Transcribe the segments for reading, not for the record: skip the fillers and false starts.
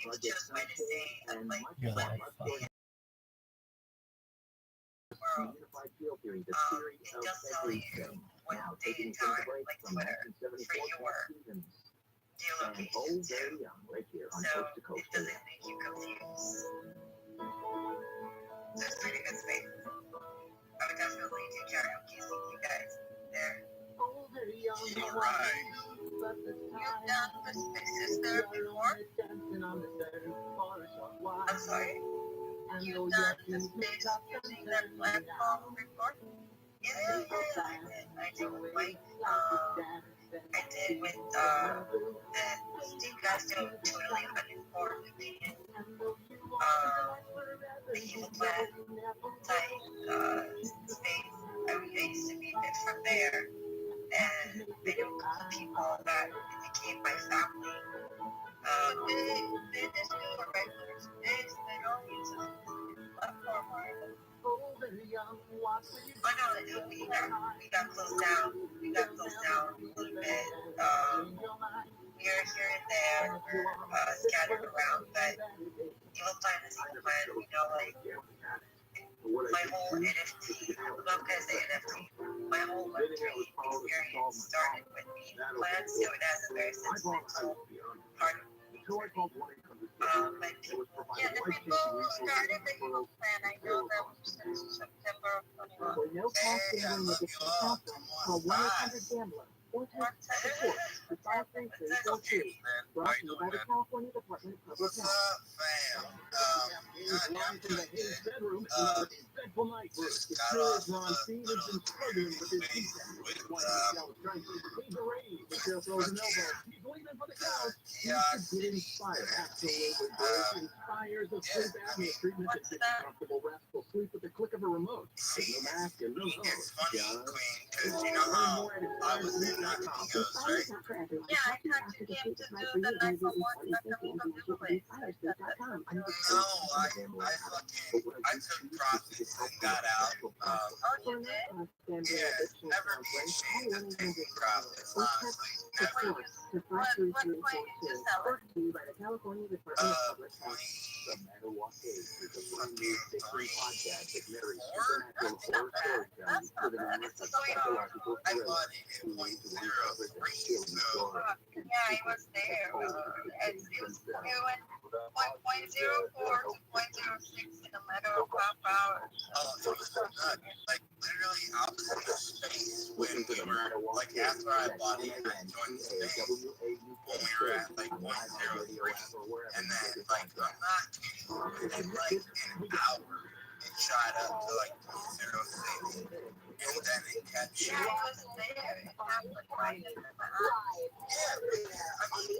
Project Sunshine and much You're more. like, The unified field theory, the theory of everything. Now taking a break from 1974 seasons. And old very young, right here on Coast to Coast. It doesn't make you confused. There's pretty good space. I would definitely do karaoke with you guys there. You're right. You've done the spaces there before? I'm sorry? You've done the space using that platform before? Yeah, I did with Mike. I did with you guys do totally uninformed opinion. The evil plan type space. I used to be a bit from there, and I knew a couple of people that became my family. They just do a regular space. They don't use a platform or anything. Oh no, we got closed down. We got closed down a little bit. We're here and there. We're scattered around, but evil plan is evil plan. You know, like my whole NFT, I'm not gonna say NFT, my whole Web3 experience started with the evil plan, so it has a very sentimental part of me. But yeah, the people who started the evil plan, I know them since September of 21. No cash gambling with the council. Call 1-800-GAMBLER or text support to 53342. Brought to you by the California Department of Public Health. Comfortable, restful sleep with the click of a remote. No mask and no hose. It's funny, Queen, because you know how I was in Igers, right? Yeah, I thought you came to do the night for one, not the week of giveaways. No, I took profits and got out. Oh, you did? Yeah, it's never be ashamed of taking profits, honestly. Never. What coin did you sell it? By the California Department of Public Health. Point, The Matter Walk Days is a fucking brand podcast that marries four? supernatural horror storytelling That's not to the bad. knowledge It's of a sweet psychological I thriller. bought it at .03, so Yeah, I was there. It went 0.04 to 0.06 in a matter of half hours. it was nuts. Like, literally, I was in the space when we were, like, after I bought it, I joined the space when we were at, like, 0.03. And then, like, I'm not kidding, in, like, an hour, it shot up to, like, 0.06. And then it kept Yeah, shooting. I was there. It happened right in my eyes. Yeah, I mean,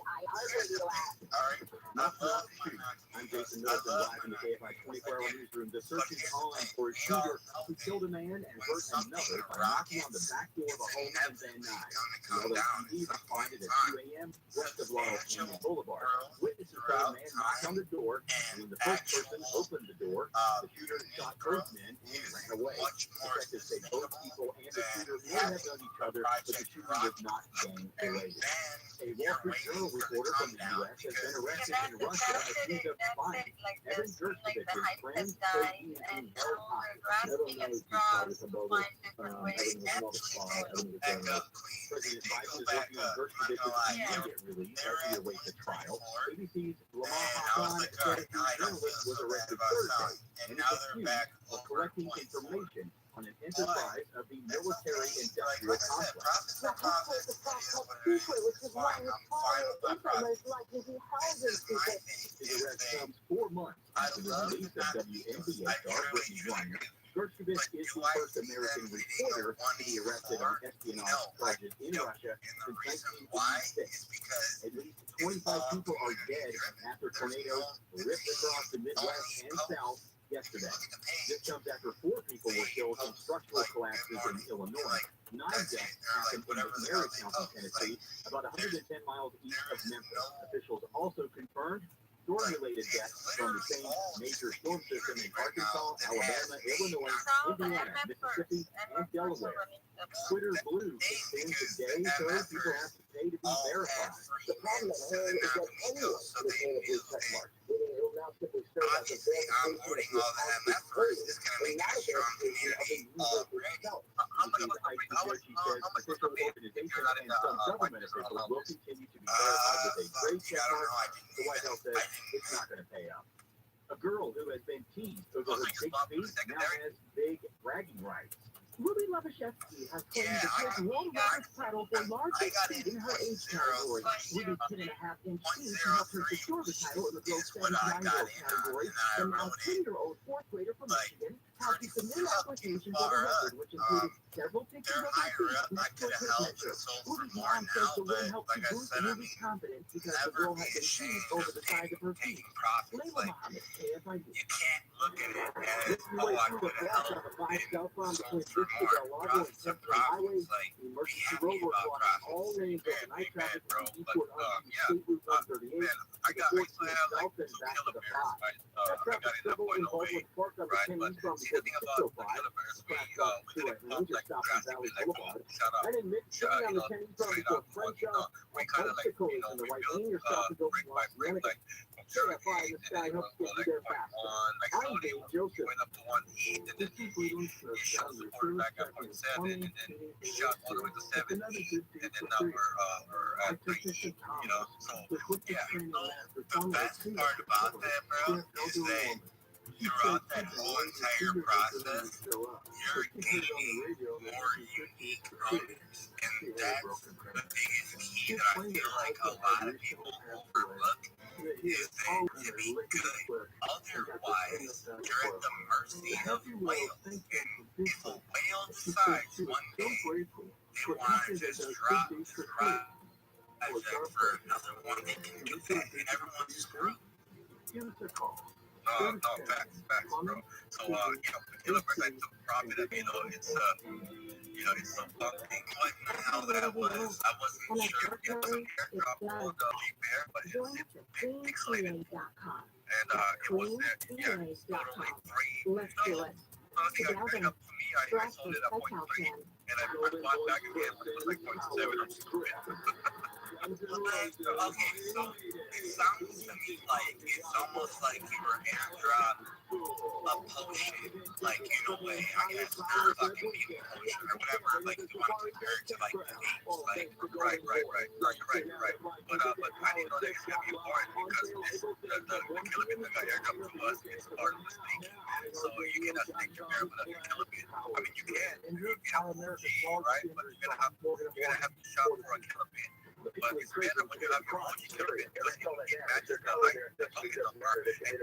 alright, I love my I'm Nakamotos. Jason I Mills, love live in my the KFI Nakamotos. 24-hour newsroom. The search But is here's the on thing, for a we all shooter know who killed a man and when hurt something another by knocking on the rockets, back door of a it's home in Van inevitably Nuys. gonna The come down at LAPD some point responded in at time. 2 a.m. west of Laurel Substantial Canyon Boulevard. growth Witnesses say a throughout man knocked on the door, and and when the first person actual opened the door, the shooter shot growth both men and is ran away. much more Detectives say both sustainable people and the than shooter may have having known each a other, but the Project shooting was Rocket. not gang And related. then A Wall you're Street Journal waiting for the reporter come from the down U.S. has been because arrested Yeah, in Russia accused of spying. like Evan this, like Gershkovich the is hype friends, has died, protein, and and now high. we're grasping at straws to find different ways they to actually destroy did go it. back up, Queen. They President did Biden go is back working on up. I'm not Gershkovich's gonna lie, immediate release they as were he at awaits a trial. 134. ABC's Lamar And I was Hassan like, said alright, the now I don't feel journalist was so bad arrested about Thursday selling. And and now is they're accused back of over collecting 0.4. information on an But enterprise of the that's military okay. Like industrial I said, complex. profits are profits. It is what it is. It's fine. I'm fine with my profits. This is my thing. His Is arrest that comes 4 months I after the love release the of Nakamotos. WNBA I star truly, Brittany truly Griner. do. Gershkovich But is do the I first see American them hitting a reporter to be arrested 184? on espionage No, I charges in don't. Russia And the since reason why 1986. is because At least it's 25 all people are community dead driven. after There's tornadoes no ripped across the team, Midwest only and coach. South yesterday. Look at the This page. comes after 4 people were They killed in post structural like good collapses in morning. Illinois. Like 9 that's it. deaths Or like happened in whatever the McNary hell they County, post. Tennessee, Like about 110 miles east there of is Memphis. no Officials also confirmed storm-related deaths from the same major storm system in Arkansas, Alabama, Illinois, It's all the Indiana, MFers. Mississippi, and MFers are Delaware. running the Twitter Blue extends the day so people have to pay A to B all verified. ad-free The problem and that I send have them is out that to Migos, anyone so can they obtain a knew blue check that mark, meaning it will now simply serve as a obviously onboarding verification all of the your account MFers is is going to and make it not a a strong verification of the community user already. itself. How much Indeed, was the I how much she says how much was official the if organizations you're not in and the some government white officials will numbers? continue to be verified with a gray Fuck, check I don't mark. know. The White House says it's not going to pay out. A girl who has been teased over her big feet now has big bragging rights. Ruby Lavashevsky has claimed the first world record title for largest feet in her age category. Ruby's 10.5-inch feet helped her secure the title in the girls' 7 to 9-year-old category. The now 10-year-old fourth grader from Michigan has to submit applications for the record, which included several pictures of her feet next to a tape measure. Ruby's mom says the win helped to boost Ruby's confidence because the girl had been teased over the size of her feet. Layla Muhammad, KFIV. You can't look at it as, This oh, way I through could the have blocks on the 5 helped southbound sold between for Vista more. Del Lago and Profits are Central Highways. profits. Like, The be emergency happy road was about blocking profits. all lanes of the night traffic Bro, from the but eastward onto yeah, State Route 138 man, I to the used to 14th have like south and 2 back to the kilometers, 5. right? That I traffic got it struggle at involved 108, when parked on the right? 10 But eastbound see, the before thing the about 605, kilometers, we crash block did 2 it at pump Ranger like stop on drastically, Valley like Boulevard. shut up, And in mid-city on the 10 eastbound straight before up. Crenshaw, We at kind of like, bicycles in the we right built lane, you're stopped to go brick from by Los brick, Angeles. like from 0 to KFI in 8, the and sky then you helps go get you like there point faster. 1, like I'm slowly Dave you Joseph. went up to 1 east, and then you shut the border back up on 7, and then you shut all the way to 7 east, and then now we're at 3 east, you know? So, yeah, so the best part about that, bro, is that throughout that whole entire process, you're gaining more unique owners. And that's the biggest key that I feel like a lot of people overlook is that to be good. Otherwise, you're at the mercy of whales. And if a whale decides one day they want to just drop this project for another one, they can do that, and everyone's screwed. No, facts, bro. So, Killer Bird, I took profit of, it's it's a fun thing. Like, how that was, I wasn't sure. It was an airdrop called Bear, but it's pixelated. And, it was totally free. Honestly, I picked up for me, I sold it at 0.3, and I bought back again when it was like 0.7. I'm stupid. Okay, so it sounds to me like it's almost like you were airdropped a potion, like in a way, I guess, or a fucking baby potion or whatever, like if you want to compare it to like the apes, like, right, you're right. But I didn't know that it's gonna be important because the killer bit that got airdropped to us is part of the staking. So you cannot stake your bear without your killer bit. I mean, you can, you have OG, right? But you're gonna have to shop for a killer bit. But it's better when you have your own killer bit because it matches the token number. And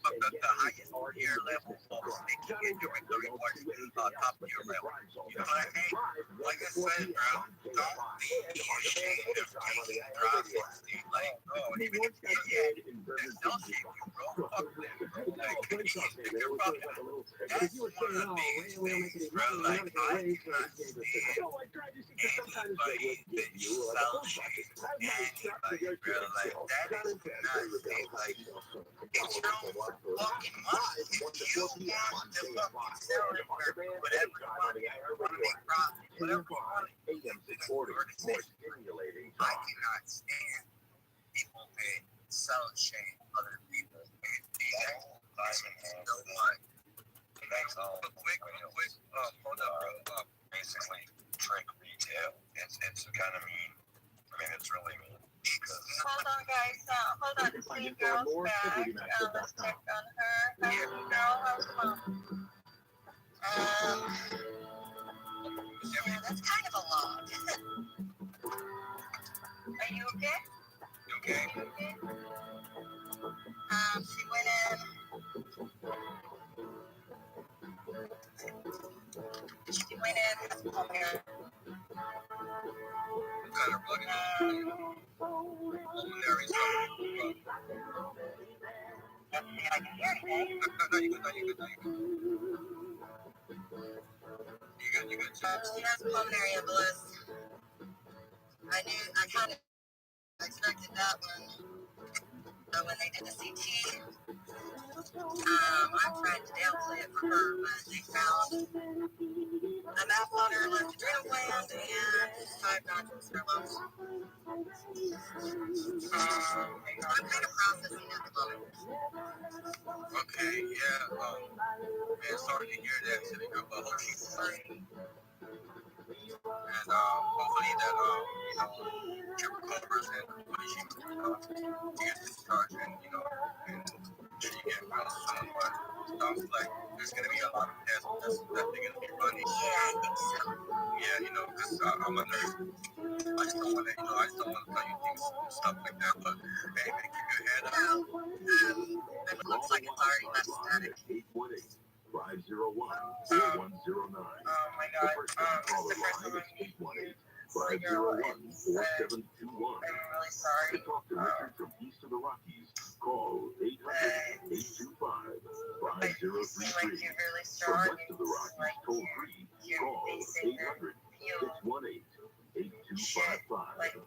but the highest tier level of staking is your rewards top tier level. You know what I mean? Like I said, bro, don't be ashamed of taking profits, dude. Like, bro, even if you get there's no shame you, bro. Fuck them, bro. Like, if you're profit, that's one of the biggest things, bro. Like, I cannot stand anybody that sells shit. Anybody, bro. Like, that is nothing. Like, it's your own fucking money. If you want to fucking sell it for whatever you want to make profit, whatever you want to do, it's your decision. I cannot stand people that sell shit other people. So what? Quick, hold up, basically trick retail. It's kind of mean. I mean, it's really mean. Hold on, guys. Hold on. The same girl's back. Let's check on her. Girl, how's mom? Yeah, that's kind of a lot. Are you okay? Okay. She went in. Kind of bloody. Pulmonary something. I can hear anything. No, you good. You good. She has pulmonary embolus. I kind of expected that one. So when they did the CT, I tried to downplay it for her, but they found a mouth on her left adrenal gland and 5 nodules in her lungs. I'm kind of processing at the moment. Okay, yeah. Man, sorry to hear that, Seneca, but hope she's fine. And hopefully that she recovers and when she gets discharged and and she get well soon. But it sounds like there's gonna be a lot of tests that's definitely gonna be running. Yeah, I think so. Yeah, because I'm a nurse. I just don't want to, I just don't want to tell you things and stuff like that. But hey, man, keep your head up. It looks like it's already left static. 501-4109. Oh my God. This is the first time I'm figuring out I'm really sorry. To talk to Richard from east of the Rockies, call 800-825-5033. You seem like you're really From strong. west of the Rockies, toll free, You're call facing the fuel 800-618-8255.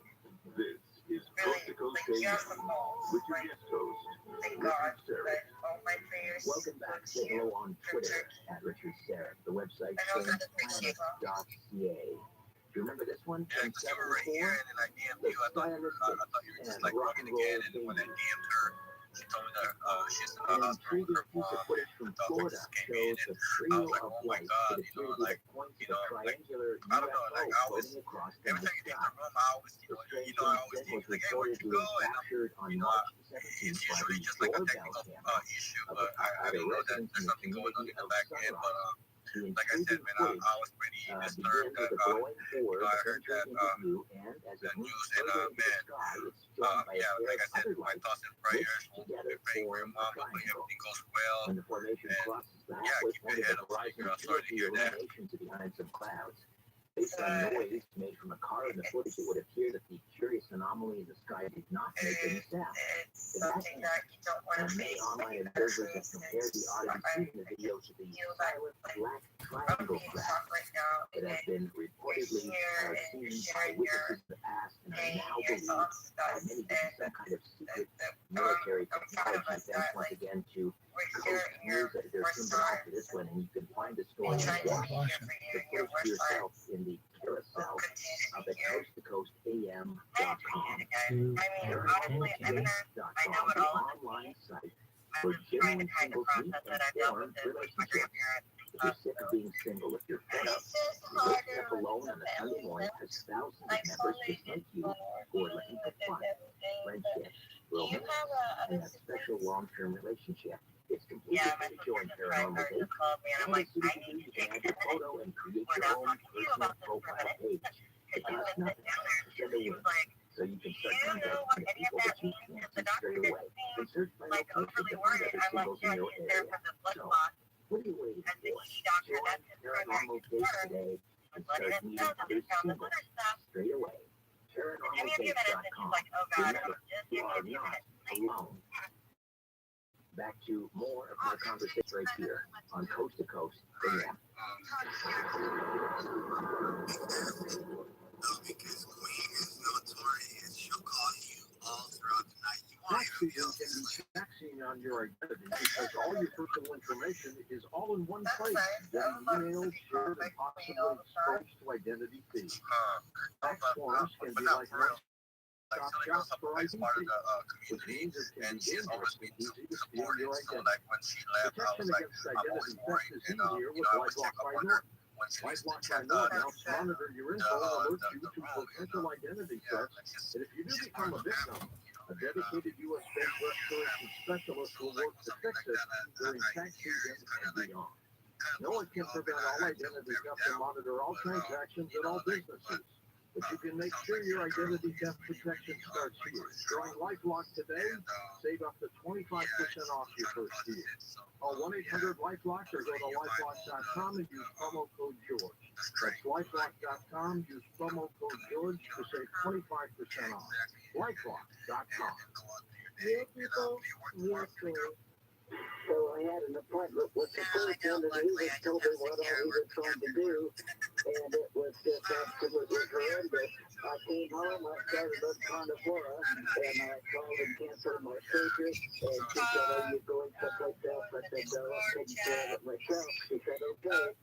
This is Coast to Coast really, like, you have AM some balls. with your Like, guest host, thank Richard God. Serra. But all my prayers Welcome back. go Say to hello on from Twitter Turkey. at Richard Serra. The website I don't have to appreciate that. planet.ca. Do you remember this one? Yeah, because you were right here and then I DM'd you. I thought you were just like rugging again. And when I DM'd her, she told me that she's in the An hospital with intriguing her piece mom. of footage from The doctor Florida just came shows in the and I trio was like, of oh my lights God, that appear to be the points of a triangular I don't know, like I UFO always, floating across the every time you leave sky. the room, I always, The strange I always incident think was like, hey, where'd reported you to go? have And captured on you know, March it's 17th by usually the just like a doorbell technical camera issue, of but I a didn't know that resident in there's the something going on community in the of back end. But Sunrise. The like I said, intriguing man, footage I was pretty begins disturbed with that a glowing orb I heard entering that into view, and as it that moves news and further into the man, sky, it's joined by a yeah, pair like I of said, other my lights, thoughts and which prayers will be together praying for your form a mom. Hopefully triangle. everything goes well. When the formation And crosses the yeah, halfway keep your point of head the up, horizon, girl. you Sorry will to see hear that. illuminations behind some clouds. Based on noise made from a car in the footage, it would appear that the curious anomaly in the sky did not make any sound. It's something that you don't want to Many face. online observers have compared the oddity seen in the video to the silent black triangle craft right now. that have been reportedly seen by witnesses in the past and are now believed by many to be some kind of secret military technology. Thanks once again to Coast News editor Tim Brown for this one, and you can find the story and watch the footage for yourself in the carousel of at coasttocoastam.com. I mean, honestly, I'm a nurse. I know it the all. online site I'm for just trying to genuine kind of singles meet process and that I've dealt form with it with my relationships. grandparents. If you're sick of being single, if you're fed up, It's just you wake harder up alone with on the a Sunday family morning life. has thousands of Like members slowly just like it's you who are looking for fun, friendship, Do you romance, have and other a special siblings? long-term relationship. It's completely Yeah, my free to join sister just Paranormal Date. called me and I'm All like, you I can do, need you to can take add your photo and create your without own talking to you personal about this for a profile minute. page. Because It she costs was nothing sitting down there to and send a she link, was like, so you can do start you know contacting what the any of people that that you means? can't Because the see straight doctor away. seemed And search by like location overly to find worried. other I'm like, singles in yeah, your she's there area. for the blood So, clot. what are you waiting As the for? ED doctor, Join that's his Paranormal primary Date concern. today and Was letting start us meeting know that other we found this singles other stuff. straight away. Any of you that is, and she's ParanormalDate.com. like, oh God, Remember, just you give me are a few not minutes. alone. Back to more of my conversation right here on Coast to Coast AM. Because Queen is notorious. She'll call you all throughout the night. You won't Tax even season feel can be taxing on your identity because all your personal information is all in one place, getting emailed, shared, and possibly exposed to identity thieves. Tax forms can be like like one-stop shop for is identity part of the thieves, which community, means it can and be she's always dangerous been and easy to steal supportive. your So identity. like when she left, I Protection was like, against I'm always identity theft worried, is and easier you with know, I always check LifeLock by up on Norton. her when she needs to LifeLock check by Norton helps the monitor your info and alert you to room, potential identity yeah, thefts. like she's And if you do she's become part a of the victim, family, a dedicated U.S. based restoration specialist will work to fix it during tax season and beyond. No one can prevent all identity theft and monitor all transactions at all businesses. But you can make sure your identity theft protection starts here. Join LifeLock today. Save up to 25% off your first year. Call 1-800-LifeLock or go to LifeLock.com and use promo code George. That's LifeLock.com. Use promo code George to save 25% off. LifeLock.com. Real people, real story. So I had an appointment with the No, I person don't. and he Luckily, was I telling just me have what all he secure was work trying to together. do. and it was just absolutely horrendous. I came home, I started on carnivora, and I called and canceled my surgery, and she said, "Oh, you're going someplace else." I said, "No, I'm taking care of it myself." She said, "Okay,"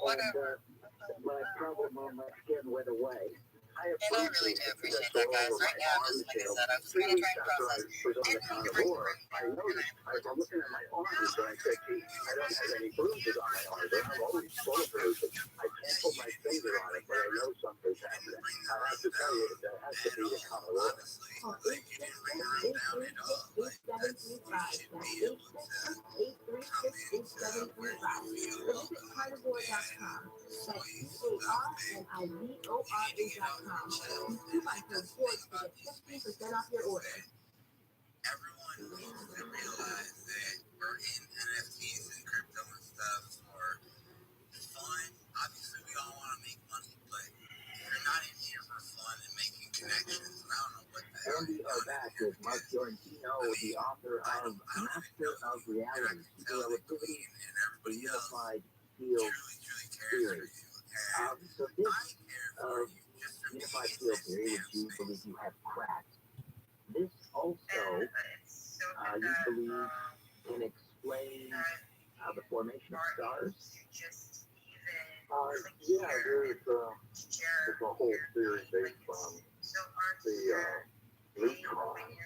and my problem on my skin went away. I really do appreciate that, guys. Right now, just like I said, I'm just going to try and process. Didn't mean to bring I noticed, I was looking at my arms, and I said, "Gee, I don't have any bruises on my arms. I'm always full of bruises. I can't put my finger on it, but I know something's happening." I have to tell you, that has to be the color. Oh, 866-836-8735. That's 866-836-8735. Or visit carnivore.com. That's CARNIVORA.com. Use coupon code SWORDS to get 15% off your order. Everyone needs to realize that we're in NFTs and crypto and stuff for fun. Obviously, we all want to make money, but if you're not in here for fun and making connections, I don't know what the hell. And we are back with Mark Fiorentino, the author of Master of Reality, Relativity, the Unified Field Theory. So this Unified Field Theory, which you believe you have cracked, this also, you believe, can explain the formation of stars? Yeah, there's a whole theory based on the neutron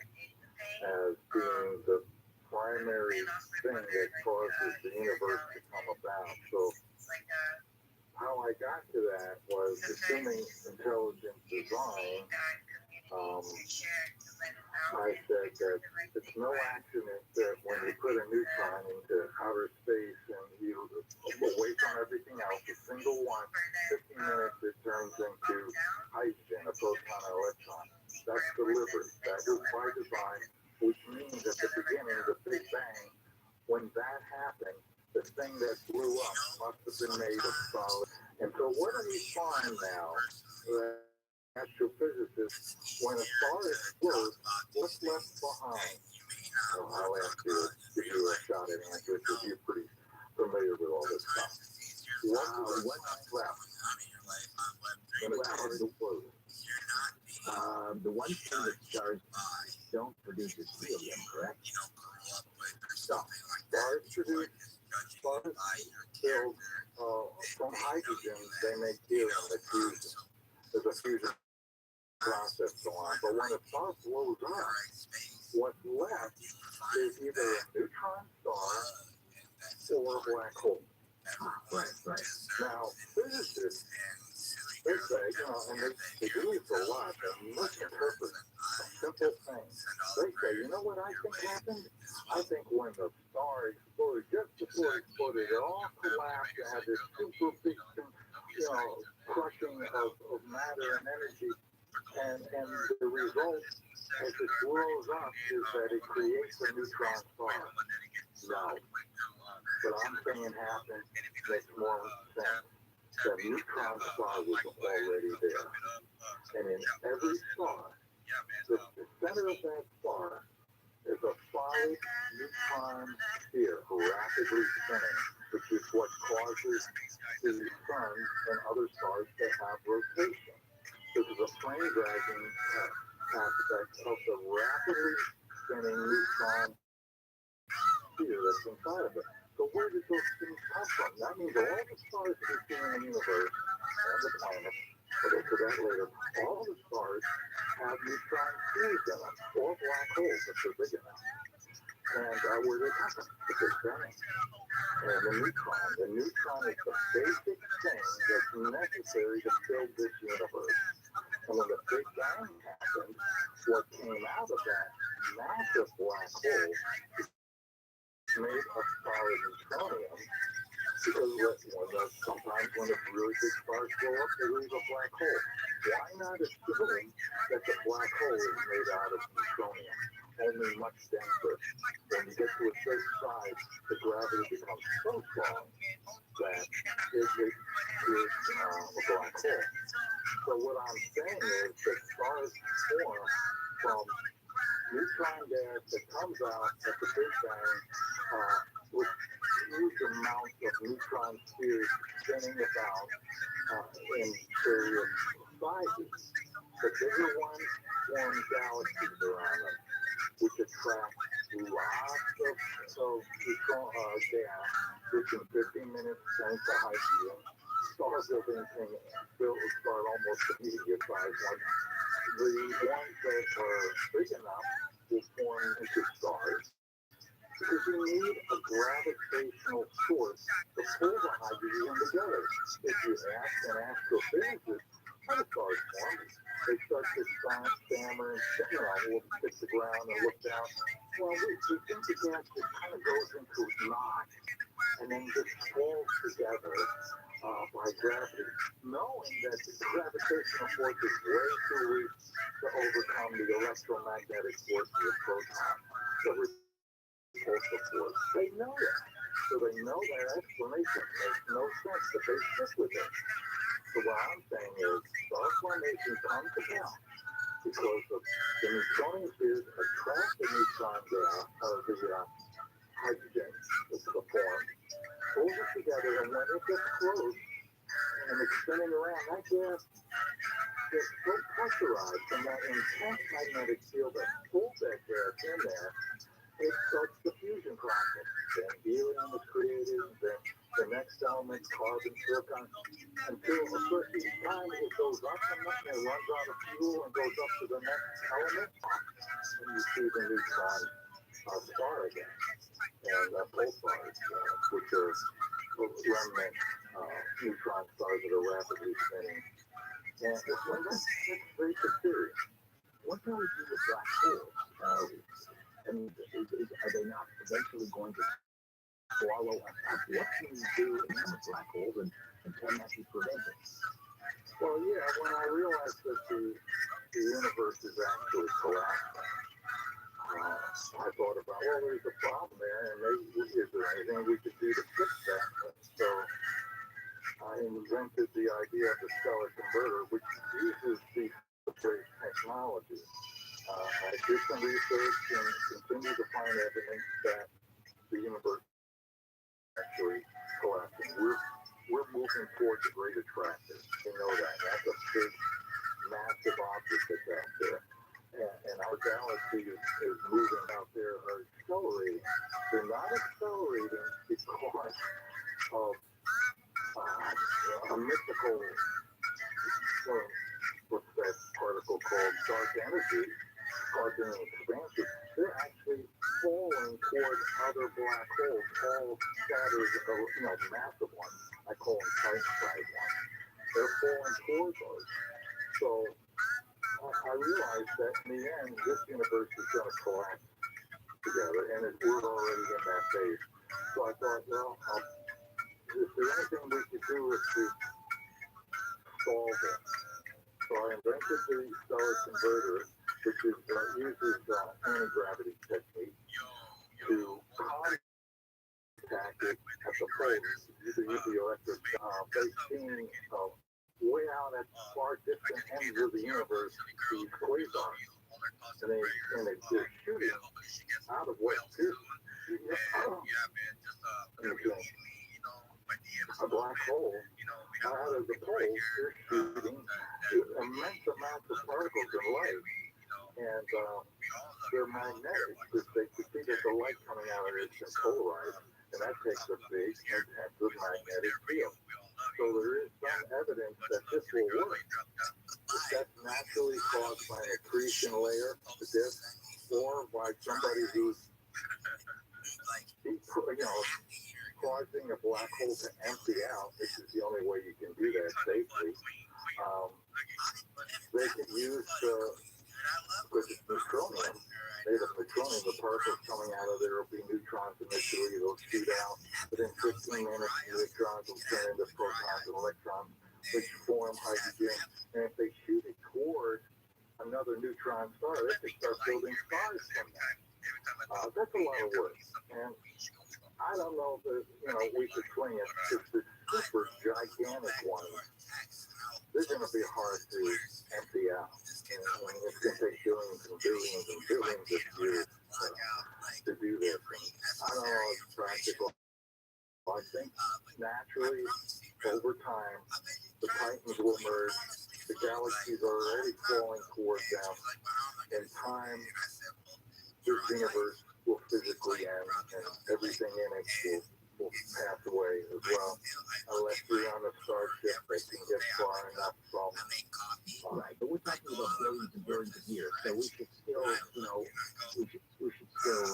as being the primary thing that causes the universe to come about. So how I got to that was assuming intelligent design. I said that it's no accident that when you put a neutron into outer space and you away from everything else, a single one, 15 minutes it turns into hydrogen, a proton or electron. That's deliberate. That was by design, which means at the beginning, the Big Bang, when that happened, the thing that blew up must have been made of solid. And so what do we find now? Astrophysicists, when a star explodes, what's left behind? Well, I'll ask you, give you a shot at answering because you're pretty familiar with all this stuff. What's left? When a star explodes. The one thing that stars don't produce is helium, correct? So, stars produce killed from hydrogen, they make helium, the fusion. There's a fusion process go on. But when a star blows up, what's left is either a neutron star or a black hole. Right. Now, physicists, they say, and they do this a lot, they misinterpret a simple thing. They say, you know what I think happened? I think when the star exploded, just before it exploded, it all collapsed and had this super big, crushing of matter and energy. And the result, as it blows up, is that it creates a neutron star. Now, what I'm saying happened makes more sense. The neutron star was already there. And in every star, the center of that star is a solid neutron sphere rapidly spinning, which is what causes the sun and other stars to have rotation. This is a plane dragging aspect of the rapidly spinning neutron sphere that's inside of it. So where did those things come from? That means all the stars that we see in the universe and the planets, we'll get to that later, all the stars have neutron spheres in them, or black holes if they're big enough. And where they come from? The Big Bang. And the neutron is the basic thing that's necessary to build this universe. And when the Big Bang happened, what came out of that massive black hole made of solid neutronium, because sometimes when the really big stars blow up, they leave a black hole. Why not assume that the black hole is made out of neutronium, only much denser? When you get to a certain size, the gravity becomes so strong that it creates a black hole. So what I'm saying is that stars form from neutron gas that comes out at the Big Bang with huge amounts of neutron spheres spinning about in various sizes. The bigger ones form galaxies around them, which attract lots of gas, which in 15 minutes turns to hydrogen. Star building can start almost immediate size ones. The ones that are big enough will form into stars because you need a gravitational force to pull the hydrogen together. If you ask an astrophysicist how do stars form, they start to stammer and will hit the ground and look down. Well, we think the gas just kind of goes into a knot and then just falls together by gravity, knowing that the gravitational force is way too weak to overcome the electromagnetic force of the proton, the repulsive force. They know that. So they know that explanation makes no sense, but they stick with it. So what I'm saying is, star formation comes about because of the Newtonian spheres attract the neutron gas, the hydrogen, which is the form, pulls it together, and when it gets close and it's spinning around, that gas gets so pressurized from that intense magnetic field that pulls that gas in there, it starts the fusion process. Then helium is created, then the next element, carbon, silicon, until a certain time it goes up and it runs out of fuel and goes up to the next element, and you see the neutron star again, and pulsars, which are remnant neutron stars that are rapidly spinning. And that's very serious. What can we do with black holes? Are they not eventually going to swallow us up? What can we do in the black holes, and can that be prevented? Well, yeah, when I realized that the universe is actually collapsing, I thought about, well, there's a problem there, and maybe is there anything we could do to fix that? So I invented the idea of the stellar converter, which uses the technology. I did some research and continue to find evidence that the universe is actually collapsing. We're moving towards the great attractor. You know that. That's a big, massive object that's out there. And our galaxy is moving out there, are accelerating. They're not accelerating because of a mythical, what's that particle called, dark energy, causing an expansion. They're actually falling toward other black holes, all scattered, massive ones. I call them tight-sized ones. They're falling towards us. So I realized that in the end, this universe is going to collapse together, and we're already in that phase. So I thought, well, is there anything we could do to solve it? So I invented the stellar converter, which uses anti-gravity technique to contact it at the poles, using the electric being way out at far distant ends of the universe, these quasars. And they're shooting out of what? A black hole out of the poles, they're shooting immense amounts of particles of light. And they're magnetic, because they can see that the light coming out of it is polarized, and that takes a big, intensive magnetic field. So there is some evidence that this will work. That's naturally caused by an accretion layer, the disk, or by somebody who's, causing a black hole to empty out. This is the only way you can do that safely. They can use because it's neutronium, made of plutonium, the particles coming out of there will be neutrons initially, they'll shoot out. Within 15 minutes, the neutrons will turn into protons and electrons, which form hydrogen. And if they shoot it toward another neutron star, they can start building stars from that. That's a lot of work. And I don't know if we could swing it to the super gigantic ones. They're going to be hard to empty out. It's going to take billions and billions and billions of years to do this. I don't know, it's practical. I think naturally, over time, the titans will merge. The galaxies are already flowing towards them. In time, this universe will physically end, and everything in it will pass away as well. Unless you're on a starship that can get far enough from. Right, but we're talking about billions and billions of years, so we should still, we should still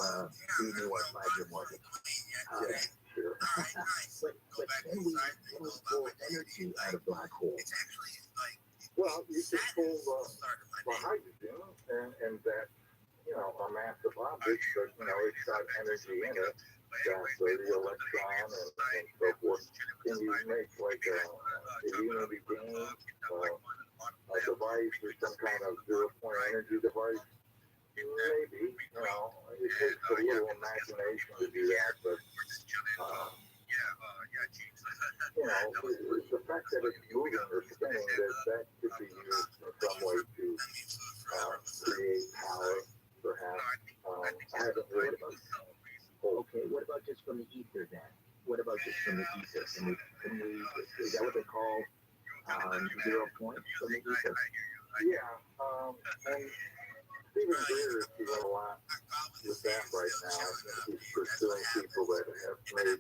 renew our 5-year mortgage. Yeah, sure. But can we pull energy out of black holes? Well, you can pull the hydrogen and that, a massive object, but, it's got energy in it. That's the electron and so forth. Can you make like a unity beam, a device or some kind of zero-point energy device? Maybe, it takes a little imagination to do that, but, the fact that it's moving or spinning, that could be used in some way to create power, perhaps. I haven't read about it. Okay, what about just from the ether then? What about just from the ether? Can we, is that what they call 0 point from the ether? Yeah, and Stephen Greer is doing a lot with that right now. He's pursuing people that have made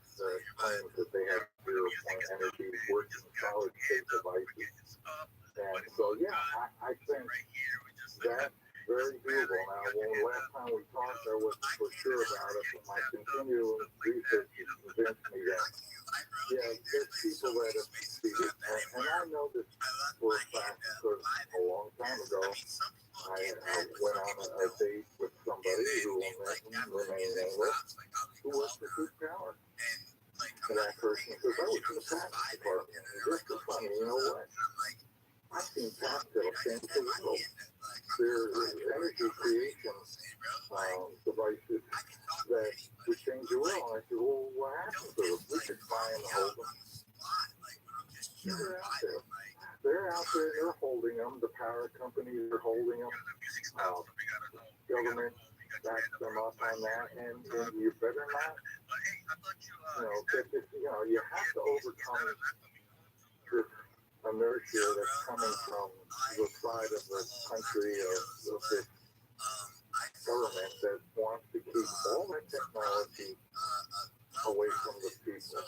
claims that they have 0 point energy working solid state devices. And so, I think that's very doable. Now, last time we talked, I wasn't for sure about it, but my continual research has convinced me that, there's people that have succeeded. And I know this for a fact because a long time ago, I went on a date with somebody who will remain nameless, who worked for Food Power. And that person says, I was in the tax department. And just for funny, you know what? I've seen tax that'll change the world. There's energy creation devices that would change the world. I said, well, what happened to them? We could buy and hold them. They're out there. They're out there. They're holding them. The power companies are holding them. Government backs them up on that. And you better not, you have to overcome this inertia that's coming from the side of the country of this government that wants to keep all that technology away from the people.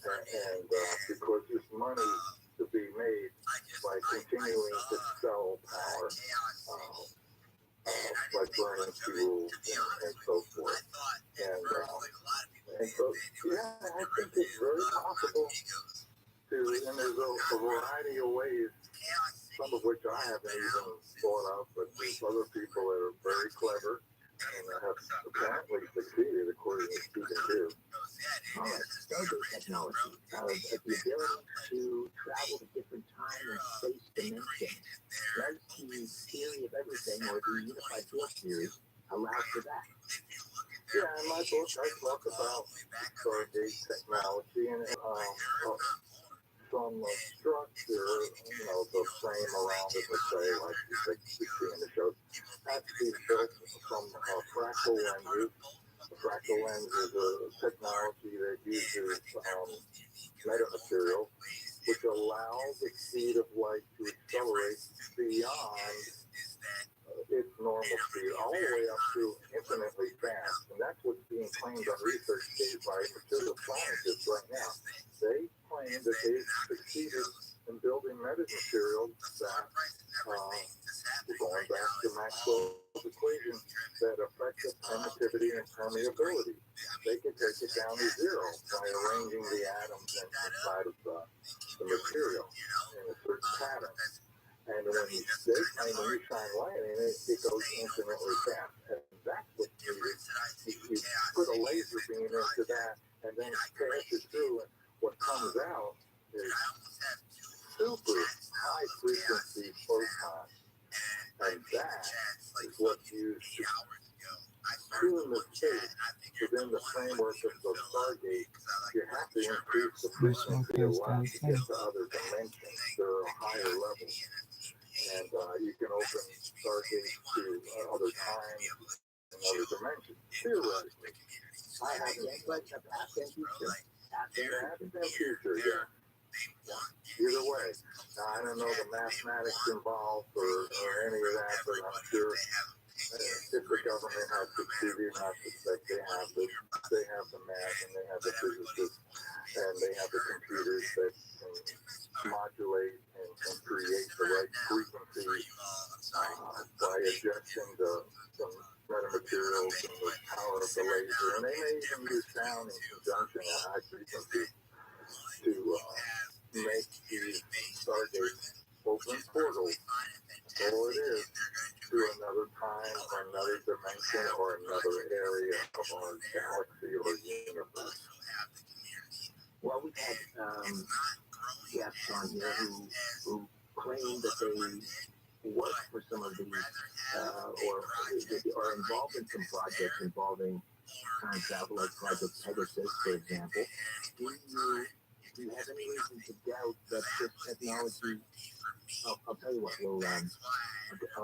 And because there's money to be made by continuing to sell power, by burning fuel and so forth. And so, I think it's very possible and there's a variety of ways, some of which I haven't even thought of, but there's other people that are very clever and have apparently succeeded according to Stephen Greer. Stargate technology, the ability to travel to different time and space dimensions. Does the theory of everything, or the unified field theory, allow for that? Yeah, in my book, I talk about Stargate technology and some structure, the frame around it, let's say, like you see in the show, has to be built from fractal lenses. A fractal lens is a technology that uses metamaterial, which allows the speed of light to accelerate beyond its normal speed, all the way up to infinitely fast. And that's what's being claimed on research stage by material scientists right now. They claim that they've succeeded in building metamaterials that, going back to Maxwell's equation, that affect the permittivity and permeability. They can take it down to zero by arranging the atoms inside of the material in a certain pattern. And when you shine light in it, it goes infinitely fast. And that's what's needed. You put a laser beam into that, and then it passes through, and what comes out is super high frequency photons. And that is what's used to tune the space within the framework of the Stargate. You have to increase the frequency a lot to get to other dimensions. There are higher levels. And you can open Stargates to other times and other dimensions, theoretically. I have games like the past and future. Past and future, yeah. Either way. Now, I don't know the mathematics involved or any of that, but I'm sure if the government has succeeded, I suspect they have the math and they have the physicists and they have the computers that can modulate and create the right frequency by adjusting some metamaterials and the power of the laser. And they may even use sound in conjunction at high frequency to make these stargates open portals. So it is to another time or another dimension or another area of our galaxy or universe. Well, we've had guests on here who claim that they work for some of these or are involved in some projects involving time travel, like Project Pegasus, for example. Do you have any reason to doubt that this technology? I'll tell you what. I'll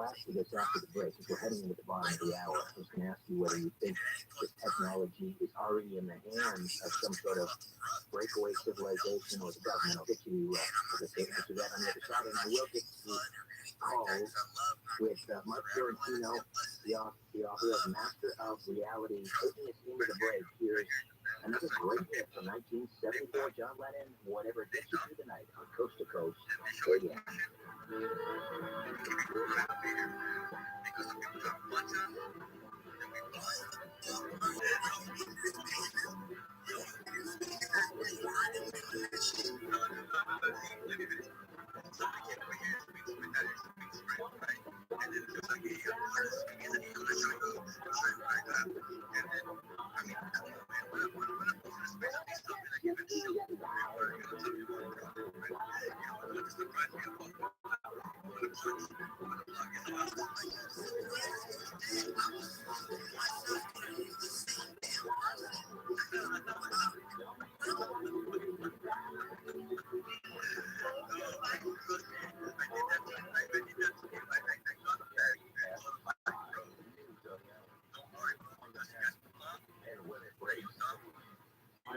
ask you this after the break, because we're heading into the bottom of the hour. I was going to ask you whether you think this technology is already in the hands of some sort of breakaway civilization or the government. I'll get you to answer that on the other side, and I will get to calls with Mark Fiorentino, the author of Master of Reality, taking us into the break. Here's another great hit from 1974, John Lennon, Whatever Gets You Through the Night, on Coast to Coast AM.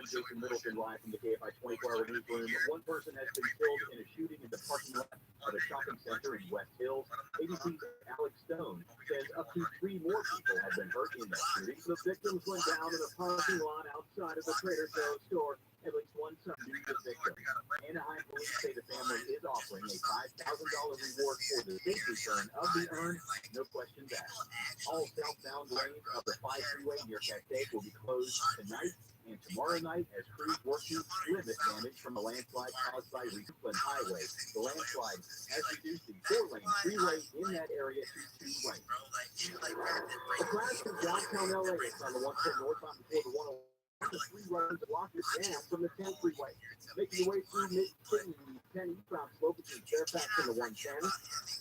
Jason Middleton live from the KFI 24-hour newsroom. One person has been killed in a shooting in the parking lot of a shopping center in West Hills. ABC's Alex Stone says up to 3 more people have been hurt in that shooting. The victims went down in a parking lot outside of the Trader Joe's store. At least one son knew the victim. Anaheim police say the family is offering a $5,000 reward for the safe return of the urn. No questions asked. All southbound lanes of the 5 freeway near Castaic will be closed tonight and tomorrow night as crews work to limit damage from a landslide caused by Repost Highway. The landslide has reduced the 4-lane freeway in that area to 2 lanes. A crash in downtown LA is on the 110 northbound before the 101. The 3 lanes of block is down from the 10 freeway. Making your way through mid-city, 10 eastbound slope between Fairfax and the 110.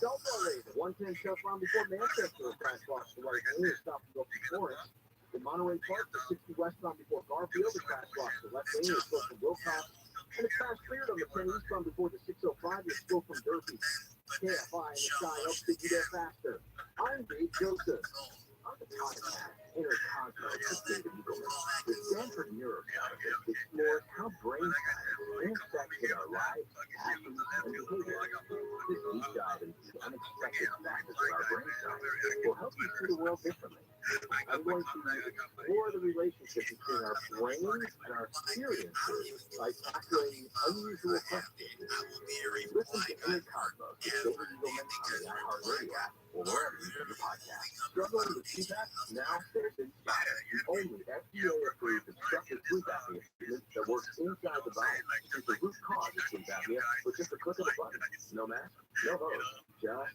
Delta lane, the 110 southbound before Manchester, crash blocks the right lane, stopping up to Florence. In Monterey Park, the 60 westbound before Garfield, the crash blocks the left lane is still from Wilcox. And it's fast cleared on the 10 eastbound before the 605 is still from Durfee. KFI and the Sky helps get you there faster. I'm Dave Joseph. On the podcast, Inner Cosmos with David Eagleman, the Stanford neuroscientist explores how brain science intersects with our lives, passions, and behavior. This deep dive into the unexpected facets of our brain science will help you see the world differently. I'm going to explore the relationship between our brains and our experiences by tackling unusual questions. Listen to Inner Cosmos with David Eagleman on the iHeartRadio app or wherever you get your podcast. Struggling with feedback? Now there's Inspire, the only FDA-approved obstructive sleep apnea treatment that works inside the body. It's the root cause of sleep apnea with just a click of a button. No mask, no host, just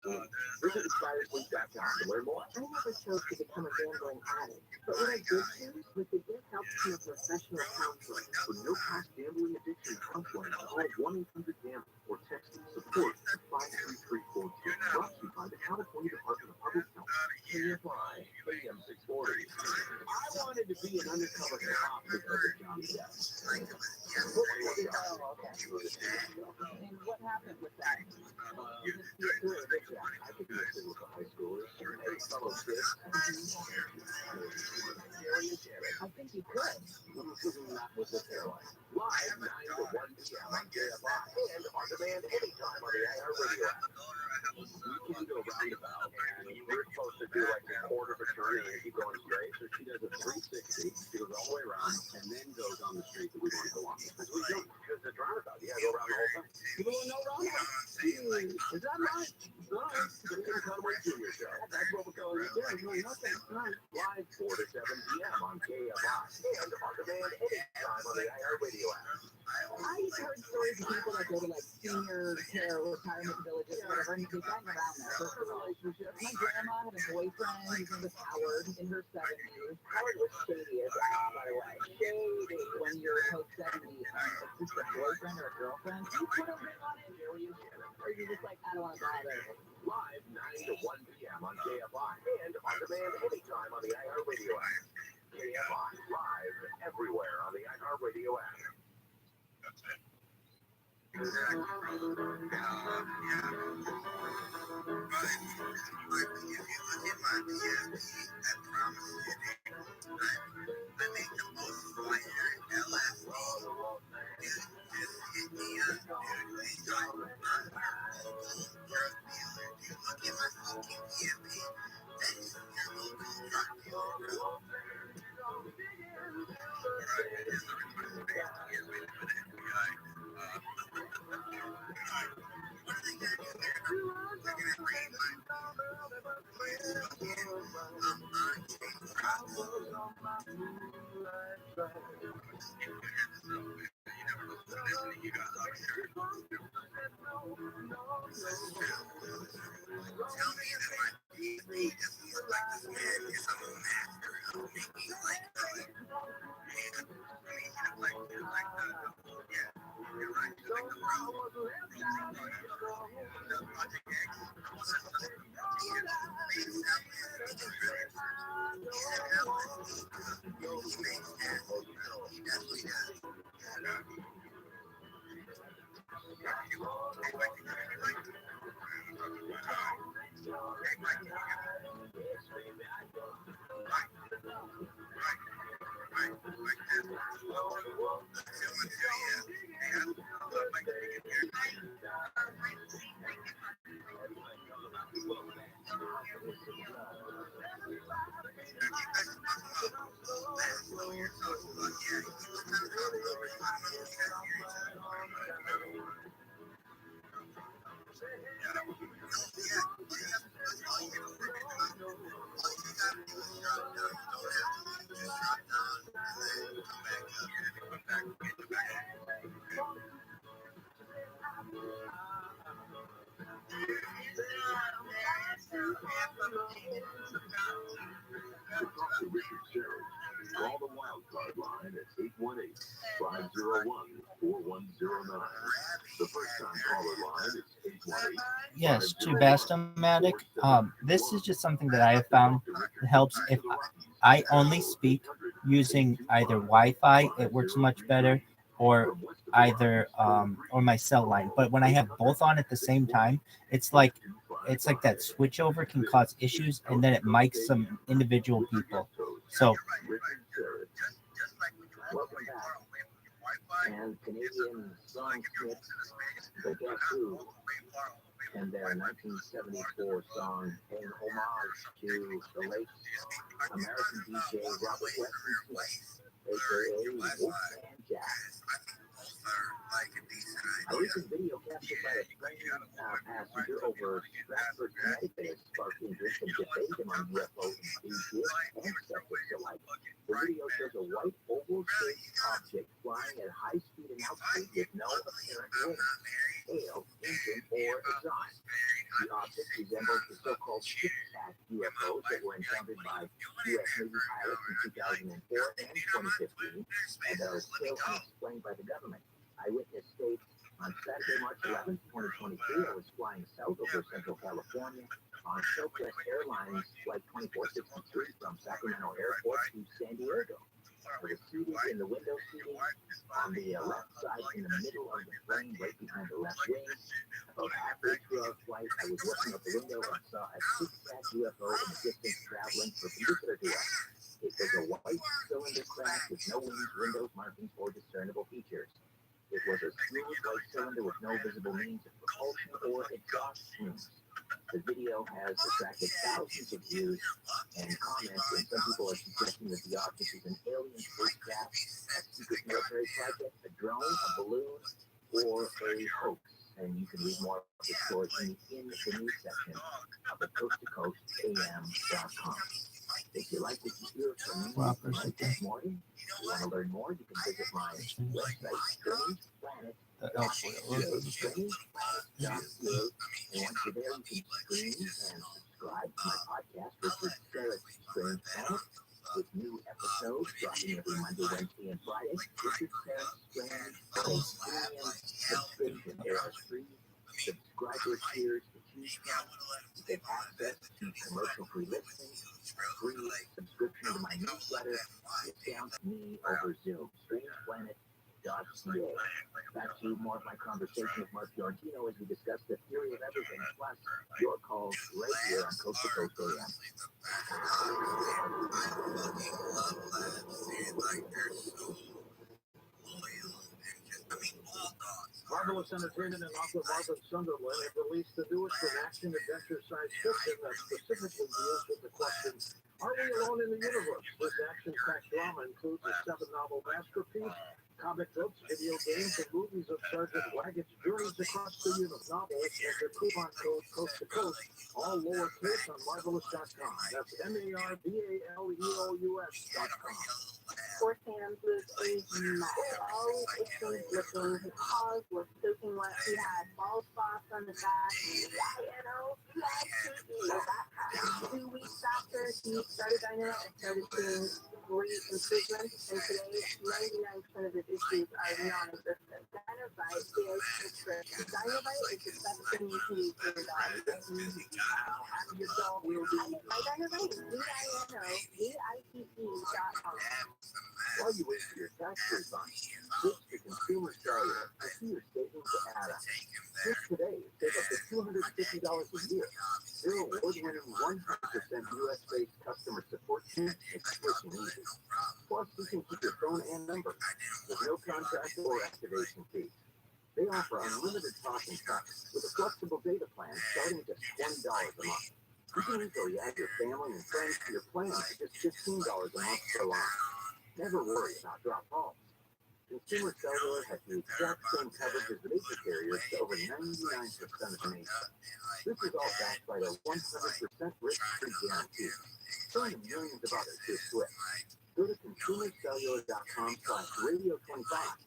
visit InspireSleep.com to learn more. I never chose to become a gambling addict, but what I did choose was to get help from a professional counselor. For no past gambling addiction counseling, call 1-800-GAMBLE or text support to 53342. Brought to you by the California Department of Public Health. KFI, AM 640. I wanted to be an undercover cop because of Johnny Depp. Oh, okay. And what happened with that? I could be a single high schooler, a fellow kid. I think think you could. Not with this airline. Live 9 to 1 p.m. on KFI and on demand anytime on the iHeartRadio app. You can go roundabout, and we're supposed to do like a quarter of a turn and keep going straight. So she does a 360, she goes all the way around, and then goes on the street that we want to go on. Because we don't, because it's roundabout. You gotta go around the whole thing. People don't know roundabout. Is that right? Right. The Little Conway Jr. Show. That's what we're calling it. There's really nothing. Right. Live 4 to 7 p.m. on KFI and on demand anytime on the iHeartRadio app. I've heard stories of people that go to like senior care retirement villages or whatever, and they've gotten around that. So for relationships, my grandma had a boyfriend, his name was Howard, in her 70s. Howard was shady as hell, by the way. Shady. When you're post-70, it's just a boyfriend or a girlfriend. You put a ring on it, or you're just like, I don't want to bother. Live 9 to 1 p.m. on KFI and on demand anytime on the iHeartRadio app. KFI live everywhere on the iHeartRadio app. That's it. Call the wildcard line at 818-501-4109. The first time caller line is 818. Yes, to Bastomatic. This is just something that I have found helps if I only speak using either Wi-Fi, it works much better, or either or my cell line. But when I have both on at the same time, it's like that switchover can cause issues, and then it mics some individual people. So Welcome back. And Canadian songsmith, The Guess Who, and their 1974 song paying homage to the late American DJ Robert Weston Smith, a.k.a. Wolfman Jack. A recent video captured by a train passenger over Stratford, Connecticut, has sparked interest and debate among UFO enthusiasts and skeptics alike. The video shows a white oval-shaped object flying at high speed and altitude with no apparent wings, tail, engine, or exhaust. The object resembles the so-called tic-tac UFOs that were encountered by U.S. Navy pilots in 2004 and 2015, and that are still unexplained by the government. Eyewitness states, on Saturday, March 11, 2023, I was flying south over Central California on Southwest Airlines Flight 2463 from Sacramento Airport to San Diego. I was seated in the window seating on the left side in the middle of the plane, right behind the left wing. About halfway through our flight, I was looking out the window and saw a tic-tac UFO in the distance traveling perpendicular to us. It was a white silhouette cylinder crack with no wings, windows, markings, or discernible features. It was a smooth white cylinder with no visible means of propulsion or exhaust fumes. The video has attracted thousands of views and comments, and some people are suggesting that the object is an alien spacecraft, a secret military project, a drone, a balloon, or a hoax. And you can read more of the story in the news section of the coasttocoastam.com. If you like what you hear from me this morning, if you want to learn more, you can visit my website, strangeplanet.ca. And once you're there, you can stream and subscribe to my podcast, Richard Sterrett's Strange Planet, with new episodes dropping every Monday, Wednesday, and Friday. Richard Sterrett's Strange Planet premium subscription. There are free subscriber tiers to choose from. You get access to commercial-free listings, free subscription to my newsletter, discounts me over Zoom. StrangePlanet.ca. Back to more of my conversation with Mark Giordino as we discuss the theory of everything, plus your calls right here on Coast to Coast AM. Marvelous Entertainment and Author Margaret Sunderland have released the newest in-action adventure science fiction that specifically deals with the question, are we alone in the universe? This action-packed drama includes a 7-novel masterpiece, comic books, video games, and movies of Sergeant Waggett's journeys across the universe. Novels and their coupon code Coast to Coast, all lowercase on marvelous.com. That's MARVALEOUS.com. Fourth hand was a mess. All extreme looking. His paws were soaking wet. He had bald spots on the back. Yeah, 2 weeks after he started Dynamite, I started seeing great improvements, and today 99% of his issues are non-existent. Dynamite is prescription. Dynamite is the best thing you can do for your dog. Have your dog will be. My Dynamite is DINOVITE.com. While you wait for your tax refund, switch to Consumer Cellular to see your savings to add up. Switch today and save up to $250 a year. Their award-winning 100% U.S.-based customer support team is switching easy. Plus, you can keep your phone and number with no contract or activation fees. They offer unlimited talk and text with a flexible data plan starting at just $20 a month. You can easily add your family and friends to your plan for just $15 a month per line. Never worry about drop calls. Consumer Cellular has the exact same coverage as major carriers to over 99% of the nation. This is all backed by their 100% risk-free guarantee. Join millions of others who switch. Go to consumercellular.com/radio25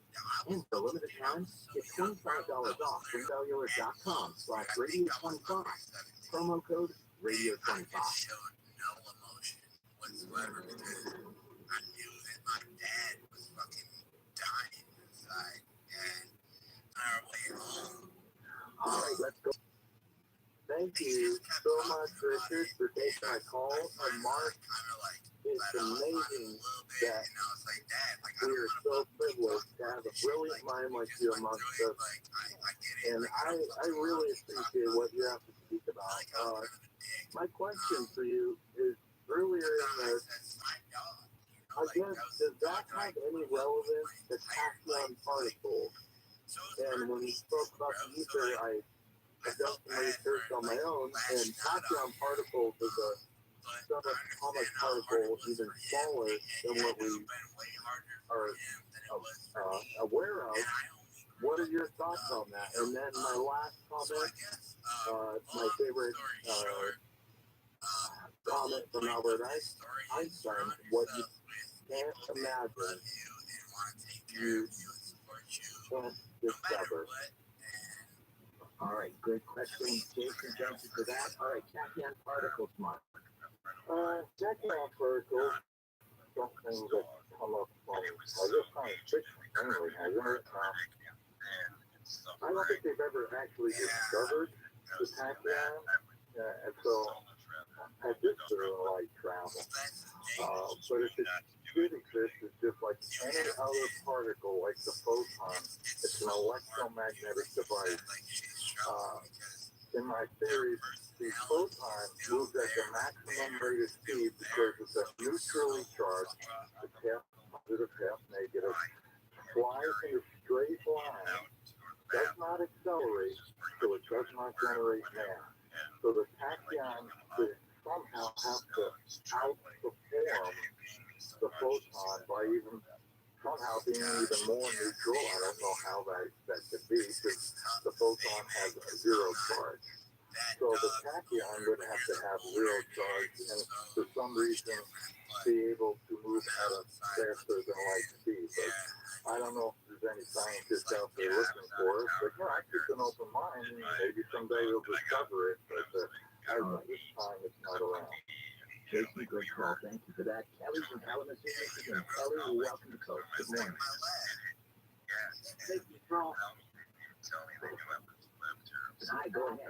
and for a limited time, get $25 off from cellular.com/radio25. Promo code radio25. No emotion whatsoever because I knew that my dad was fucking dying inside, and on our way home. All right, let's go. Thank you so much, Richard, for taking my call. And Mark, it's amazing that we are so privileged to have a brilliant mind like you amongst us. And I really appreciate what you have to speak about. My question for you is, earlier in the, I guess, does that have any relevance to tachyon particles? And when you spoke about the ether, I done some research on my own, and tachyon particles is a subatomic particle even smaller than what we are aware of. What are your thoughts on that? And then my last comment, my favorite comment from Albert Einstein, what you can't imagine, you can't discover. All right, good question, Jason. Thank you for that. All right, tachyon particles, Mark. Tachyon particles, something that come up from this science fiction mainly, hasn't it? I don't think they've ever actually discovered the tachyon, and so I just really like travel. But if it did exist, it's just like any other particle, like the photon. It's an electromagnetic device. in my theory, the photon moves at the maximum rate of speed because it's a neutrally charged, it's half positive, half negative, flies in a straight line, does not accelerate, so it does not generate mass. So the tachyon could somehow have to outperform the photon by even somehow being even more neutral. I don't know how that could be, because the photon has zero charge. So the tachyon would have to have zero charge and for some reason be able to move at a faster than light speed. But I don't know if there's any scientists out there looking for it, but I keep an open mind and maybe someday we'll discover it, but as of this time it's not around. Jason, good call. Thank you for that. Kelly from Kalamazoo, Michigan. Kelly, welcome to Coach. Good morning. Thank you, Carl. Hi, go ahead.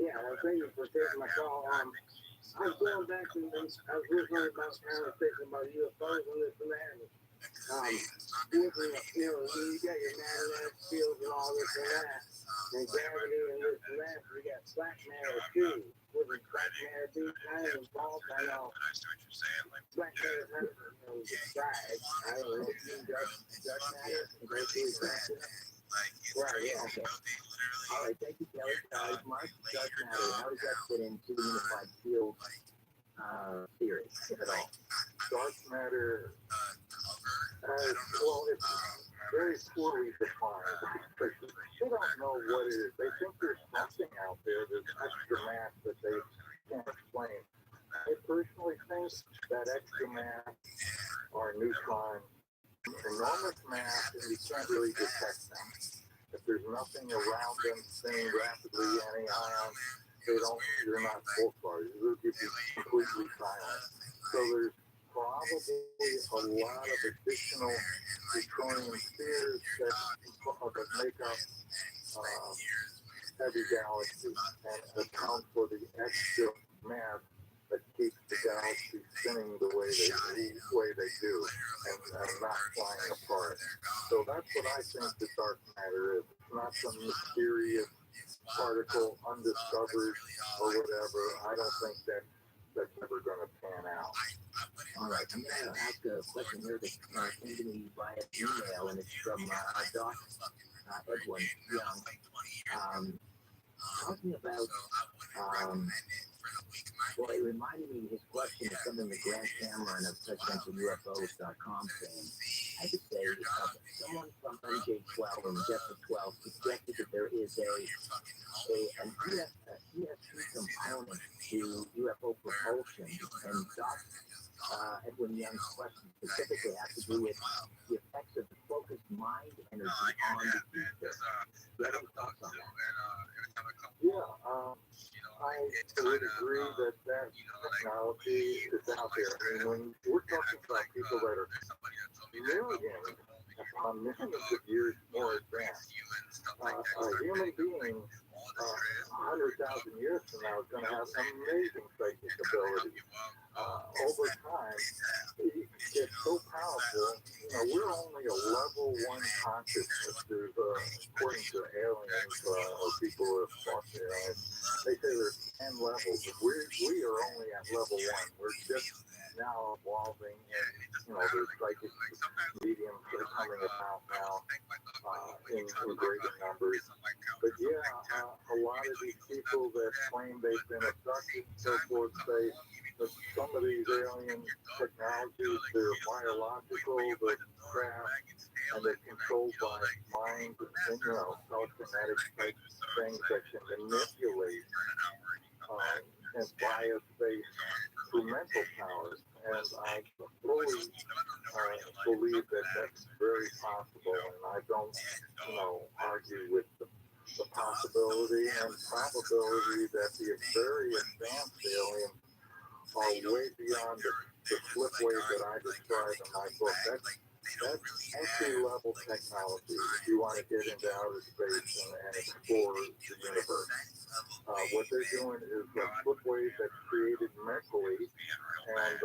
Yeah, thank you for taking my call. I was going back to this. I was listening about conversation about UFOs and this and that. You got your magnetic field and all this and that, and gravity and this and that. You got black matter too. Wouldn't black matter be kind of involved? I know. Black matter is not the side. I don't know. Dark matter and go through the Right, yeah. Okay. All right, thank you, Kelly. Mark, dark matter, how does that fit into the unified field theory, if at all? Dark matter, well, it's very poorly defined. They don't know what it is. They think there's something out there that's extra mass that they can't explain. I personally think that extra mass are neutrons, enormous mass, and you can't really detect them. If there's nothing around them spinning rapidly, any ions, they're not pulsars. They'll keep you completely silent. So there's probably a lot of additional neutronium spheres that make up every galaxy and account for the extra mass that keeps the galaxy spinning the way they do and not flying apart. So that's what I think the dark matter is. It's not some mysterious particle undiscovered or whatever. I don't think that's ever going to pan out. All right, I'm going to ask a question here that came to me via email, and it's from Doc Edwin Young. Talking about, well, it reminded me his question of something that Grant Cameron of presidentialufos.com saying. I could say someone from MJ12 and Jeffrey 12 suggested that there is an ESP component to UFO propulsion, and Doc Edwin Young's question specifically has to do with the effects of the focused mind energy on the ether. Do you have any thoughts on that? Yeah, I would agree that technology is out there. I mean, when we're talking about people that are millions upon millions of years more advanced, a human being 100,000 years from now is going to have amazing psychic abilities. Over time, it gets so powerful. We're only a level 1 consciousness. There's, according to aliens or people who have talked to aliens, they say there's 10 levels. We are only at level 1. We're just now evolving, and there's psychic mediums that are coming about now in greater numbers. But yeah, a lot of these people that claim they've been abducted and so forth say that some of these alien technologies, they're biological, they're craft, and they're controlled by mind and telekinetic type things that can manipulate and bias based through mental powers. And I fully believe that that's very possible, and I don't argue with the possibility and probability that the very advanced aliens are way beyond the flip wave that I describe in my book. That's entry-level technology if you want to get into outer space and explore the universe. What they're doing is a flip wave that's created mentally, and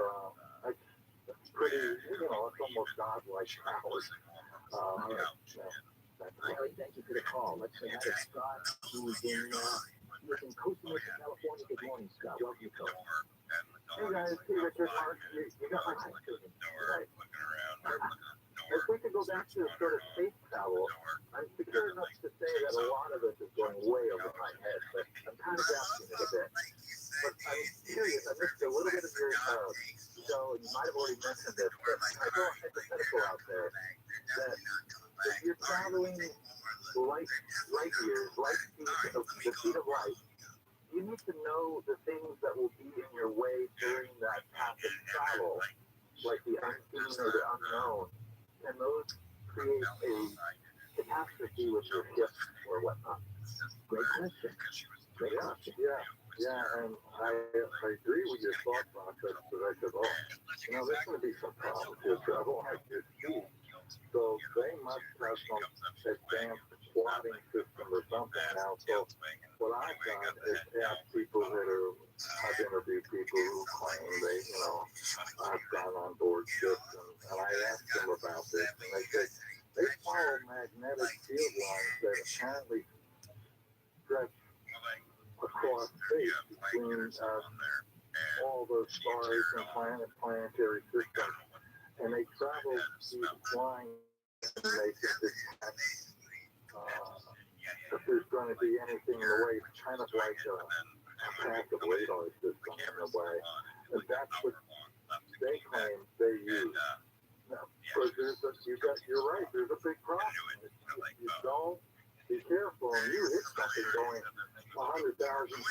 that's pretty, it's almost godlike powers. Larry, thank you for the call. Let's say hi to Scott, who's in in Costa Mesa, California. Good morning, Scott. Welcome to Coast. Hey guys, hey Richard, Mark, you got my question. Right. If we could go back to sort of space travel, I'm secure enough to say that a lot of this is going way over my head, but I'm kind of asking it a bit. But I'm curious, I missed a little bit of your show, and you might have already mentioned this, but I throw a hypothetical out there that if you're traveling light years, light speed of the speed of light, you need to know the things that will be in your way during that path of travel, like the unseen or the unknown. Can those create a catastrophe with your ship or whatnot? Great question. Great question. Yeah, and I agree with your thought process, but I said, there's going to be some problems with travel like this too. So they must have some advanced plotting system or something now. So what I've done is ask people I've interviewed people who claim I've gone on board ships, and I asked them about this, and they say they follow magnetic field lines that apparently stretch across space between all the stars and planetary systems, and they travel these lines and they can detect if there's going to be anything in the way. It's kind of like a passive radar system in a way, and that's what they claim they use. Now, but you're right, there's a big problem. If you don't be careful and you hit something going 100,000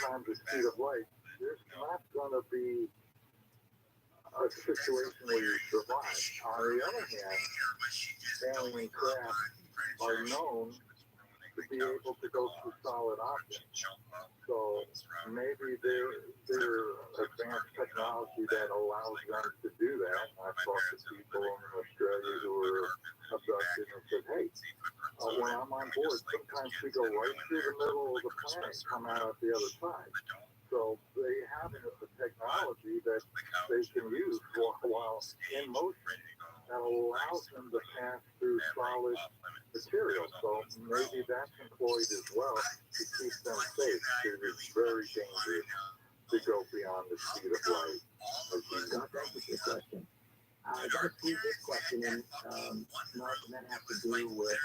times the speed of light, there's not going to be a situation where you survive. On the other hand, alien craft are known to be able to go through solid objects. So maybe they're advanced technology that allows them to do that. I've talked to people in Australia who were abducted and said, hey, when I'm on board, sometimes we go right through the middle of the planet and come out the other side. So they have a technology that they can use while in motion that allows them to pass through solid material. So maybe that's employed as well to keep them safe. It is very dangerous to go beyond the speed of light. Scott, thank you for your question. I got to squeeze this question in, Mark, and that has to do with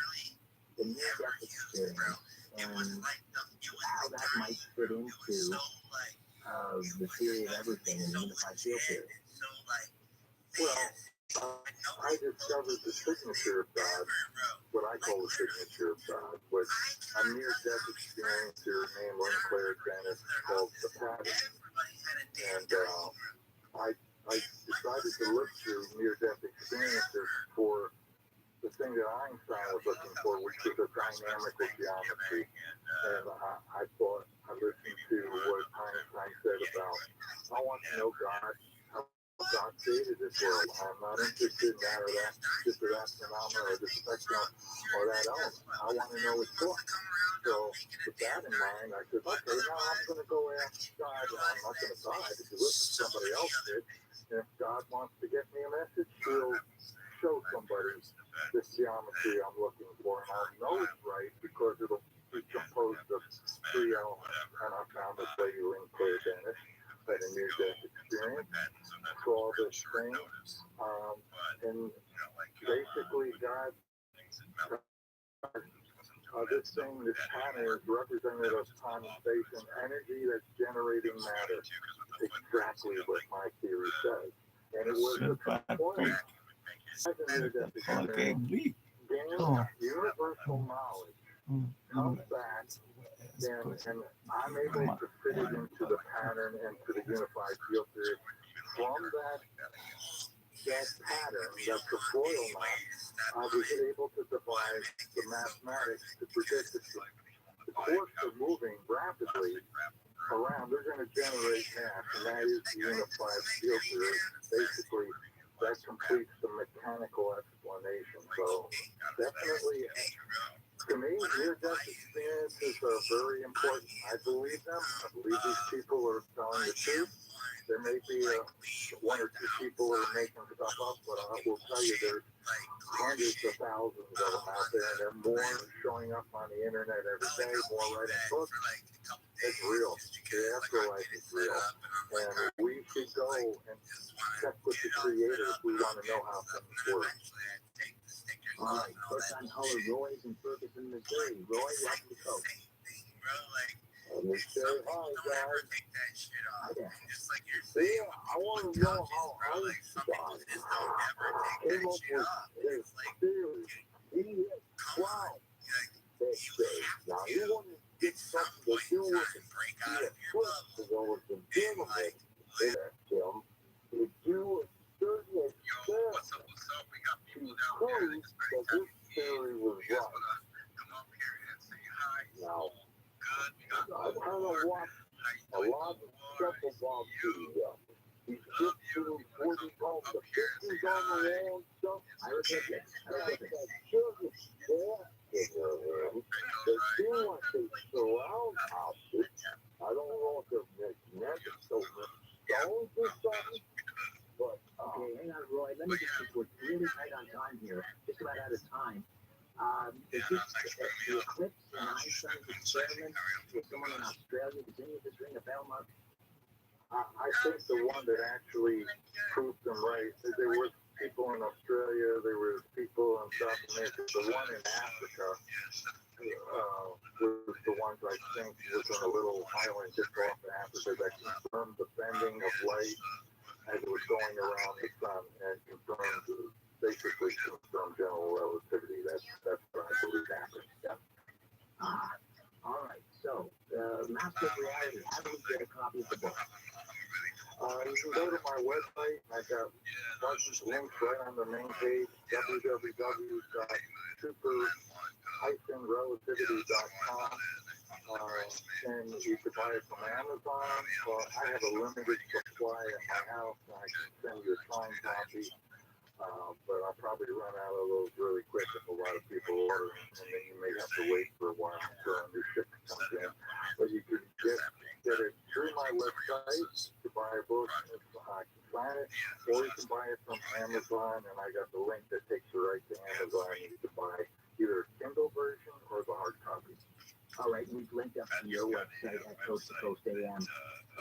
the near-death experience and how that might fit into the theory of everything in the unified field theory. Well, I discovered the signature of God, what I call the signature of God, was a near-death experience here named Claire Dennis called the pattern. And I decided to look through near-death experiences for the thing that Einstein was looking for, which was a dynamical geometry. And I thought, I listened to what Einstein said about, I want to know God, how God created this world. I'm not interested in that or that, just that phenomenon or the spectrum or that element. I want to know its source. So with that in mind, I said, okay, now I'm going to go ask God. I'm not going to die because listen, somebody else did. And if God wants to get me a message, he'll show somebody this geometry I'm looking for, and I'll know it's right because it'll be composed of three elements. And I found this lady in Claire Dennis had a near-death experience, saw this thing, and basically God, this thing, this pattern is representative of time and space and energy that's generating matter. Exactly what my theory says. And it was the point. Gain universal knowledge comes back, and I'm able to fit it into the pattern and to the unified field theory. From that pattern, that's the foil knot, I was able to devise the mathematics to predict the course of moving rapidly around. They're going to generate mass, and that is the unified field theory. Basically, that completes the mechanical explanation. So definitely, to me, near-death experiences are very important. I believe them. I believe these people are telling the truth. There may be one or two people who are making stuff up, but I will tell you there's hundreds of thousands of them out there, and there are more showing up on the internet every day, more writing books. It's real. The afterlife is real. And we should go and check with the creator if we want to know how things work. All right, first on color, Roy's in Ferguson, Missouri. Roy, welcome to Coke. Let me say hi, guys. Hi there. See, I want to know how Einstein came up with his theory. He is 12. They say, now you want to get something to do with the eclipse to go with the dynamite in that film, to do a certain experiment to prove that this theory was right. Now, I've kind of watched a lot of stuff about these gypsies, what do you call them, the pictures on the wall and stuff. I repeat it. That sugar gas in their hand, they seem like they surround houses. I don't know if they're magnetic or stones or something, but Okay, hang on, Roy. Let me just, we're really tight on time here. Just about out of time. Is this the eclipse and Einstein's experiment with someone in Australia? Does any of this ring a bell, Mark? I think the one that actually proved them right, there were people in Australia, there were people in South America. The one in Africa was the ones I think was in a little island just off of Africa that confirmed the bending of light as it was going around the sun and basically confirmed general relativity. That's what I believe happened. Yep. All right. So, Master of Reality, how do we get a copy of the book? You can go to my website. I got bunch of links right on the main page, www.super-relativity.com. And you can buy it from Amazon. I have a limited supply at my house, and I can send you a signed copy. But I'll probably run out of those really quick if a lot of people order, and then you may have to wait for a while until a new shipment comes in. But you can get it through my website to buy a book. I can sign it, or you can buy it from Amazon, and I got the link that takes you right to Amazon. You can buy either a Kindle version or the hard copy. All right, we've linked up to your website at coasttocoastam.com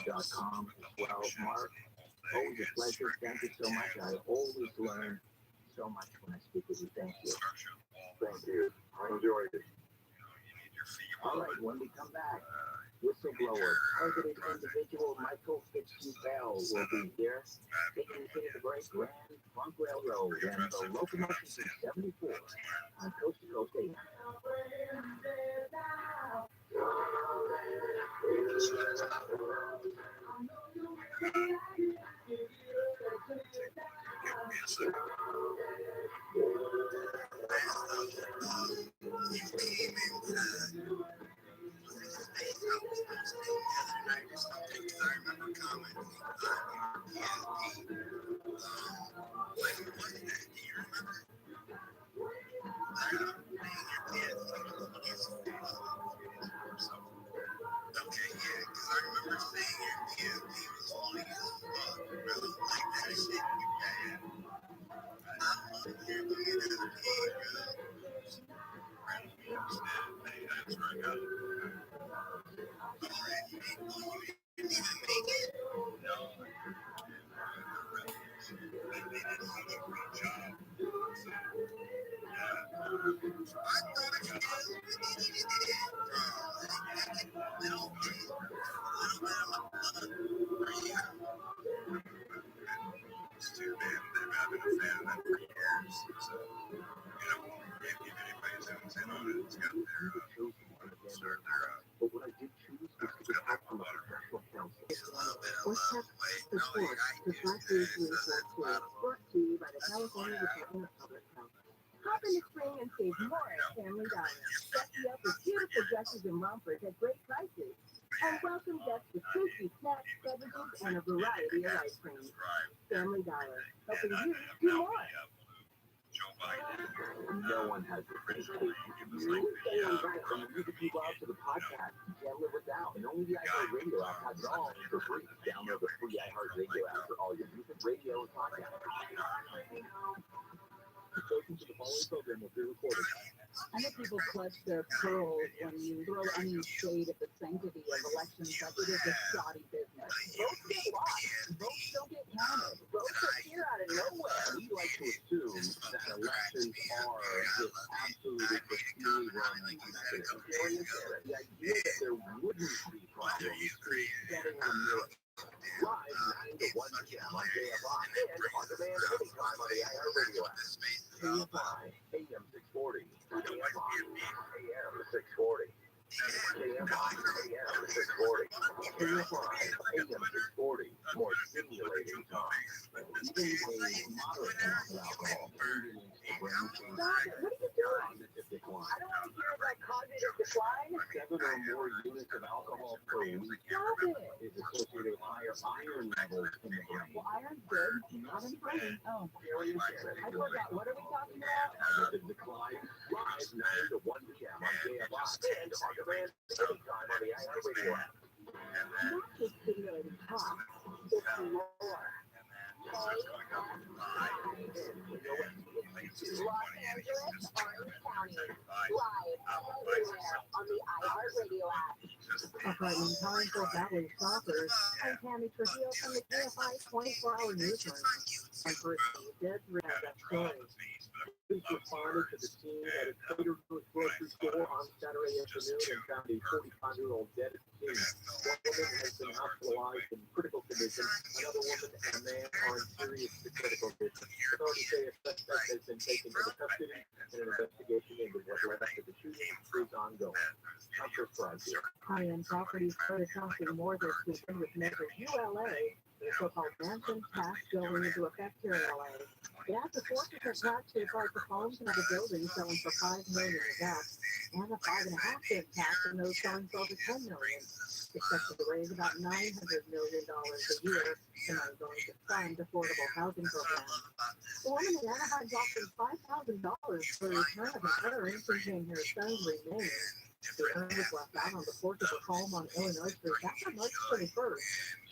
as well. Mark, always a pleasure. Thank you so much. I always learn so much when I speak with you. Thank you. Thank you. I enjoyed it. All right, when we come back, whistleblower, targeted individual Michael Fitzbell will be here. Taking us into the break, Grand Funk Railroad and the locomotion from 74 on Coast to Coast AM. But what I did choose was to get help from a professional counselor. What's happening for sports? The Black News Report, brought to you by the California Department of Public Health. Hop in the spring and save more at Family Dollar. Set you up with beautiful dresses and rompers at great prices. And welcome guests with tasty snacks, beverages, and a variety of ice creams. Family Dollar, helping you do more. No one has the same taste as you. Stay on back and you can keep up to the podcast. You can't live without. And only the iHeartRadio app has it all for free. Download the free iHeartRadio app for all your music, radio, and podcast. The portions of the following program will be recorded. I know people clutch their pearls when you throw any shade at the sanctity of elections like it is a shoddy business. Votes get lost. Votes don't get counted. Votes appear out of nowhere. We like to assume that elections are this absolutely completely wrong method. The idea that there wouldn't be problems is getting a miracle. Live 9 to 1 p.m. on KFI and on demand anytime on the iHeartRadio app. KFI AM 640. KFI AM 640. KFI AM 640. KFI AM 640. More stimulating time. Even a moderate amount of alcohol stimulates the brain change. Stop it. What are you doing? Cognitive decline. I don't want to hear about cognitive decline. 7 or more units of alcohol per week Stop it. is associated with higher iron levels in the brain. Well, iron's good. Not in the brain. Oh, I forgot. What are we talking about? Cognitive decline. Live 9 to 1 p.m. on KFI and on demand anytime on the iHeartRadio app. Not just stimulating talk. It's more. Los Angeles, Orange County, live everywhere on the iHeartRadio app. A frightening time for Valley shoppers. I'm Tammy Trujillo from the KFI 24-hour newsroom. And first, dead read that story. Police responded to the scene at a Trader Joe's grocery store on Saturday afternoon and found a 45-year-old dead at the scene. One woman has been hospitalized in critical condition. Another woman and a man are in serious to critical condition. Authorities say a suspect has been taken into custody and an investigation into what led up to the shooting is ongoing. I'm Chris Bryce. High-end properties started costing more this weekend with measure ULA, the so-called mansion tax going into effect here in LA. It adds a 4% tax to the price of homes and other buildings selling for $5 million or less, and a 5.5% tax on those selling for over $10 million. Expected to raise about $900 million a year, the money going to fund affordable housing programs. The woman in Anaheim offered $5,000 for the return of an earring containing her son's remains. The urn was left out on the porch of her home on Illinois Street back on March 21st.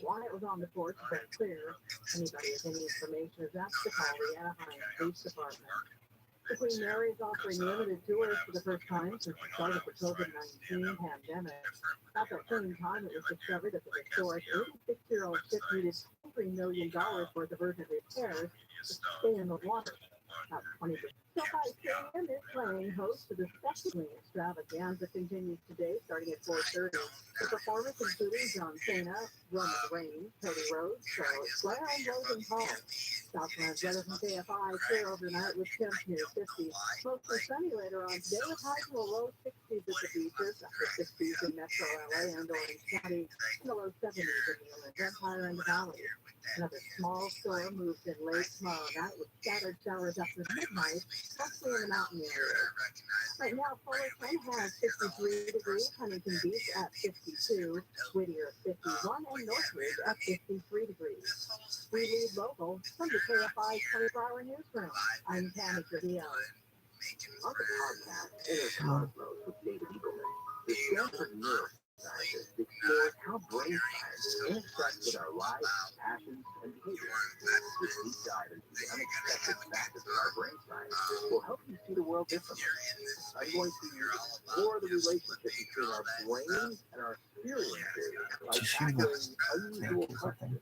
Why it was on the porch is unclear. Anybody with any information is asked to call the Anaheim Police Department. The Queen Mary is offering limited tours for the first time since the start of the COVID-19 pandemic. At that same time, it was discovered that the historic 86-year-old ship needed $23 million worth of urgent repairs to stay in the water. About 20%. SoFi Stadium is playing host to the Spectacling Extravaganza continues today, starting at 4:30. The performance including John Cena, Roman Reigns, Cody Rhodes, Charlotte Flair, and Logan Paul. Southland's weather from KFI clear overnight with temps near 50. Mostly sunny later on today with highs in the low 60s at the beaches, upper 60s in Metro LA and Orange County, and the low 70s in the Inland Empire and the Valley. Another small storm moves in late tomorrow night with scattered showers after midnight, mostly in the mountain area. Right now, Fullerton has 53 degrees, Huntington Beach at 52, Whittier at 51, and Northridge at 53 degrees. We lead local from the KFI 24-hour newsroom. I'm Tammy Trujillo. On the podcast, Inner Cosmos with David Eagleman, the Stanford neuroscientist explores how brain science intersects with our lives, passions, and behavior. This deep dive into the unexpected facets of our brain science will help you see the world differently. I'm going to explore the relationship between our brains and our experiences by tackling unusual questions.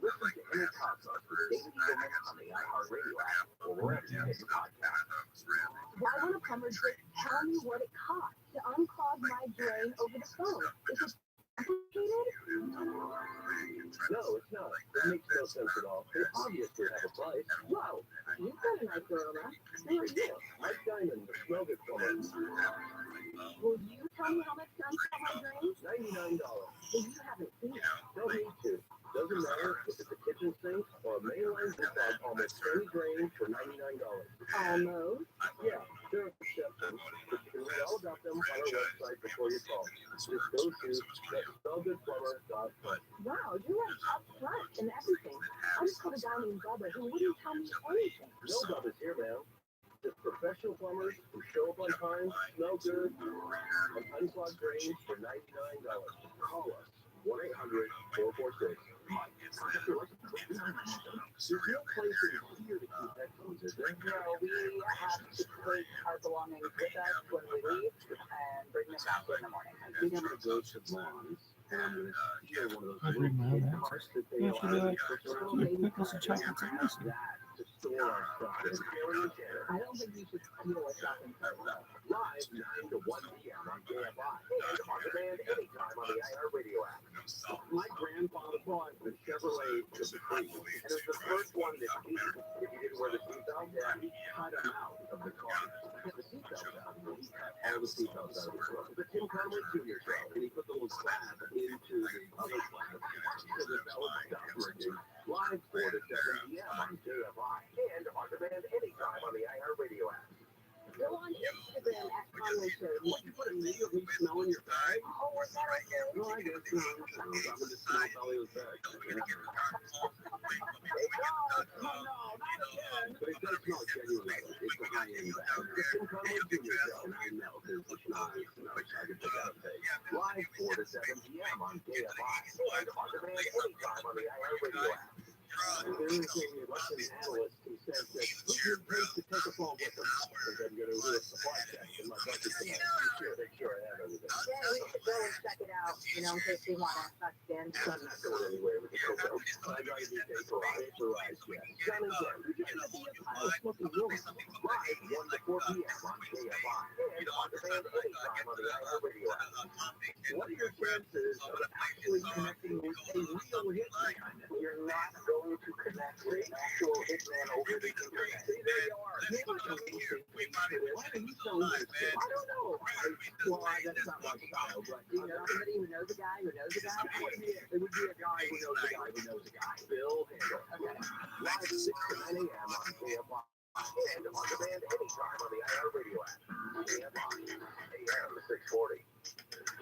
Listen to Inner Cosmos with David Eagleman on the iHeartRadio app or wherever you get your podcasts. Why would a plumber just tell me what it costs to unclog my drain over the phone? Is it complicated? No, it's not. It makes no sense at all. They obviously have a price. Whoa, you've got a nice girl now. Who are you? Mike Diamond, smell good plumber. Will you tell me how much to unclog my drain? $99. Well, you haven't seen it. Don't need to. Doesn't matter if it's a kitchen sink or a mainline unclog almost any drain for $99. Almost. Yeah, there are exceptions, but you can read all about them on our website before you call. Just go to smellgoodplumber.com. Wow, you're like upfront and everything. I just put a guy named Bubba who wouldn't tell me anything. No Bubba's here, man. Just professional plumbers who show up on time, smell good, and unclog drains for $99. Call us 1-800-446 There's no place in here to keep headphones, is there? No, we have to take our belongings with us when we leave and bring them back in the morning. I think I'm gonna go to Vaughn's and I'm gonna steal one of those I'll bring my little own. carts that they Yeah, I should do it. allow Dude, pickles and chocolates are amazing. that to store our stuff. I don't think you should steal a shopping cart though. Live 9 to 1 p.m. on KFI and on demand anytime on the iHeartRadio app. My grandfather bought the Chevrolet Capri, and it was the first one that he, if you didn't wear the seatbelt, he cut him out of the car. He cut the seatbelt out. He cut all the seatbelts out of the car. The Tim Conway Jr. show, and he put the little slab into the other slab to develop stuff rigging. Live 4 to 7 p.m. on KFI and on demand anytime on the iHeartRadio app. Go on Instagram at Conway Show. What, you put immediately smell in your bag? Oh, was that okay? No, I guess not. I'm gonna just smell Belly's bag. But it does smell genuinely. It's a high-end bag. The Tim Conway Jr. Show, and I know because it's not. I can put that bag. Live 4 to 7 p.m. on KFI and on demand anytime on the iHeartRadio app. There is a Russian analyst who says that who's your place to take a phone with them? Because I'm going to do a supply check in my budget tonight. Make sure I have everything. Yeah, we should go and check it out, in case we want to suck in. I'm not going anywhere with the cocoa. I got to be paper for ice, yes. John and Jen, you're going to be a pile of smoking rumors. Live 1 to 4 p.m. on KFI and on demand anytime on the iHeartRadio app. What are your chances of actually connecting with a real hitman? You're not going to connect with an actual hitman over the internet. See, there you are. Why are you so interested? I don't know. Well, that's not my style, but Do you know somebody who knows a guy who knows a guy? it would be a guy who knows a guy who knows a guy. Bill Handel. Okay. Live 6 to 9 a.m. on KFI and on demand anytime on the iHeartRadio app. KFI AM 640.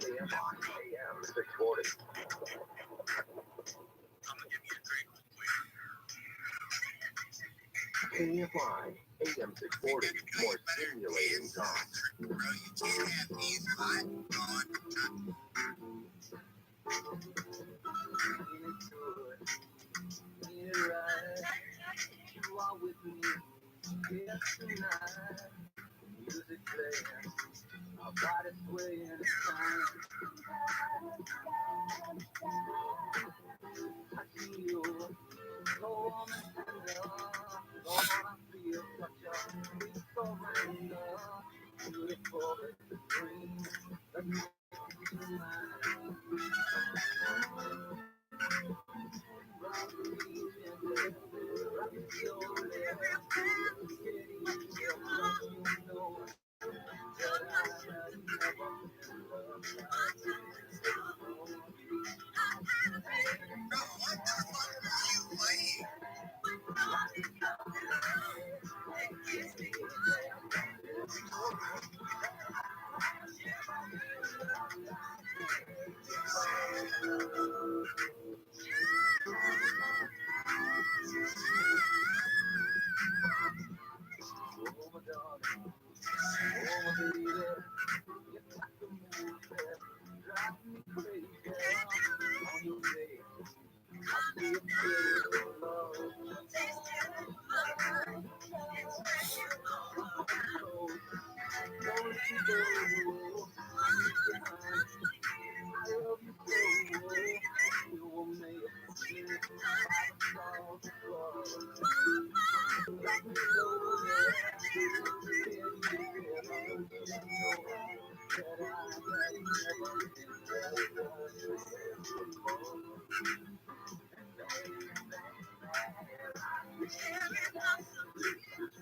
KFI AM 640. KFI AM 640. More stimulating talk. You are with me, yes, tonight. Music playing, our bodies swaying. I see you, so warm and tender. Lord, I feel such a sweet surrender. Beautiful is the dream that makes you mine.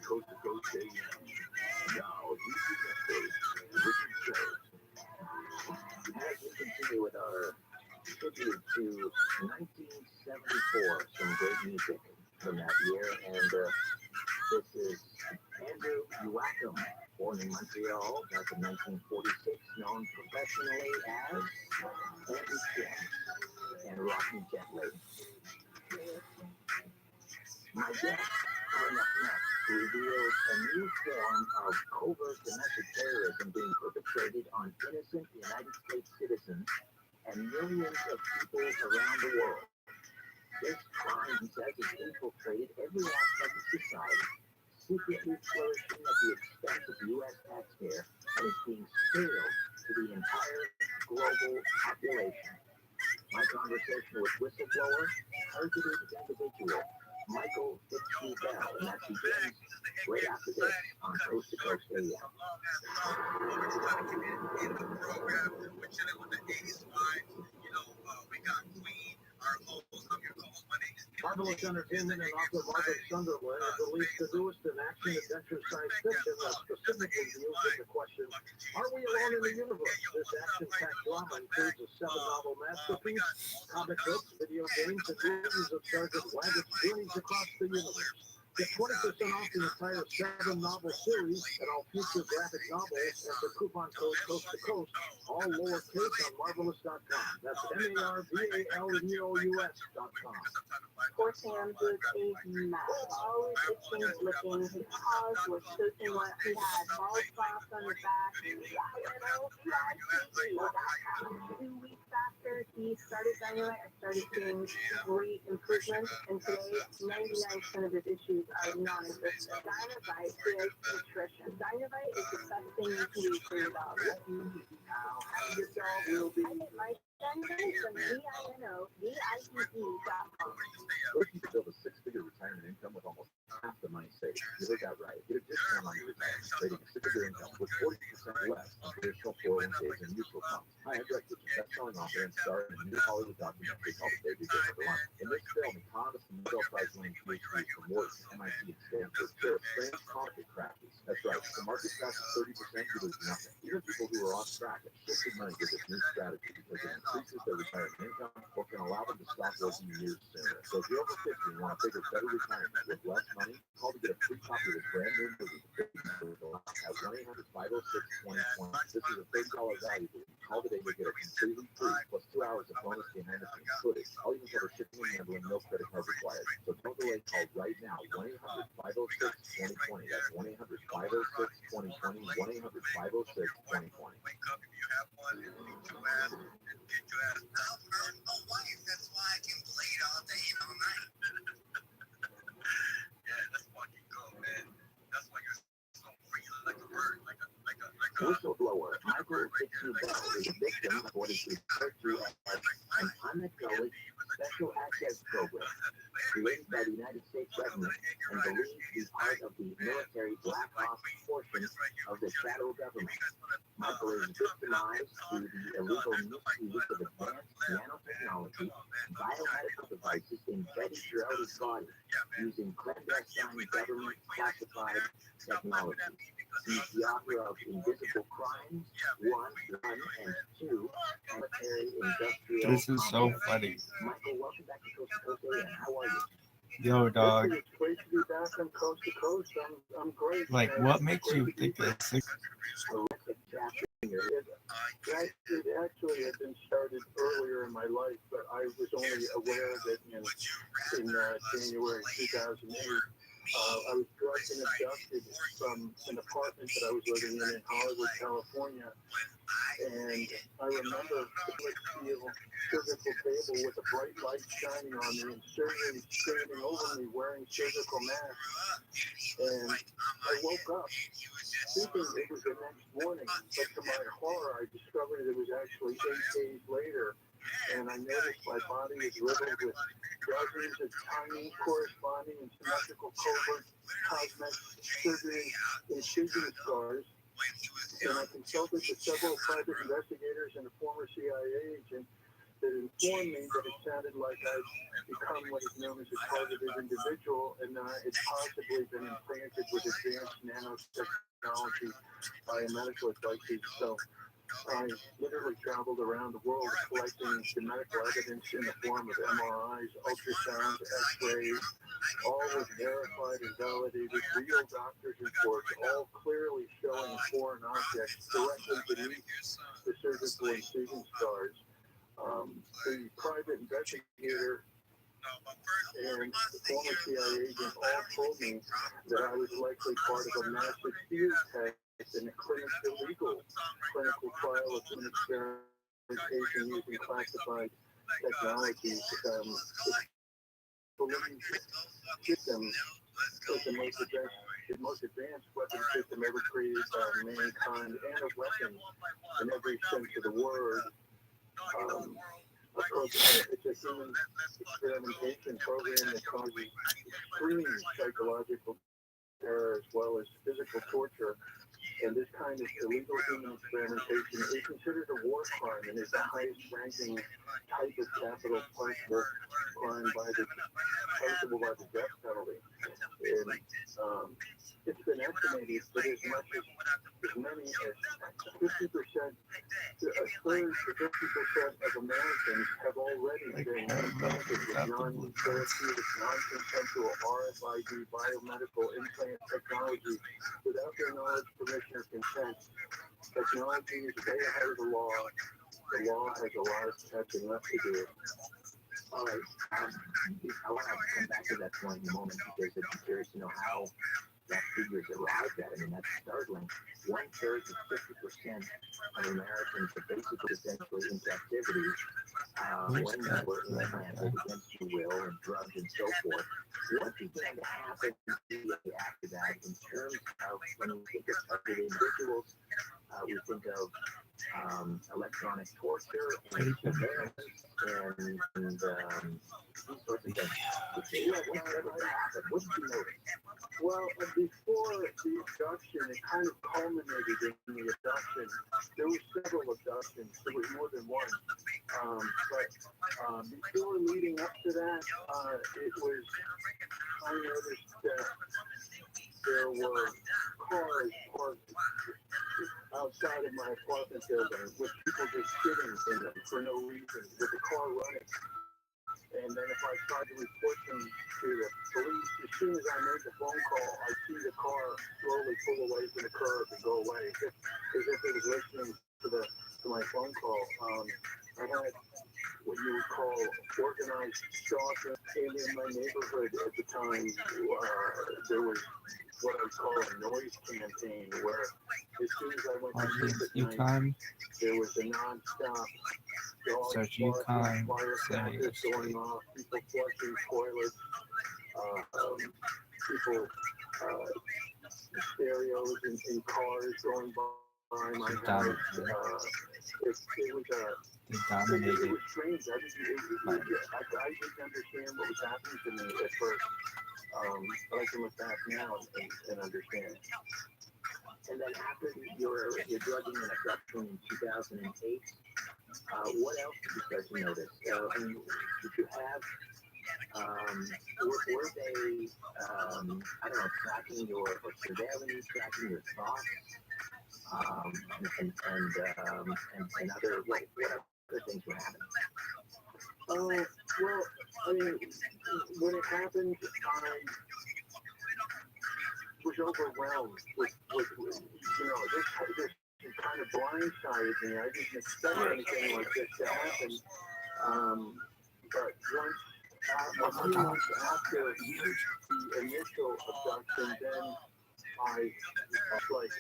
Coast to Coast AM. Now, as we continue with our tribute to 1974, some great music from that year, and this is Andrew Uwackham, born in Montreal back in 1946, known professionally as Andy Jet and Rocky Gently. My guest, coming up next, reveals a new form of covert domestic terrorism being perpetrated on innocent United States citizens and millions of people around the world. This crime has infiltrated every aspect of society, secretly flourishing at the expense of U.S. taxpayer and is being scaled to the entire global population. My conversation with whistleblower, targeted individual, Michael Bell, and that begins right after this on Coast to Coast AM. In the program, we're chilling with the 80s vibes. You know, we got Queen, our host. I'm your co-host. My name is Marvelous Entertainment and author Margaret Sunderland has released the newest in action adventure science fiction that specifically deals with the question, are we alone in the universe? This action-packed drama includes a 7-novel masterpiece, comic books, video games, and movies of Sergeant Waggett's journeys across the universe. Get 20% off the entire 7-novel series and all future graphic novels and the coupon code Coast to Coast, all lowercase on Marvelous.com. That's MARVALEUS.com. Poor Sam was a mess. Always itching, licking. His paws were soaking wet. He had bald spots on his back. And 2 weeks after he started Dynamite, I started seeing great improvements. And today, 99% of his issues are non-existent. Dynamite is nutrition. Dynamite is the best thing you can do for your dog. Your dog will be. I get my Dynamite from ViralRabbi.com. Looking to build a 6-figure retirement income with almost half the money saved. You heard that right. Get a discount on your retirement, saving a 6-figure income with 40% less on traditional 401ks and mutual funds. Hi, I'm Rex, best-selling author and star in a new Hollywood documentary called Baby Girl Number One. In this film, economist and Nobel Prize-winning PhD from Wharton, MIT, and Stanford share a strange market practice. That's right. The market crashes 30%, you lose nothing. Even people who are on track have shifted money with this new strategy because it increases their retirement income or can allow them to stop working years sooner. So if you're over 50 and want a bigger, better retirement with less money, call to get a free copy of this brand new movie, Baby Girl Number One, at 1-800-506-2020. This is a $30 value. Call today to get it completely free, plus 2 hours of bonus behind-the-scenes footage. I'll even cover shipping and handling, no credit card required. So don't delay, call right now, 1-800-506-2020. That's 1-800-506-2020, 1-800-506-2020. Wake up if you have one and beat your ass and get your ass. I'll earn a wife. That's why I can bleed all day and all night. Yeah, that's fucking cool, man. That's why you're so free, like a bird, like a Whistleblower, Michael Bell is a victim of what is referred to as an unacknowledged special access program created by the United States government and believed to be part of the military black ops portion of the shadow government. Michael is victimized through the illegal misuse of advanced nanotechnology, biomedical devices embedded throughout his body using clandestine government classified technology. He's the author of Invisible Crimes 1 and 2, Military Industrial. This is so funny. Michael, welcome back to Coast to Coast AM. How are you? Yo, dog. It's great to be back on Coast to Coast. I'm great. Like, what makes you think it's Horrific chapter in your It actually had been started earlier in my life, but I was only aware of it in January 2008. I was drugged and abducted from an apartment that I was living in Hollywood, California. And I remember the steel surgical table with a bright light shining on me and surgeons standing over me wearing surgical masks. And I woke up thinking it was the next morning, but to my horror, I discovered it was actually 8 days later. And I noticed my body is riddled with dozens of tiny corresponding and symmetrical covert cosmetic surgery incision scars. And I consulted with several private investigators and a former CIA agent that informed me that it sounded like I'd become what is known as a targeted individual and that I had possibly been implanted with advanced nanotechnology biomedical devices. So I literally traveled around the world collecting the medical evidence in the form of MRIs, ultrasounds, X-rays. All was verified and validated, real doctors' reports, all clearly showing foreign objects directly beneath the surgical incision scars. The private investigator and the former CIA agent all told me that I was likely part of a massive field test in a illegal clinical trial of human experimentation using classified technologies. balloon system is the most advanced weapon system ever created by mankind, and a weapon in every sense of the word. Of course, it's a human experimentation program that causes extreme psychological terror as well as physical torture. And this kind of illegal human experimentation is considered a war crime and is the highest ranking type of capital punishable crime punishable by the death penalty. And it's been estimated that as much as many as 50%, a third to 50% of Americans have already been implanted with non-therapeutic, non-consensual RFID biomedical implant technology without their knowledge, permission, or consent. Technology is way ahead of the law. The law has a lot of catching up to do. All right. I want to come back to that point in a moment because I'd be curious to know how that figure's arrived at. I mean, that's startling. 1/3 to 50% of Americans are basically essentially in captivity when they were implanted against your will and drugged and so forth. What began to happen immediately after that in terms of when we think of targeted individuals, we think of electronic torture and surveillance and these sorts of things. What did you notice? Well, before the abduction, it kind of culminated in the abduction. There were several abductions. There was more than one. But before leading up to that, I noticed that there were cars parked outside of my apartment building with people just sitting in them for no reason, with the car running. And then if I tried to report them to the police, as soon as I made the phone call, I see the car slowly pull away from the curb and go away, as if it was listening to my phone call. I had what you would call organized stalking. And in my neighborhood at the time, there was what I would call a noise campaign, where as soon as I went to sleep at night, there was a non-stop Search barking, UConn, firecrackers going off, people flushing toilets, people, stereos in cars going by my house. They dominated. It was strange. I didn't understand what was happening to me at first. But I can look back now and understand. And then after your drugging and abduction in 2008, what else did you start to notice? Did you have, were they, I don't know, tracking or surveilling you, tracking your thoughts, and other, what other things were happening? Well, I mean, when it happened, I was overwhelmed with this kind of blindsided me. I didn't expect anything like this to happen. But a few months after the initial abduction, then I was like,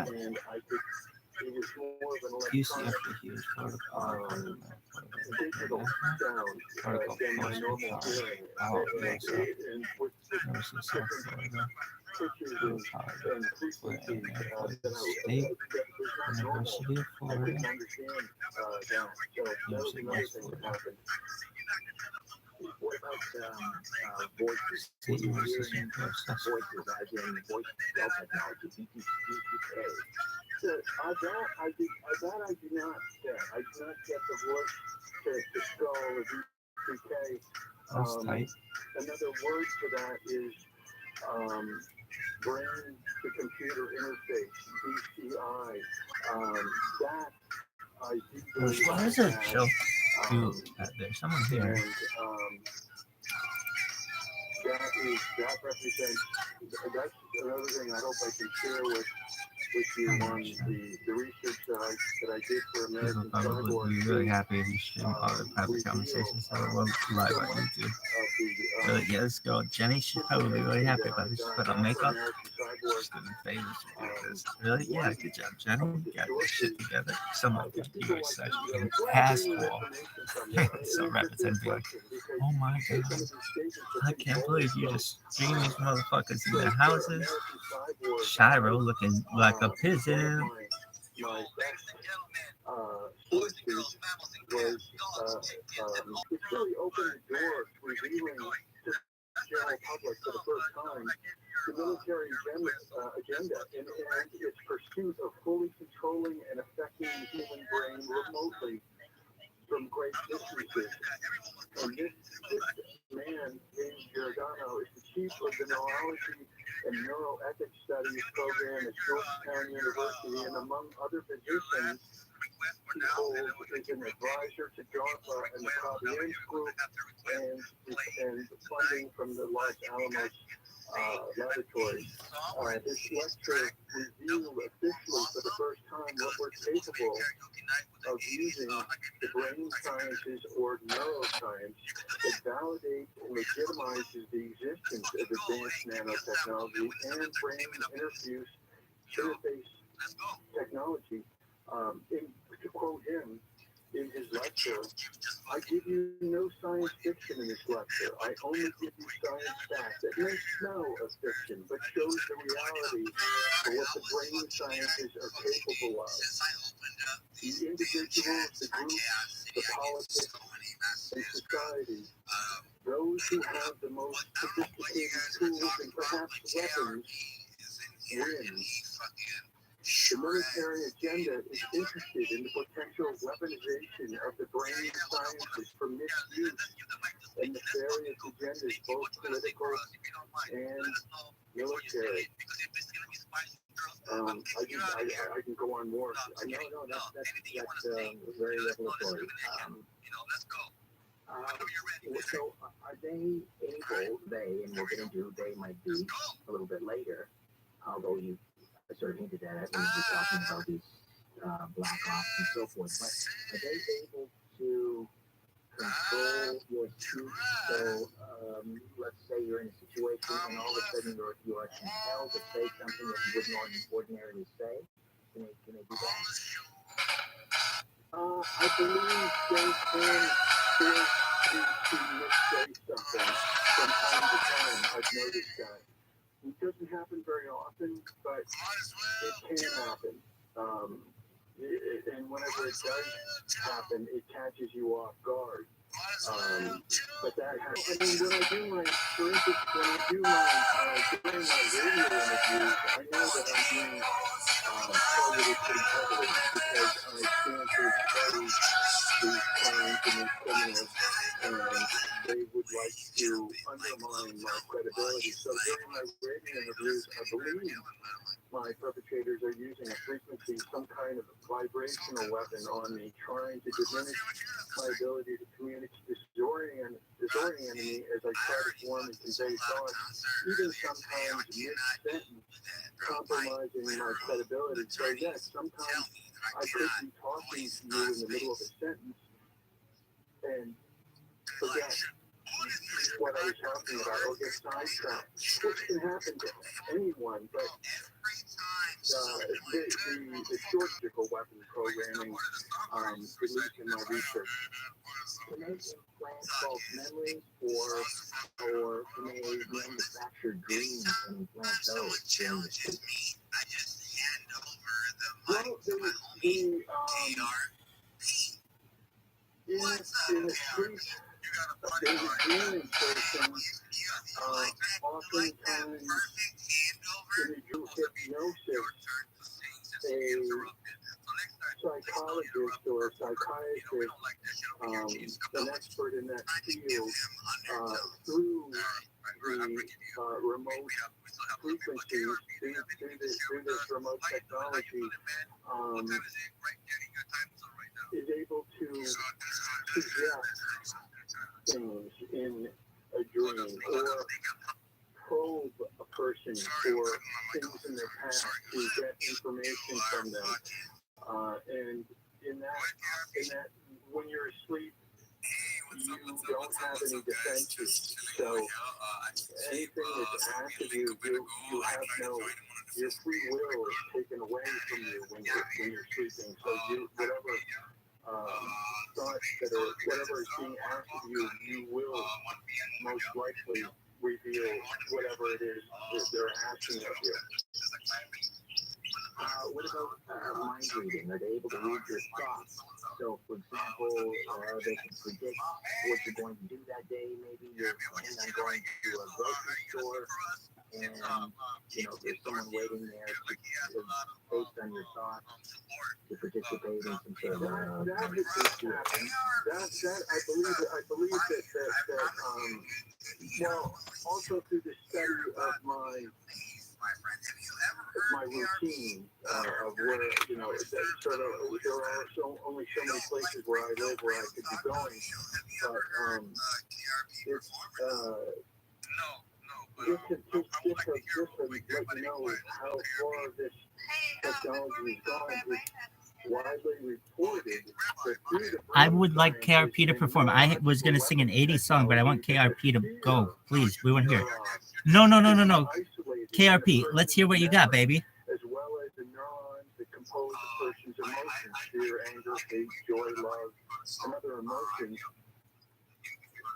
and I could. It was more of an electronic digital sound than my normal hearing. And with different pitches and frequencies that was not normal. I couldn't understand that. So that was another thing that happened. What about voices? Were you hearing voices, as in voice cell technology, BTK? I did not get. I did not get the voice to skull or BTK. Another word for that is brain to computer interface, BCI. That I do believe. What is it? Show you there's someone here. And, that represents. That's another thing I hope I can share with you on the research that I did for American People probably would be really happy if you stream all the private conversations that were live on YouTube. Really, yeah, this girl Jenny should probably be really happy about this. She put on makeup Just doing favors for this. Really? Yeah, good job, Jenny. Got this shit together. Someone could you are such an asshole. So Rabbit's gonna be like, oh my god, I can't believe you just streamed these motherfuckers in their houses. Shiro looking like a pigeon. My sources was it really opened the door to revealing to the general public for the first time the military agenda and its pursuit of fully controlling and affecting the human brain remotely from great distances. And this man, James Giordano, is the chief of the Neurology and Neuroethics Studies program at Georgetown University, and among other positions, he holds is an advisor to DARPA and the Fabian Group and funding from the Los Alamos laboratory. This lecture revealed officially for the first time what we're capable of using the brain sciences or neuroscience that validates and legitimizes the existence of advanced nanotechnology and brain interface technology. To quote him in his lecture, I give you no science fiction in this lecture. I only give you science facts that may smell of fiction, but shows the reality of what the brain sciences are capable of. The individuals, the groups, the politics, and society, those who have the most sophisticated tools and perhaps weapons, win. The military agenda is interested in the potential weaponization of the brain sciences for misuse and nefarious agendas, both political and military. I can go on more. That's very revelatory. So are they able, and we'll get into who they might be a little bit later, although you sort of hinted at it when you were talking about these black ops and so forth, but are they able to control your speech? So let's say you're in a situation and all of a sudden you are compelled to say something that you wouldn't ordinarily say. Can they do that? I believe they can force you to missay something from time to time. I've noticed that. It doesn't happen very often, but it can happen. And whenever it does happen, it catches you off guard. But that happens. I mean, when I do my, for instance, during my radio interviews, I know that I'm being targeted pretty heavily because I stand to study these crimes and these criminals, and they would like to undermine my credibility. So during my radio interviews, I believe my perpetrators are using a frequency, some kind of vibrational weapon on me, trying to diminish my ability to communicate, disorient me as I try to form and convey thoughts, even sometimes mid-sentence, compromising my credibility. So yes, sometimes I could be talking to you in the middle of a sentence and forget what I was talking about or get sidetracked, which can happen to anyone, but the short-sickle weapon programming, at least in my research. Can they implant false memories or can they manufacture dreams and implant those during the speech? Well, in the street, there's a dreaming person, oftentimes in the hypnosis, a psychologist or a psychiatrist, an expert in that field, through the remote frequencies, through this remote technology, is able to suggest things in a dream or probe a person for things in their past to get information from them. And in that, when you're asleep, you don't have any defenses. So anything that's asked of you, you have no, your free will is taken away from you when you're sleeping. So you, whatever thoughts that are, whatever is being asked of you, you will most likely reveal whatever it is that they're asking of you. What about mind reading? Are they able to read your thoughts? So, for example, they can predict what you're going to do that day. Maybe you're planning on going to a grocery store, and there's someone waiting there based on your thoughts to participate in some sort of that has happened. That I believe that well, also through the study of my routine of where, sort of, there are only so many places where I live where I could be going, but it's just to let you know how far this technology has gone. It's widely reported that through the I would like KRP to perform. I was going to sing an 80s song, but I want KRP to go. Please, we want to hear it. No. KRP, let's hear what you got, baby. As well as the neurons that compose a person's emotions, fear, anger, hate, joy, love, and other emotions.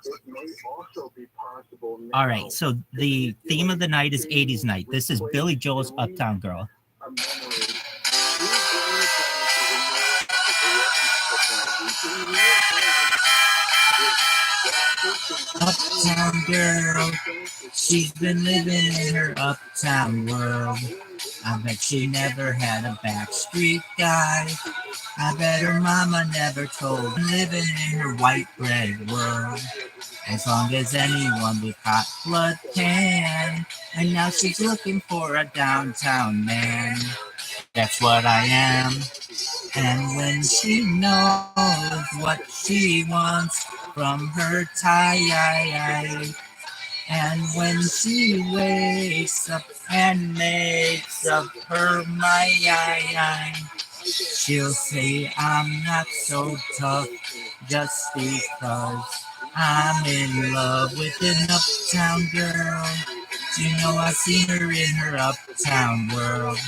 It may also be possible now. All right, so the theme of the night is 80s night. This is Billy Joel's Uptown Girl. Uptown girl, she's been living in her uptown world. I bet she never had a backstreet guy. I bet her mama never told her, living in her white bread world. As long as anyone with hot blood can. And now she's looking for a downtown man. That's what I am. And when she knows what she wants from her tie, and when she wakes up and makes up her mind, she'll say, I'm not so tough just because I'm in love with an uptown girl. I've seen her in her uptown world.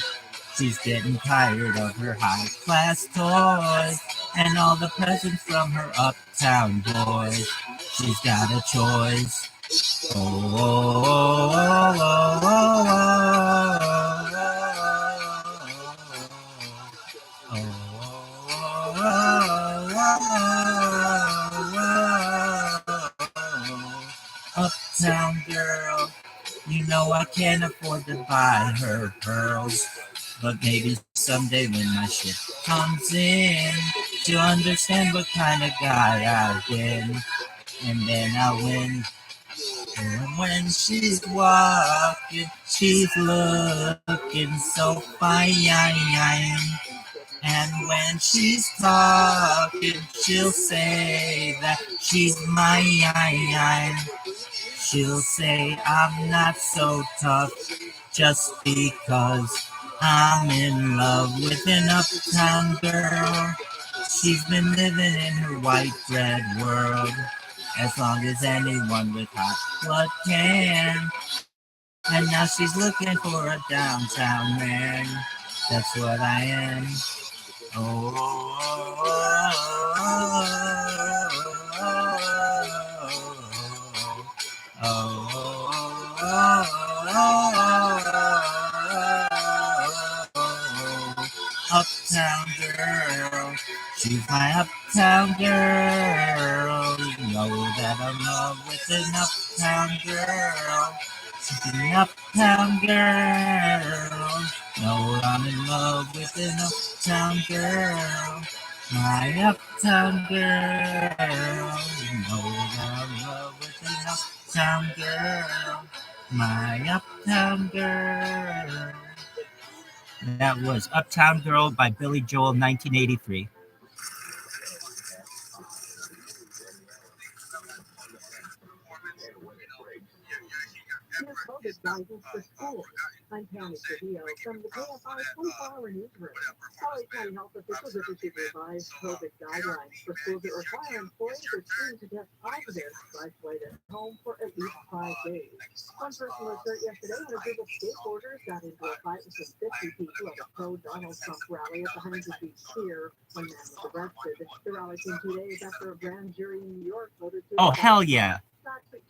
She's getting tired of her high-class toys and all the presents from her uptown boys. She's got a choice. Uptown girl, I can't afford to buy her pearls. But maybe someday when my ship comes in, she'll understand what kind of guy I've been. And then I'll win. And when she's walking, she's looking so fine. And when she's talking, she'll say that she's mine. She'll say I'm not so tough just because I'm in love with an uptown girl. She's been living in her white bread world as long as anyone with hot blood can. And now she's looking for a downtown man. That's what I am. Uptown girl, she's my uptown girl. You know that I'm in love with an uptown girl. She's an uptown girl. No, I'm in love with an uptown girl. My uptown girl. You know that I'm in love with an uptown girl. My uptown girl. That was Uptown Girl by Billy Joel, 1983. COVID guidance for schools. I'm Tammy Trujillo from the KFI 24-hour newsroom. LA County health officials have issued revised COVID guidelines for schools that require employees or students to test positive by isolate at home for at least 5 days. One person was hurt yesterday when a group of skateboarders got into a fight with some 50 people at a pro-Donald Trump rally at the Huntington Beach Pier. One man was arrested. The rally came 2 days after a grand jury in New York voted to... Oh, hell yeah.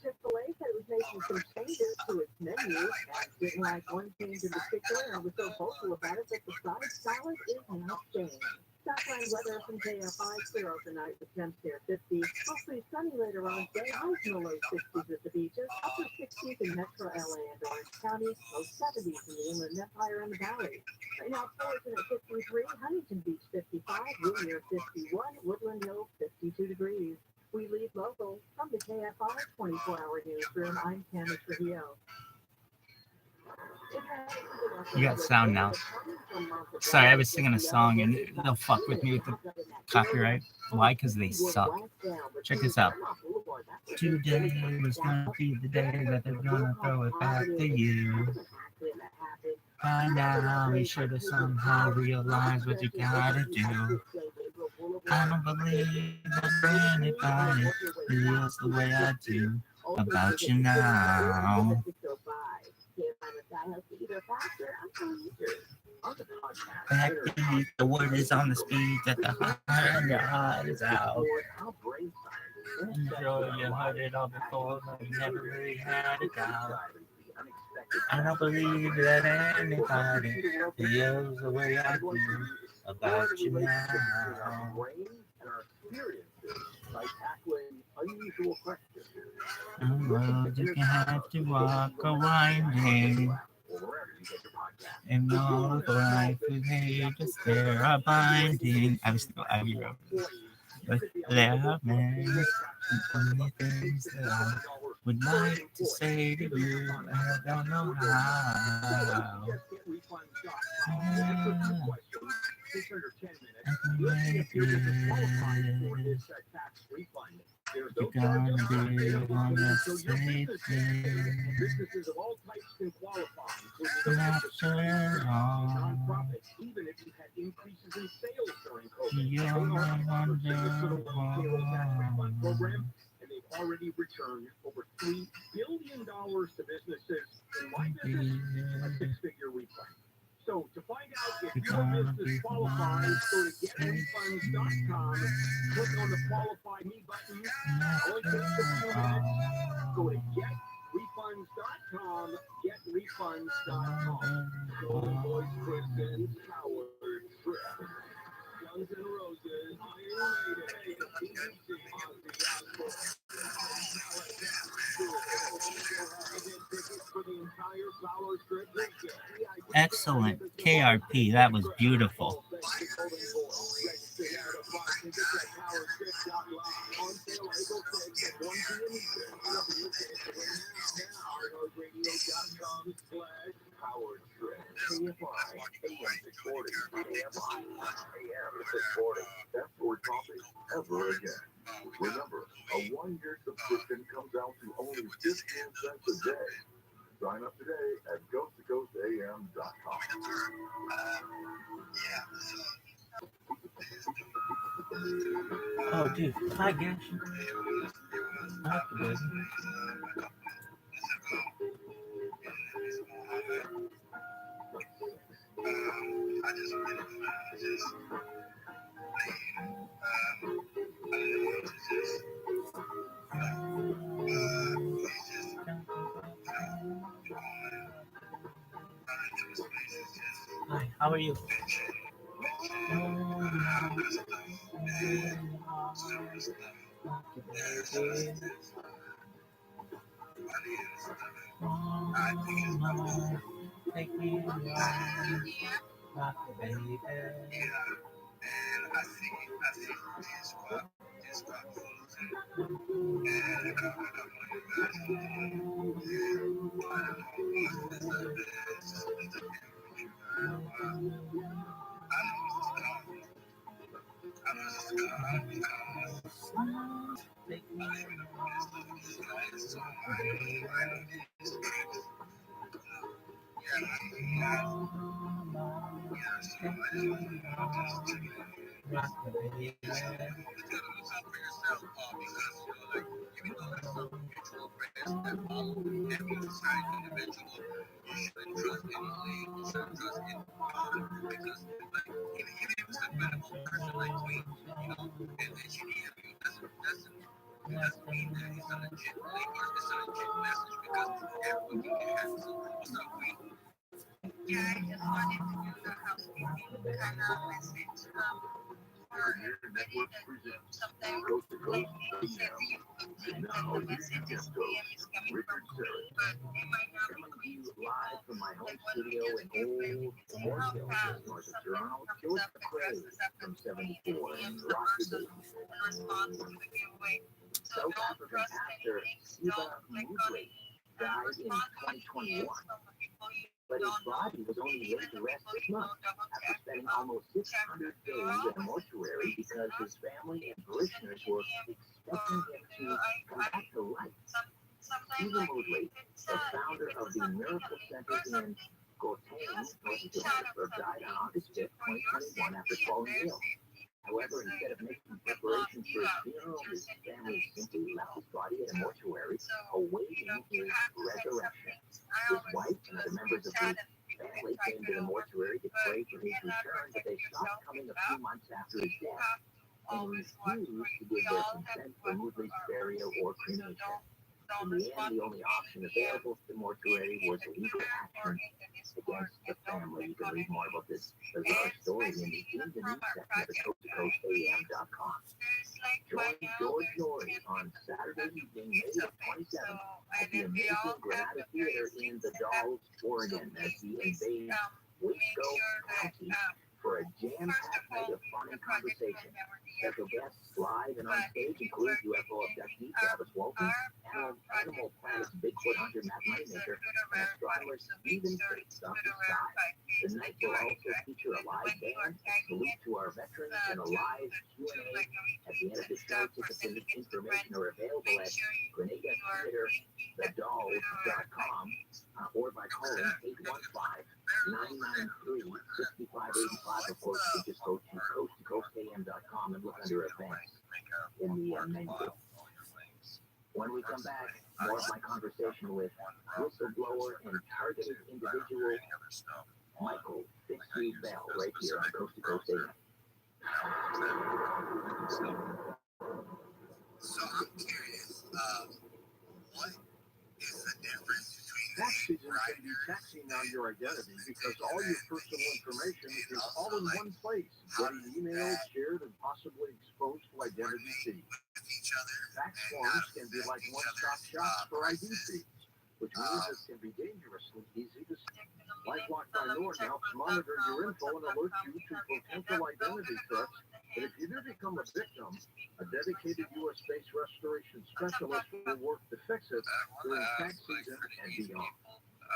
Chick-fil-A said it was making some changes to its menu and didn't like one change in particular and was so vocal about it that the side salad is now staying. Southland weather from KFI, clear overnight with temps near 50. Mostly sunny later on today, highs in the low 60s at the beaches, upper 60s in Metro LA and Orange County, low 70s in the Inland Empire and the Valley. Right now, Fullerton at 53, Huntington Beach 55, Whittier 51, Woodland Hills 52 degrees. We lead local from the KFI 24-hour newsroom. I'm Tammy Trujillo. You got sound now. Sorry, I was singing a song and they'll fuck with me with the copyright. Why? Because they suck. Check this out. Today was gonna be the day that they're gonna throw it back to you. By now, you should have somehow realized what you gotta do. I don't believe that anybody feels the way I do about you now. Backbeat, the word is on the speed that the heart and your heart is out. I'm sure you heard it all before, but you never really had a doubt. I don't believe that anybody feels the way I do about you now. Oh, you can have to walk a winding. And all the life is haters, there are binding. I'm still wrote this. But there are many things that I would like to say to you, and I don't know how. You're gonna be the one that saves me. Businesses of all types can qualify, After all, even if you had increases in sales during COVID. you're my wonder Program, and they've already returned over $3 billion to businesses. In my business, a six-figure refund. So to find out if your business qualifies, go to getrefunds.com, click on the Qualify Me button. It only takes a few minutes. Go to getrefunds.com, getrefunds.com. Golden Boys, Kristen, Howard, Tripp, Guns N' Roses, Iron Maiden, BBC, Ozzy Osbourne. Excellent. KRP, that was beautiful. That's your topic ever again. Remember, a one-year subscription comes out to only 15 cents a day. Sign up today at coasttocoastam.com. Oh, dude. Hi, Gash. Hi, baby. Hi, how are you? Take me around, rock the baby. Yeah, I just wanted to do the housekeeping kind of message. For everybody that sometimes, like, people say that you could think that the message is DM is coming from me, but it might not be clear to Live people. from my home Like, when we studio use in it differently, Old see how Morgan fast north of something Toronto. comes George up and Craig dresses up from as me and 74 and DMs the Rocky person in response to the giveaway. So South don't African trust pastor anything. Siba Don't click on Mudley any died in response to any 2021, DMs from the people you but his don't know. body was only Even laid to the rest people this you month know, double after check. spending almost 600 days in a mortuary because his family and parishioners were expecting him to come back to life. Sometimes, Siba like, Mudley, the founder of the Miracle Center in Gauteng, North Johannesburg, died on August 5th, 2021 after falling ill. However, instead of making preparations for his funeral, his family simply left his body in a mortuary, awaiting his resurrection. His wife and other members of his family came to the mortuary to pray for his return, but they stopped coming a few months after his death and refused to give their consent for Mudley's burial or cremation. In the end, the only option available to the mortuary was legal action against the family. You can read more about this bizarre story in the news section of coasttocoastam.com. Join George Norrie on Saturday evening, May the 27th, at the amazing Granada Theater in the Dalles, Oregon, as he invades Wasco County for a jam-packed night of fun and conversation. Special guests live and on stage include UFO abductee Travis Walton, Animal Planet's Bigfoot hunter Matt Moneymaker, and astronomer Stephen Fritz of the sky. The night will also feature a live band, a salute to our veterans, and a live Q&A. At the end of the show, tickets and information are available at GrenadaTheaterTheDolls.com or by calling 815-993-6585. Of course, you just go to coasttocoastam.com and look under events in the menu. When we come back, more of my conversation with whistleblower and targeted individual Michael Fitzhugh Bell right here on Coast to Coast AM. So I'm curious, what is the difference between Tax season can be taxing on your identity because all your personal information is all in one place, getting emailed, shared, and possibly exposed to identity thieves. with each other? Tax forms can be like one-stop shops for ID thieves, which means it can be dangerously easy to steal. LifeLock by Norton helps monitor your info and alert you to potential identity threats. But if you do become a victim, a dedicated U.S.-based restoration specialist will work to fix it during tax season and beyond.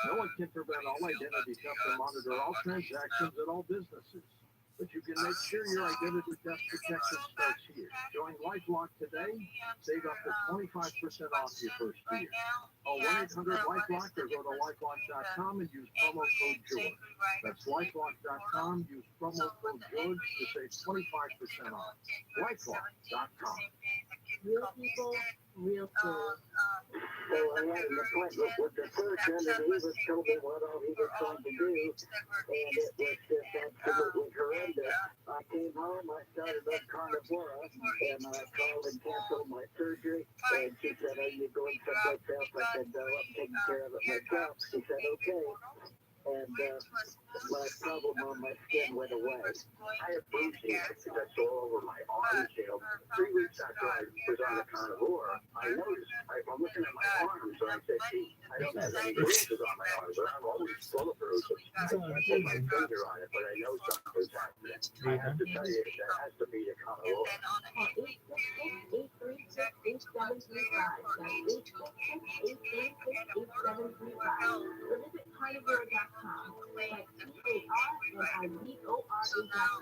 No one can prevent all identity theft and monitor all transactions at all businesses. But you can make sure your identity theft protection starts here. Join LifeLock today. Save up to 25% off your first year. Call 1-800-LifeLock or go to LifeLock.com and use promo code George. That's LifeLock.com. Use promo code George to save 25% off. LifeLock.com. Real people, real tools. So I had an appointment with the surgeon, and he was told me what all he was going to do, and it was just absolutely horrendous. I came home, I started on Carnivora, and I called and canceled my surgery, and she said, are you going someplace else? I said, no, I'm taking care of it myself. She said, okay. And my problem on my skin went away. I have bruises that's all over my arms. 3 weeks after I was on the carnivore, I noticed, I'm looking at my arms, and I said, gee, I don't have any bruises on my arms, but I'm always full of bruises. I put my finger on it, but I know something's happening. I have to tell you, that has to be the carnivore. Call 866-836-8735. That's 866-836-8735. Or visit carnivore.com. Like CARNIVORA.com.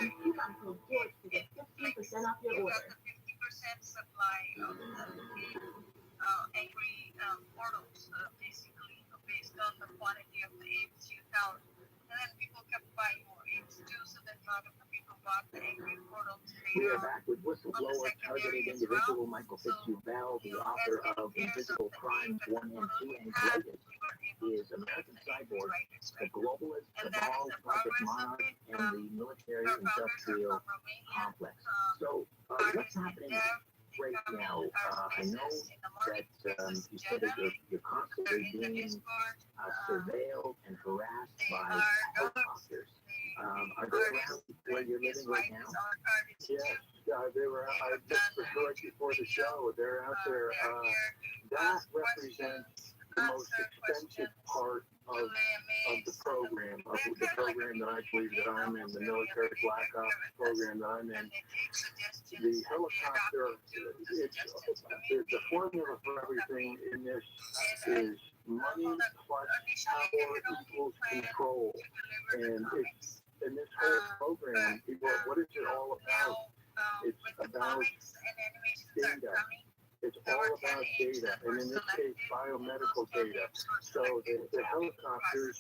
And coupon code George to get 15% off your order. 50% supply of angry portals, basically. based on the quantity of the eggs you held. And then people kept buying more eggs too, so then a lot of the people bought the egg portal We later are back with whistleblower targeted individual Michael Fitzgerald, the author of Invisible Crimes 1 and 2, and his latest is American Cyborg, the globalist, cabal, project monarch, and the military industrial complex. So, what's happening right now? I know that you said that you're constantly being surveilled and harassed by helicopters. Are they around where you're living right now? Yes, they were. I just right before the show. They're out there. That represents the most expensive part of the program, that I believe that I'm in, the military black ops program that I'm in. The helicopter, the formula for everything in this is money plus power equals control. And it's in this whole program, what is it all about? It's about data. It's all about data, and in this case, biomedical data. So the helicopters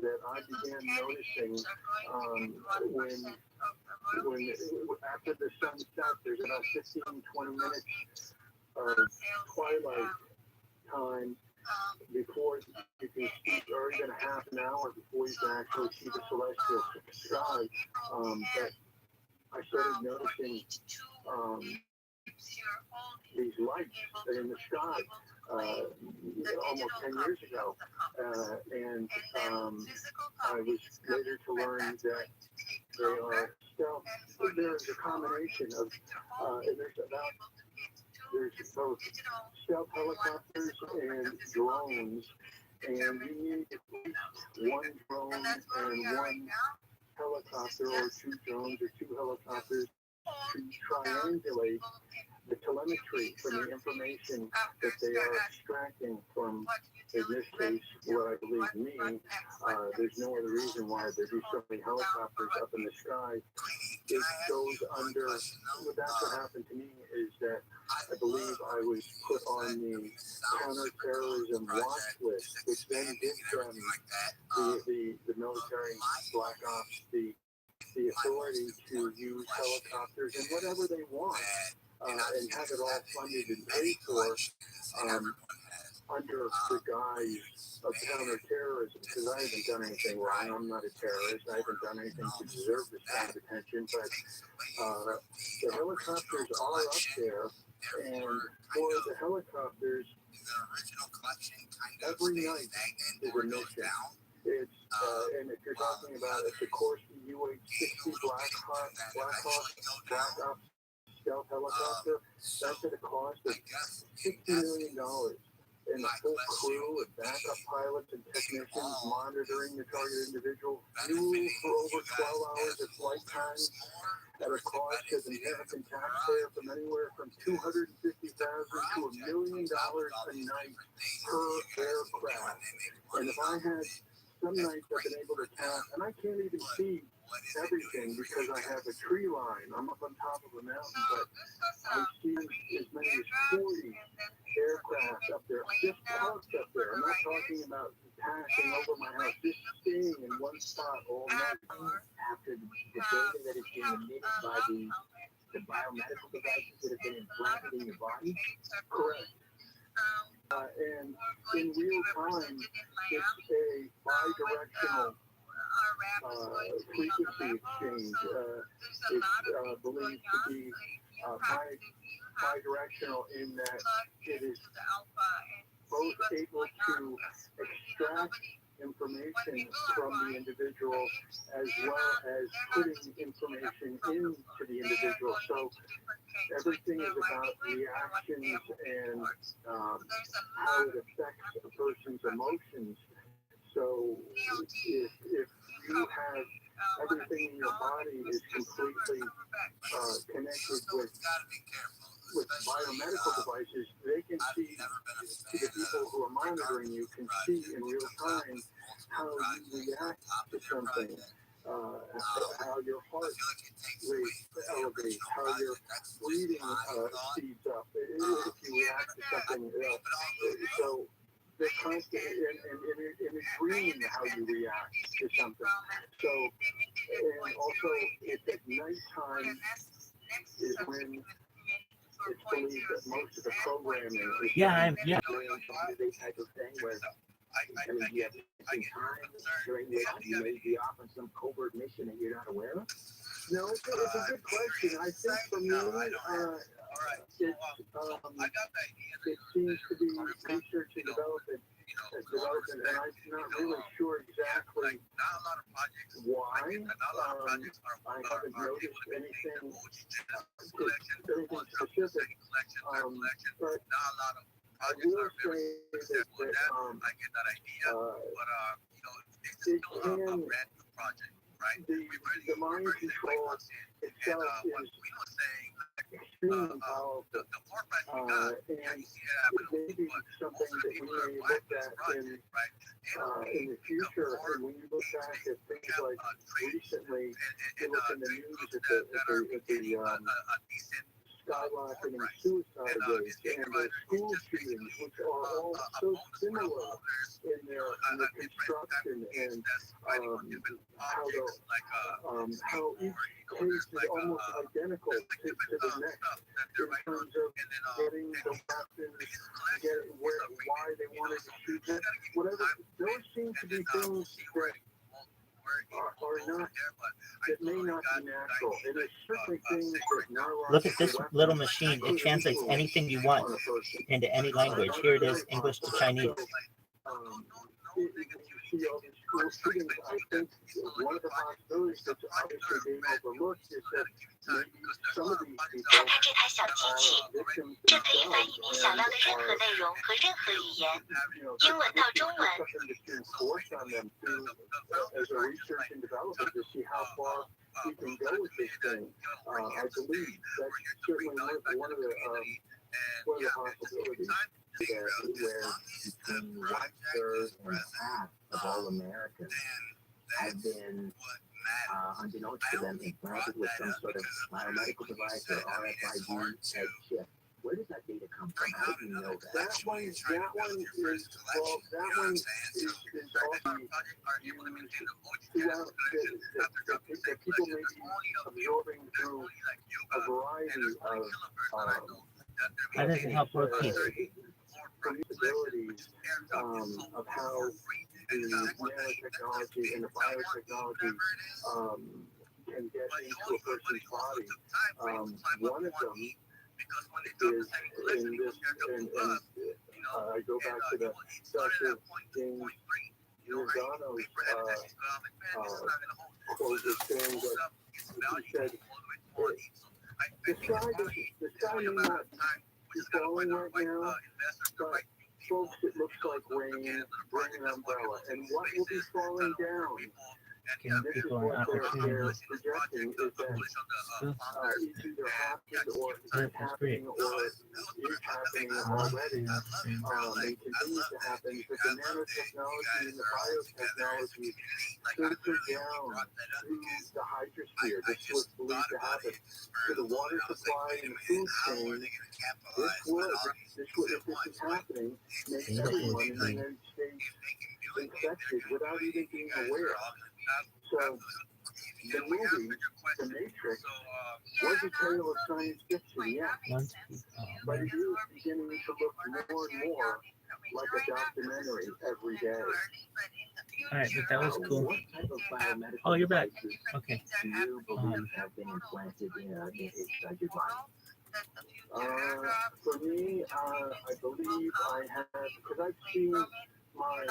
that I began noticing when after the sun sets, there's about 15-20 minutes of twilight time before you can see, or even a half an hour before you can actually see the celestial sky. But I started noticing these lights in the sky almost 10 years ago. And I was later to learn that they are stealth. There's a combination of, there's both stealth helicopters and drones. And you need at least one drone and one helicopter, or two drones or two helicopters, to triangulate the telemetry from the information that they are extracting from, in this case, what I believe me. There's no other reason why there be so many helicopters up in the sky. It goes under, that's what happened to me, is that I believe I was put on the counterterrorism watch list, which then gives them the military black ops the authority to use helicopters and whatever they want, and have it all funded and paid for under the guise of counterterrorism, because I haven't done anything wrong. I'm not a terrorist. I haven't done anything to deserve this kind of attention, but the helicopters are up there, and for the helicopters, every night is a mission. It's and if you're talking about the Sikorsky UH-60 Black Ops stealth helicopter, that's at a cost of $60 million. And a full crew of backup pilots and technicians monitoring the target individual, fuel for over 12 hours of flight time, at a cost to the American taxpayer from anywhere from $250,000 to $1 million a night per aircraft. And if I had some nights I've been able to tap, and I can't even see everything because I have a tree line. I'm up on top of a mountain, but I see as many as 40 aircraft up there, just parked up there. I'm not talking about passing over my house, just staying in one spot all night. After the data that is being emitted by the biomedical devices that have been implanted in your body? Correct. And in real time, it's a bi-directional frequency exchange. It's believed to be bi-directional in that it is both able to extract information from the individual as well as putting information into the individual. So everything is about reactions and how it affects a person's emotions. So if you have everything in your body is completely connected with biomedical devices, they can see, the people who are monitoring you can see in real time how you react to something, how your heart rate elevates, how your breathing speeds up if you react to something else. So they're constant and it's green how you react to something. So, and also, it's at nighttime is when it's believed that most of the programming is Yeah, during the type of thing where I mean, you have some time during which you may be off on some covert mission that you're not aware of? No, it's a good question. I think for me, it seems to be research and development, and I'm not really sure exactly why. I haven't noticed anything specific, but I will say that the mind control itself is extremely powerful, and maybe something that we may look at in the future. And when you look back at things like recently, you look in the news at the skyrocketing suicide rates and the school shootings, which are all so similar in their construction and how each case is almost identical to the next in terms of getting the weapons, why they wanted to shoot them, whatever. Those seem to be things that are not, that may not be natural. And there's certainly things that look at this little machine. It translates anything you want into any language. Here it is, English to Chinese. See all these school shootings, I think one of the possibilities that's obviously being overlooked is that maybe some of these people are victims force on them to, as a research and development, to see how far we can go with this thing. I believe that's certainly one of the possibilities. Where between 1/3 and half of all Americans have been, unbeknownst to them, implanted with some sort of biomedical device or RFID type chip. Where does that data come from? How do you know that? That one is also used throughout that people may be absorbing through a variety of That doesn't help rotate. abilities of how the nanotechnology and the biotechnology can get into a person's body. One of them is in this, and I go back to the Dr. James Giordano's quote saying that he said, the sky may not be falling right now, but folks, it looks like rain. Bring an umbrella. And what will be falling down? And this is what they're projecting, is that it's either happened or is happening or is happening already and continues to happen. But the nanotechnology and the biotechnology filter down through the hydrosphere. This was believed to happen to the water supply and the food chain. This would, if this is happening, make everyone in the United States infected without even being aware. So the movie, The Matrix, was a tale of science fiction, yeah, but it is beginning to look more and more like a documentary every day. All right, but that was cool. What type of biomedical Oh, you're back. devices Okay. do you believe have been implanted inside your body? For me, I believe I have, because I've seen my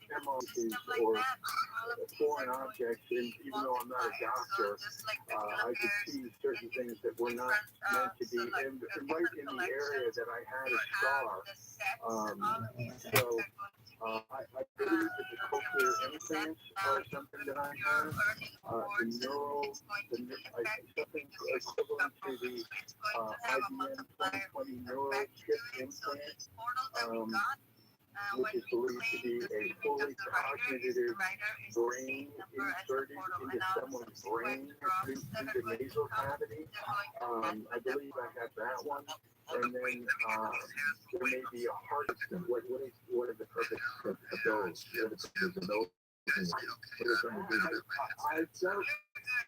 MRIs or foreign objects, and even though I'm not a doctor, I could see certain things that were not meant to be, and right in the area that I had a scar. So I believe that the cochlear implants are something that I have. Something equivalent to the IBM 2020 neural chip implant. Which is believed to be a fully cognitive brain inserted into someone's brain through the nasal cavity. I believe I have that one. and then there may be a heart system. What are the purpose of those? What are the purpose of those? I felt,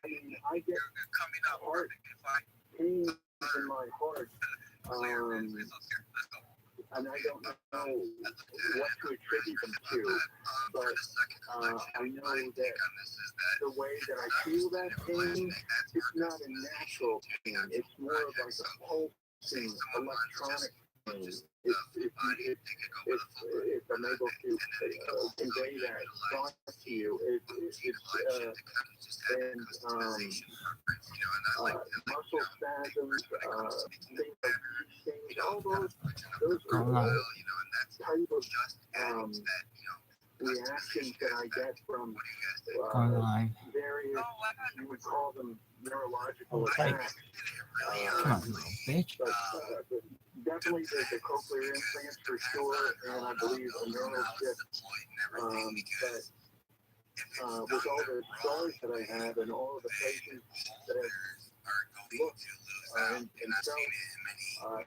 I mean, I get heart pain in my heart, and I don't know what to attribute them to, but I know that the way that I feel that pain, it's not a natural pain. It's more of like a pulsing electronic pain. If I'm able to convey that thought to you, muscle spasms, things like these things, all those are type of reactions that I get from various, you would call them neurological attacks. Come on, little bitch. But definitely the cochlear implants for sure, and I believe a neural chip. But with all the scars that I have and all of the places that I've looked and felt,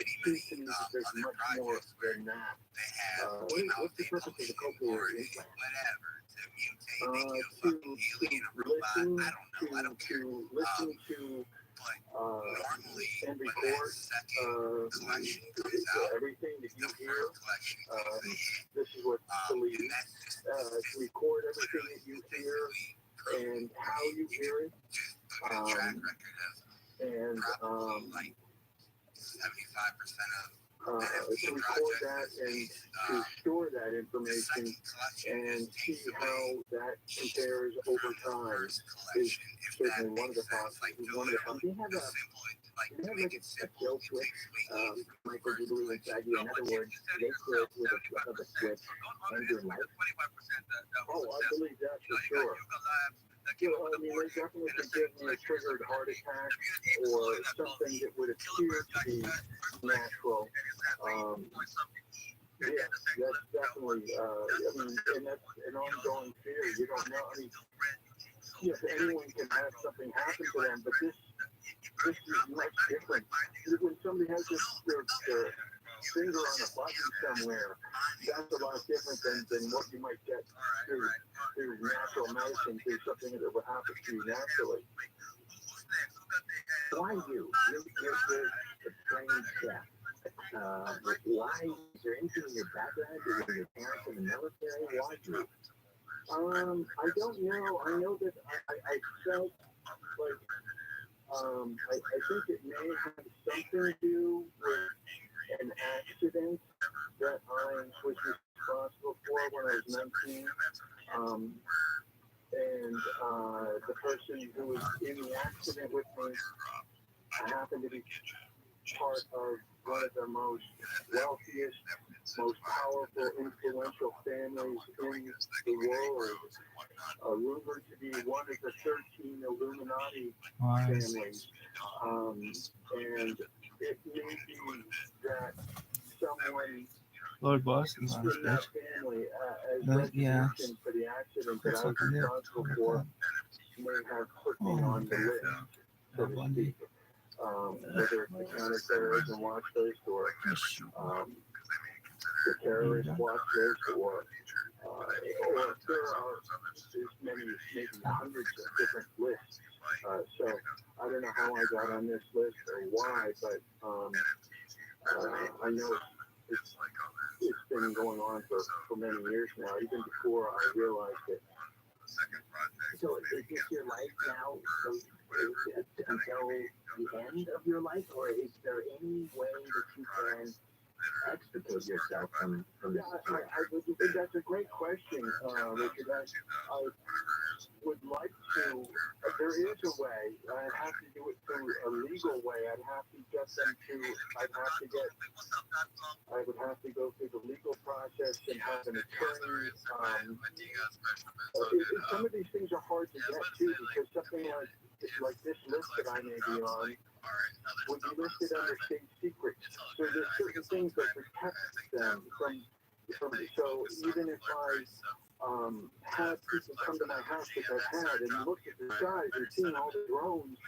it seems to me that there's much more than that. What's the purpose of the cochlear implant? To listen to and record everything that you hear. This is what's believed. To record everything that you hear and how you hear it. To record that and to store that information and see how that compares over time is certainly one of the possibilities. They have a kill switch, microdoodle inside you. In other words, they could, with a flip of a switch, end your life. Oh, I believe that for sure. I mean, they definitely could give me a triggered heart attack or something that would appear to be natural. Yeah, that's definitely, I mean, and that's an ongoing fear. You don't know. I mean, yes, anyone can have something happen to them, but this is much different. When somebody has their finger on a button somewhere, that's a lot different than what you might get through natural medicine, through something that would happen to you naturally. Why you? You're the trained chef. Why? Is there anything in your background? Were your parents in the military? Why you? I don't know. I know that I felt like I think it may have something to do with an accident that I was responsible for when I was 19. And the person who was in the accident with me happened to be part of one of the most wealthiest, most powerful, influential families in the world. Rumored to be one of the 13 Illuminati families. And it may be that someone Lord Boss in is on that stage. family, as recognition for the accident that I was responsible for, may have put me on the list, so to speak. Whether it's the counterterrorism watch list or the terrorist watch list or there are many, maybe hundreds of different lists. So I don't know how I got on this list or why, but I know it's been going on for many years now, even before I realized it. So is this your life now until the end of your life, or is there any way that you can extricate yourself from this? I think that's a great question, Richard. I would like to, there is a way. I'd have to do it through a legal way. I would have to go through the legal process and have an attorney. Some of these things are hard to get to because something like this list that I may be on would be listed under state secrets. So there's certain things that protect them from so even if had people come to my house that I've had and look at the skies and seeing all the drones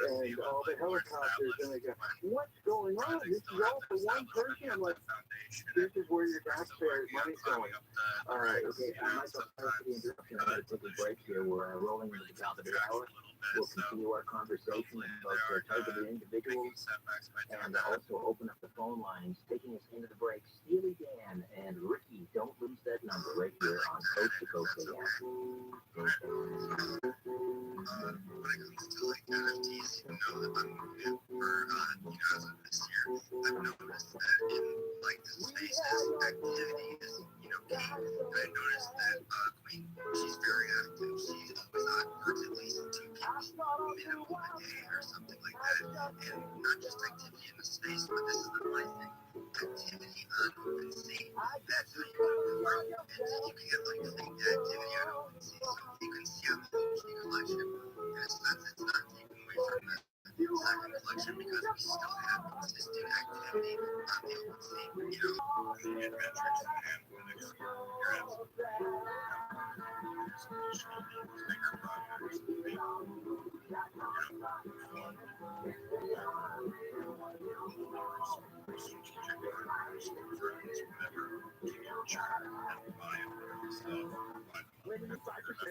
and all the helicopters, and they go, what's going on? This is all for one person? I'm like, this is where your taxpayers' money's going. All right, okay. Michael, sorry for the interruption. I got to take a break here. We're rolling into the top of the hour. We'll continue our conversation about targeted individuals and also open up the phone lines. Taking us into the break, Steely Dan and Ricky. Don't lose that number right here on Coast to Coast AM. When it comes to like NFTs, even though that I'm moving for as of this year, I've noticed that in like the spaces, activities, key. I noticed that Queen, she's very active. She's always on works at least 2 people minimum a day or something like that. And not just activity in the space, but this is the funny thing. Activity on OpenSea. That's how you go for it. And you can get like fake activity on OpenSea. So you can see on the OG collection. And it's not taken away from the second collection because we still have consistent activity on the OpenSea. The adventures and for next year, you're absolutely bigger projects, maybe, strategic partners, friends, whatever, and buy it for yourself. Women 5%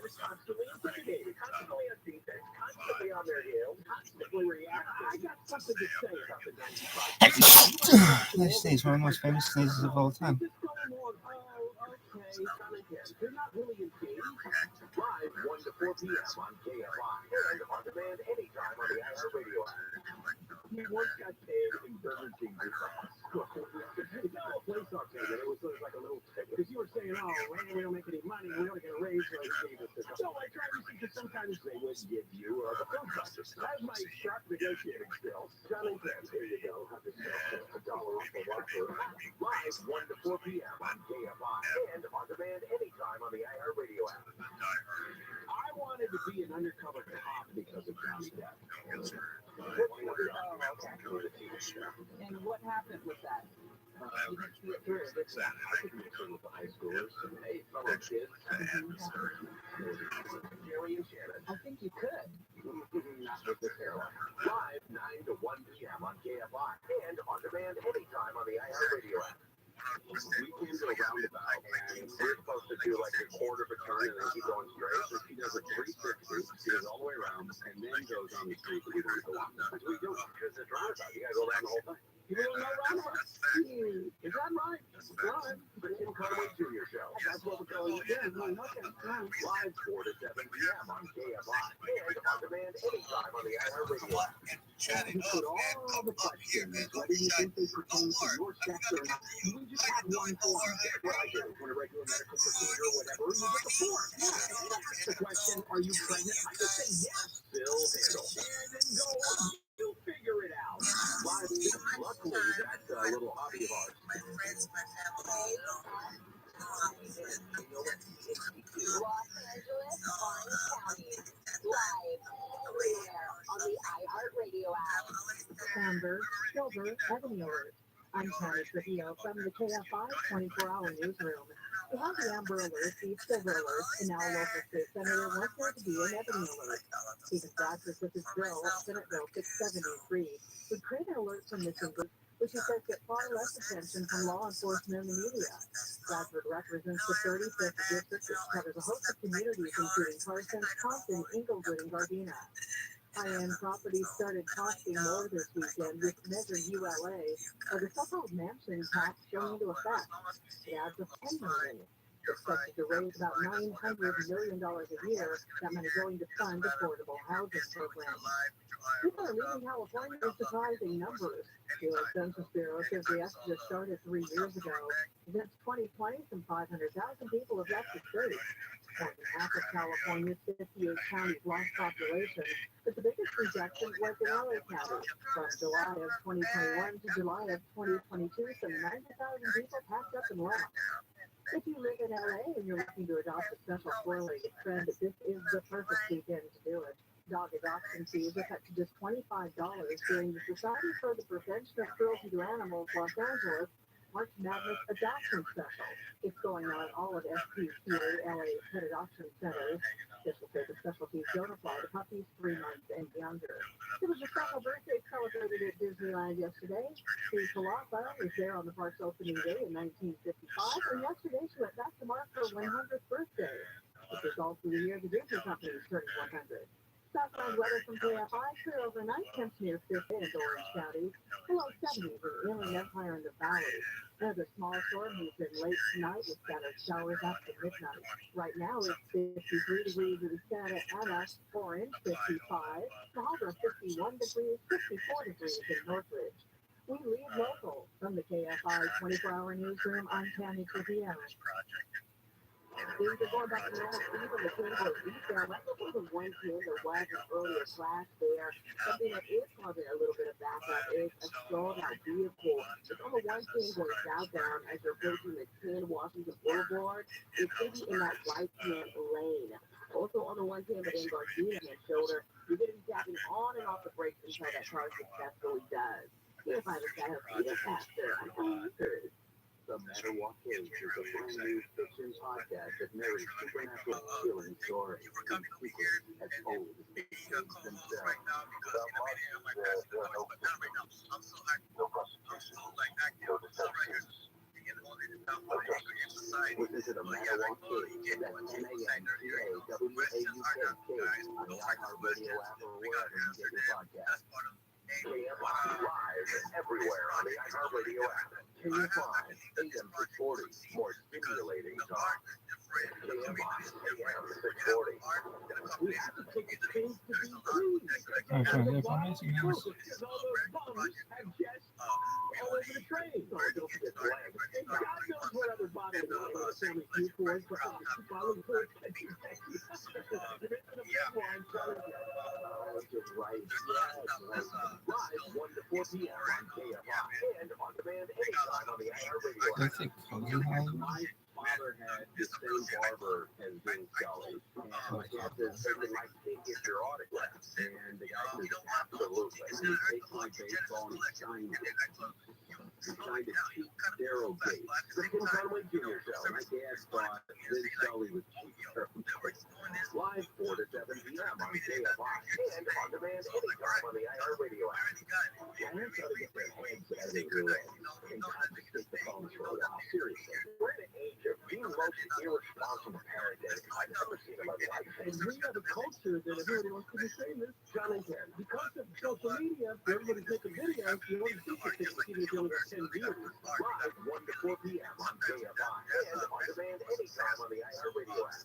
is constantly intimidated, constantly on defense, constantly on their heels, constantly reacting. I got something to say about the 95%. This sneeze, one of the most famous sneezes of all time. They're not really engaged. Live 1 to 4 p.m. on KFI and on demand anytime on the iHeartRadio app. He once got paid in Burger King sauce. It's not a place I'll tell you. It was sort of like a little ticket. Because you were saying, oh, we don't make any money. We don't get a raise. So I gave us this. So I tried to see because sometimes they wouldn't give you the food budget. That's my sharp negotiating skills. Johnny Pence, here you go. Have this $1 off for one for live 1 to 4 p.m. on KFI and on demand anytime on the iHeartRadio app. I wanted to be an undercover cop because of Johnny Depp. And what happened with that? You didn't see it through. I could mix it with the high schoolers and hey, fellow kids. Jerry and Shannon. I think you could. Not with this airline. Live 9 to 1 p.m. on KFI and on demand anytime on the iHeartRadio app. We came to a roundabout and we're supposed to do like a quarter of a turn and then keep going straight. So she does a 360, she goes all the way around and then goes on the street that we want to go on. That's what we do because it's a roundabout. You gotta go around the whole thing. People don't know roundabouts. Is that right? It's live. The Tim Conway Jr. Show. That's what we're calling it. Yeah, no, nothing. Live 4 to 7 p.m. on KFI and on demand anytime on the iHeartRadio app. Chatting You put all the questions, whether you think they pertain to your sector or not. We just have one form. What I do when a regular medical procedure or whatever, you get the form. Yeah, and ask the question, are you pregnant? I just say yes. Bill handle. And then go on. You figure it out. Live. Luckily, that's a little hobby of ours. My friends, my family, Los Angeles, Orange County, live, everywhere on the iHeartRadio app. Amber, Silver, Ebony Alert. I'm Tanya Trujillo from the KFI 24-hour newsroom. We have the Amber Alert, the Silver Alert, and now local state senator wants there to be an Ebony Alert. Stephen Bradford with his bill, Senate Bill 673, would create an alert from missing groups, which he says get far less attention from law enforcement and the media. Bradford represents the 35th district, which covers a host of communities, including Parsons, Compton, Inglewood, and Gardena. High-end properties started costing more this weekend with Measure ULA, or the so-called mansion tax going into effect. It adds up $10 million. Expected to raise about $900 million a year, that money going to fund affordable housing programs. People are leaving California in surprising numbers. The U.S. Census Bureau says the estimate started 3 years ago. Since 2020, some 500,000 people have left the state. More than half of California's 58 counties lost population, but the biggest rejection was in LA County. From July of 2021 to July of 2022, some 90,000 people packed up and left. If you live in LA and you're looking to adopt a special four-legged friend, this is the perfect weekend to do it. Dog adoption fees are cut to just $25 during the Society for the Prevention of Cruelty to Animals Los Angeles March Madness Adoption Special. It's going on at all of SPCA LA Pet Adoption Centers. This will say the specialties don't apply to puppies 3 months and younger. It was a special birthday celebrated at Disneyland yesterday. Steve Palazzo was there on the park's opening day in 1955, and yesterday she went back to mark her 100th birthday. This is also the year the Disney Company is turning 100. Southbound weather from KFI, clear overnight, temps near 50 in Orange County, below 70 in Inland Empire in the Valley. Another small storm moves in late tonight with scattered showers after midnight. Right now it's 53 degrees in Santa Ana, Orange 55, Sahara 51 degrees, 54 degrees in Northridge. We lead local from the KFI 24-hour newsroom. I'm Tammy Trujillo. Things are going back to normal. Even the Twin Boys retail, I think it was 1 p.m. There was an earlier crash there. Something that is causing a little bit of backup is a stalled-out vehicle. It's on the 110 going southbound as you're approaching the 10 Washington Boulevard. It's going to be in that right-hand lane. Also on the 110, but in Garcia and shoulder, you're going to be tapping on and off the brakes until that car successfully does. You'll find us out even faster. I'm The Matter What Is a brand new fiction podcast that narrates supernatural healing stories and secrets as old as the saints themselves. Listen to The Matter What Is, that's MANTAWAUKK on the iHeartRadio app or wherever you get your podcast. KFI live everywhere on the iHeartRadio app. KFI AM 640, more stimulating talk. KFI AM 640. We have to take a chance to be free. And all those bums have just all over the train. Oh, don't forget the leg. And God knows what other bottom line is family feud for us, but follow the first. You're missing a big one, telling you. Just right. Yes. Live 1 to 4 p.m. on KFI and on demand anytime on the iHeartRadio app. My father had the same barber as Vince Scully, and my dad says, "I'd like to get your autograph." And the guy says, "Absolutely." He takes my baseball and he signed it. He signed it cheap Darrow Gate. The Tim Conway Jr. show. My dad thought Vince Scully was cheap Darrow Gate. Live 4 to 7 p.m. on KFI and on demand anytime on the iHeartRadio app. I'm trying to get their heads out of their way. And God, just take the phones for a while. Seriously. We're in an age of the most irresponsible parenting I've ever seen in my life. And we have a culture that everybody wants to be famous. John and Ken. Because of social media, everybody's making videos. You know, you think it's TV deal with 10 views. Live 1 to 4 p.m. on KFI and on demand anytime on the iHeartRadio app.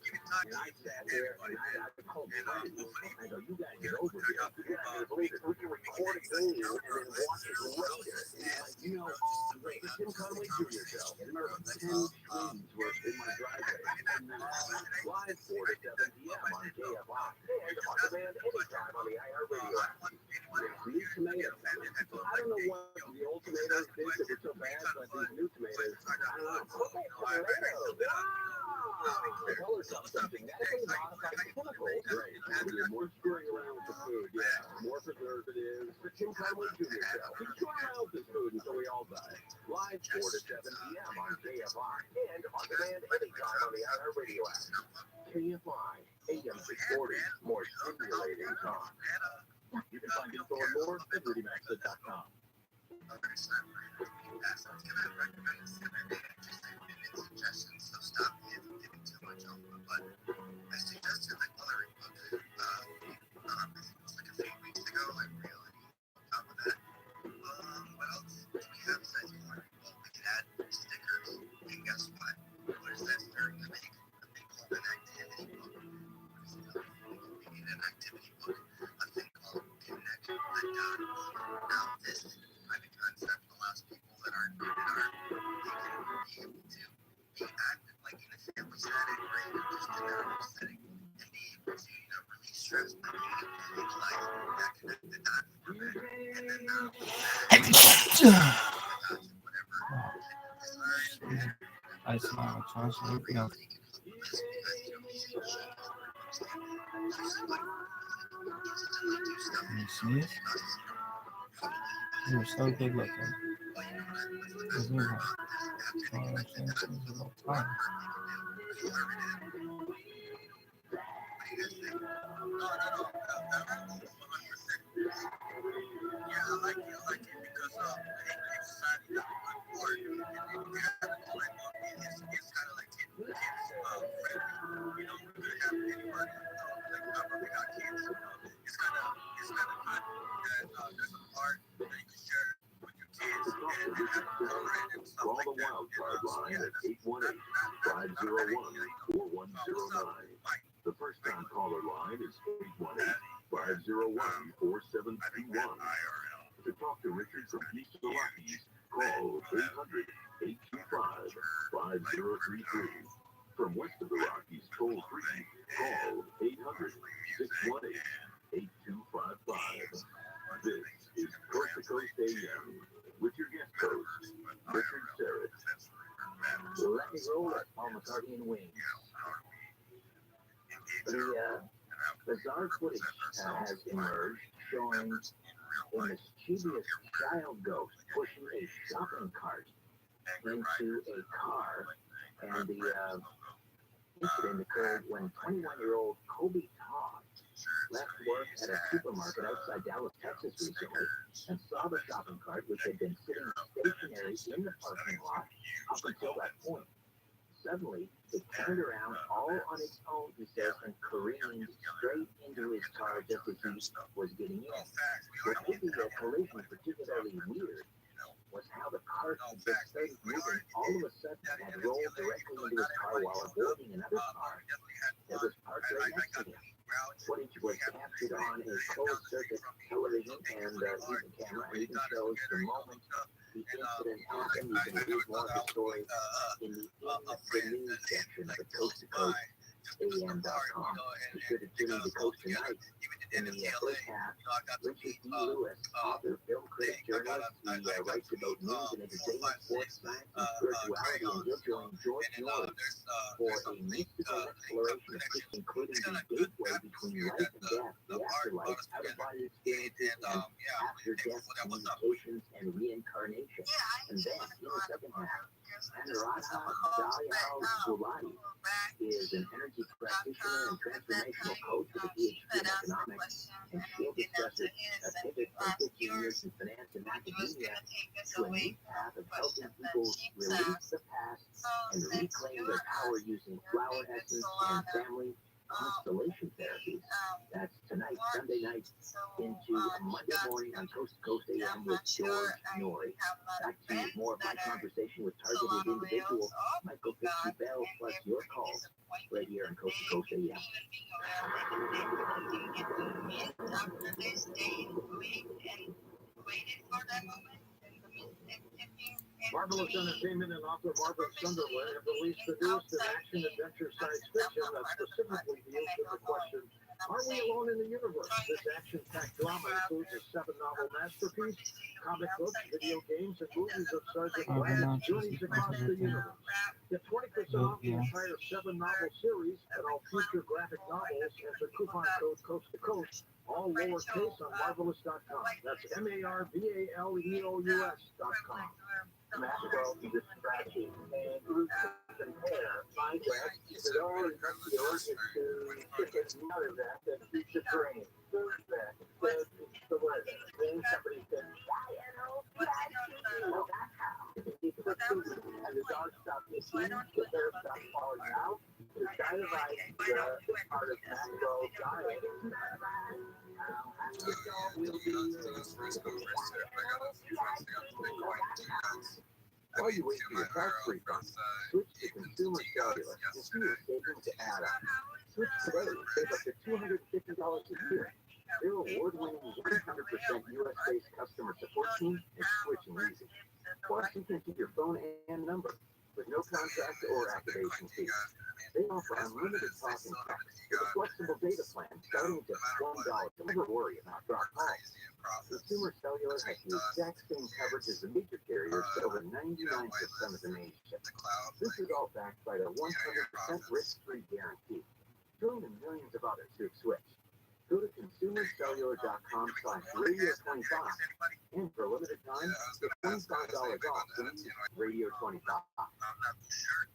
And I sat there and I called friends. I go, you guys get over here. You're not going to believe it. We can record a game and then watch it later. Like, you know, the Tim Conway Jr. show. And remember, 10 screens were in my driveway. Live 4 to 7 p.m. on KFI and on demand anytime on the iHeartRadio app. New tomatoes. I don't know what the old tomatoes did that were so bad, but these new tomatoes, I don't know. Tomatoes. The colors of some genetically modified chemicals. Right. You're more screwing around with the food, yeah. More preservatives. The Tim Conway Jr. show. We screw around with this food until we all die. Live 4 to 7 p.m. on KFI and on demand anytime on the iHeartRadio app. KFI, AM 640, more stimulating talk. You can find info and more at RudyMaxit.com. Suggestions, so stop giving too much on them. But I suggested the coloring book. I think it was like a few weeks ago. I really on top of that. What else do we have besides more? Well, we can add stickers. And guess what? There's that during the make. They call an activity book. We need an activity book. A thing called Connect the Dot. Now this private concept allows people that are they can be able to be active, like in a family setting or even just in their own setting, and be able to, release stress by being able to utilize that connected dot format. And then whatever. I smile, translate, no. You see it? You're so good looking. Call the wildcard line at 818-501-4109. The first time caller line is 818-501-4721. To talk to Richard from East of the Rockies, call 800-825-5033. From west of the Rockies, toll free, call 800-618-8255. This is Coast to Coast AM with your guest host, Richard Serrett. Let me roll it, Paul McCartney and Wings. The bizarre footage has emerged showing a mischievous child ghost pushing a shopping cart into a car, and the incident occurred when 21-year-old Kobe Todd left work at a supermarket outside Dallas, Texas recently, and saw the shopping cart, which had been sitting stationary in the parking lot up until that point. Suddenly, it turned around all on its own, he says, and careened straight into his car just as he was getting in. What made the collision particularly weird was how the cart had just started moving. All of a sudden, it had rolled directly into his car while avoiding another car that was parked right next to him. Footage was captured on a closed-circuit television and even camera, and even shows the moment the incident happened. You can read more of the story in the news section of the Coast to Coast AM.com. Be sure to tune in to Coast Tonight. In the first half, Richard D. Lewis, author, film critic, journalist, he writes about news and entertainment, sports, science, and spirituality, and he'll join George Norris for a mystical exploration of Christian, including the gateway between life and death, the afterlife, out-of-body experiences, and after-death communications and reincarnation. And then, in the second half, Anuradha Dayal is an energy practitioner and transformational coach with a PhD in economics, and she'll discuss a pivot from 15 years in finance and academia to a new path of helping people release the past and reclaim their power using flower essence and family constellation therapies. That's tonight, Sunday night, into Monday morning on Coast to Coast AM with George Norrie. Back to more of my conversation with targeted individual Michael Fitzgerald Bell, plus your calls right here on Coast to Coast AM. Marvelous Entertainment and author Margaret Sunderland have released the newest in action-adventure science fiction that specifically deals with the question, are we alone in the universe? This action-packed drama includes a 7-novel masterpiece, comic books, video games, and movies of Sergeant Brad's journeys across the universe. Get 20% off the entire 7-novel series and all future graphic novels and the coupon code Coast to Coast, all lowercase on Marvelous.com. That's MARVALEOUS.com. Magical distraction and roots and hair. My guess is it always makes the origin to chicken out of that keeps the brain. Food that says it's the way. Then somebody says, it's the food and the dog stopped eating, the bear stopped falling out. The diet is part of macro diet. While you wait for your tax refund, switch to Consumer Cellular and see your savings to add up. Switch today, save up to $250 a year. Their award-winning 100% US-based customer support team is switching easy. Plus, you can keep your phone and number with no contract or activation fees. They offer unlimited talk and text with a flexible data plan starting at $1. Never worry about drop calls. Consumer Cellular has the exact same coverage as the major carriers for over 99% of the nation. This is all backed by the 100% risk-free guarantee. Join the millions of others who've switched. Go to consumercellular.com/radio25, and for a limited time, get $25 off when you use radio25. I'm not too sure.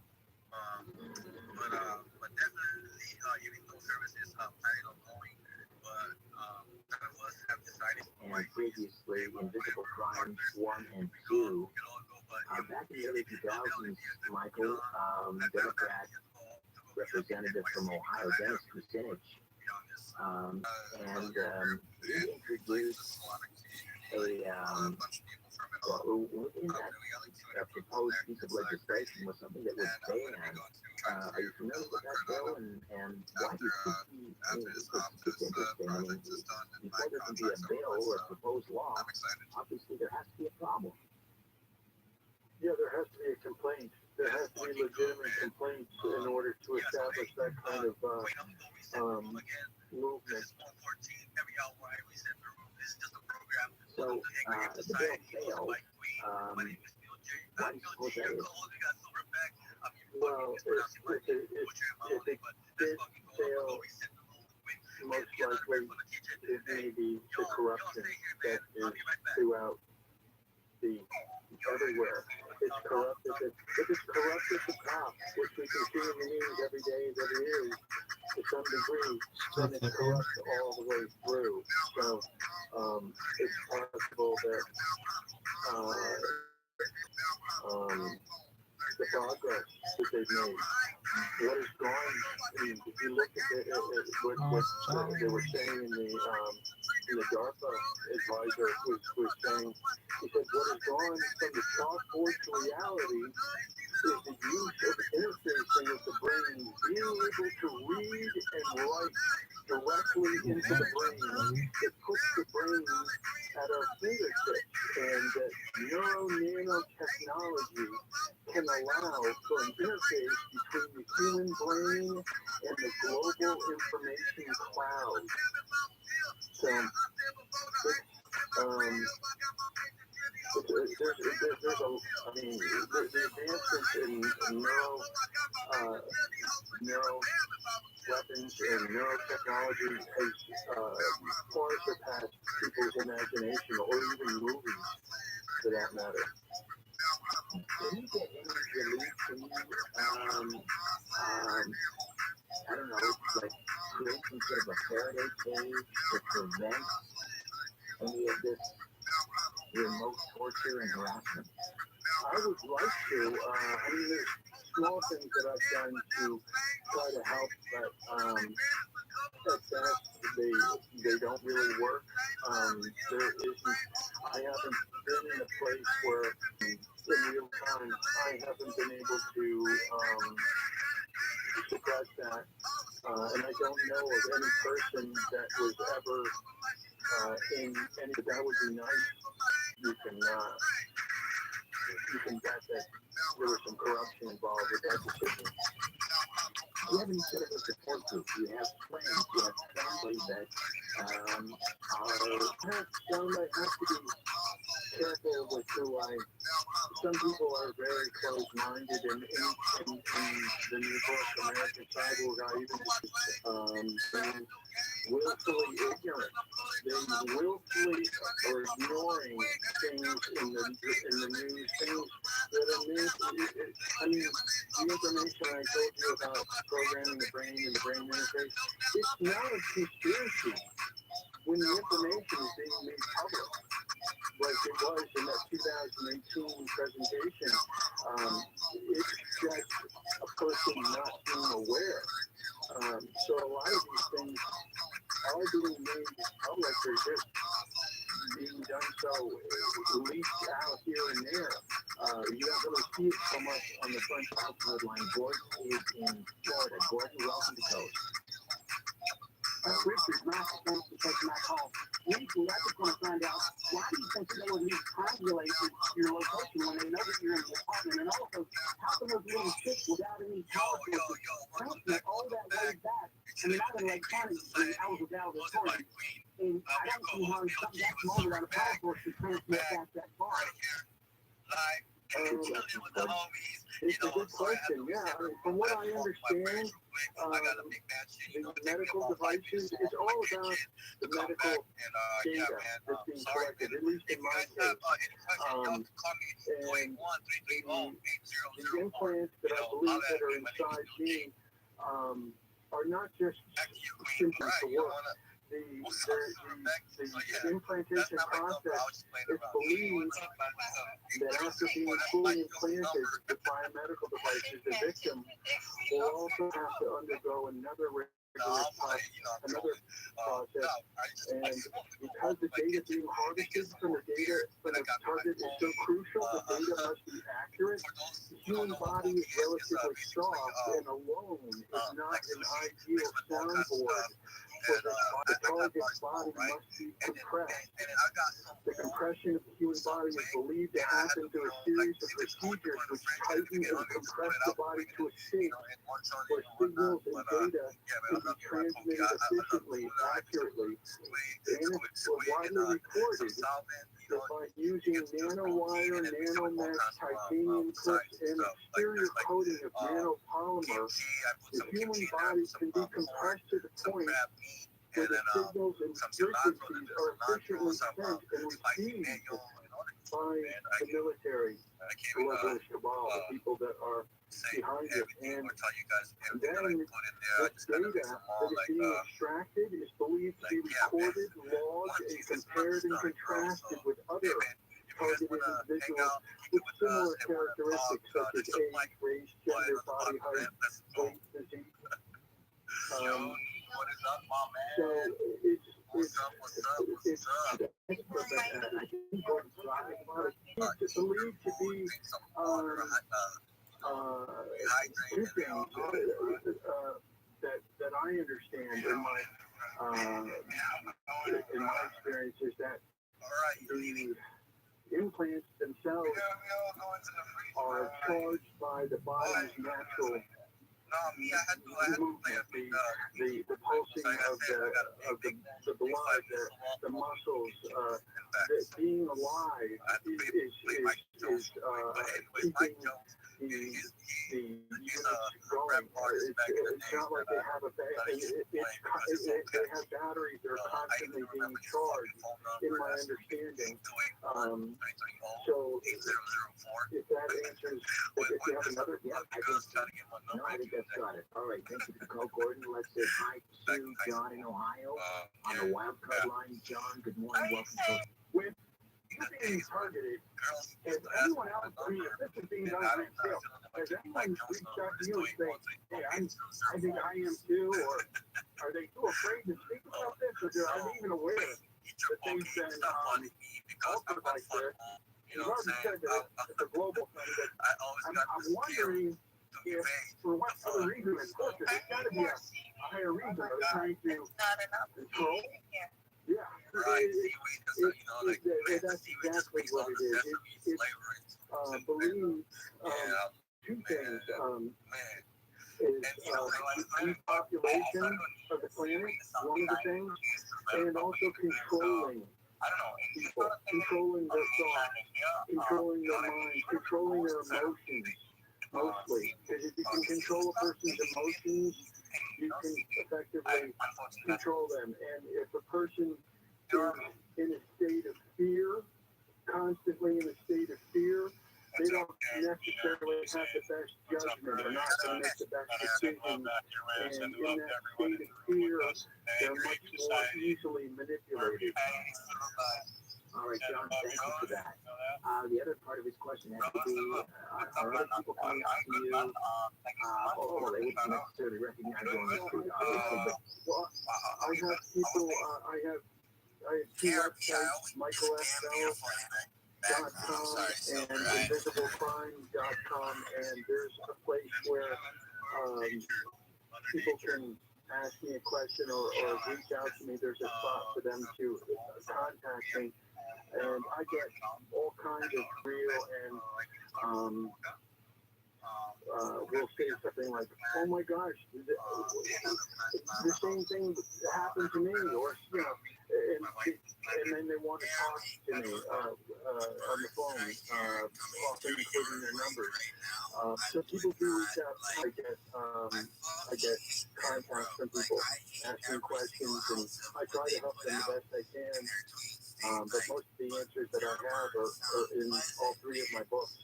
But definitely, giving those services planning on going. But none of us have decided. And previously, Invisible Crimes 1 and 2. Back in the early 2000s, Michael, Democrat representative from Ohio, Dennis Kucinich, and he introduced in that proposed piece of legislation was something that would ban. Are you familiar with that bill, and why do you think it's interesting? I mean, before there can be a bill or a proposed law, obviously there has to be a problem. Yeah, there has to be a complaint. There has to be legitimate complaints in order to establish that kind of movement. So the bill failed. Why do you suppose that is? Well, if it did fail, most likely it may be the corruption that is throughout the everywhere. It's corrupt. If it's corrupt at the top, which we can see in the news every day, every year, to some degree, then it's corrupt all the way through. So it's possible that the progress that they've made, what is gone, I mean, if you look at what they were saying in the DARPA advisor was saying, he said what has gone from the chalkboard to reality is the use of interfacing with the brain, being able to read and write directly into the brain. It puts the brain at our fingertips, and that nanotechnology can allow for an interface between the human brain and the global information cloud. So, the advancements in neuro weapons and neurotechnology has far surpassed people's imagination, or even movies, for that matter. Can you get any relief from I don't know, like create some sort of a Faraday cage to prevent any of this remote torture and harassment? I would like to. I mean, there's small things that I've done to try to help, but at best, they don't really work. There isn't. I haven't been in a place where, in real time, I haven't been able to suppress that, and I don't know of any person that was ever in any. But that would be nice. You can bet that there was some corruption involved with that decision. Do you have any sort of a support group? Do you have friends? Do you have family that I have some. I have to be careful with who some people are very close-minded, and in the new book, American Cyborg, I even willfully ignorant. They willfully are ignoring things in the news, things that are new. I mean, the information I told you about programming the brain and the brain interface, it's not a conspiracy when the information is being made public, like it was in that 2018 presentation. It's just a person not being aware. So a lot of these things are being made public. They're just being done so leaked out here and there. You don't really see it so much on the front page headline. Gordon is in Florida. Gordon, welcome to Coast. Richard, thanks for taking my call. Briefly, I just want to find out, why do you think they would need to triangulate your location when they know that you're in the apartment? And also, how come those little chicks without any power sources transmit all that way back? I mean, I've been electronics for hours without recording, and I don't see how something that small without a power source could transmit back that far. It's a good question. Yeah, I mean, from what I understand, the medical devices, it's all about the medical data that's being collected, at least in my case. And the implants that I believe that are inside me are not just simply to work. The implantation process is believed that after being fully implanted with biomedical devices, the victim will also have to undergo another process. And because the data being harvested from the target is so crucial, the data must be accurate. The human body is relatively soft and alone is not an ideal soundboard. For the target's body must be compressed. The compression of the human body is believed to happen through a series of procedures which tighten and compress the body to a state where signals and data can be transmitted efficiently, accurately. And it's widely reported that by using nanowire, nanomesh, titanium clips, and exterior coating of nanopolymer, the human body can be compressed to the point where the signals and frequencies are efficiently sent and received by the military, the Rebel Cabal, the people that are behind it. And then this data that is being extracted is believed to be recorded, logged, and compared and contrasted with other targeted individuals with similar characteristics such as age, race, gender, body height, weight, physique. So it's believed to be two things that I understand in my experience is that the implants themselves are charged by the body's natural movement, the pulsing of the blood, the muscles, being alive is keeping the units going. It's not like they have they have batteries that are constantly being charged, in my understanding. So if that answers, if you have another, I think that's got it. All right, thank you for the call, Gordon. Let's say hi to John in Ohio on the wild card line. John, good morning. Welcome to with being targeted, has anyone else, I mean, if this is being done on a scale, has anyone reached out to you and say, hey, I think I am too, or are they too afraid to speak about this, or are they even aware that they've been altered like this? You've already said that it's a global thing, but I'm wondering if, for what other reason, of course, there's got to be a higher reason they're trying to control. Yeah, that's exactly what it is. It's believed two things. Is depopulation of the planet, one of the things, and also controlling people, controlling their thoughts, controlling their minds, controlling their emotions, mostly. Because if you can control a person's emotions, you can effectively control them. And if a person is in a state of fear, constantly in a state of fear, they don't necessarily have the best judgment or not going to make the best decisions. And in that state of fear, they're much more easily manipulated. All right, John, thank you for that. The other part of his question has to do, are other people coming up to you? They wouldn't necessarily recognize you on the street, obviously, but well, I have people, I have two websites, michaelfl.com and invisiblecrime.com, and there's a place where people can ask me a question or reach out to me. There's a spot for them to contact me, and I get all kinds of real and will say something like, oh my gosh, the same thing happened to me, or, you know, and and then they want to talk to me on the phone, often including their numbers. So people do reach out. I get contacts from people asking questions, and I try to help them the best I can. But most of the answers that I have are in all three of my books.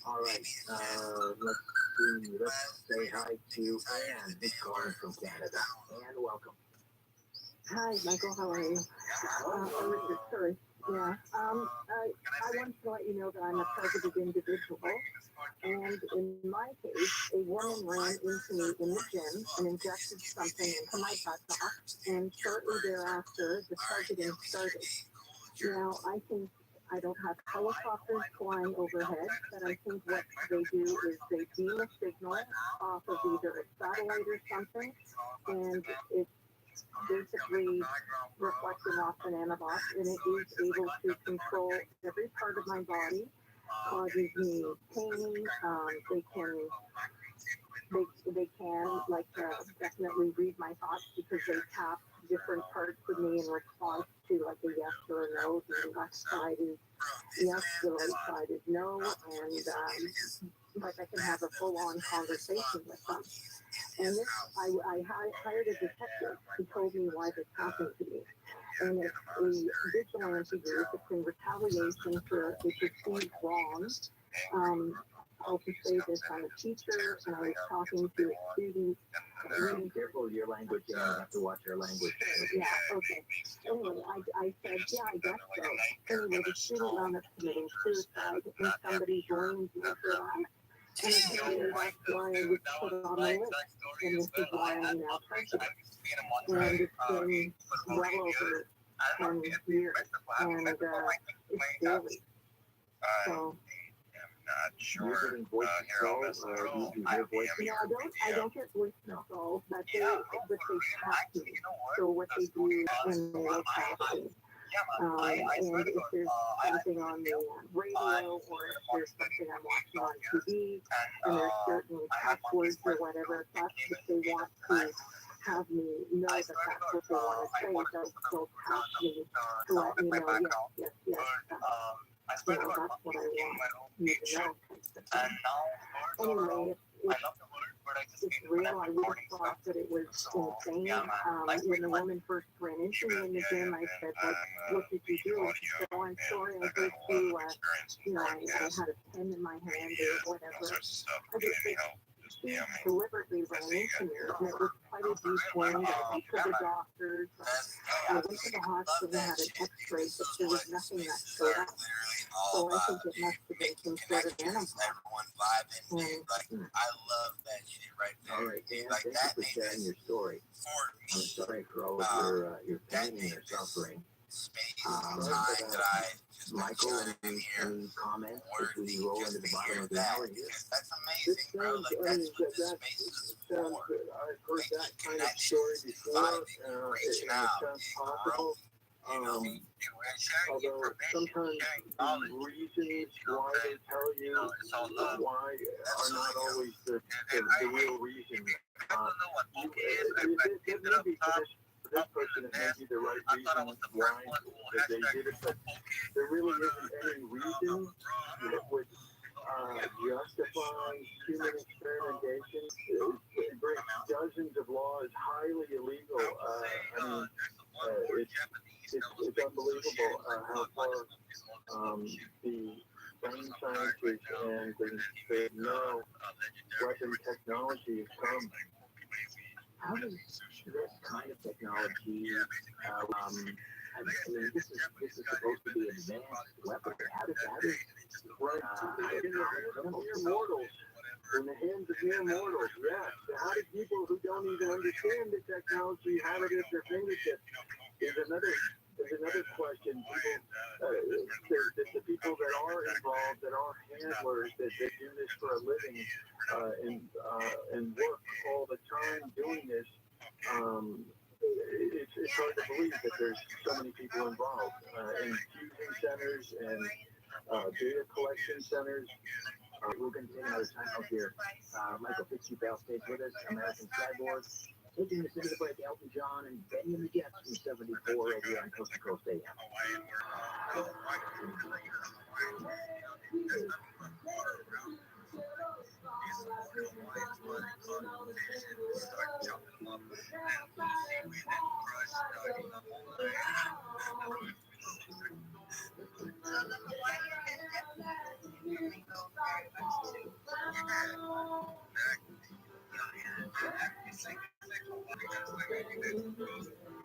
All right, let's see. Let's say hi to Anne, who's calling from Canada. Anne, welcome. Hi, Michael. How are you? Richard, sorry. Yeah. I wanted to let you know that I'm a targeted individual. And in my case, a woman ran into me in the gym and injected something into my buttock. And shortly thereafter, the targeting started. Now, I don't have helicopters flying overhead, but I think what they do is they beam a signal off of either a satellite or something, and it's basically reflecting off an nanobox, and it is able to control every part of my body, causes me pain. They can definitely read my thoughts because they tap different parts of me in response to like a yes or a no. The left side is yes, the right side is no, and like I can have a full-on conversation with them. And this, I hired a detective who told me why this happened to me. And it's a vigilante group. It's in retaliation for a perceived wrong. I'll just say this, I'm a teacher, and I was talking to a student. Be careful of your language, you have to watch your language. Yeah, okay. Anyway, I said, yeah, I guess so. Anyway, the student wound up committing suicide, and somebody blamed me for that. And apparently that's why I was put on the list, and this is why I'm now targeted. And it's been well over 10 years, and it's daily. So. You're getting voice calls, or you hear voice calls? No, I don't get voice calls, but they tap me. So what they do is they will tap me. And if there's something on the radio, or if there's something I'm watching on TV, and there's certain passwords or whatever, if that's what they want to have me know that that's what they want to say, they'll tap me to let me know, yes, that's what I want you to know. Anyway, it's real. I would have thought that it was insane. When the woman first ran into me in the gym, I said, what did you do? And she said, oh, I'm sorry, I did do, I had a pen in my hand or whatever. I just said, she deliberately ran into me, and it was quite a deep wound. I went to the doctors. I went to the hospital and had an x-ray, but there was nothing that showed up. So I think it must have been some sort of animal. I love that shit right there. All right, Dan, thank you for sharing your story. I'm sorry for all of your pain and your suffering. Michael, any comments as we roll into the bottom of the hour here? That's amazing, bro. Like, that's what this space is for. I've heard that kind of story before. It sounds possible. Although sometimes the reasons why they tell you why are not always the real reason. It may be for this person, it may be the right reason why they did it, but there really isn't any reason that would justify human experimentation. It breaks dozens of laws, highly illegal. It's unbelievable how far the brain scientists and the weapon technology has come. How does this kind of technology, this is supposed to be advanced weapon. How does that mere mortals, in the hands of mere mortals, yeah. How do people who don't even understand the technology have it at their fingertips? There's another question. The people that are involved, that are handlers, that do this for a living, and work all the time doing this, it's hard to believe that there's so many people involved in fusion centers and data collection centers. We're going to take another time out here. Michael Fitzhugh backstage with us, American Cyborg. Taking us into the break, Elton John and Benny and the Jets from 74. 4 over on Coast to Coast AM. Hawaiian word. Because like you're in Hawaii, you know, there's nothing but water around it. It's like these Hawaiians find fish and start chopping them up and put seaweed and crush the whole thing. So the Hawaiian is definitely go very much to It's like Hawaii, that's like I think that's gross. I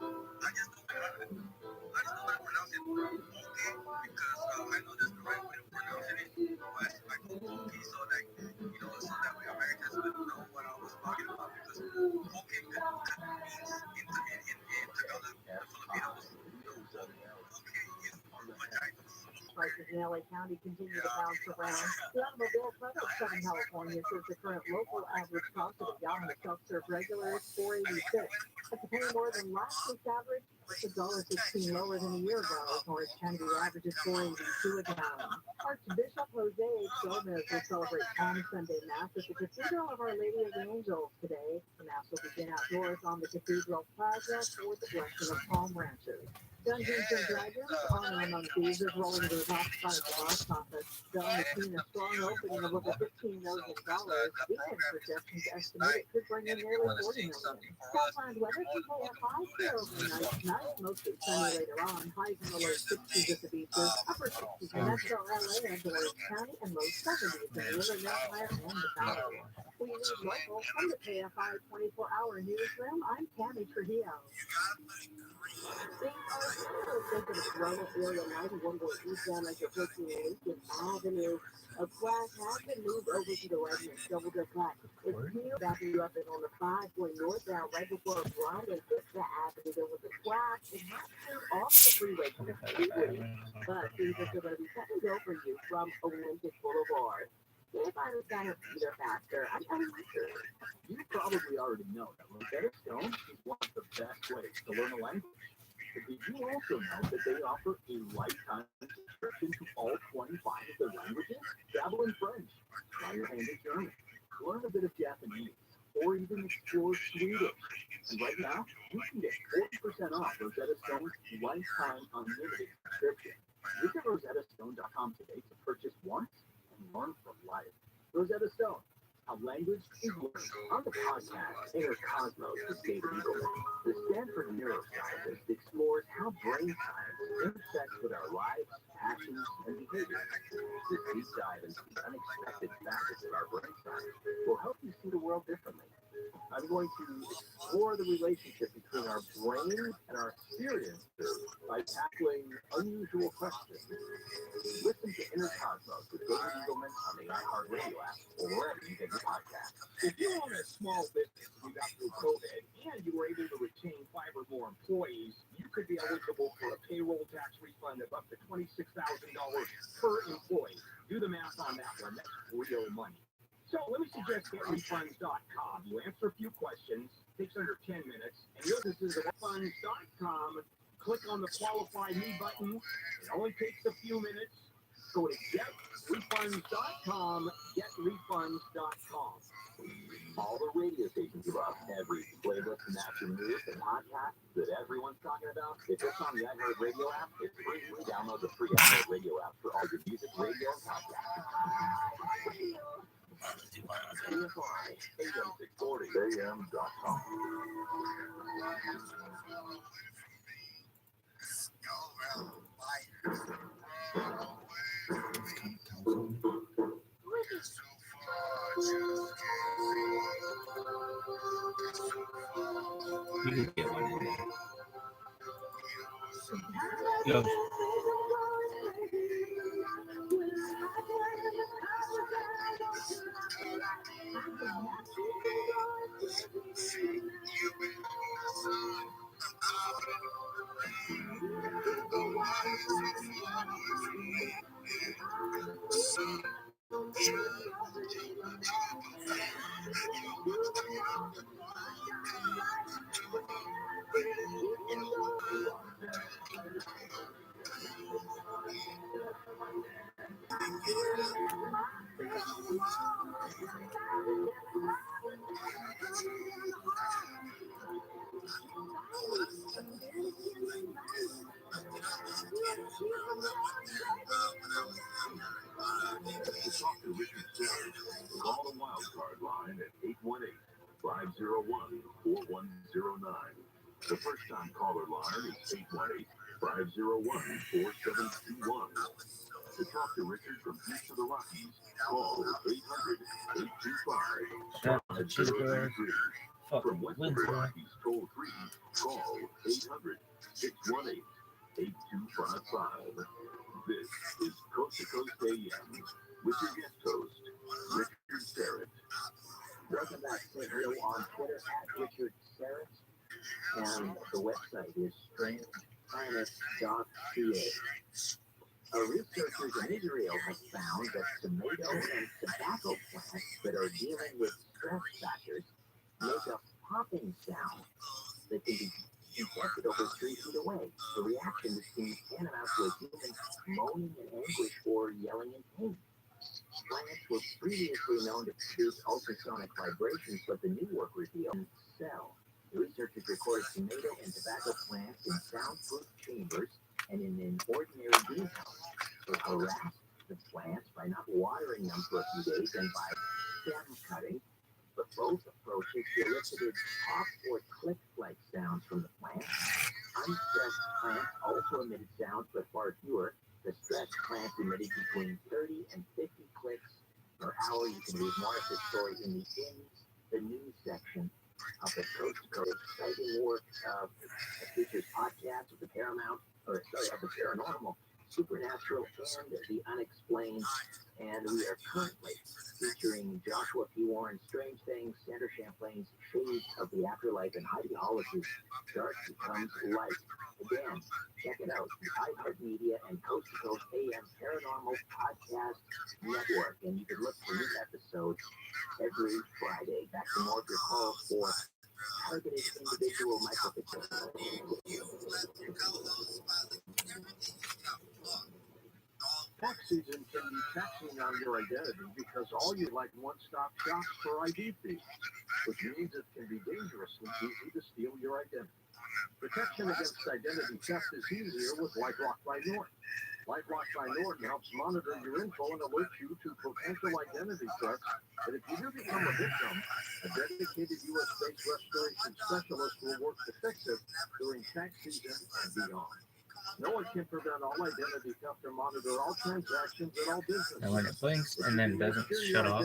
just don't know how to pronounce it okay because I know that's the right way to pronounce it. But it's like okay, so like you know, so that way Americans would know what I was talking about because okay could means in Tagalog, the Filipinos know okay is vagina. Prices in LA County continue to bounce around. The automobile front of Southern California shows the current local average cost of a gallon of self-serve regular is $4.86. But to pay more than last week's average, it's $1.16 lower than a year ago. Orange County average is $4.82 a gallon. Archbishop Jose Gomez will celebrate Palm Sunday Mass at the Cathedral of Our Lady of the Angels today. The Mass will begin outdoors on the Cathedral Plaza for the blessing of palm branches. Dungeons and Dragons, Honor Among Thieves is rolling to the top spot at the box office. Selling the team a strong opening of over $15 million. Weekend projections estimate it could bring in nearly $40 million. Southland weather can play a high here overnight tonight, mostly sunny later on. Highs in the low 60s at the beaches, upper 60s in Metro LA and Orange County, and low 70s in the Inland Empire and the Valley. We need local from the KFI 24-hour newsroom. I'm Tammy Trujillo. They are thinking of Corona area 91 will east down like a 13 Lincoln Avenue. A class has been moved over to the right and double the flat. It's here backing you up and on the 5 going northbound right before Brian and Vista Avenue. There was a crash. It happened off the freeway completely, but things are still going to be cut and go for you from Olympic Boulevard. If I was down at Peter faster, I'm sure. You probably already know that Rosetta Stone is one of the best ways to learn a language. But did you also know that they offer a lifetime subscription to all 25 of their languages? Dabble in French, try your hand at German, learn a bit of Japanese, or even explore Swedish. And right now, you can get 40% off Rosetta Stone's lifetime unlimited subscription. Visit RosettaStone.com today to purchase once and learn from life. Rosetta Stone, a language is learned. On the podcast, Inner Cosmos with David Eagleman, the Stanford neuroscientist explores how brain science intersects with our lives, passions, and behaviors. This deep dive into the unexpected facets of our brain science will help you see the world differently. I'm going to explore the relationship between our brain and our experiences by tackling unusual questions. Listen to Inner Cosmos with David Eagleman on the iHeartRadio app or wherever you get your podcasts. If you own a small business and you got through COVID and you were able to retain 5 or more employees, you could be eligible for a payroll tax refund of up to $26,000 per employee. Do the math on that one. That's real money. So let me suggest getrefunds.com. You answer a few questions, takes under 10 minutes, and your business is refunds.com. Click on the Qualify Me button. It only takes a few minutes. Go to getrefunds.com, getrefunds.com. All the radio stations you love, every playlist and action news and podcasts that everyone's talking about. If it's on the iHeartRadio app, it's free. Download the free iHeartRadio app for all your music, radio, and podcasts. KFI, AM 640, AM.com. You can get one in there. Yo. Our line is 818-501-4721. To talk to Richard from East of the Rockies, call 800-825-5333. From West of the Rockies, toll free, call 800-618-8255. This is Coast to Coast AM with your guest host, Richard Serrett. Welcome back to Rio on Twitter at Richard Serrett, and the website is strangeplanet.ca. Researchers in Israel have found that tomato and tobacco plants that are dealing with stress factors make a popping sound that can be detected over 3 feet away. The reaction is seen tantamount to a human moaning in anguish or yelling in pain. Plants were previously known to produce ultrasonic vibrations, but the new work revealed cell. The researchers recorded tomato and tobacco plants in soundproof chambers and in an ordinary greenhouse. They harassed the plants by not watering them for a few days and by stem cutting, but both approaches elicited pop or click-like sounds from the plants. Unstressed plants also emitted sounds, but far fewer. The stressed plants emitted between 30 and 50 clicks per hour. You can read more of this story in the news section of the Coast to Coast exciting work of features podcasts of the paranormal, supernatural, and the unexplained. And we are currently featuring Joshua P. Warren's Strange Things, Sandra Champlain's Shades of the Afterlife, and Heidi Hollis's Dark Becomes Light. Again, check it out, the iHeartMedia and Coast to Coast AM Paranormal Podcast Network. And you can look for new episodes every Friday. Back to more of your calls for targeted individual microfiction. Tax season can be taxing on your identity because all you like one-stop shops for ID fees, which means it can be dangerously easy to steal your identity. Protection against identity theft is easier with LifeLock by Norton. LifeLock by Norton helps monitor your info and alert you to potential identity threats. And if you do become a victim, a dedicated U.S.-based restoration specialist will work to fix it during tax season and beyond. No one can prevent all identity theft or monitor all transactions at all businesses. And when it blinks and then doesn't shut off,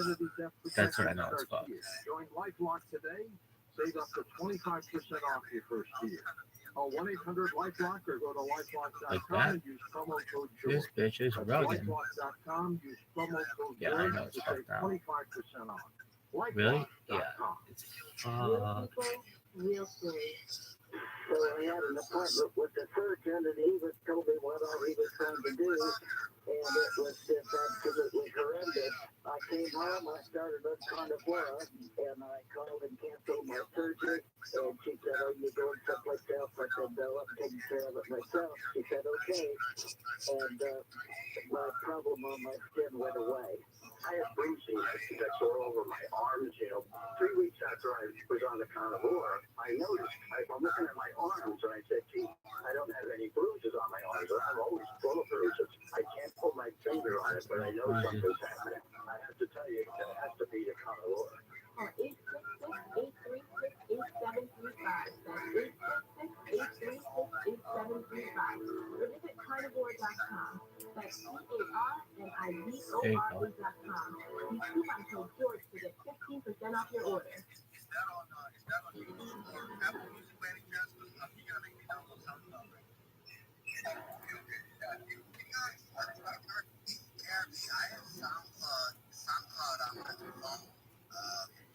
that's what I know it's about. Join LifeLock today. Save up to 25% off your first year. Call 1-800-LifeLock or go to LifeLock.com and use promo code George. This bitch is rugged. LifeLock.com, use promo code Yeah, I George know to it's save fucked now. 25% off. Really? Yeah. It's Real people, real stories. So I had an appointment with the surgeon, and he told me what all he was trying to do, and it was just absolutely horrendous. I came home, I started on Carnivora, and I called and canceled my surgery, and she said, "Oh, you're going someplace else?" I said, "No, I'm taking care of it myself." She said, "Okay," and my problem on my skin went away. I had bruising that's all over my arms, 3 weeks after I was on the Carnivora, I noticed, I'm looking at my arms, and I said, "Gee, I don't have any bruises on my arms, and I'm always full of bruises. I can't pull my finger on it, but I know something's happening." I have to tell you, it has to be the Carnivora. Call 866-836-8735. That's 866-836-8735. Or visit carnivore.com. That's CARNIVORE.com. Use coupon code George to get 15% off your order.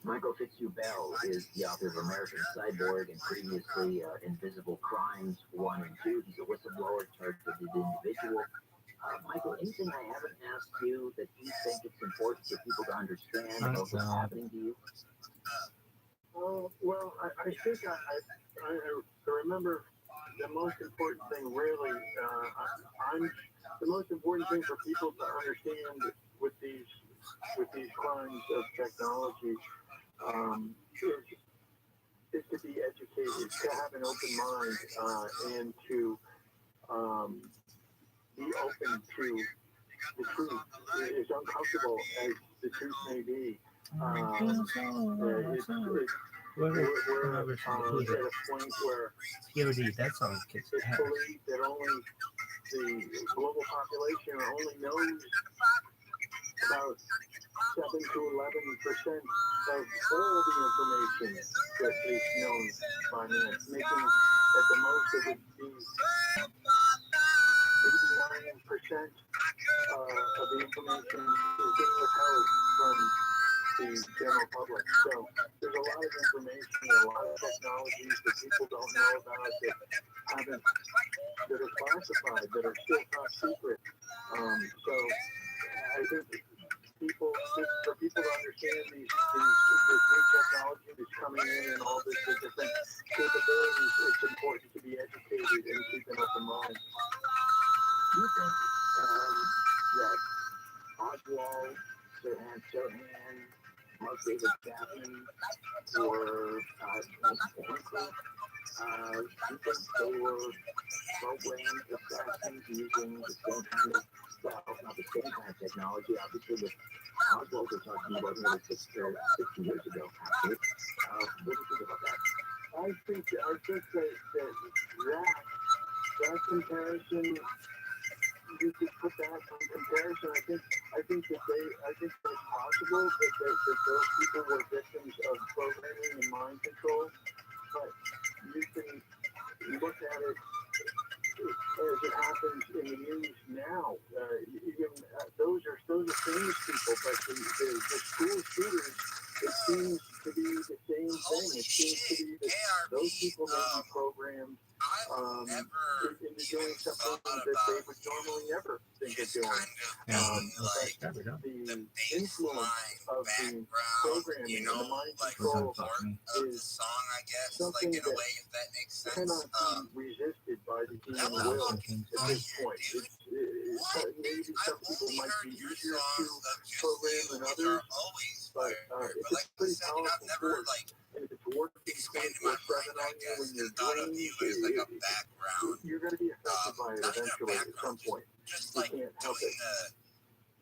Michael Fitzhugh-Bell is the author of American Cyborg and previously Invisible Crimes 1 and 2. He's a whistleblower, targeted individual. Michael, anything I haven't asked you that you think it's important for people to understand about what's happening to you? Oh, well, I think I remember the most important thing really, the most important thing for people to understand with these crimes of technology is to be educated, to have an open mind, and to be open to the truth. As uncomfortable as the truth may be, we're at a point where POD, that's all kids it's have. believed that only the global population only knows about 7 to 11% of all the information that is known by man, making that the most it would be 89% of the information is being withheld from the general public. So there's a lot of information, a lot of technologies that people don't know about that are classified, that are still top secret. So I think for people to understand this new technology that's coming in and all the different capabilities, it's important to be educated and keep an open mind. Do you think that Oswald, Sirhan Sirhan, Mark David Chapman, or Stanford, do you think they were programmed assassins using the same kind of, well, not the same kind of technology, obviously, with Oswald we're talking about nearly 60 years ago, actually. What do you think about that? I think that comparison, you could put that on comparison. I think it's possible that those people were victims of programming and mind control, but you can look at it as it happens in the news now. Those are famous people, but the school shooters, it seems to be the same thing. It seems to be that those people may be programmed into doing something that they would normally never think of doing. The influence of the programming and the mind control is something that cannot be resisted by the human will at this point. Maybe some people might be easier to program than others, but it's a pretty powerful force. And if it's working 24/7 on you when you're dreaming, you're going to be affected by it eventually at some point. You can't help it.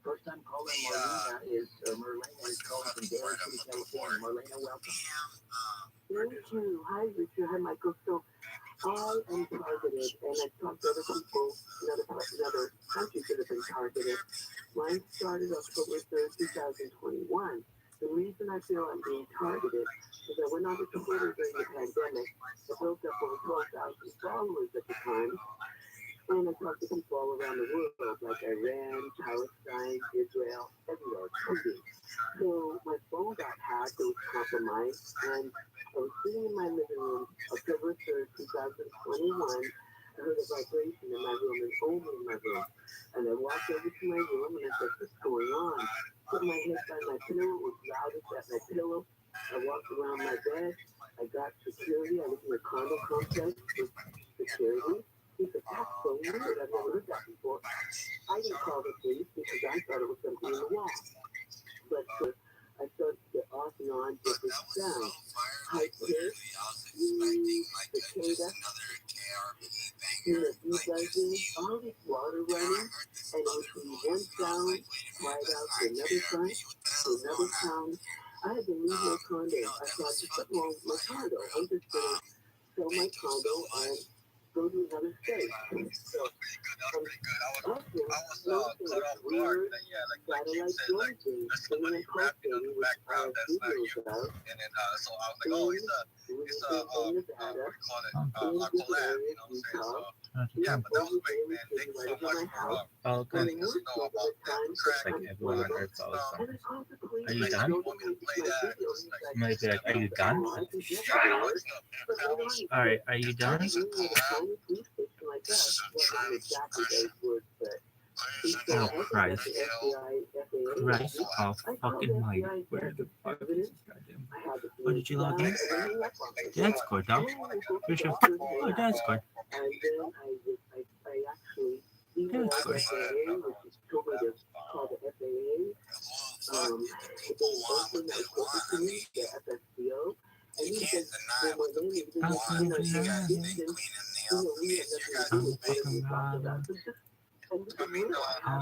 First time caller Marlena is calling from Dairy City, California. Marlena, welcome. Thank you. Hi, Richard. Hi, Michael. So I am targeted, and I've talked to other people in other countries that have been targeted. Mine started October 3rd, 2021. The reason I feel I'm being targeted is I went on to Twitter during the pandemic. I built up over 12,000 followers at the time. And I talked to people all around the world, like Iran, Palestine, Israel, everywhere, tweeting. So my phone got hacked, it was compromised, and I was sitting in my living room, October 3rd, 2021. I heard a vibration in my room and only in my room. And I walked over to my room and I said, what's going on? Put my head by my pillow, it was loudest at my pillow. I walked around my bed, I got security, I was in a condo complex with security. He said, that's so weird, I've never heard that before. I didn't call the police because I thought it was something in the wall. But I started to get off and on different sounds. High pitch, cicada, you guys do all this water running, and it would be one sound, right out to another sound, to another sound. I had to leave my condo. I thought, there's something wrong with my condo. I'm just going to sell my condo and go to another state. So, also, weird satellite drone things, singing and posting with videos about in Nevada, in different areas, Utah. Yeah, but that was great, man. Thanks so much for calling us to know about that. It's like everyone on earth follows songs. Are you done? Somebody be like, are you done? All right, are you done? Oh, Christ. Christ of fucking mighty. Where the fuck is this goddamn? Oh, did you log in? That's good, dog. Here's your. Oh, that's good. That's good. Oh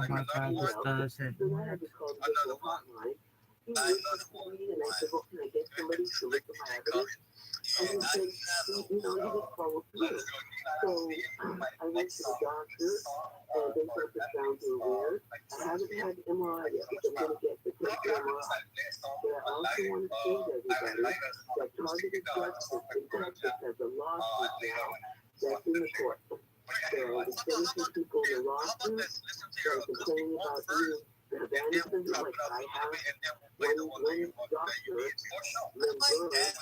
my God, this doesn't work. he listened to me, and I said, well, can I get somebody to look at my evidence? And he said, he didn't follow through. So I went to the doctor, and they thought the sounds were weird. I haven't had MRI yet, but I'm going to get the MRI. But I also want to say to everybody that targeted justice in Texas has a lawsuit now that's in the court. So the 17 people in the lawsuit that are complaining about eating the vandalism like I have. One doctor, Lynn Burr, has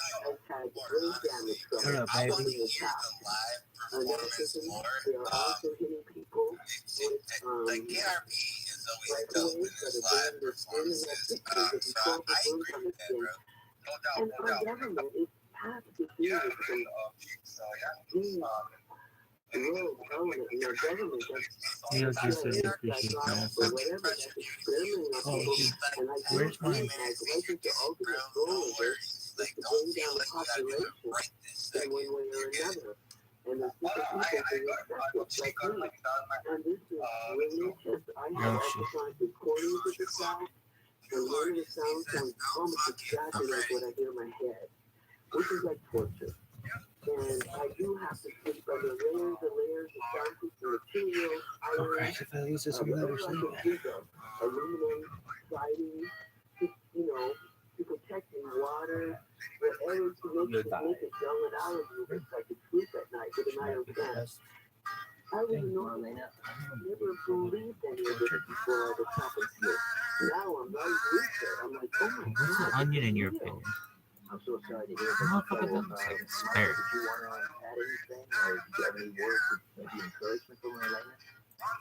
had brain damage from Hello, it baby. in his house. Autism, they are also hitting people with breakaways that are doing their skin and their pictures if you call for burns on the skin. And our government is has to do with these world government and our government You'll that's just really appreciate that. or whatever that's experimenting on people. And I do Where's my- think the ultimate goal of it is to bring down the population in one way or another. And there's different people who accept it, like me. And this is really just, I have exercised recordings of the sound, and one of the sounds sounds almost exactly like what I hear in my head, which is like torture. And I do have to sleep under layers and layers of soundproof material, iron, If I use this, we whatever better I sleep. can think of, aluminum, siding, just, to protect me, water, whatever to make it dull it out of you, so I could sleep at night with an iron pen. I was normally never believed any of this before I was talking to you. Now I'm right with it. I'm like, oh my What's God. an onion in your opinion? I'm so sorry to hear I'm that. not fucking done. Spare. Did you want to add anything, or do you have any words of maybe encouragement for Elena?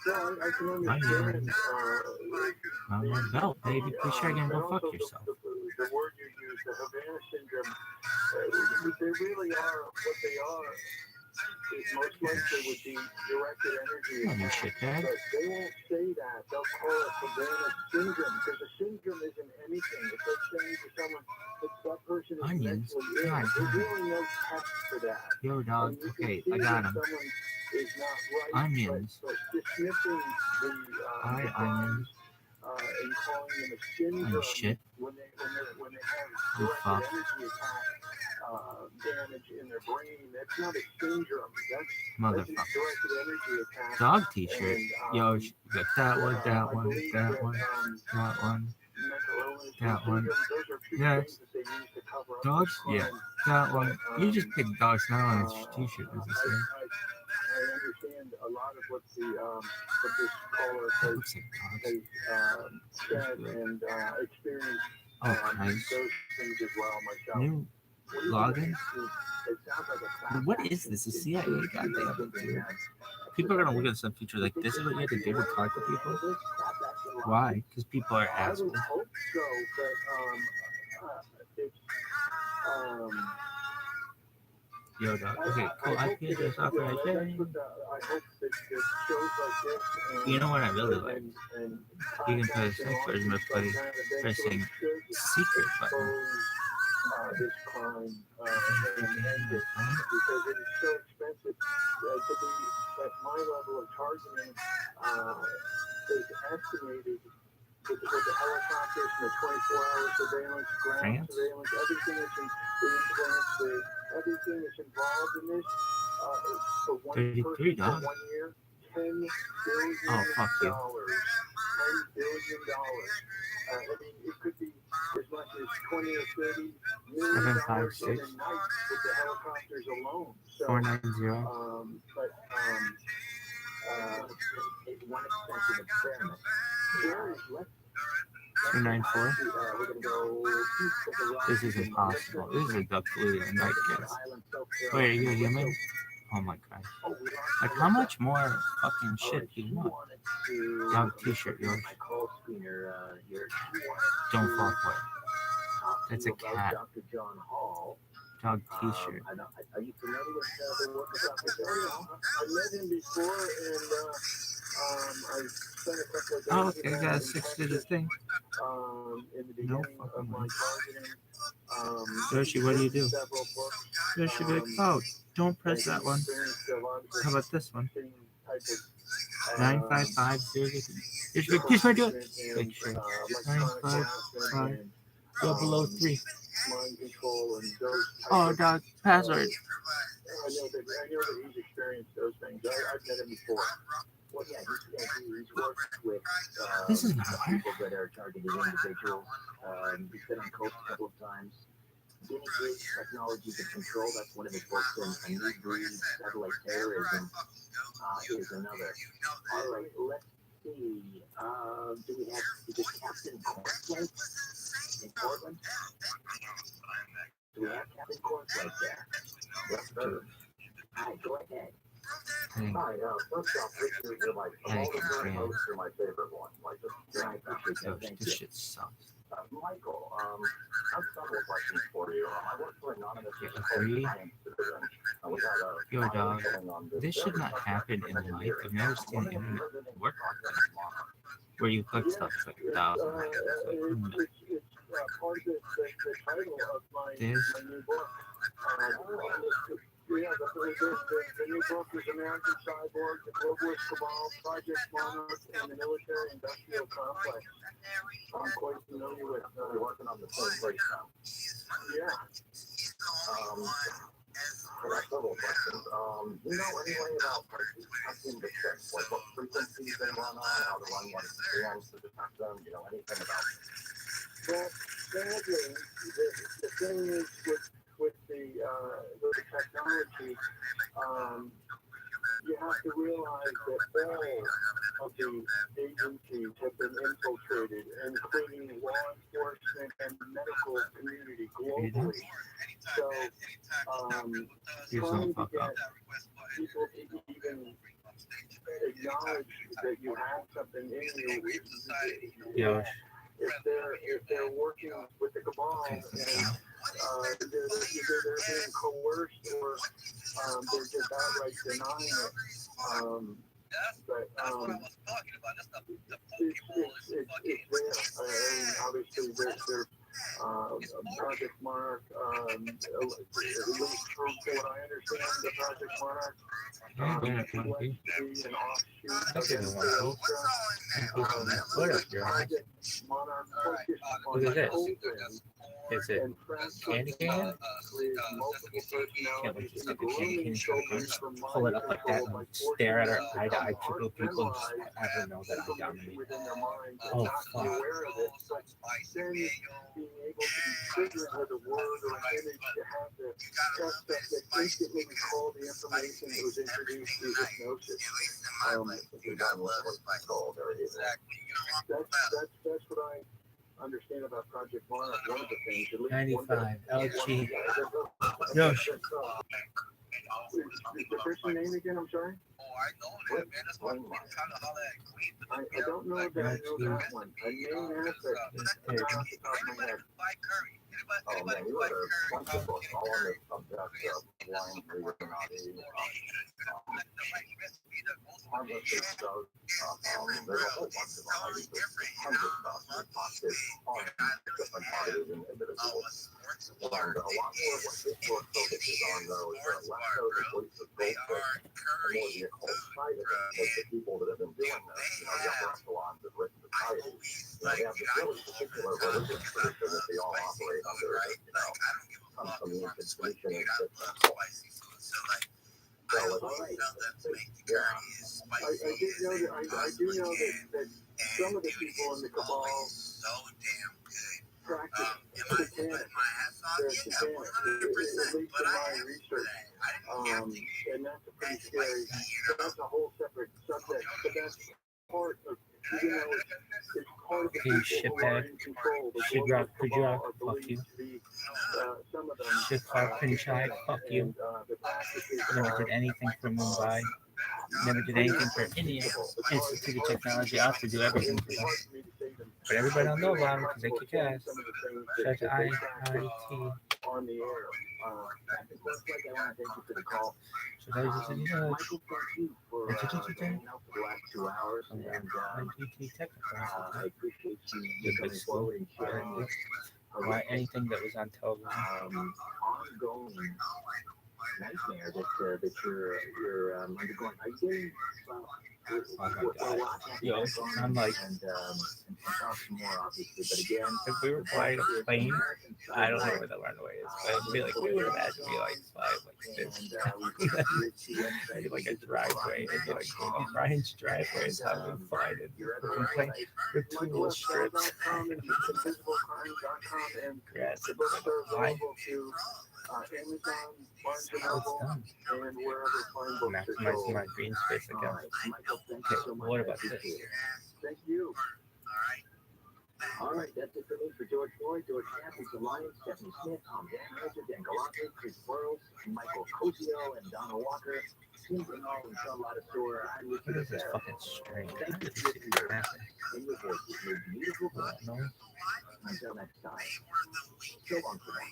So I can understand. I'm on belt, baby. Be sure again, go fuck yourself. The word you use, the Havana syndrome, they really are what they are. It most likely would be directed energy Oh, you attacks, shitbag. but they won't say that. They'll call it Havana syndrome because the syndrome isn't anything. It's like saying to someone that person is Onions? mentally ill. God There's damn. really no test for that. Yo, dog. And you Okay, can I see got that him. someone is not right, Onions. but dismissing the Alright, onions. and calling them a syndrome Oh, shit. when they have Oh, directed fuck. energy attack damage in their brain. That's not a syndrome. That's a Motherfucker. directed energy attack. Dog t-shirt. And, Yo, got that one, that I one, believe that one, that one. mental illness That and one. syndromes, those are two Yes. things that they use to cover up Dogs? crime. Yeah. That one. You just picked dogs now on his t-shirt, as I say. I understand a lot of what what this caller That has, looks like dogs. said and experienced Oh, Christ. those things as well myself. New login? It sounds like a But what is this? The CIA? Goddamn. Dude. People are gonna look at some future like this is what you have to do to talk to people. Why? Because people are I would assholes. hope so, but it's Yo, dog. Okay, cool. I feel this off right there. I hope that shows like this and, You know what I really like? and You can play a sex version of play pressing secret button. this crime and end it because it is so expensive to be at my level of targeting is estimated with the helicopters and the 24-hour surveillance, ground surveillance, everything that's everything that's involved in this for one 33, person for dog. 1 year, $10 billion. Oh, fuck you. $10 billion. I mean, it could be as much as 20 or 30 million dollars in a 756 night with the helicopters alone. So, 490. One expensive experiment. Let's 294. we're gonna go. This is impossible. This is a duck flu and night kiss. Wait, are you a human? Oh my gosh. Like, how much more fucking shit do you want? Dog t-shirt, yours. Don't fall for it. That's a cat. Dr. John Hall. Dog t-shirt. Are you familiar with the work of Dr. John Hall? I met him before, and I spent a couple of days. Oh, okay, I got a 6-digit thing. In the beginning of my targeting. Yoshi, what do you do? Several books. Yoshi, be like, oh, don't press that one. How about this one? 9550. Yoshi, be like, this one, do it. Like, sure. 955. 003. mind control and those types Oh, of, dog, password. I know that he's experienced those things. I've met him before. Well, yeah, he's worked with This is not people that are targeted individuals. He's been on coast a couple of times. Guinea pig technology to control, that's one of his books, and a new breed, satellite terrorism, is another. All right, let's see. Do we have, is it Captain Cornflake in Portland? Do we have Captain Cornflake there? Yes, sir. Hi, go ahead. Hi, first off, Richard, you're like, of all the current hosts, you're my favorite one. Like, I appreciate Oh, that. Thank this you. shit sucks. Michael, I have several questions for you. I work for Anonymous Agree. Science Division. We had a Yo, trial dog, going on this should not happen in life. I've never seen the internet work like this. Where you click stuff, it's like 1,000. Like, It's part of the title of my new book. Yeah, the new book is American Cyborg, the Globalist Cabal, Project Monarch, and the Military Industrial Complex. I'm quite familiar with working on the same place now. Yeah. I got several questions. You know anything about detecting the chips, like what frequencies they run on, how to run one scans to detect them, you know, anything about it? Well, sadly, the thing is with the technology, you have to realize that all of the agencies have been infiltrated, including law enforcement and the medical community globally. So, trying to get people to even acknowledge that you have something in you. Yeah. If they're working with the cabal and either they're being coerced or they're just outright denying it. But it's there. I mean, obviously, there's Project Monarch, at least from what I understand, the Project Monarch seems to be an offshoot of the Ultra. Project Monarch focused on Look at this. open Is it and candy cane? with multiple personalities and grooming children from Pull it up like that mind and control stare at her by eye to eye, forcing tickle people, and just have her know that I dominate. within their minds and Oh, not be fuck. aware of it, but then being able to be triggered with a word or an image to have the test that instantly recall the information that was introduced through hypnosis. That's what I understand about Project Monarch. One of the things, at least 95 LG. No. Is the person name again? I'm sorry. I don't know that I know that one. I may have, but off the top of my head. Oh man, we wrote a bunch of books all on the subject of blind reading. Harmless stuff. There's a whole bunch of them. I use tons of stuff. We talked to all different parties and individuals. And a lot more of what this book focuses on, though, is the leftover voice of goldfish and more the occult side of it. Like the people that have been doing this, you know, the upper echelons of rich society. You know, they have this really particular religious tradition that they all operate under, you know, comes from the ancient Phoenician and so I do know that some of the people in the cabal practice satanic. They're satanic, at least in my research. And that's a pretty scary, that's a whole separate subject, but that's part of, even though it's part of the people who are in control. The global cabal are believed to be, some of them, Shit, fuck you. the practices Never did anything for Mumbai. Never did anything for India. Institute of Technology. I have to do everything for them. But everybody don't know about them because they kick ass. Shout out to IIT. On the air. Looks like I want to thank you for the call. So that is just Michael, thank you for hanging out for the last 2 hours. And IIT Technical. I appreciate you coming forward and sharing this. Why anything that was on television. Ongoing nightmare that you're undergoing. Are you getting Oh my god. Yo, I'm like, and some more obviously, but again, if we were flying a plane, I don't know where the runway is, but it'd be like, we would imagine me like flying like this. Maybe like a driveway, it'd be like Brian's driveway is how we fly it. Freaking plane with two little strips. Grass and fly. Amazon, Barnes and Noble, and wherever fine books are Maximize sold. my green space account. Okay, what about this? Thank you. All right, that's it for me for George Floyd, George Campbell, the Lions, Stephanie Smith, Tom Danhauser, Dan Galante, Chris Burrows, Michael Cosio, and Donna Walker. Tim Bernal and Sean Lattisaur. I'm What is this fucking string? Thank you for your ears and your voices, your beautiful voice. Until next time, so long for now.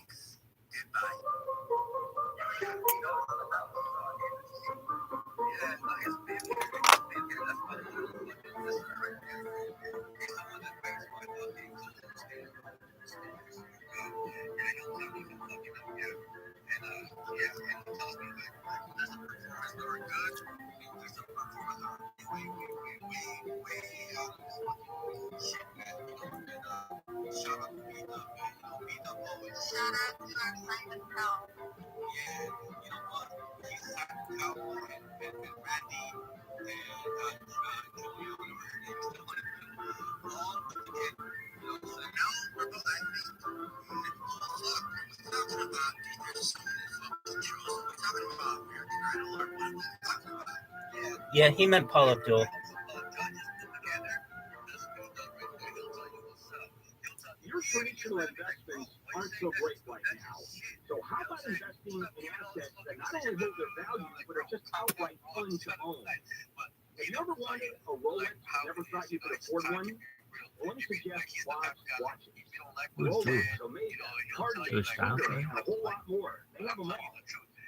Yeah, he meant Paul Abdul. Your traditional investments aren't so great right now. So how about investing in assets that not only hold their value, but are just outright fun to own? Have you ever wanted a Rolex but never thought you could afford one? Well, let me suggest Bob's watches. Rolex, Omega, Cartier, and a whole lot more. They have them all.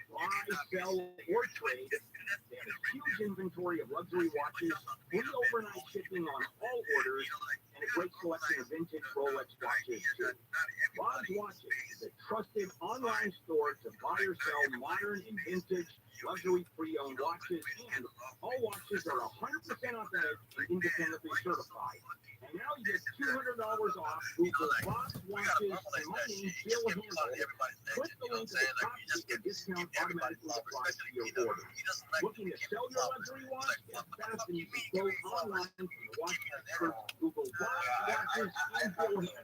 Buy, sell, or trade. They have a huge inventory of luxury watches, free overnight shipping on all orders, and a great selection of vintage Rolex watches, too. Bob's Watches is a trusted online store to buy or sell modern and vintage luxury pre-owned watches, and all watches are 100% authentic and independently certified. And now you get $200 off Google Bob's Watches and my name, Bill Handel. Click the link at the top to get your discount automatically applied to your order. Looking to sell your luxury watch? It's fast and you can go online to watch experts Google Bob's Watches and Bill Handel.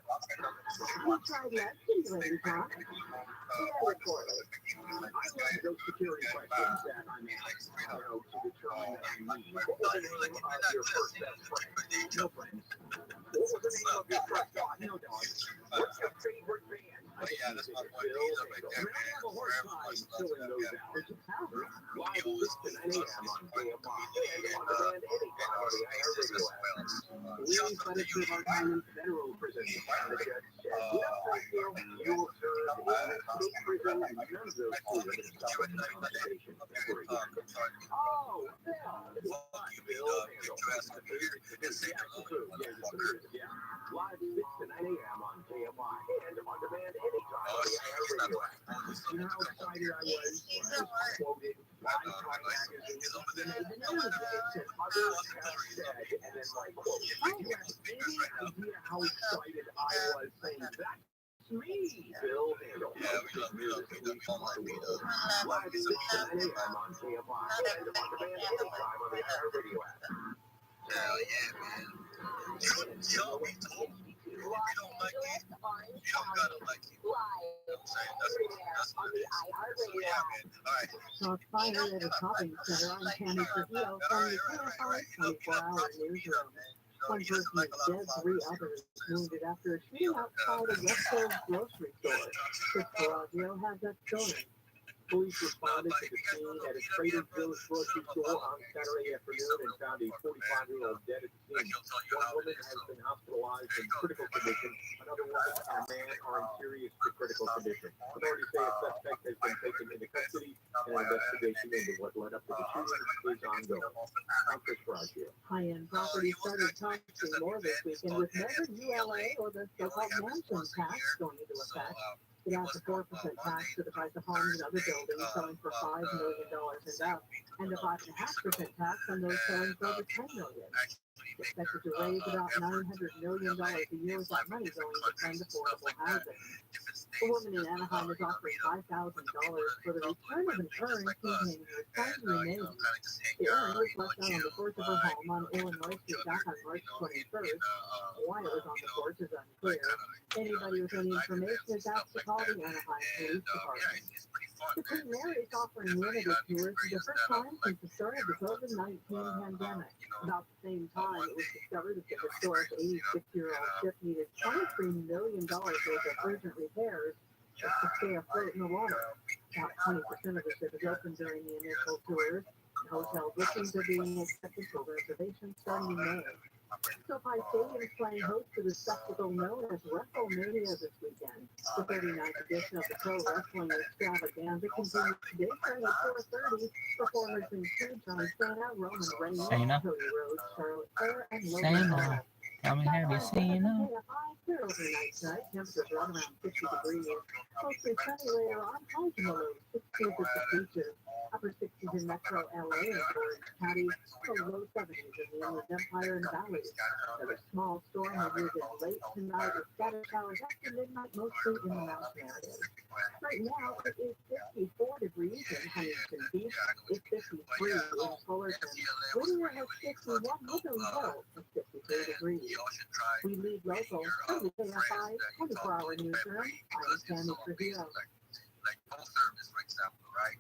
You tried that stimulator, huh? Yeah, recorded. I love those security questions that I'm asked, to determine that I need. What was the name of your first best friend? No friends. What was the name of your first dog? No dog. What's your favorite band? That's my point. Bill Handel. I have a hard time filling those out. Live 6 to 9 a.m. on KMI and on demand anytime on the iHeartRadio app. Please let us serve our time in federal prison. The judge said, you will serve in state prison, and none of those children is covered in compensation ever again. Oh, Bill. Bill Handel. Yeah. Live 6 to 9 a.m. on KMI and on demand anytime on the iHeartRadio app. You know how excited I was when I was quoted by Time Magazine and they didn't know this and others have said, and then my quote. I have any idea how excited I was saying that. Me, Bill Handel. Live 6 to 9 a.m. on KMI and on demand anytime on the iHeartRadio app. Hell yeah, man. You know, we told you. If you don't like it, you don't gotta like it. You know what I'm saying? That's what it is. So, yeah, man. All right. Shots fired at a shopping center on Tammy Trujillo from the terrifying 24-hour newsroom. One person is dead, 3 others wounded after a shooting outside a West Coast grocery store. Chris Bellagio had that story. Police responded to the scene at a Trader Joe's grocery store on Saturday afternoon and found a 45-year-old dead at the scene. One woman has been hospitalized in critical condition. Another woman and a man are in serious to critical condition. Authorities say a suspect has been taken into custody, and an investigation into what led up to the shooting is ongoing. I'm Chris Bellagio. High-end properties started costing more this weekend with never ULA or the so-called mansion tax going into effect. It adds a 4% tax to the price of homes and other buildings selling for $5 million and up, and a 5.5% tax on those selling for over $10 million. It's expected to raise about $900 million a year with that money going to fund affordable housing. A woman in Anaheim is offering $5,000 for the return of an urn containing her son's remains. The urn was left out on the porch of her home on Illinois Street back on March 21st. Why it was on the porch is unclear. Anybody with any information is asked to call the Anaheim Police Department. The TRILLIONAIRE is offering limited tours for the first time since the start of the COVID-19 pandemic. About the same time, it was discovered that the historic 86-year-old ship needed $23 million worth of urgent repairs just to stay afloat in the water. About 20% of the ship is open during the initial tours. Hotel bookings are being accepted for reservations starting in May. SoFi Stadium is playing host to the spectacle known as WrestleMania this weekend. The 39th edition of the pro wrestling extravaganza continues today, starting at 4:30. Performers include John Cena, Roman Reigns, Cody Rhodes, Charlotte Flair, and Logan Paul. Tell me, have you seen them? Clear overnight tonight, temperatures right around 50 degrees. Mostly sunny later on, highs in the low 60s at the beaches. Upper 60s in metro LA and Orange County, to low 70s in the Inland Empire and Valleys. There's a small storm that moves in late tonight with scattered showers after midnight, mostly in the mountain areas. Right now, it is 54 degrees in Huntington Beach. It's 53 in Fullerton. Whittier has 51, Woodland Hills is 53 degrees. We lead local from the KFI 24-hour newsroom. I'm Tammy Trujillo. Like full service, for example, right?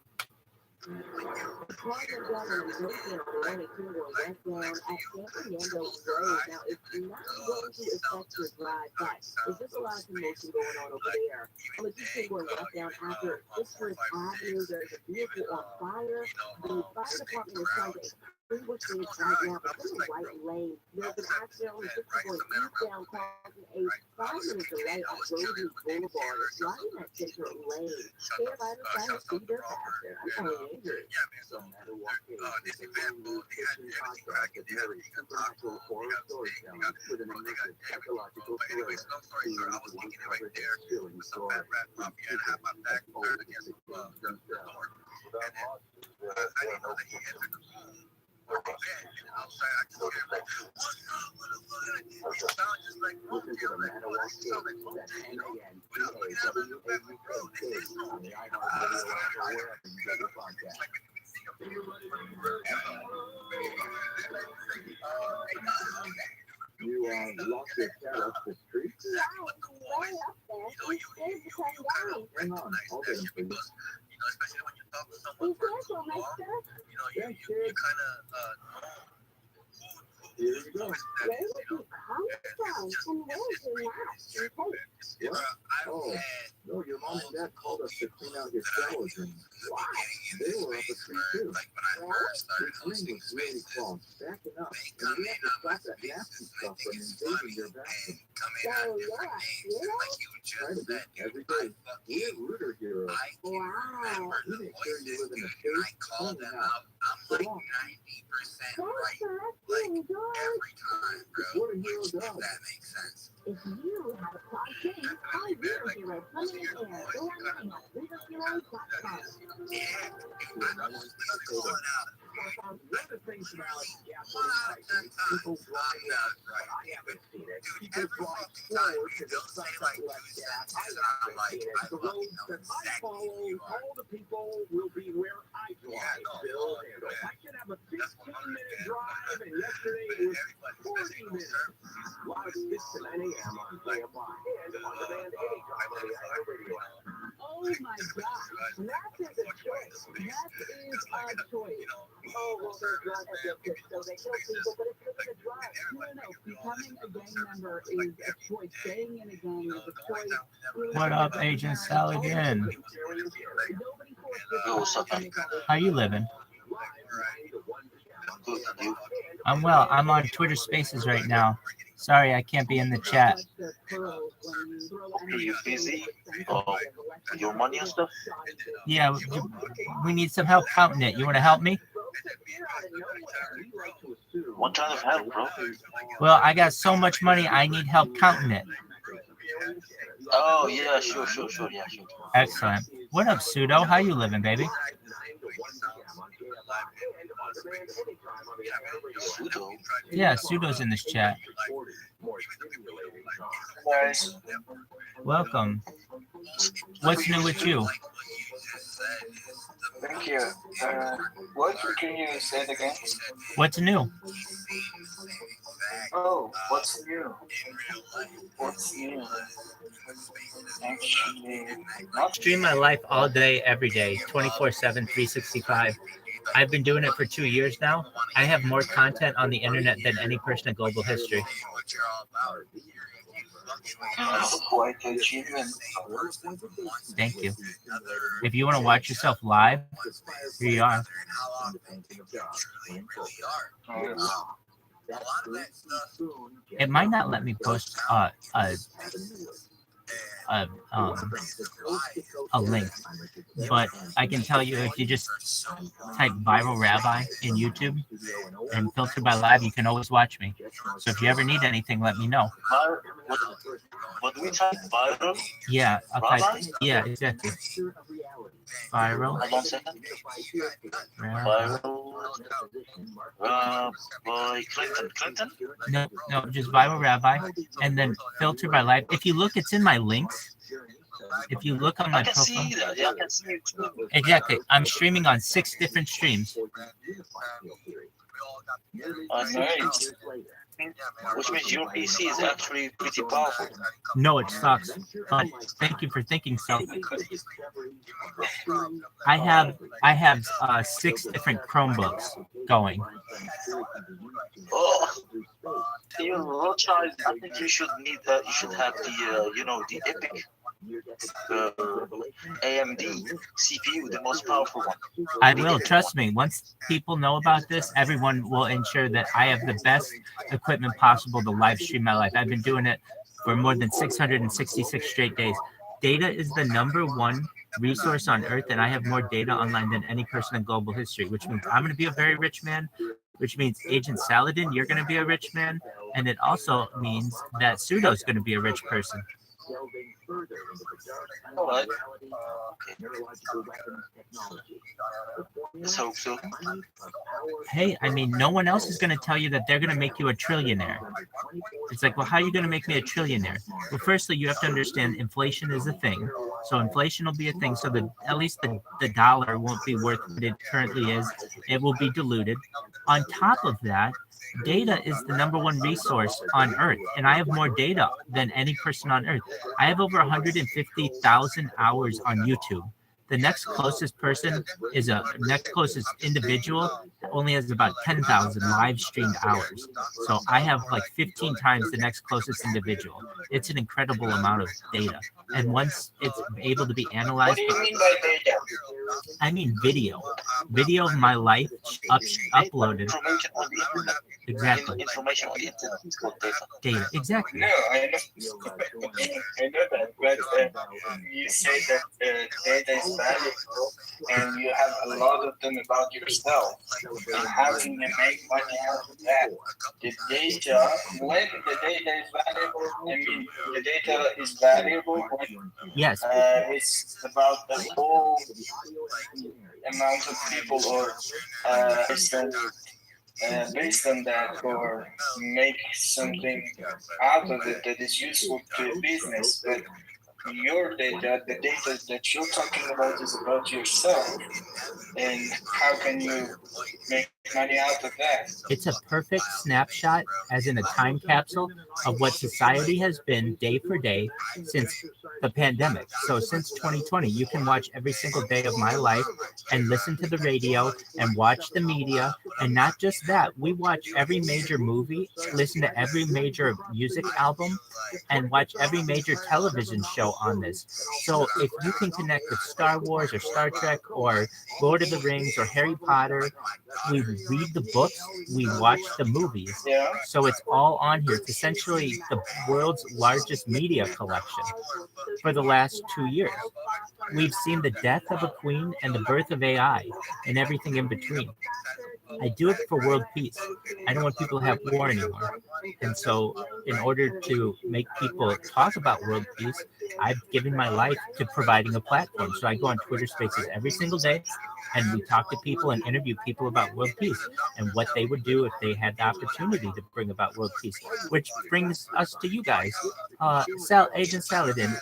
The climate down in Louisiana 22 will west down at San Fernando Road. Now, it's not going to affect your drive, but there's just a lot of commotion going on over there. On the G2 we're west down after Fisher's Avenue, there's a vehicle on fire. The fire department is trying to extinguish these right now, but in the right lane. There's an accident on 60 going eastbound causing a 5-minute delay at Rosie Boulevard. It's right in that center lane. Stay by the side and speed their faster. I'm telling you. Yeah, man, so this event, they had crack in there. Supernatural horror storytelling with an immersive psychological But anyways, long story short, I was kicking it right there with some bad rap Rabbi, and I had my back turned against the door. And then I didn't know that he entered the room or the bed, and outside I just hear him like, what's up, motherfucker? It sounds just like, Listen to the Manawak Kids at 10 a.m. PAWAUK on the iHeartRadio app or wherever you get your podcast. You lost your tail up the street? Especially when you talk to someone for so long, you kind of Here you go. No, your mom and dad called us to clean out your showers, and they were up a tree too. like when I first started The green was really clogged, backing up, and we had to stop that nasty stuff from invading your bathroom. Try to be every day. We're rooter heroes. We make sure you live in a safe, clean house. I'm like 90% right, like every time, bro. What a hero If does. that makes sense. If you have a question, call Zero Zero Plumbing and Air. Go online at ViralRabbi.com. One of the things about gasoline prices, people drive out, but I haven't seen it. People drive slower to the suck up less gas. I haven't seen it. The roads that I follow, all the people will be where I drive. Bill, I should have a 15-minute drive, and yesterday it was 40 minutes. Live 6 to 9 a.m. on KFI and on demand anytime on the iHeartRadio app. Oh my gosh, that is a choice. That is a choice. Oh, well, they're drug addicted, so they kill people, but it's really a drug. No. Becoming a gang member is a choice. Staying in a gang is a choice. What up, Agent Sally again? Yo, what's up, man? How you living? I'm well. I'm on Twitter Spaces right now. Sorry, I can't be in the chat. Are you busy? Oh, your money and stuff? Yeah, we need some help counting it. You want to help me? What kind of help, bro? Well, I got so much money, I need help counting it. Oh yeah, sure, yeah, sure. Excellent. What up, Pseudo? How you living, baby? Pseudo. Yeah, Pseudo's in this chat. Nice. Welcome. What's new with you? Thank you. What can you say it again? What's new? Oh, what's new? What's new? Actually, not Stream my life all day, every day, 24/7, 365. I've been doing it for 2 years now. I have more content on the internet than any person in global history. quite an achievement. Thank you. If you want to watch yourself live, here you are. It might not let me post a link, but I can tell you if you just type ViralRabbi in YouTube and filter by live, you can always watch me. So if you ever need anything, let me know. What do we type? Viral? Yeah, I'll type. Rabbi? Yeah, exactly. Viral. Hold on a second. By Clinton? No, just ViralRabbi, and then filter by live. If you look, it's in my links. If you look on my I can profile, see that. Yeah, I can see it too. exactly. I'm streaming on 6 different streams. Nice. Which means your PC is actually pretty powerful. No, it sucks. But thank you for thinking so. I have 6 different Chromebooks going. Oh, you Rothschild. I think you should need. You should have the the Epic AMD CPU, the most powerful one. I will, trust me. Once people know about this, everyone will ensure that I have the best equipment possible to live stream my life. I've been doing it for more than 666 straight days. Data is the #1 resource on earth, and I have more data online than any person in global history, which means I'm going to be a very rich man, which means Agent Saladin, you're going to be a rich man, and it also means that Pseudo's going to be a rich person. All right. Let's hope so. Hey, I mean, no one else is going to tell you that they're going to make you a trillionaire. It's like, well, how are you going to make me a trillionaire? Well, firstly, you have to understand inflation is a thing. So inflation will be a thing. So that at least the dollar won't be worth what it currently is. It will be diluted. On top of that, data is the #1 resource on earth, and I have more data than any person on earth. I have over 150,000 hours on YouTube. The next closest person is next closest individual only has about 10,000 live streamed hours. So I have like 15 times the next closest individual. It's an incredible amount of data. And once it's able to be analyzed, What do you mean by data? I mean video of my life uploaded. Information on the internet. Exactly. Information on the internet is called data. Data, exactly. No, I know. I know that, but you say that data is valuable, and you have a lot of them about yourself. And how can you make money out of that? The data, when the data is valuable, I mean, the data is valuable when Yes. it's about the whole amount of people or person based on that, or make something out of it that is useful to a business. But your data, the data that you're talking about, is about yourself, and how can you make money out of that? It's a perfect snapshot, as in a time capsule, of what society has been day for day since the pandemic. So since 2020, you can watch every single day of my life and listen to the radio and watch the media. And not just that, we watch every major movie, listen to every major music album, and watch every major television show on this. So if you can connect with Star Wars or Star Trek or Lord of the Rings or Harry Potter, we read the books, we watch the movies. Yeah. So it's all on here. It's essentially the world's largest media collection for the last 2 years. We've seen the death of a queen and the birth of AI and everything in between. I do it for world peace. I don't want people to have war anymore. And so, in order to make people talk about world peace, I've given my life to providing a platform. So I go on Twitter Spaces every single day, and we talk to people and interview people about world peace and what they would do if they had the opportunity to bring about world peace. Which brings us to you guys, Agent Saladin.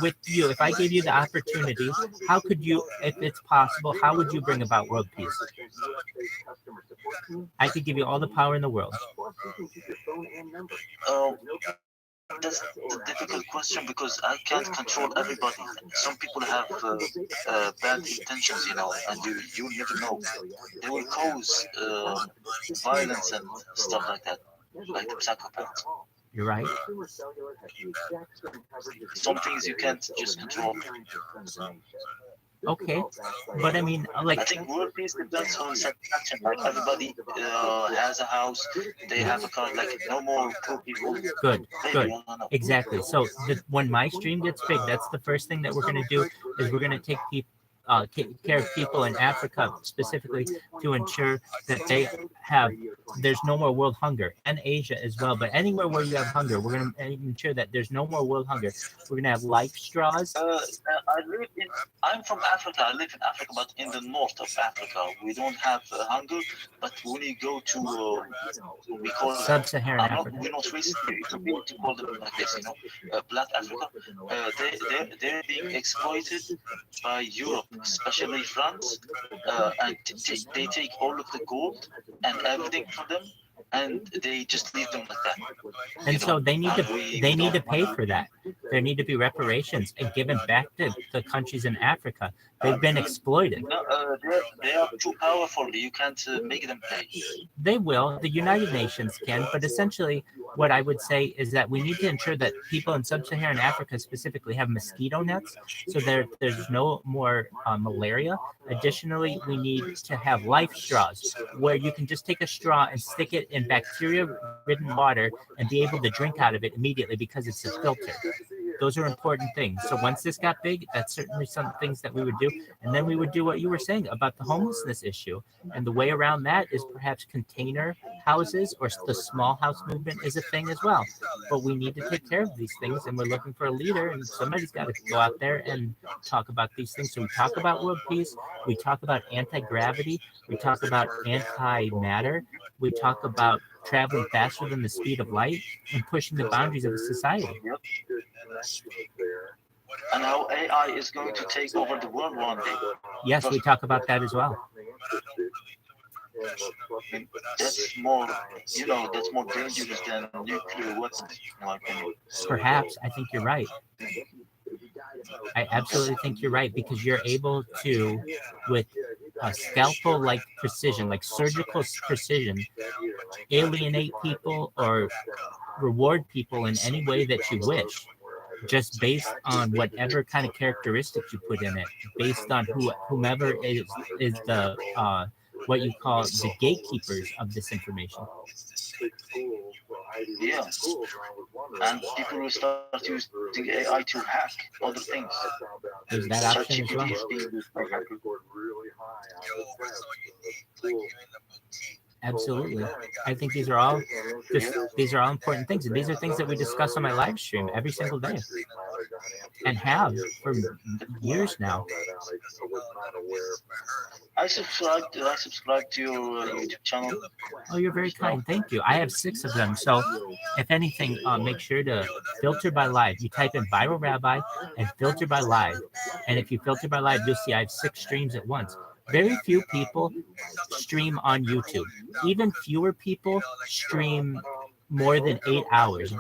With you, if I gave you the opportunity, how could you, if it's possible, how would you bring about world peace? I could give you all the power in the world. That's a difficult question because I can't control everybody. Some people have bad intentions, and you never know. They will cause violence and stuff like that, like the psychopaths. You're right. Some things you can't just control. Okay, but I mean, like, I think world peace depends on satisfaction. Like everybody has a house, they have a car. Like no more poor people. Good. Exactly. So when my stream gets big, that's the first thing that we're going to do is we're going to take care of people in Africa specifically to ensure that there's no more world hunger, and Asia as well. But anywhere where you have hunger, we're going to ensure that there's no more world hunger. We're going to have life straws. I'm from Africa. I live in Africa, but in the north of Africa, we don't have hunger. But when you go to we call sub-Saharan Africa, we're not racist. It's okay to call them like this, Black Africa. They're being exploited by Europe, especially France, and they take all of the gold and everything from them, and they just leave them like that. And so they need to pay for that. There need to be reparations and given back to the countries in Africa. They've been exploited. No, they are too powerful. You can't make them pay. They will. The United Nations can, but essentially what I would say is that we need to ensure that people in sub-Saharan Africa specifically have mosquito nets so there's no more malaria. Additionally, we need to have life straws where you can just take a straw and stick it in bacteria-ridden water and be able to drink out of it immediately because it's a filter. Those are important things. So once this got big, that's certainly some things that we would do. And then we would do what you were saying about the homelessness issue. And the way around that is perhaps container houses, or the small house movement is a thing as well. But we need to take care of these things, and we're looking for a leader, and somebody's got to go out there and talk about these things. So we talk about world peace, we talk about anti-gravity, we talk about anti-matter, we talk about traveling faster than the speed of light and pushing the boundaries of society. And how AI is going to take over the world one day. Yes, we talk about that as well. That's more, that's more dangerous than nuclear weapons, in my opinion. Perhaps. I think you're right. I absolutely think you're right, because you're able to, with a scalpel-like precision, like surgical precision, alienate people or reward people in any way that you wish, just based on whatever kind of characteristics you put in it, based on whomever is the what you call the gatekeepers of this information. Yeah, and people will start using AI to hack other things. There's that option as well. Absolutely. I think these are all important things, and these are things that we discuss on my live stream every single day, and have for years now. I subscribe to your YouTube channel. Oh, you're very kind. Thank you. I have 6 of them. So, if anything, make sure to filter by live. You type in ViralRabbi and filter by live, and if you filter by live, you'll see I have 6 streams at once. Very few people stream on YouTube. Even fewer people stream more than 8 hours.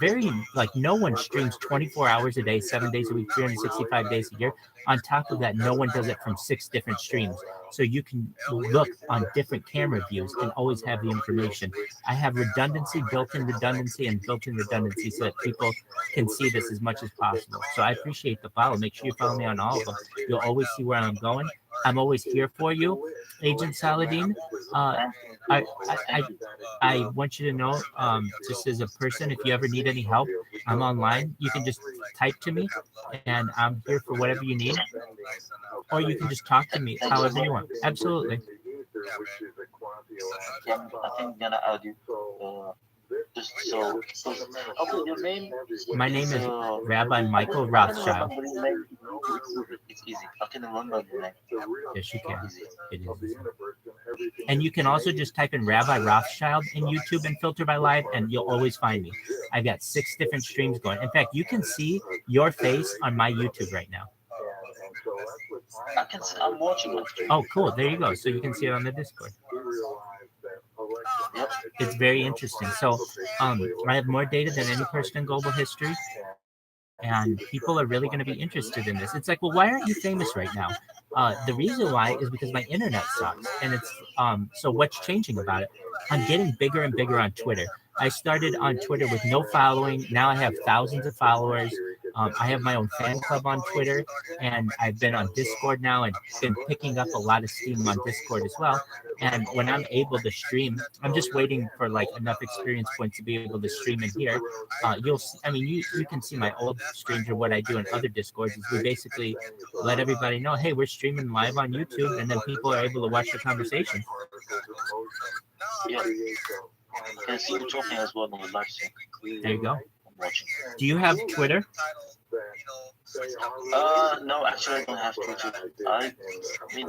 No one streams 24 hours a day, 7 days a week, 365 days a year. On top of that, no one does it from 6 different streams. So you can look on different camera views and always have the information. I have redundancy, built-in redundancy, and built-in redundancy so that people can see this as much as possible. So I appreciate the follow. Make sure you follow me on all of them. You'll always see where I'm going. I'm always here for you, Agent Saladin. I want you to know, just as a person, if you ever need any help, I'm online. You can just type to me, and I'm here for whatever you need. Or you can just talk to me however you want. Absolutely. Yeah, I think I'm gonna add you. So, okay, your name? My name is Rabbi I Michael can Rothschild. remember your name. It's easy. I can remember your name. Yes, you can. Easy. It is. And you can also just type in Rabbi Rothschild in YouTube and filter by live, and you'll always find me. I've got 6 different streams going. In fact, you can see your face on my YouTube right now. I can. I'm watching it. Oh, cool. There you go. So you can see it on the Discord. Yep. It's very interesting. So I have more data than any person in global history. And people are really going to be interested in this. It's like, well, why aren't you famous right now? The reason why is because my internet sucks. And it's so what's changing about it? I'm getting bigger and bigger on Twitter. I started on Twitter with no following. Now I have thousands of followers. I have my own fan club on Twitter, and I've been on Discord now and been picking up a lot of steam on Discord as well. And when I'm able to stream, I'm just waiting for like enough experience points to be able to stream in here. You can see my old streams or what I do in other Discords. Is we basically let everybody know, hey, we're streaming live on YouTube, and then people are able to watch the conversation. Yeah. Can see you talking as well on the live stream. There you go. I'm watching. Do you have Twitter? No, actually, I don't have Twitter. I mean,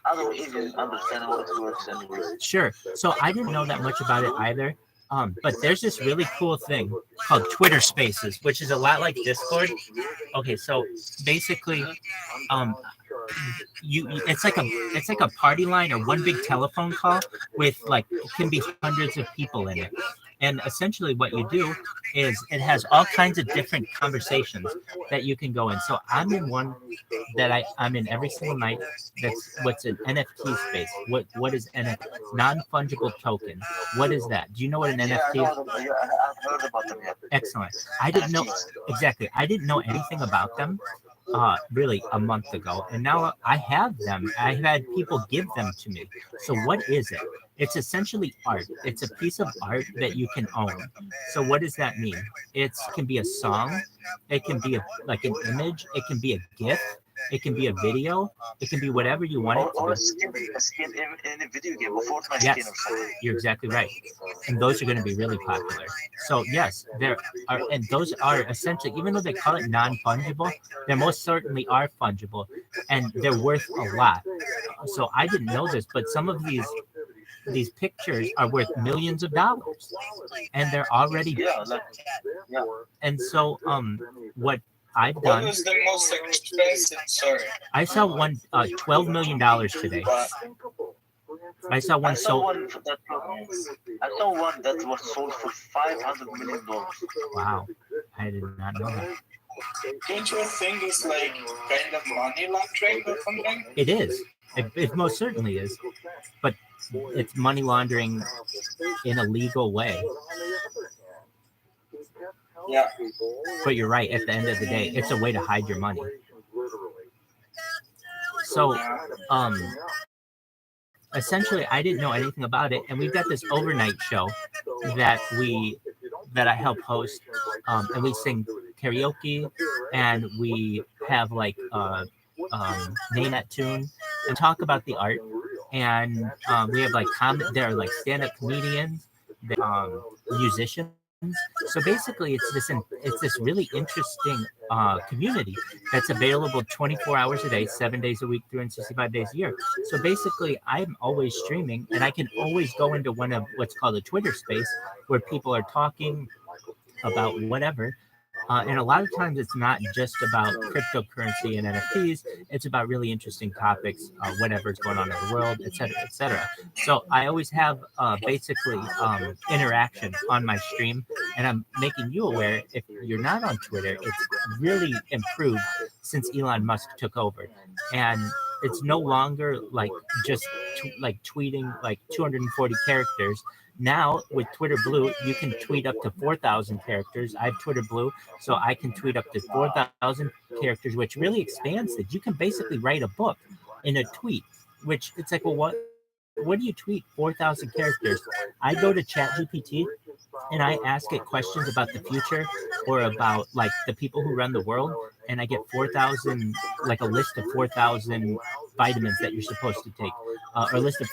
I don't even understand how it works anyway. Sure. So I didn't know that much about it either. But there's this really cool thing called Twitter Spaces, which is a lot like Discord. Okay, so basically, it's like a party line or one big telephone call with like it can be hundreds of people in it. And essentially what you do is it has all kinds of different conversations that you can go in. So I'm in one that I'm in every single night. That's what's an NFT space. What is NFT? Non-fungible token. What is that? Do you know what an NFT is? I've heard about them. Excellent. I didn't know exactly. I didn't know anything about them really a month ago, and now I have them. I've had people give them to me. So what is it? It's essentially art. It's a piece of art that you can own. So what does that mean? It can be a song. It can be like an image. It can be a GIF. It can be a video. It can be whatever you want it to Or a be. skin in a video game, a Fortnite Yes, skin or something. you're exactly right. And those are going to be really popular. So yes, there are, and those are essentially, even though they call it non-fungible, they most certainly are fungible, and they're worth a lot. So I didn't know this, but some of these pictures are worth millions of dollars, and they're already. Yeah. And so what I've What done, was the most expensive? Sorry. I saw one $12 million today. I saw one I saw one that was sold for $500 million. Wow, I did not know that. Don't you think it's like kind of money laundering or something? It is. It most certainly is. But it's money laundering in a legal way. Yeah. But you're right. At the end of the day, it's a way to hide your money. So, essentially, I didn't know anything about it, and we've got this overnight show that I help host, and we sing karaoke, and we have like name that tune and talk about the art, and we have like there are like stand-up comedians, musicians. So basically, it's this really interesting community that's available 24 hours a day, 7 days a week, 365 days a year. So basically, I'm always streaming, and I can always go into one of what's called a Twitter space where people are talking about whatever. And a lot of times it's not just about cryptocurrency and NFTs. It's about really interesting topics, whatever's going on in the world, et cetera, et cetera. So I always have basically interaction on my stream, and I'm making you aware, if you're not on Twitter, it's really improved since Elon Musk took over. And it's no longer like just tweeting like 240 characters. Now with Twitter Blue, you can tweet up to 4,000 characters. I have Twitter Blue, so I can tweet up to 4,000 characters, which really expands it. You can basically write a book in a tweet, which it's like, well, what do you tweet 4,000 characters? I go to ChatGPT and I ask it questions about the future or about like the people who run the world, and I get 4,000, like a list of 4,000 vitamins that you're supposed to take, or a list of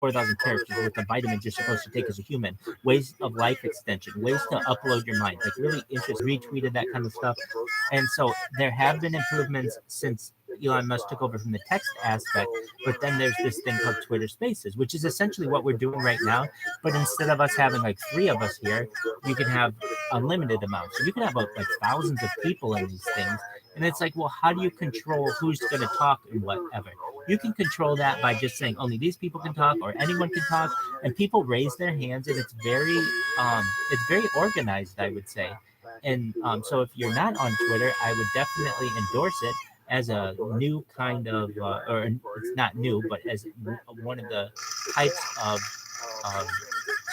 4,000 characters with the vitamins you're supposed to take as a human, ways of life extension, ways to upload your mind, like really interesting, retweeted that kind of stuff. And so there have been improvements since Elon Musk took over from the text aspect, but then there's this thing called Twitter Spaces, which is essentially what we're doing right now. But instead of us having like 3 of us here, you can have unlimited amounts. So you can have like thousands of people in these things. And it's like, well, how do you control who's going to talk and whatever? You can control that by just saying only these people can talk or anyone can talk, and people raise their hands, and it's very organized, I would say. And so if you're not on Twitter, I would definitely endorse it as a new kind of, or it's not new, but as one of the types of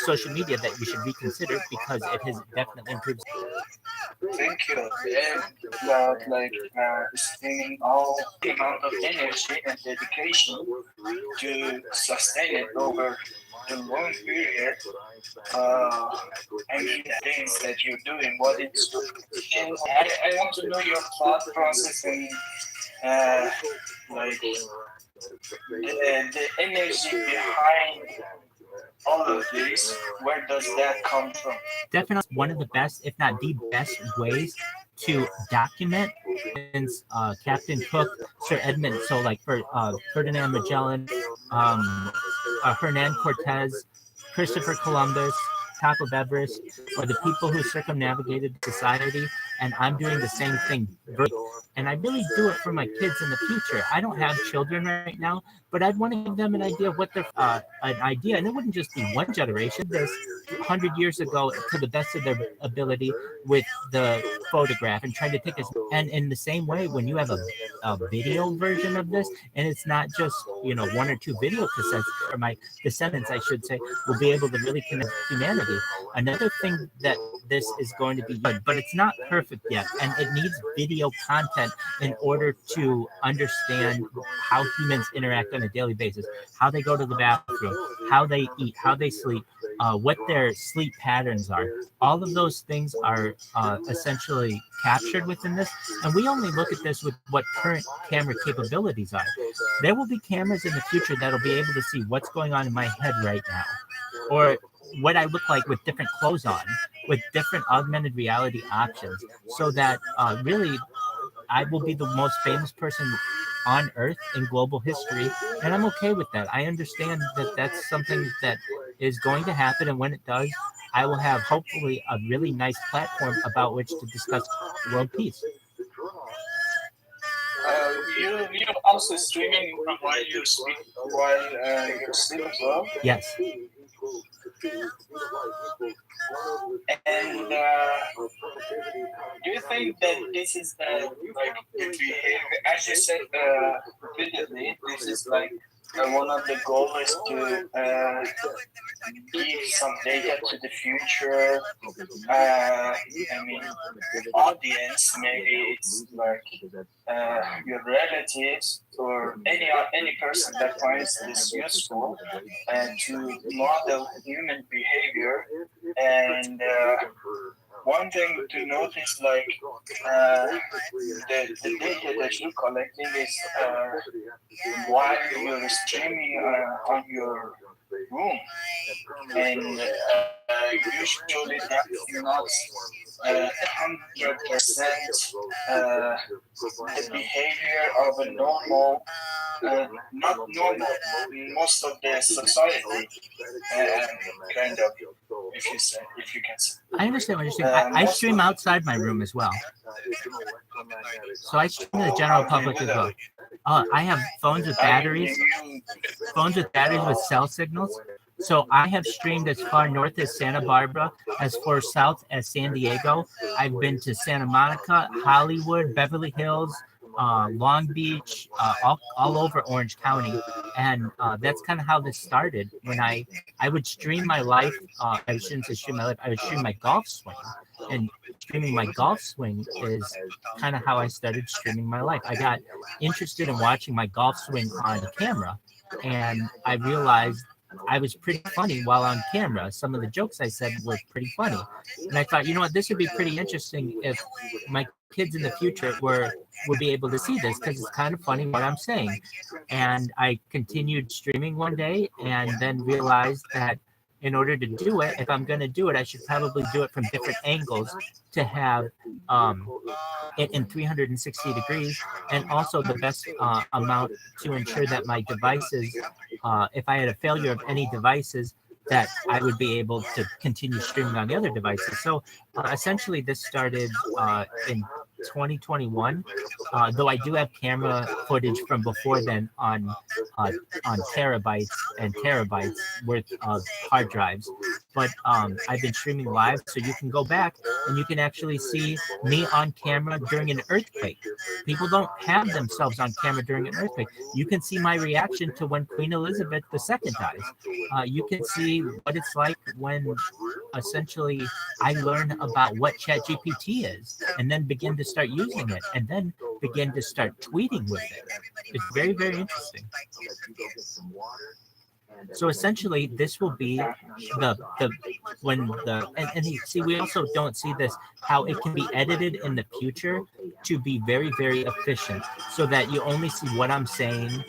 social media that you should reconsider, because it has definitely improved. Thank you. Yeah, about like spending all the amount of energy and dedication to sustain it over a long period. I mean, things that you're doing, what it's doing. And I want to know your thought process and like the energy behind all of this. Where does that come from? Definitely one of the best, if not the best ways to document since Captain Cook, Sir Edmund, so like for Ferdinand Magellan, Hernan Cortez, Christopher Columbus, top of Everest, or the people who circumnavigated society, and I'm doing the same thing. And I really do it for my kids in the future. I don't have children right now, but I'd want to give them an idea of what they're, an idea, and it wouldn't just be one generation. This 100 years ago, to the best of their ability, with the photograph and trying to take us. And in the same way, when you have a video version of this, and it's not just 1 or 2 video cassettes, or my descendants, I should say, will be able to really connect humanity. Another thing that this is going to be good, but it's not perfect yet, and it needs video content in order to understand how humans interact on a daily basis, how they go to the bathroom, how they eat, how they sleep, what their sleep patterns are. All of those things are essentially captured within this, and we only look at this with what current camera capabilities are. There will be cameras in the future that'll be able to see what's going on in my head right now, or what I look like with different clothes on, with different augmented reality options, so that really I will be the most famous person on Earth in global history, and I'm okay with that. I understand that that's something that is going to happen, and when it does, I will have hopefully a really nice platform about which to discuss world peace. You also streaming while you sleep as well? Yes. And do you think that this is the behavior, as you said repeatedly, this is like one of the goals is to give some data to the future. I mean, audience, maybe it's like your relatives or any person that finds this useful to model human behavior. And one thing to notice, like the data that you're collecting is while you're streaming on your room, and usually that's not 100% the behavior of a normal, not normal, most of the society, kind of, if you can say. I understand what you're saying. I stream outside my room as well. So I stream to the general public as well. I have phones with batteries with cell signals. So I have streamed as far north as Santa Barbara, as far south as San Diego. I've been to Santa Monica, Hollywood, Beverly Hills, Long Beach, all over Orange County. And that's kind of how this started. When I would stream my life, I shouldn't say stream my life, I would stream my golf swing. And streaming my golf swing is kind of how I started streaming my life. I got interested in watching my golf swing on camera, and I realized I was pretty funny while on camera. Some of the jokes I said were pretty funny. And I thought, you know what, this would be pretty interesting if my kids in the future would be able to see this because it's kind of funny what I'm saying. And I continued streaming one day and then realized that in order to do it, if I'm going to do it, I should probably do it from different angles to have it in 360 degrees, and also the best amount to ensure that my devices, if I had a failure of any devices, that I would be able to continue streaming on the other devices. So essentially this started in 2021, though I do have camera footage from before then on terabytes and terabytes worth of hard drives. But I've been streaming live, so you can go back and you can actually see me on camera during an earthquake. People don't have themselves on camera during an earthquake. You can see my reaction to when Queen Elizabeth II dies. You can see what it's like when essentially I learn about what ChatGPT is and then begin to start using it and then begin to start tweeting with it. It's very, very interesting. So essentially, this will be and you see, we also don't see this, how it can be edited in the future to be very, very efficient so that you only see what I'm saying,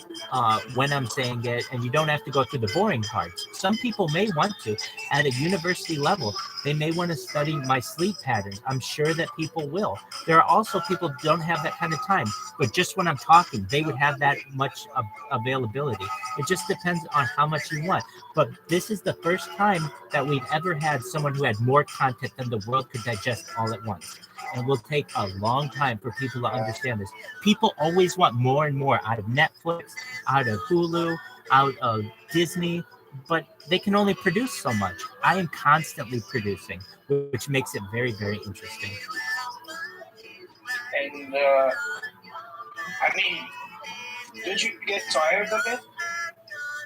when I'm saying it, and you don't have to go through the boring parts. Some people may want to, at a university level, they may want to study my sleep patterns. I'm sure that people will. There are also people who don't have that kind of time, but just when I'm talking, they would have that much availability. It just depends on how much you want. But this is the first time that we've ever had someone who had more content than the world could digest all at once. And it will take a long time for people to understand this. People always want more and more out of Netflix, out of Hulu, out of Disney, but they can only produce so much. I am constantly producing, which makes it very, very interesting. And I mean, don't you get tired of it?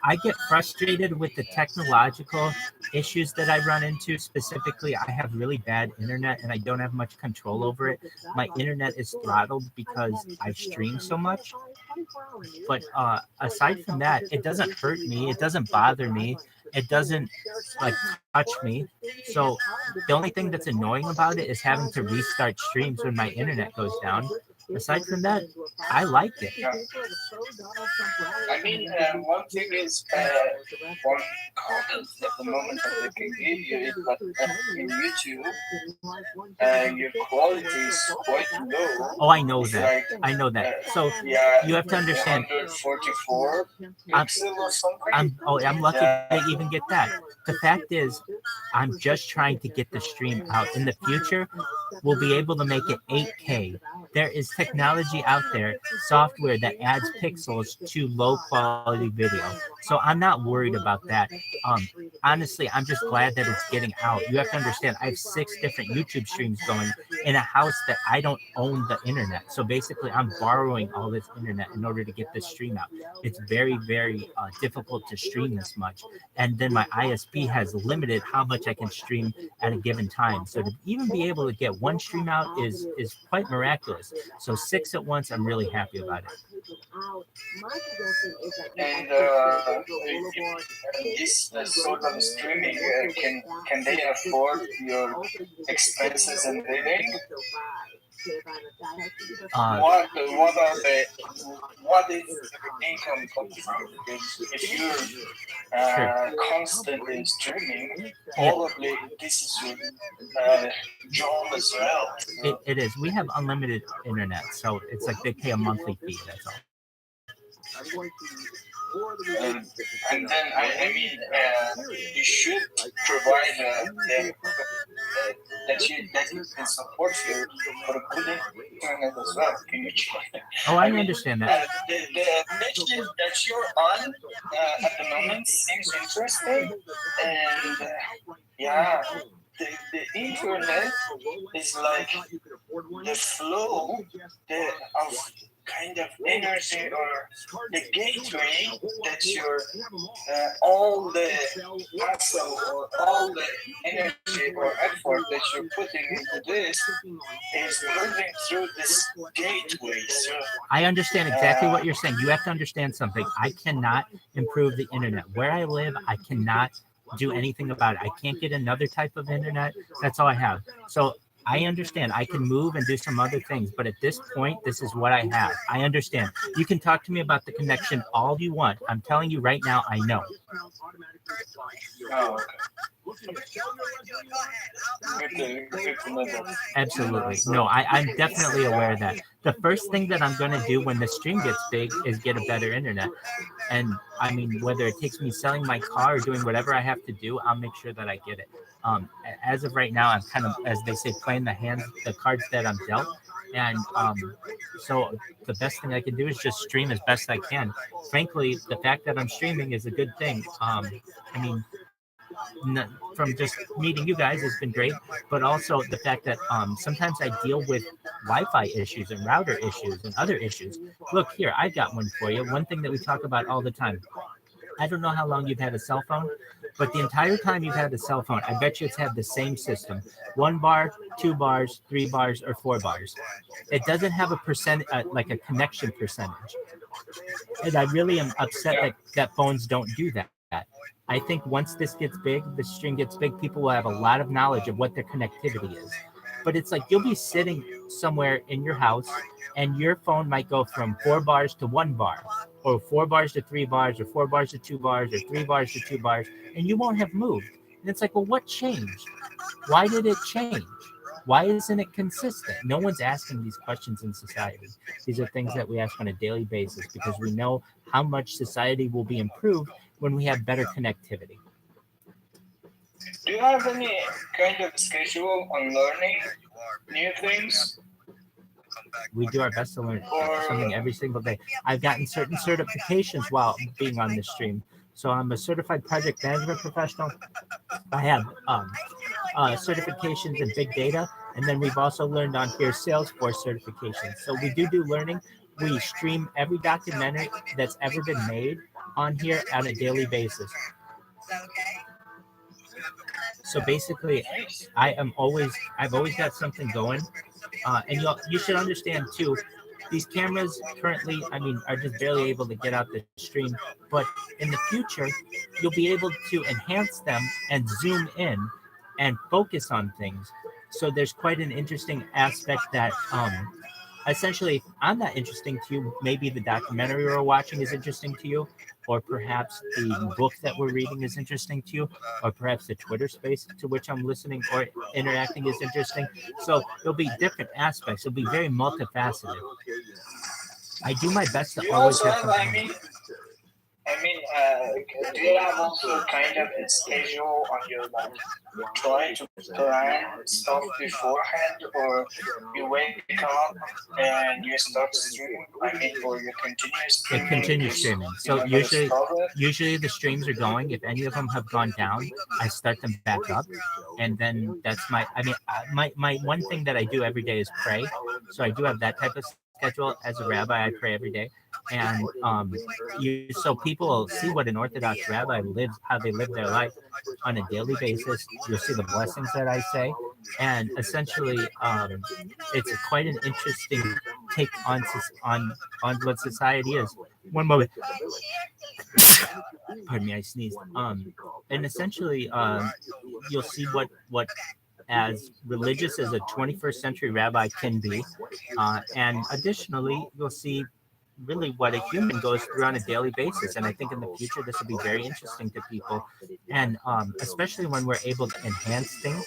I get frustrated with the technological issues that I run into. Specifically, I have really bad internet and I don't have much control over it. My internet is throttled because I stream so much. But aside from that, it doesn't hurt me. It doesn't bother me. It doesn't like touch me. So the only thing that's annoying about it is having to restart streams when my internet goes down. Aside from that, I like it. Yeah. I mean, one thing is, one comment at the moment that I can give you is that in YouTube, your quality is quite low. Oh, I know It's that. like, I know that. So yeah, you have to understand. 144 pixel or something. I'm lucky to even get that. The fact is, I'm just trying to get the stream out. In the future, we'll be able to make it 8K. There is technology out there, software that adds pixels to low quality video. So I'm not worried about that. Honestly, I'm just glad that it's getting out. You have to understand, I have 6 different YouTube streams going in a house that I don't own the internet. So basically, I'm borrowing all this internet in order to get this stream out. It's very, very difficult to stream this much. And then my ISP has limited how much I can stream at a given time. So to even be able to get one stream out is quite miraculous. So 6 at once, I'm really happy about it. And this sort of streaming, can they afford your expenses and living? What is the income coming from? Because if you're constantly streaming, probably this is your job as well. It is. We have unlimited internet, so it's like they pay a monthly fee. That's all. And then I mean, you should provide that it can support you for a good internet as well. Can you check? Oh, I understand that. The page that you're on at the moment seems interesting, and yeah, the internet is like the flow of kind of energy or the gateway that your all the muscle or all the energy or effort that you're putting into this is moving through this gateway. So I understand exactly what you're saying. You have to understand something. I cannot improve the internet. Where I live, I cannot do anything about it. I can't get another type of internet. That's all I have. So I understand. I can move and do some other things, but at this point, this is what I have. I understand. You can talk to me about the connection all you want. I'm telling you right now, I know. Oh, good to know that. Absolutely. No, I'm definitely aware of that. The first thing that I'm going to do when the stream gets big is get a better internet. And I mean, whether it takes me selling my car or doing whatever I have to do, I'll make sure that I get it. As of right now, I'm kind of, as they say, playing the cards that I'm dealt. And so the best thing I can do is just stream as best I can. Frankly, the fact that I'm streaming is a good thing. I mean, from just meeting you guys has been great, but also the fact that sometimes I deal with Wi-Fi issues and router issues and other issues. Look here, I got one for you. One thing that we talk about all the time. I don't know how long you've had a cell phone, but the entire time you've had a cell phone, I bet you it's had the same system: 1 bar, 2 bars, 3 bars, or 4 bars. It doesn't have a percent, like a connection percentage. And I really am upset that phones don't do that. I think once this gets big, the stream gets big, people will have a lot of knowledge of what their connectivity is. But it's like you'll be sitting somewhere in your house and your phone might go from 4 bars to 1 bar, or 4 bars to 3 bars, or 4 bars to 2 bars, or 3 bars to 2 bars, and you won't have moved. And it's like, well, what changed? Why did it change? Why isn't it consistent? No one's asking these questions in society. These are things that we ask on a daily basis because we know how much society will be improved when we have better connectivity. Do you have any kind of schedule on learning new things? We do our best to learn something every single day. I've gotten certain certifications while being on this stream. So I'm a certified project management professional. I have certifications in big data, and then we've also learned on here Salesforce certifications. So we do learning. We stream every documentary that's ever been made on here on a daily basis. So basically, I've always got something going, and you should understand too. These cameras currently, I mean, are just barely able to get out the stream, but in the future, you'll be able to enhance them and zoom in and focus on things. So there's quite an interesting aspect that essentially, if I'm not interesting to you, maybe the documentary we're watching is interesting to you, or perhaps the book that we're reading is interesting to you, or perhaps the Twitter space to which I'm listening or interacting is interesting. So there'll be different aspects. It'll be very multifaceted. I do my best to always have something. Do you have also kind of a schedule on your life? Try to plan stuff beforehand, or you wake up and you start streaming? Or you continue streaming? It continues streaming. So usually the streams are going. If any of them have gone down, I start them back up, and then that's my one thing that I do every day is pray. So I do have that type of schedule. As a rabbi, I pray every day, and so people will see what an Orthodox rabbi lives, how they live their life on a daily basis. You'll see the blessings that I say, and essentially, it's quite an interesting take on what society is. One moment. Pardon me, I sneezed. And essentially, you'll see what as religious as a 21st century rabbi can be. And additionally, you'll see really what a human goes through on a daily basis. And I think in the future, this will be very interesting to people. And especially when we're able to enhance things,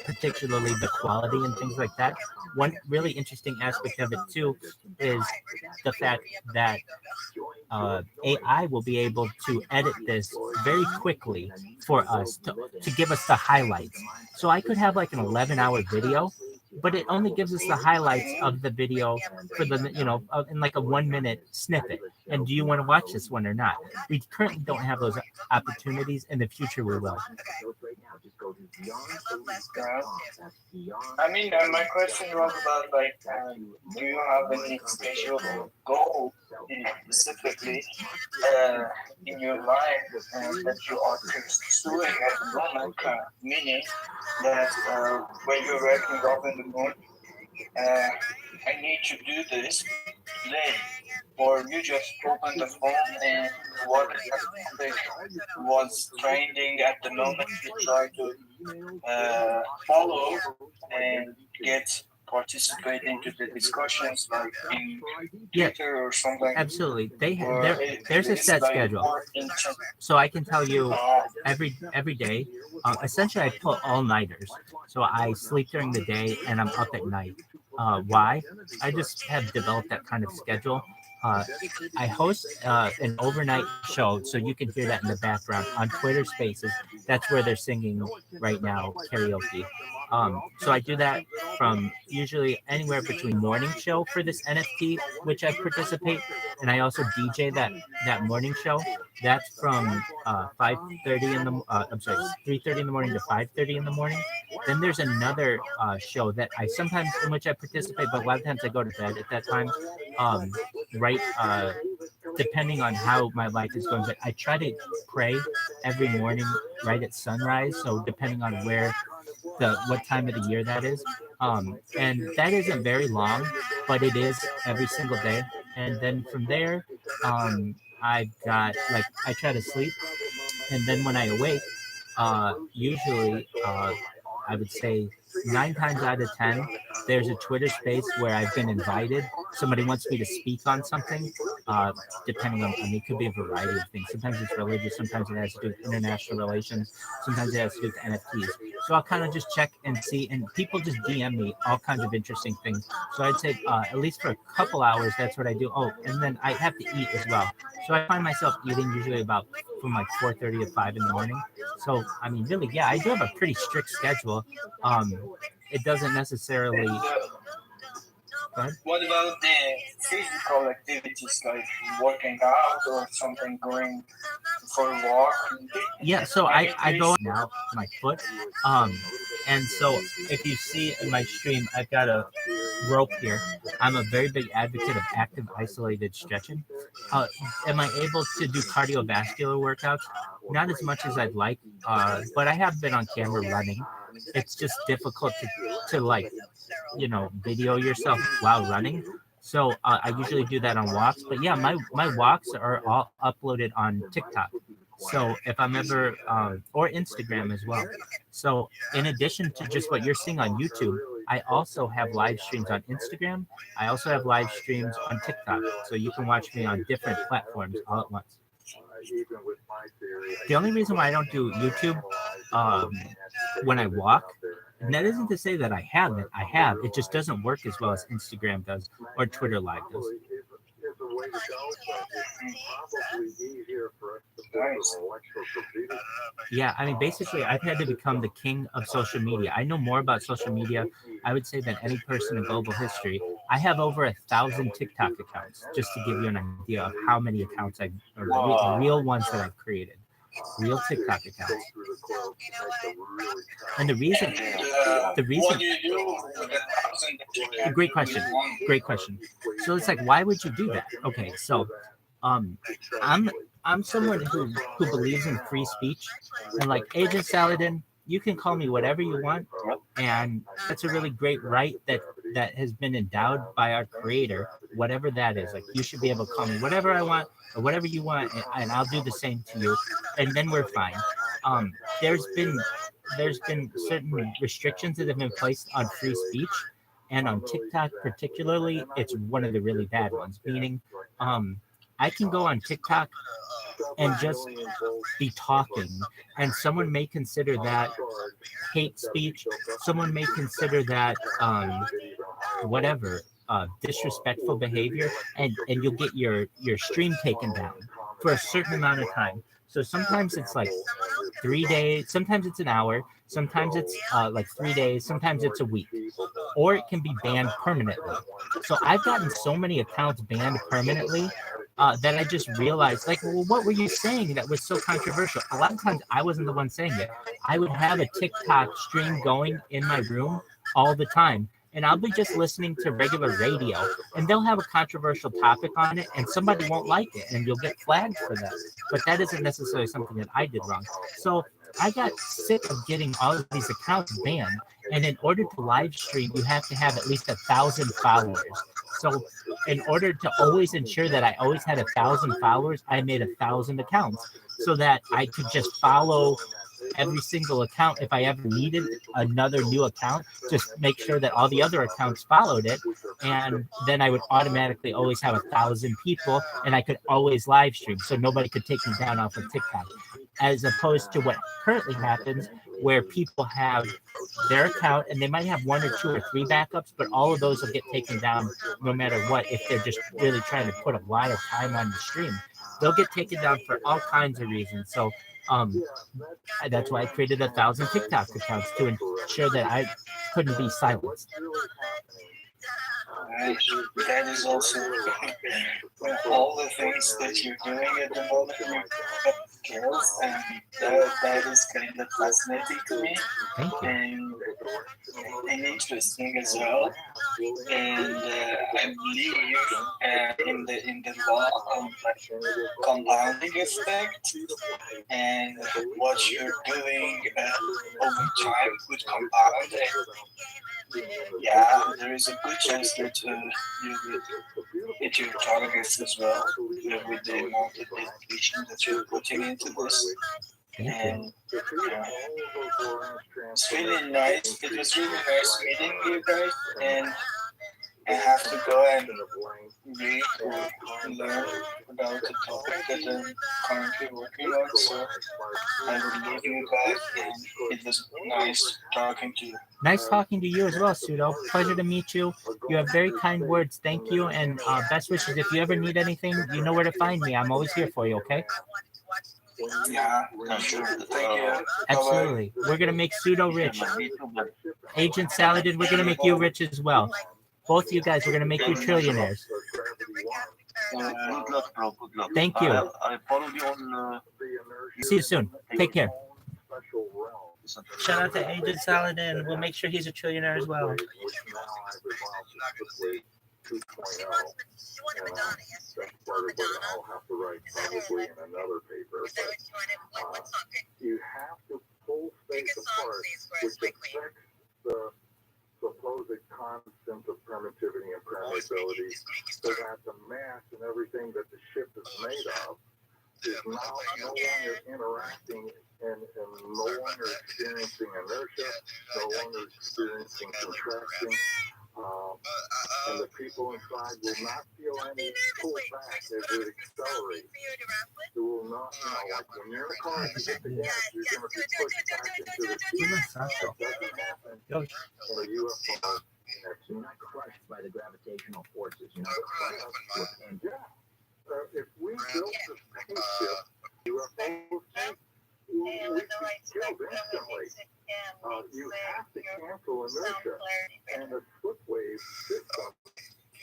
particularly the quality and things like that. One really interesting aspect of it too is the fact that AI will be able to edit this very quickly for us to give us the highlights. So I could have like an 11-hour video, but it only gives us the highlights of the video for in like a 1-minute snippet. And do you want to watch this one or not? We currently don't have those opportunities. In the future, we will. My question was about do you have any special goal specifically in your life that you are pursuing at the moment? Meaning that when you're waking up in the morning, I need to do this today, or you just open the phone and what topic was trending at the moment, you try to follow and get participate into the discussions like in Twitter or something. Absolutely. Or There's a it's set like schedule. more So I can tell you every day, essentially I pull all-nighters. So I sleep during the day and I'm up at night. Why? I just have developed that kind of schedule. I host an overnight show, so you can hear that in the background on Twitter Spaces. That's where they're singing right now, karaoke. So I do that from usually anywhere between morning show for this NFT, which I participate, and I also DJ that morning show. That's from 5:30 in the 3:30 in the morning to 5:30 in the morning. Then there's another show that I sometimes in which I participate, but a lot of times I go to bed at that time. Right, depending on how my life is going, but I try to pray every morning right at sunrise. So depending on what time of the year that is, and that isn't very long, but it is every single day. And then from there, I got I try to sleep, and then when I awake, usually I would say 9 times out of 10, there's a Twitter space where I've been invited. Somebody wants me to speak on something, depending on, it could be a variety of things. Sometimes it's religious, sometimes it has to do with international relations, sometimes it has to do with NFTs. So I'll kind of just check and see, and people just DM me all kinds of interesting things. So I'd say at least for a couple hours, that's what I do. Oh, and then I have to eat as well. So I find myself eating usually about from 4:30 to 5 in the morning. So, I mean, really, yeah, I do have a pretty strict schedule. It doesn't necessarily. What about the physical activities like working out or something, going for a walk? Yeah, so I go now my foot. And so if you see in my stream, I've got a rope here. I'm a very big advocate of active isolated stretching. Am I able to do cardiovascular workouts? Not as much as I'd like, but I have been on camera running. It's just difficult to video yourself while running. So I usually do that on walks. But yeah, my walks are all uploaded on TikTok. So if I'm ever, or Instagram as well. So in addition to just what you're seeing on YouTube, I also have live streams on Instagram. I also have live streams on TikTok. So you can watch me on different platforms all at once. The only reason why I don't do YouTube when I walk, and that isn't to say that I haven't. I have. It just doesn't work as well as Instagram does or Twitter Live does. Yeah, I mean, basically, I've had to become the king of social media. I know more about social media, I would say, than any person in global history. I have over 1,000 TikTok accounts, just to give you an idea of how many accounts real ones that I've created. Real TikTok accounts. And the reason. Great question. So it's like, why would you do that? Okay, so I'm someone who believes in free speech, and like Agent Saladin, you can call me whatever you want, and that's a really great right that has been endowed by our creator, whatever that is. Like, you should be able to call me whatever I want or whatever you want, and I'll do the same to you, and then we're fine. There's been certain restrictions that have been placed on free speech, and on TikTok particularly, it's one of the really bad ones, meaning I can go on TikTok and just be talking, and someone may consider that hate speech. Someone may consider that disrespectful behavior, and you'll get your stream taken down for a certain amount of time. So sometimes it's like 3 days, sometimes it's an hour, sometimes it's 3 days, sometimes it's a week, or it can be banned permanently. So I've gotten so many accounts banned permanently that I just realized, well, what were you saying that was so controversial? A lot of times I wasn't the one saying it. I would have a TikTok stream going in my room all the time, and I'll be just listening to regular radio, and they'll have a controversial topic on it, and somebody won't like it, and you'll get flagged for that. But that isn't necessarily something that I did wrong. So I got sick of getting all of these accounts banned, and in order to live stream, you have to have at least 1,000 followers. So in order to always ensure that I always had 1,000 followers, I made 1,000 accounts so that I could just follow every single account. If I ever needed another new account, just make sure that all the other accounts followed it, and then I would automatically always have 1,000 people, and I could always live stream, so nobody could take me down off of TikTok. As opposed to what currently happens, where people have their account and they might have 1 or 2 or 3 backups, but all of those will get taken down no matter what. If they're just really trying to put a lot of time on the stream, they'll get taken down for all kinds of reasons. So that's why I created 1,000 TikTok accounts, to ensure that I couldn't be silenced. That is also all the things that you're doing at the moment. Skills, and that is kind of fascinating to me, and interesting as well. And I believe in the law of compounding effect, and what you're doing over time would compound. Yeah, there is a good chance that you hit your targets as well with the amount of dedication that you're putting into this. And it's really nice. It was really nice meeting you guys, and I have to go and read or learn about the topic that I'm currently working on. So I will leave you guys, and it was nice talking to you. Nice talking to you as well, Pseudo. Pleasure to meet you. You have very kind words. Thank you, and best wishes. If you ever need anything, you know where to find me. I'm always here for you, okay? Yeah, sure. Thank you. Absolutely. We're going to make Pseudo rich. Agent Saladin, we're going to make you rich as well. Both of you guys, we're going to make you trillionaires. Good luck, bro. Good luck. Thank you. I follow you on... See you soon. Take care. Shout out to Agent Saladin. We'll make sure he's a trillionaire as well. You have to pull space apart, which affects the supposed constant of permittivity and permeability, so that the mass and everything that the ship is made of is now no longer interacting and no longer experiencing inertia, no longer experiencing contraction, and the people inside will not feel any pullback as it accelerates. It will not, like when you're in a car, you hit the gas, you're going to be pushed back into the seat. That doesn't happen in a UFO. You're not crushed by the gravitational forces. You're not crushed with if we built a spaceship, UFOs, we could kill instantly. You have to cancel inertia, and the slip wave system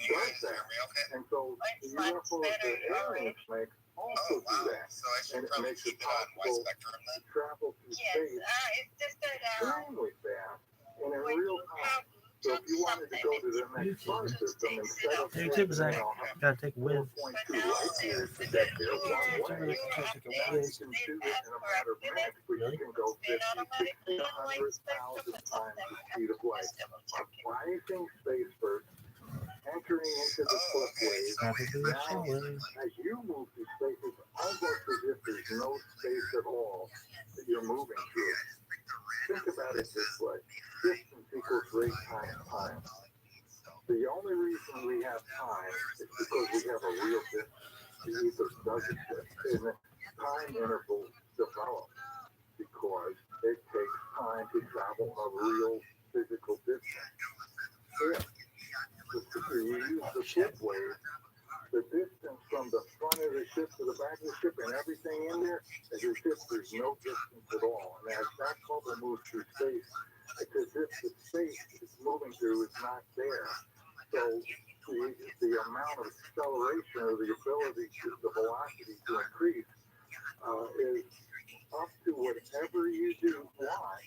does that. And so the UFOs that aliens make also do that, and it makes it possible to travel through space extremely fast and in real time. So if you wanted to go to the next star system instead of gotta take with. 4.2 light years to get there one way, you can do it in a matter of minutes, but you can go 50, 60, 100,000 times the speed of light. Rising space first, entering into the slip wave. Now, as you move through space, it's almost as if there's no space at all that you're moving through. Think about it this way. Distance equals rate times time. The only reason we have time is because we have a real distance. The ether does exist. And the time intervals develop because it takes time to travel a real physical distance. If you use the slip wave, the distance from the front of the ship to the back of the ship and everything in there, as if there's no distance at all. And as that bubble moves through space, it's as if the space it's moving through is not there. So the amount of acceleration or the ability to the velocity to increase is up to whatever you do. Why?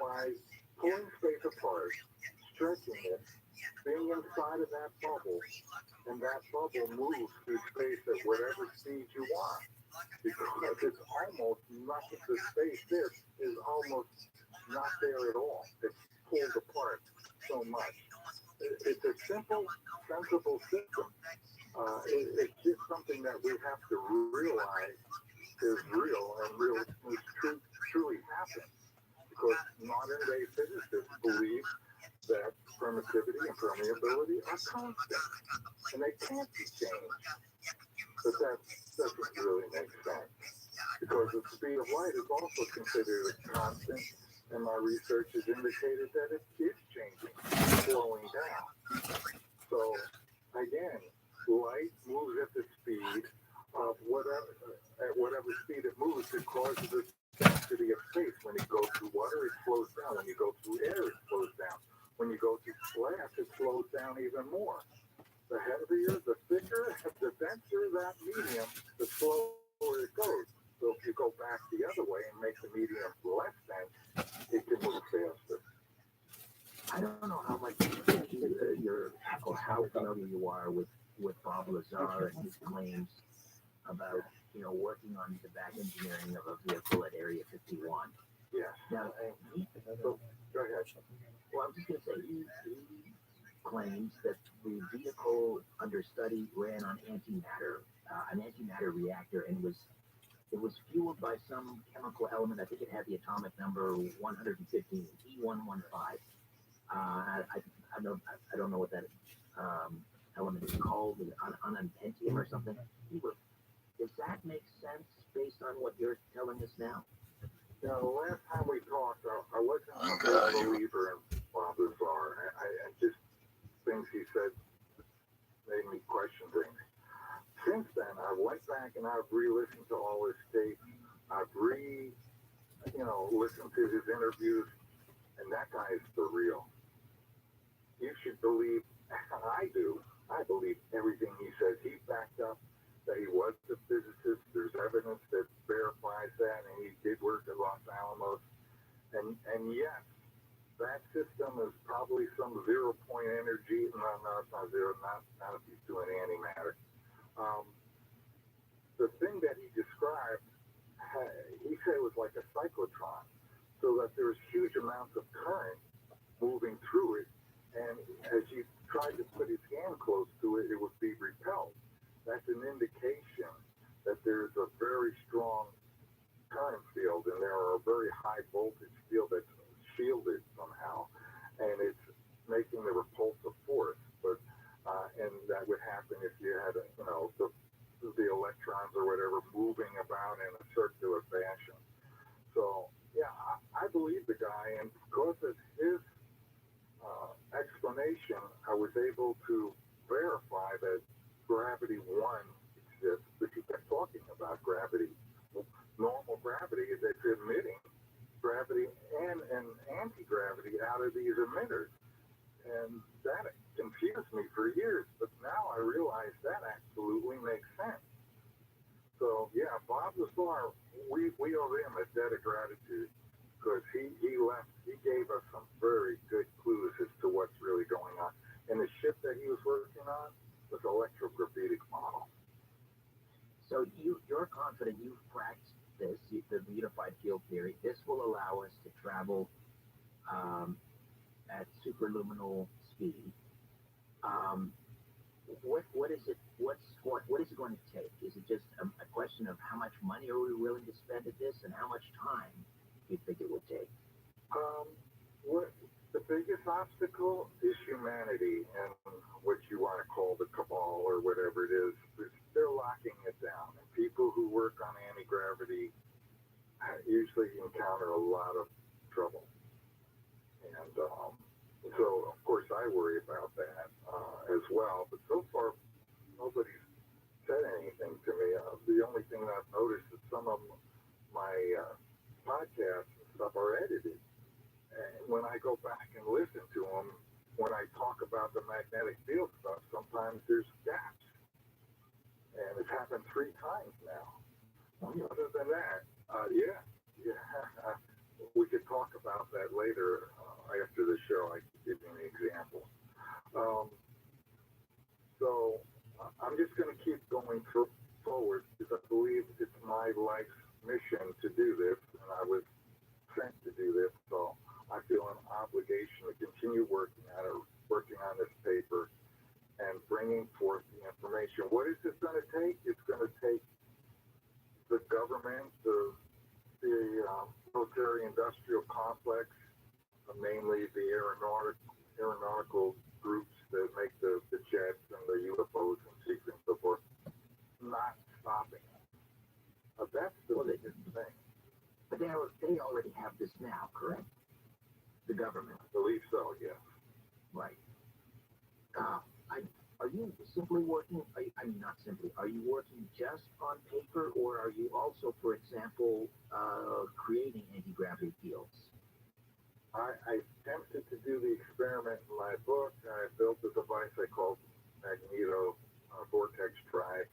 By pulling space apart, stretching it, being inside of that bubble, and that bubble moves through space at whatever speed you want. Because it's almost nothing. The space is almost not there at all. It's pulled apart so much. It's a simple, sensible system. It's just something that we have to realize is real and truly happens. Because modern day physicists believe that permittivity and permeability are constant, and they can't be changed. But that doesn't really make sense, because the speed of light is also considered a constant, and my research has indicated that it is changing, slowing down. So, again, light moves at the speed of whatever speed it moves, it causes the density of space. When you go through water, it slows down. When you go through air, it slows down. When you go through glass, it slows down even more. The heavier, the thicker, the denser that medium, the slower it goes. So if you go back the other way and make the medium less dense, it can move faster. I don't know how much or how familiar you are with Bob Lazar and his claims about, working on the back engineering of a vehicle at Area 51. Yeah. Now, So, go ahead. well, I'm just going to say, he claims that the vehicle under study ran on antimatter, an antimatter reactor, and it was fueled by some chemical element. I think it had the atomic number 115, E115. I don't know what that element is called, unpentium or something. Does that make sense based on what you're telling us now? The last time we talked, I wasn't a believer in Bob Lazar. I just things he said made me question things. Since then, I went back and I've re-listened to all his tapes. I've listened to his interviews, and that guy is for real. You should believe, I do. I believe everything he says. He backed up that he was a physicist. There's evidence that verifies that, and he did work at Los Alamos. And yes, that system is probably some 0-point energy. No, it's not zero. Not if he's doing antimatter. The thing that he described, he said it was like a cyclotron, so that there's huge amounts of current moving through it, and as you tried to put his hand close to it, it would be repelled. That's an indication that there's a very strong current field, and there are a very high voltage field that's shielded somehow, and it's making the repulsive force. But and that would happen if you had the electrons or whatever moving about in a circular fashion. So yeah, I believe the guy, and because of his explanation, I was able to verify that gravity 1 exists, but he kept talking about gravity. Normal gravity is it's emitting gravity and anti-gravity out of these emitters. And that confused me for years, but now I realize that absolutely makes sense. So yeah, Bob Lazar, we owe him a debt of gratitude, because he gave us some very good clues as to what's really going on. And the ship that he was working on was electrogravitic model. So you're confident you've cracked this, the unified field theory. This will allow us to travel at superluminal speed. What is it? What is it going to take? Is it just a question of how much money are we willing to spend at this, and how much time do you think it would take? What the biggest obstacle is humanity, and what you want to call the cabal or whatever it is. They're locking it down, and people who work on anti-gravity usually encounter a lot of trouble. And so, of course, I worry about that as well. But so far, nobody's said anything to me. The only thing that I've noticed is some of my podcasts and stuff are edited. And when I go back and listen to them, when I talk about the magnetic field stuff, sometimes there's gaps. And it's happened 3 times now. Other than that, yeah. We could talk about that later after the show. I can give you an example. So I'm just going to keep going forward, because I believe it's my life's mission to do this, and I was sent to do this. So motivation to continue working on this paper and bringing forth the information. What is this going to take? It's going to take the government, the military-industrial complex, mainly the aeronautical groups that make the jets and the UFOs and secret and so forth, not stopping it. That's the biggest thing. But they already have this now, correct? The government. I believe so, yes. Right. Are you simply working, not simply, are you working just on paper, or are you also, for example, creating anti-gravity fields? I attempted to do the experiment in my book. I built a device I called Magneto Vortex Drive,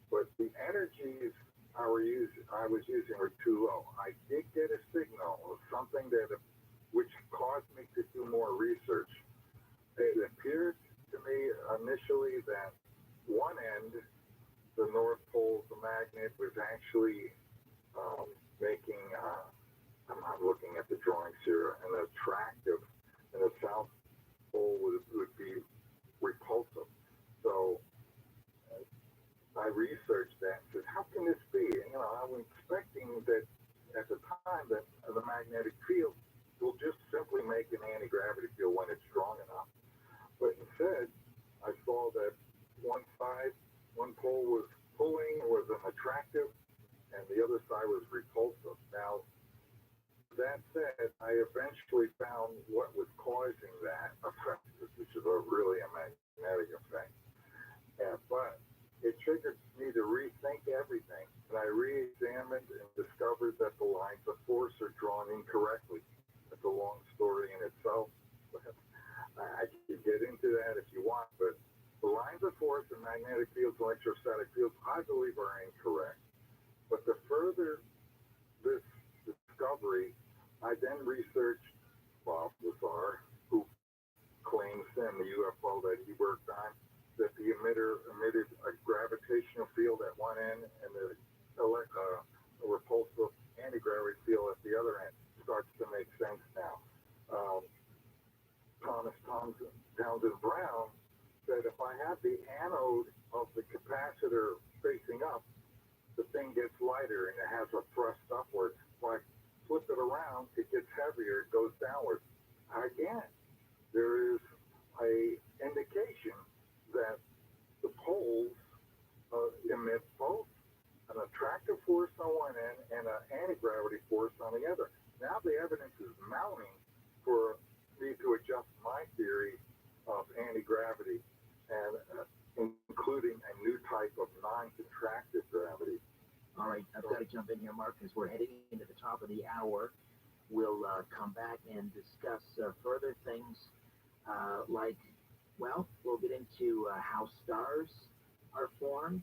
but the energies I was using were too low. I did get a signal of something which caused me to do more research. It appeared to me initially that one end, the North Pole of the magnet, was actually making, I'm not looking at the drawings here, an attractive, and the South Pole would be repulsive. So I researched that and said, how can this be? I was expecting that at the time that the magnetic field will just simply make an anti-gravity field when it's strong enough. But instead, I saw that one pole was pulling, was an attractive, and the other side was repulsive. Now, that said, I eventually found what was causing that effect, which is really a magnetic effect. But it triggered me to rethink everything, and I re-examined and discovered that the lines of force are drawn incorrectly. It's a long story in itself. I could get into that if you want, but the lines of force in magnetic fields and electrostatic fields, I believe, are incorrect. But to further this discovery, I then researched Bob Lazar, who claims in the UFO that he worked on that the emitter emitted a gravitational field at one end and a repulsive anti-gravity field at the other end. Starts to make sense now. Thomas Townsend Brown said if I have the anode of the capacitor facing up, the thing gets lighter and it has a thrust upwards. If I flip it around, it gets heavier, it goes downwards. Again, there is a indication that the poles emit both an attractive force on one end and an anti-gravity force on the other. Now the evidence is mounting for me to adjust my theory of anti-gravity and including a new type of non-contractive gravity. All right, I've got to jump in here, Mark, because we're heading into the top of the hour. We'll come back and discuss further things we'll get into how stars are formed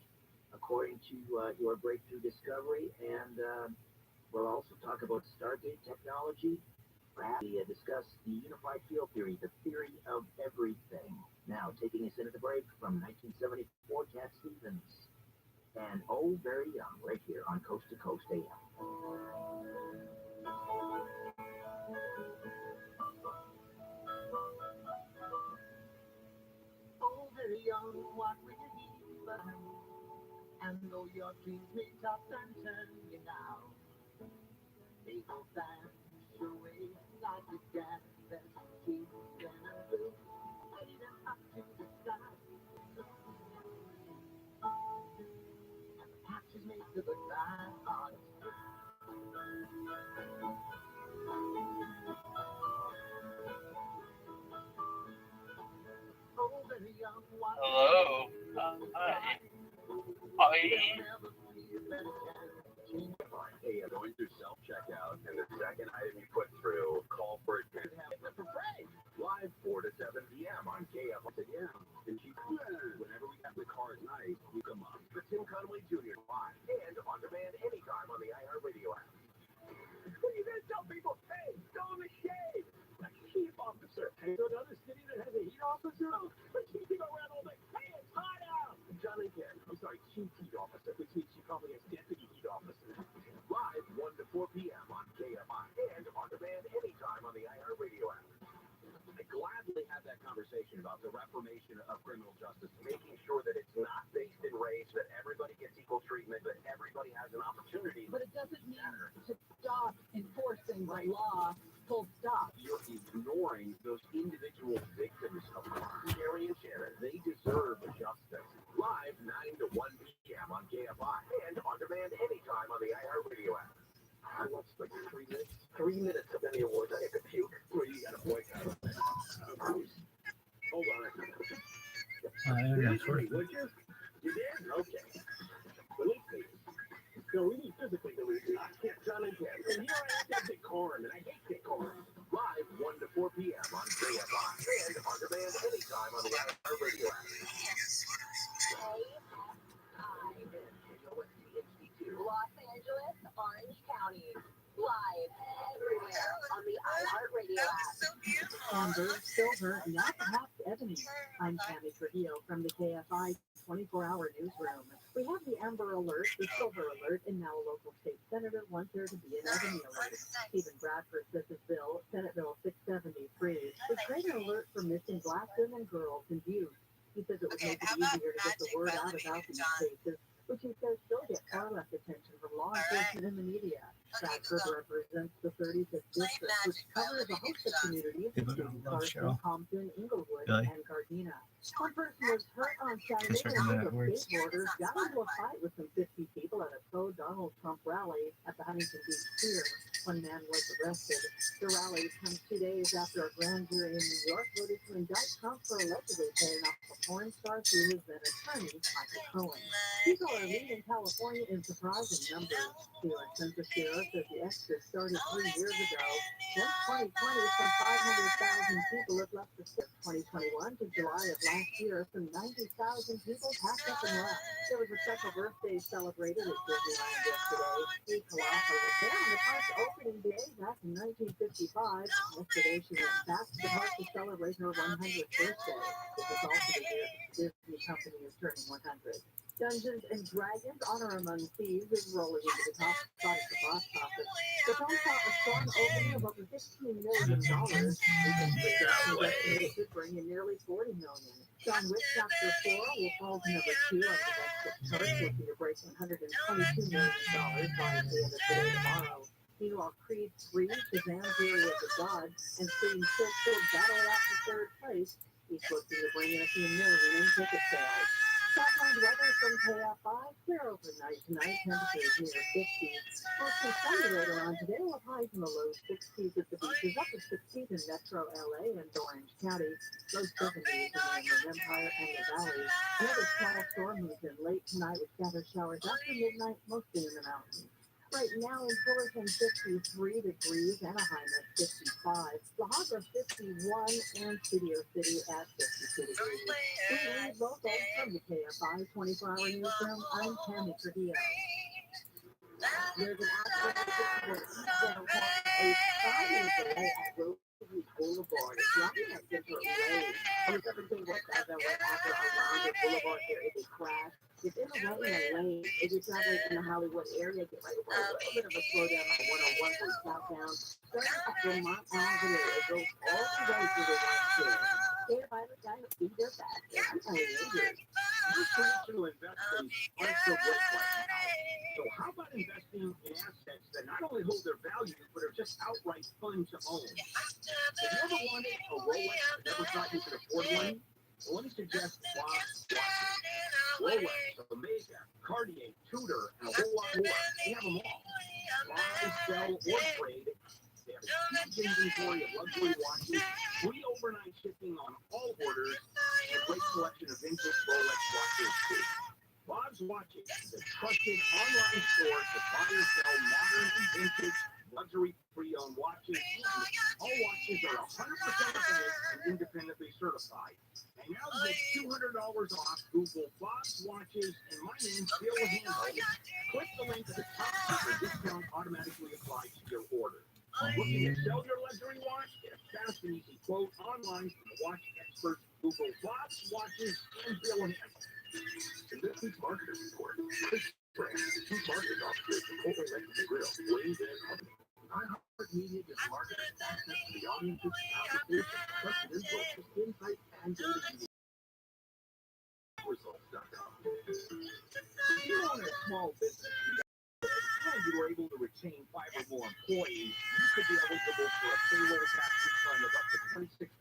according to your breakthrough discovery, and we'll also talk about Stargate technology. Perhaps we discuss the unified field theory, the theory of everything. Now, taking us into the break from 1974, Cat Stevens and Oh Very Young, right here on Coast to Coast AM. Oh, very young, what will you give us? And though your dreams may toss and turn you now, they go vanish away like a gas that's cheap and blue, leading up to the sky. And the patches make the goodbye hearts. Oh, very young, what Hello. Hi. Hey, going through self-checkout, and the second item you put through, call for it to have it for free. Live 4 to 7 p.m. on KF. Again, and whenever we have the card night, you come up for Tim Conway Jr. live and on demand anytime on the iHeartRadio app. What are you going to tell people? Hey, go in the shade. Like a heat officer. Hey, go to another city that has a heat officer? But you can go around all day. Hey, it's hot out. Johnny Ken. I'm sorry, chief heat officer, which means she probably has deputy heat officer. Live 1 to 4 p.m. on KFI and on demand anytime on the iHeartRadio app. conversation about the reformation of criminal justice, making sure that it's not based in race, that everybody gets equal treatment, that everybody has an opportunity. But it doesn't mean to stop enforcing the law, full stop. You're ignoring those individual victims of crime. Gary and Shannon, they deserve justice. Live 9 to 1 p.m. on KFI and on demand anytime on the iHeartRadio app. I watched like 3 minutes. 3 minutes of Emmy Awards. I had to puke. Well, you got a boycott. Hold on. Would you? You did? Okay. Delete me. No, we need physically delete me. I can't, John and Ken. And here I have to pick corn, and I hate pick corn. Live 1 to 4 p.m. on KFI and on demand anytime on the iHeartRadio app. Los Angeles, Orange County, live everywhere on the iHeartRadio app. Amber, Silver, and now perhaps Ebony. I'm Tammy Trujillo from the KFI 24-hour newsroom. We have the Amber Alert, the Silver Alert, and now a local state senator wants there to be an Ebony Alert. Stephen Bradford says his bill, Senate Bill 673, would create an alert for missing Black women, girls, and youth. He says it would make it easier to get the word out about these cases, which he says still get far less attention from law enforcement and the media. Bradford represents the 35th district, which covers a host of communities, including Carson, Compton, Inglewood, and Gardena. One person was hurt on Saturday when a group of skateboarders got into a fight with some 50 people at a pro-Donald Trump rally at the Huntington Beach Pier. One man was arrested. The rally comes 2 days after a grand jury in New York voted to indict Trump for allegedly paying off a porn star through his then attorney, Michael Cohen. People are leaving California in surprising numbers. The U.S. Census Bureau says the exodus started 3 years ago. Since 2020, some 500,000 people have left the state. 2021 to July of last year, some 90,000 people packed up and left. There was a special birthday celebrated at Disneyland yesterday. Steve Calafa was there on the park's opening day back in 1955. Yesterday, she went back to the park to celebrate her 100th birthday. It was also the year the Disney company is turning 100. Dungeons and Dragons: Honor Among Thieves is rolling into the top spot at the box office. The film saw a strong opening of over $15 million. It should bring in nearly $40 million. John Wick Chapter 4 will fall to number 2 on the Netflix chart, looking to break $122 million by the end of today tomorrow. Meanwhile, Creed 3, Shazam! Fury of the Gods, and Scream 6 will battle it out for third place, each looking to bring in a few million in ticket sales. Top-line weather from KFI, clear overnight tonight, temperatures near 50. Mostly sunny later on today, with highs in the low 60s at the beaches, upper 60s in Metro LA and Orange County, low 70s in the Inland Empire and the Valley. Another small storm moves in late tonight with scattered showers after midnight, mostly in the mountains. Right now in Fullerton, 53 degrees, Anaheim at 55, La Habra 51, and Studio City at 52 degrees. We lead local from the KFI 24-hour newsroom. I'm Tammy Trujillo. There's an accident a 5-minute delay at Rothschild Boulevard. It's not in that different lane. I was ever thinking what that went after around the boulevard there is a crash. It's in the lane. If you're traveling in the Hollywood area, get right away. A little bit of a slowdown on 101 from southbound. Starting at Vermont Avenue, it goes all the way to the right there. Stay by the guy who beat their back. I'm telling you. Traditional investments aren't so great right now. So how about investing in assets that not only hold their value, but are just outright fun to own? Have you ever wanted a Rolex but never thought you could afford one? Well, let me suggest Rolex, Omega, Cartier, Tudor, and a whole lot more. They have them all. Buy, sell, or trade. They have a huge inventory of luxury watches, free overnight shipping on all orders, and a great selection of vintage Rolex watches too. Bob's Watches is a trusted online store to buy and sell modern and vintage luxury pre-owned watches. And all watches are 100% authentic and independently certified. And now you get $200 off Google Bob's Watches and my name's Bill Handel. Click the link at the top for the discount automatically applied to your order. Looking to sell your luxury watch? Get a fast and easy quote online from the watch experts Google Bob's Watches and Bill Handel. In this week's marketing report, this brand, the chief marketing officer of Chipotle Mexican Grill, weighs in on iHeartMedia gives marketers access to the audience's application, trusted input, insight, and data. ROTHSCHILD.com. If you own a small business and you were able to retain 5 or more employees, you could be eligible for a payroll tax refund of up to $26,000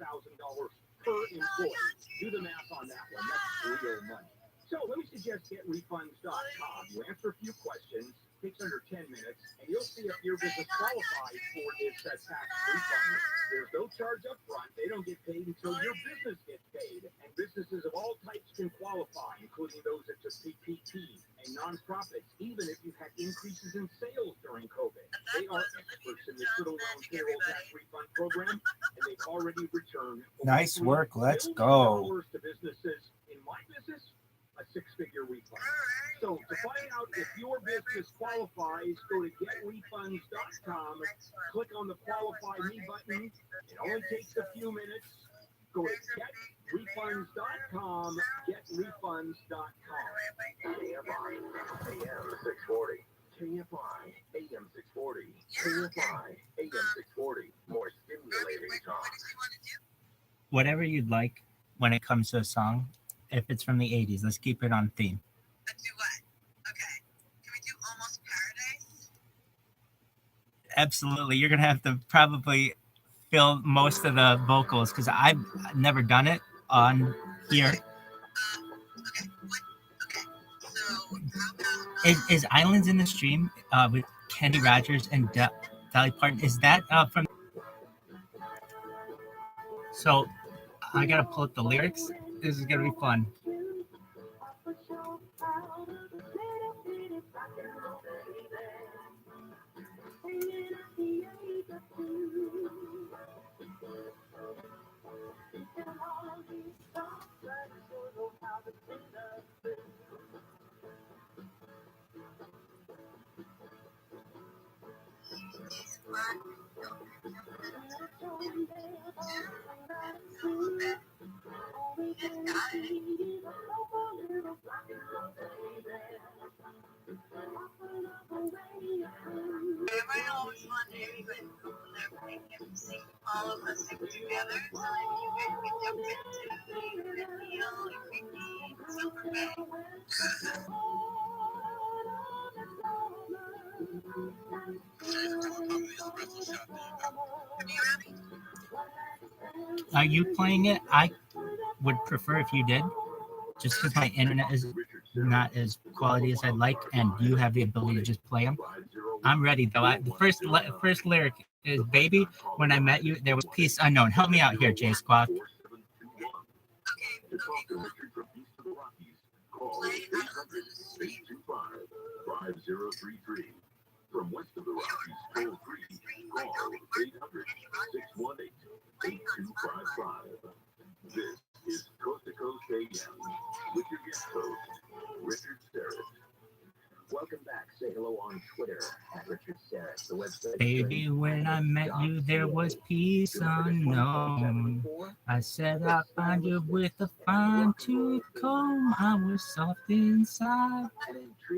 per employee. Do the math on that one. That's real money. So let me suggest getrefunds.com. You answer a few questions, takes under 10 minutes, and you'll see if your business qualifies for this tax refund. There's no charge up front. They don't get paid until your business gets paid. And businesses of all types can qualify, including those that took PPP and nonprofits, even if you've had increases in sales during COVID. They are experts in this little known payroll tax refund program, and they've already returned. Nice work. Let's go. To businesses. In my business, a 6-figure refund. So to find out if your business qualifies, go to getrefunds.com, click on the Qualify Me button. It only takes a few minutes. Go to getrefunds.com, getrefunds.com. KFI AM 640. KFI AM 640. KFI AM 640. More stimulating talk. Whatever you'd like when it comes to a song. If it's from the 80s, let's keep it on theme. Let's do what? Okay. Can we do Almost Paradise? Absolutely. You're going to have to probably fill most of the vocals because I've never done it on here. Okay. So, how about... Is Islands in the Stream with Kenny Rogers and Dolly Parton, is that from... So, I got to pull up the lyrics. This is going to be fun. I always wonder if you guys will ever make him sing, all of us sing together, so that you guys can jump into the Neil and Ricky and Silver Bay. Are you playing it? I would prefer if you did, just because my internet is not as quality as I'd like, and you have the ability to just play them. I'm ready, though. The first lyric is, baby, when I met you, there was peace unknown. Help me out here, J Squawk. From west of the Rockies, toll free, call 800-618-8255. This is Coast to Coast AM with your guest host, Richard Serrett. Welcome back. Say hello on Twitter at Richard Serrett. The website. Baby, when I met you, there was peace unknown. I said I'd find you with a fine-tooth comb. I was soft inside.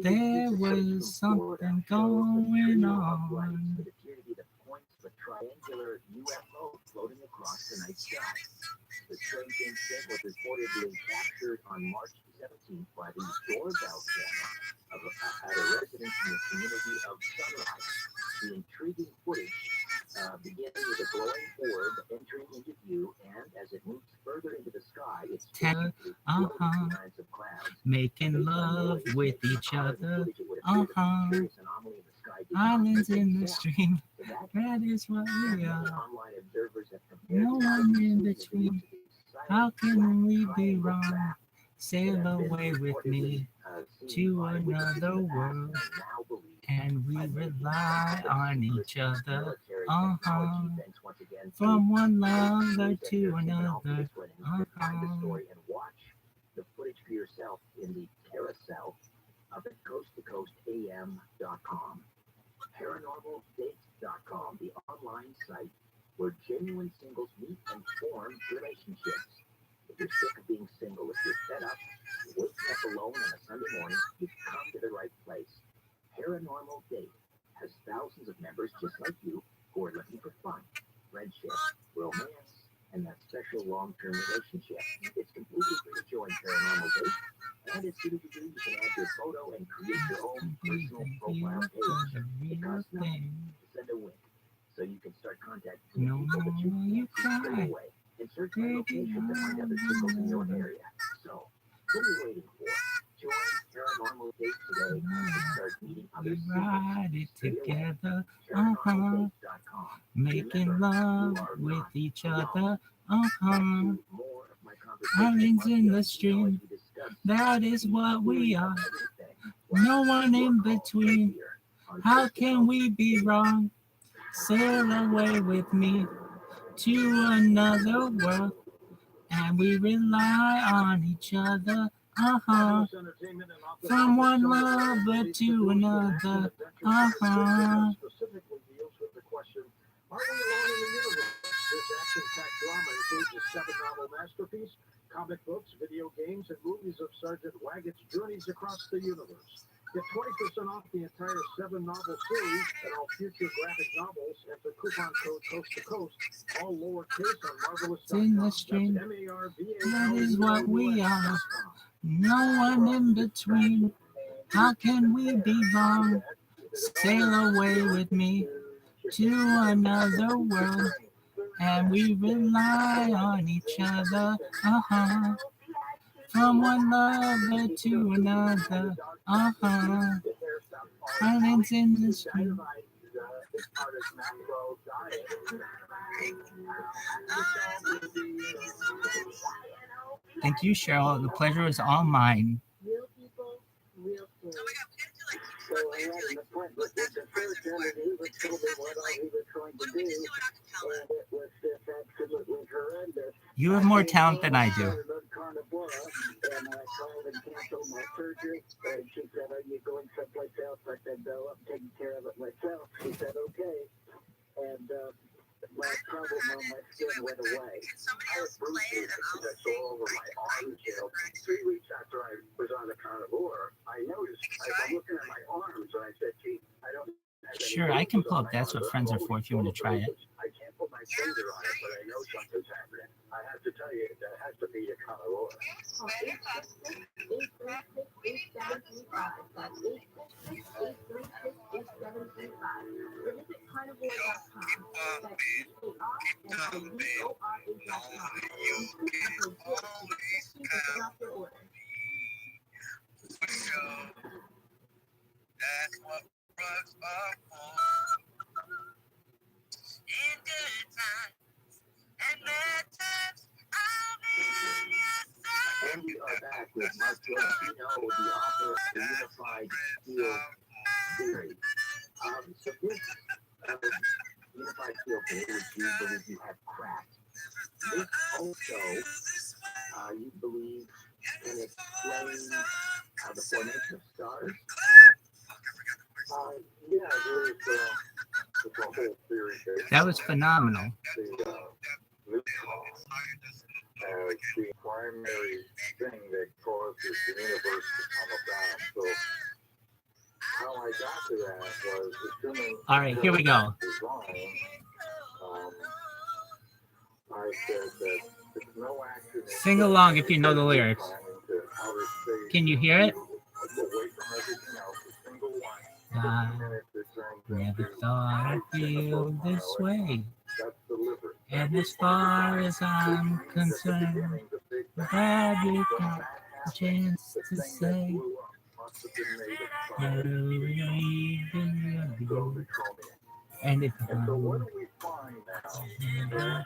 There was something going on. It appeared to be the points of a triangular UFO floating across the night sky. The strange incident was reportedly captured on March 17th by the doorbell camera at a residence in the community of Sunrise. The intriguing footage beginning with a glowing orb entering into view, and as it moves further into the sky, it's kinds of clouds. Making love with each other. Islands in the stream. That is what we are. No one in between. How can we be wrong? Sail away with me to another world, and we rely on each other. From one lover to another. The footage for yourself in the carousel of at coasttocoastam.com. Paranormaldates.com, the online site where genuine singles meet and form relationships. If you're sick of being single, if you're fed up, waking up alone on a Sunday morning, you've come to the right place. Paranormal Date has thousands of members just like you special long-term relationship. It's completely free to join Paranormal Dates, and it's easy to do. You can add your photo and create your own personal profile page. It costs nothing to send a link, so you can start contacting people that you can't see straight away, and search by location to find other singles in your area. So, what are you waiting for? Join Paranormal Dates today and start meeting other singles. Ride it together, ParanormalDates.com. making love with each other, More of my islands in the conversation stream, we discussed. that is what we are, no one in between, how can we be wrong, sail away with me to another world, and we rely on each other, from one lover to another, Specifically deals with the question, are we alone in the universe? This action-packed drama includes a 7-novel masterpiece, comic books, video games, and movies of Sergeant Waggett's journeys across the universe. Get 20% off the entire 7-novel series and all future graphic novels. Enter coupon code Coast to Coast, all lowercase on marvelous.com. in the stream, that is what we are, no one in between, how can we be wrong, sail away with me to another world, and we rely on each other, from one lover to another, islands in the stream. Thank you, Cheryl. The pleasure is all mine. Real people, real stories. So I had an appointment with the first entity, which told me what all he was going to do, and it was just absolutely horrendous. You have more talent than I do. And I called and canceled my surgery, and she said, are you going someplace else? I said, no, I'm taking care of it myself. She said, okay. And my problem on my skin went away. I was bruised that's all over my arms. 3 weeks after I was on the carnivore, I noticed, I'm looking at my arms, and I said, gee, I don't have any Sure, I can bruises pull on up my That's What arms. Friends Are For if you want to try it. I can't put my finger on it, but I know something's happening. I have to tell you, that has to be a carnivore. That's what drugs are for. In good times and bad times, I'll be on your side. And we are back with Mark Giorgino, the author of the Unified Steel Theory. So this Unified Steel Theory, which you believe you have cracked, this also, you believe, can explain the formation of stars? Yeah, there's a whole theory there. That was phenomenal. The neutron as the primary thing that causes the universe to come about. So how I got to that was assuming. All right, here we go. Design, I said that there's no action. Sing along if you know the lyrics. Can you hear it? I never thought I'd feel this way. And as far as I'm concerned, glad you got a chance to say, I believe in you. And if I'm What do we find now?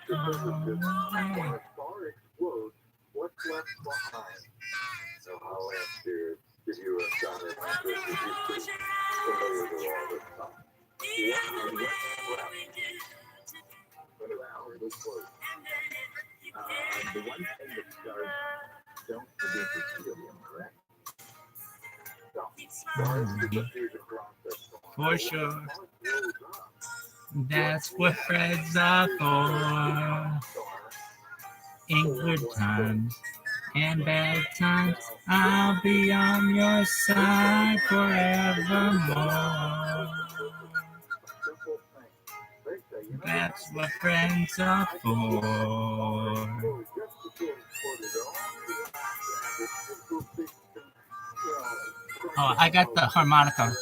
What's left behind? So I'll ask you, give you a shot at this. If you're familiar with all this stuff. What's left? The one thing that stars don't produce is helium, correct? For sure. That's what friends are for. In good times and bad times, I'll be on your side forevermore. That's what friends are for. Oh, I got the harmonica.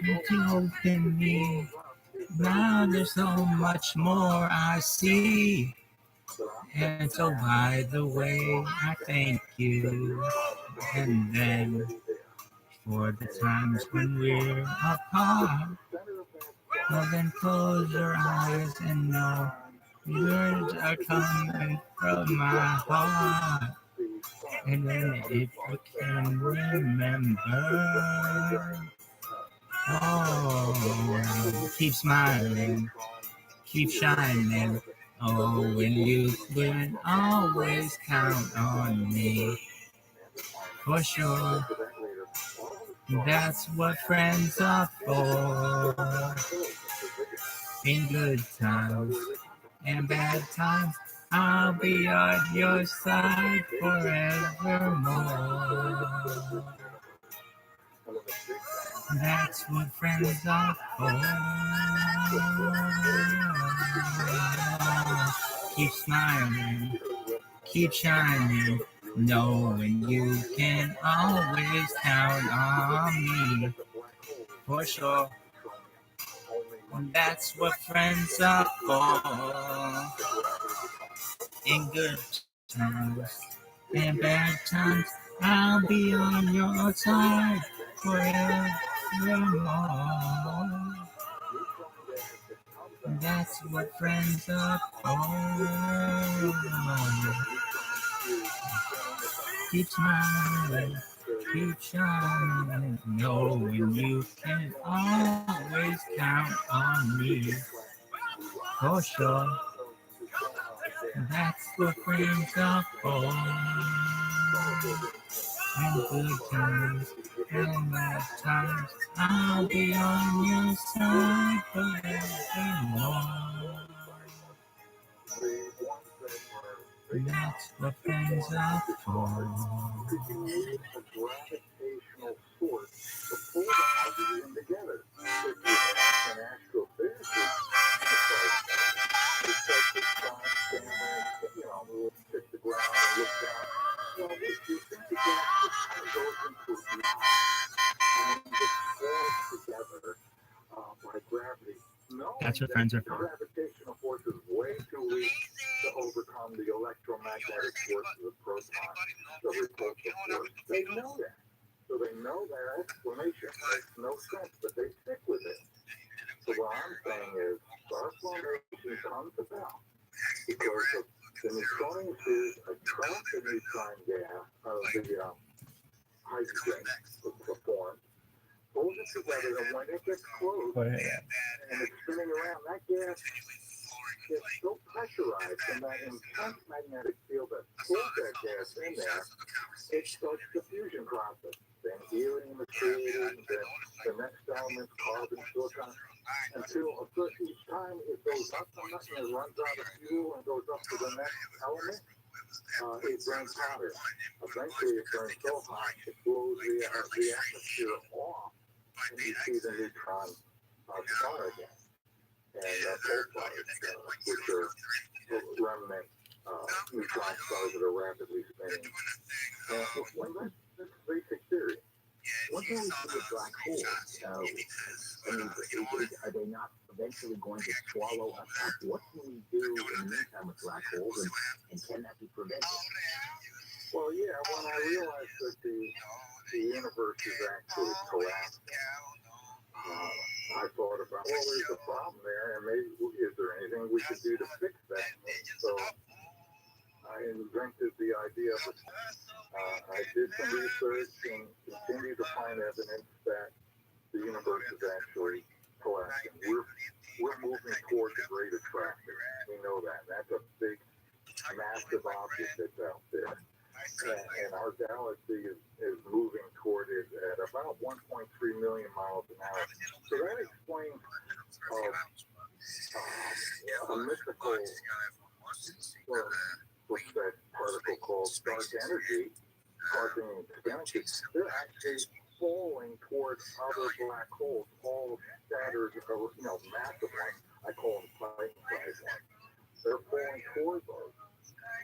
You open me. Now there's so much more I see. And so by the way, I thank you. And then for the times when we're apart, well then close your eyes and know words are coming from my heart. And then if you can remember, oh, keep smiling, keep shining. Oh, and you can always count on me, for sure. That's what friends are for. In good times and bad times, I'll be on your side forevermore. That's what friends are for. Keep smiling, keep shining, knowing you can always count on me, for sure. That's what friends are for. In good times and bad times, I'll be on your side forevermore. That's what friends are for. Keep smiling, keep shining, knowing you can always count on me, for sure. That's what friends are for. And good times and bad times, I'll be on your side forevermore. That's what friends are for. Gravitational force to pull the hydrogen together. If you ask an astrophysicist, who would stick the ground and look down, well, if you think the gas goes into the and it's formed together by gravity. No, that's what friends are for. Gravitational force is way too weak to overcome the electromagnetic force of the proton, the repulsive force. They know that. So they know their explanation makes no sense, but they stick with it. So what I'm saying is, star formation comes about because of the neutronium spheres attract the neutron gas of the hydrogen, the form, pulls it together, and when it gets close and it's spinning around, that gas gets so pressurized in that intense magnetic field that pulls that gas in there, it starts the fusion process. Then helium is created, then the next element, carbon, silicon, until each time it goes up so much and it runs out of fuel and goes up to the next element, it burns hotter. Eventually it burns so hot it blows the atmosphere off, and you see the neutron star again. And pulsars, which are remnant neutron stars that are rapidly spinning. That's basic theory. What do we do with black holes? Are they not eventually going to swallow us up? What can we do in the meantime with black holes, and can that be prevented? Well, yeah, when I realized that the universe is actually collapsing, I thought about, well, there's a problem there, and maybe is there anything we could do to fix that? So I invented the idea of I did some research and continue to find evidence that the universe is actually collapsing. We're moving toward the Great Attractor. We know that. That's a big, massive object that's out there. And our galaxy is moving toward it at about 1.3 million miles an hour. So that explains a mythical what's that particle called dark energy causing expansion. They're actually falling towards other black holes, all scattered, massive ones. I call them Titan-sized ones. They're falling towards us.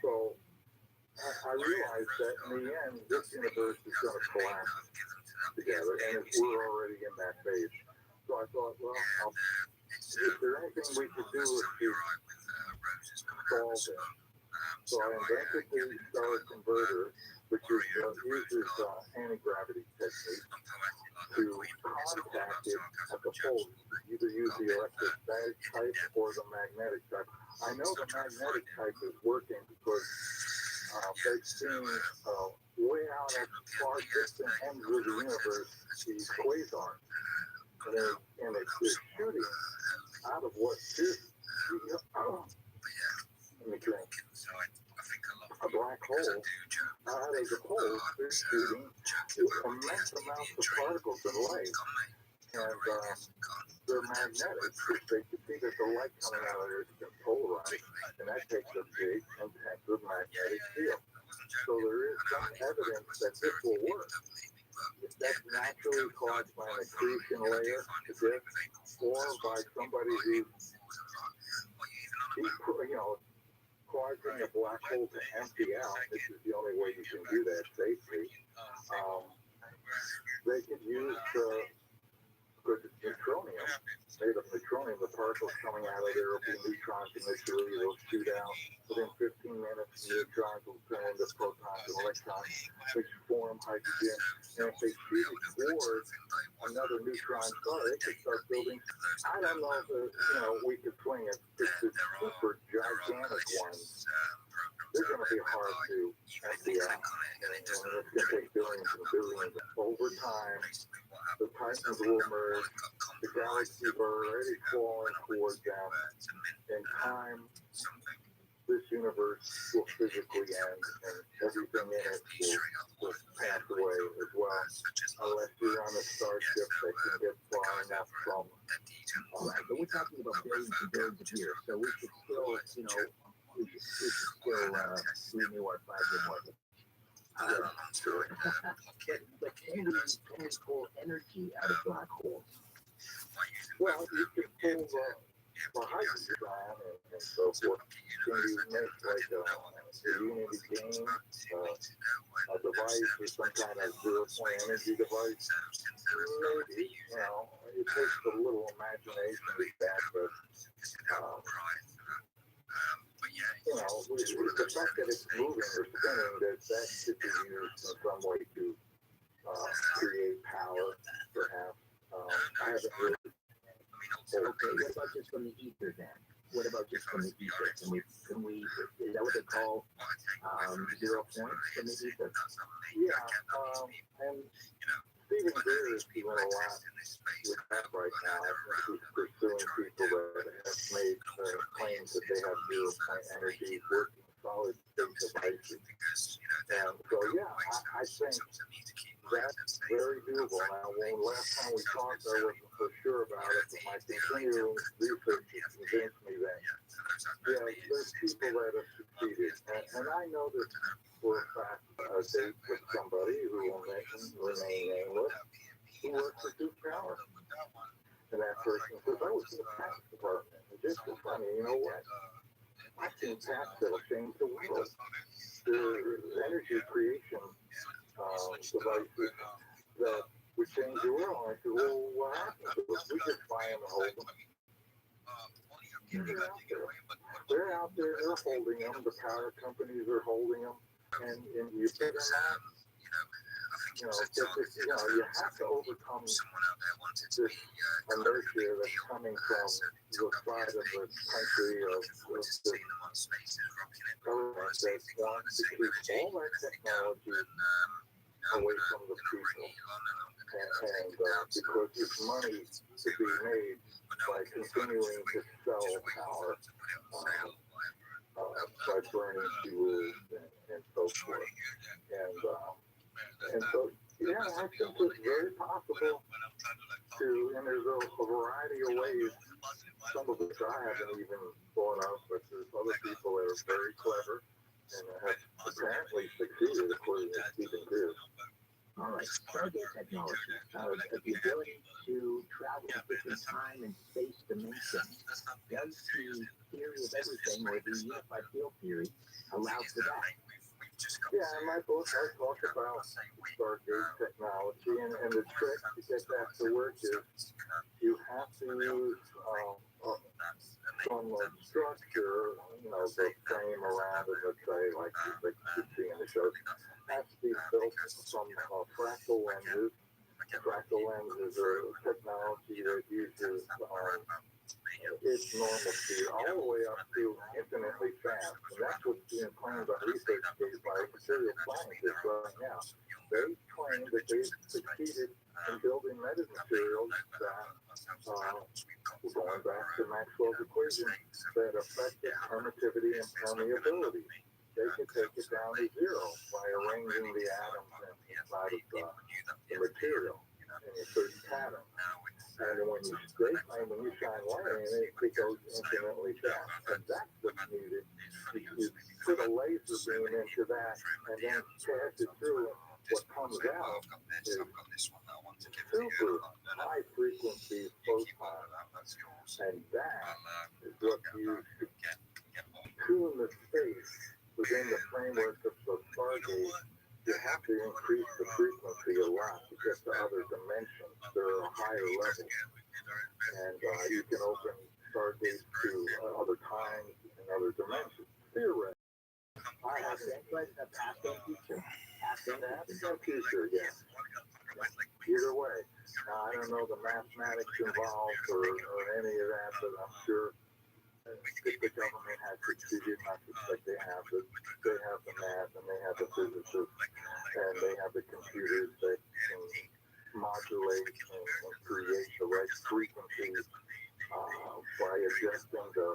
So I realized that in the end, this universe is going to collapse together, and we're already in that phase. So I thought, well, is there anything we could do to solve it? So I invented the star converter, which uses anti-gravity technique to contact it at the pole. Either use the electrostatic type or the magnetic type. I know the magnetic type is working because they've seen way out at far distant ends of the universe these quasars. And it's shooting out of what is a black hole. Out of the pole, they're shooting immense amounts of particles of light. And they're magnetic. They can see that the light coming out of there is polarized, and that takes a big intensive magnetic field. So there is some evidence that this will work. That's naturally caused by an accretion layer, or by somebody who's, causing a black hole to empty out. This is the only way you can do that safely. They could use neutronium, made of neutronium. The particles coming out of there will be neutrons initially. They'll shoot out. Within 15 minutes, neutrons will turn into protons and electrons, which form hydrogen. And if they shoot it towards another neutron star, they could start building. I don't know if we could swing it. It's the super gigantic ones. They're going to be hard to empty out. And it's going to take billions and billions. Over time, the Titans will merge. The galaxies are already falling towards them. In time, this universe will physically end, and everything in it will pass away as well. Unless you're on a starship that can get far enough from. All right, but we're talking about billions and billions of years, so we should still, we should still renew our 5-year market. But can we pull energy out of black holes? Well, you can pull the hydrogen and so forth. Can you make like a unity game, a device or some kind of zero-point energy device? Maybe, it takes a little imagination with that, but the fact that it's moving or spinning, that should be used in some way to create power, perhaps. I haven't really. Okay, what about just from the ether then? What about just from the ether? Can we is that what they call 0 points from the ether? Yeah, and Stephen Greer is doing a lot with that right now. He's pursuing people that have made claims that they have 0 point energy working solid state devices. And so, I think that's very doable. Now, last time we talked, I wasn't so sure about it, but my continuing research convinced me that, there's people that have succeeded. And I know this for a fact. A date with somebody who will remain nameless, who works for Duke Power. And that person says, I was in the tax department. And just for funny, you know what? I think tax will change the world. The energy creation devices that would change the world. I said, well, what happens to us? We just buy them and hold them. They're out there, they're holding them. The power companies are holding them. And you figure out, you have to overcome this inertia that's coming from the side of the country of the government that wants to keep all that technology away from the people. And because there's money to be made by continuing to sell power by burning fuels and so forth. And so, I think it's very possible to, and there's a variety of ways, some of which I haven't even thought of, but there's other people that are very clever and have apparently succeeded, according to Stephen Greer. All right, Stargate technology, the ability to travel to different time and space dimensions. Does the theory of everything, or the unified field theory, allow for that? Yeah, in my book, I talk about Stargate technology, and the trick to get that to work is you have to use some structure, the frame around it, let's say, like you see in the show, has to be built from fractal lenses. Fractal lenses are technology that uses its normal speed all the way up to infinitely fast. And that's what's being claimed by research by material scientists right now. They claim that they've succeeded in building metamaterials that, going back to Maxwell's equation, that affect the permittivity and permeability. They can take it down to zero by arranging the atoms inside of the material in a certain pattern. And when you shine light in it, it goes infinitely fast. And that's what's needed. You put a laser beam into that and then pass it through. What comes out is super high frequency photons. And that is what you tune the space within the framework of the Stargate. You have to increase the frequency a lot to get to other dimensions. There are higher levels. And you can open Stargates to other times and other dimensions. Theoretically. I have the past and future. Past and future, yeah. Either way. I don't know the mathematics involved or any of that, but I'm sure if the government has succeeded, I suspect they have it. They have the math and they have the physicists and they have the computers that can modulate and create the right frequencies by adjusting the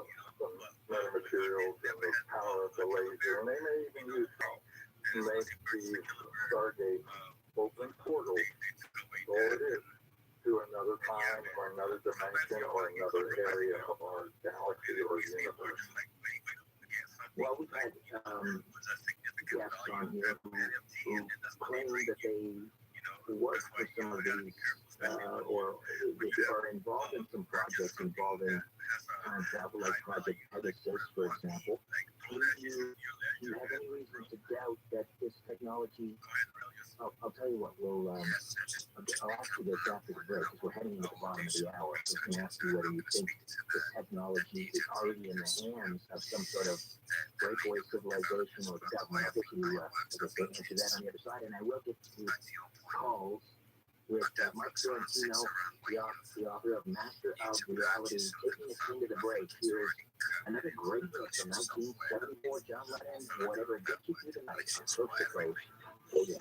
metamaterials and the power of the laser. And they may even use to make these Stargates open portals. All it is, to another time or another dimension or another area of our galaxy or universe. Well, we've had guests on here who claim that they work for some of these, or they are involved in some projects involving time travel, like Project Pegasus, for example. Do you have any reason to doubt that this technology? I'll tell you what. I'll ask you this after the break, because we're heading into the bottom of the hour. I was going to ask you whether you think this technology is already in the hands of some sort of breakaway civilization or the government. I'll get you to answer that on the other side, and I will get to calls with Mark Sorrentino, the author of Master of Reality, taking us into the break. Here's another great book from 1974, John Lennon, whatever gets you through the night, on Coast to Coast. Yeah.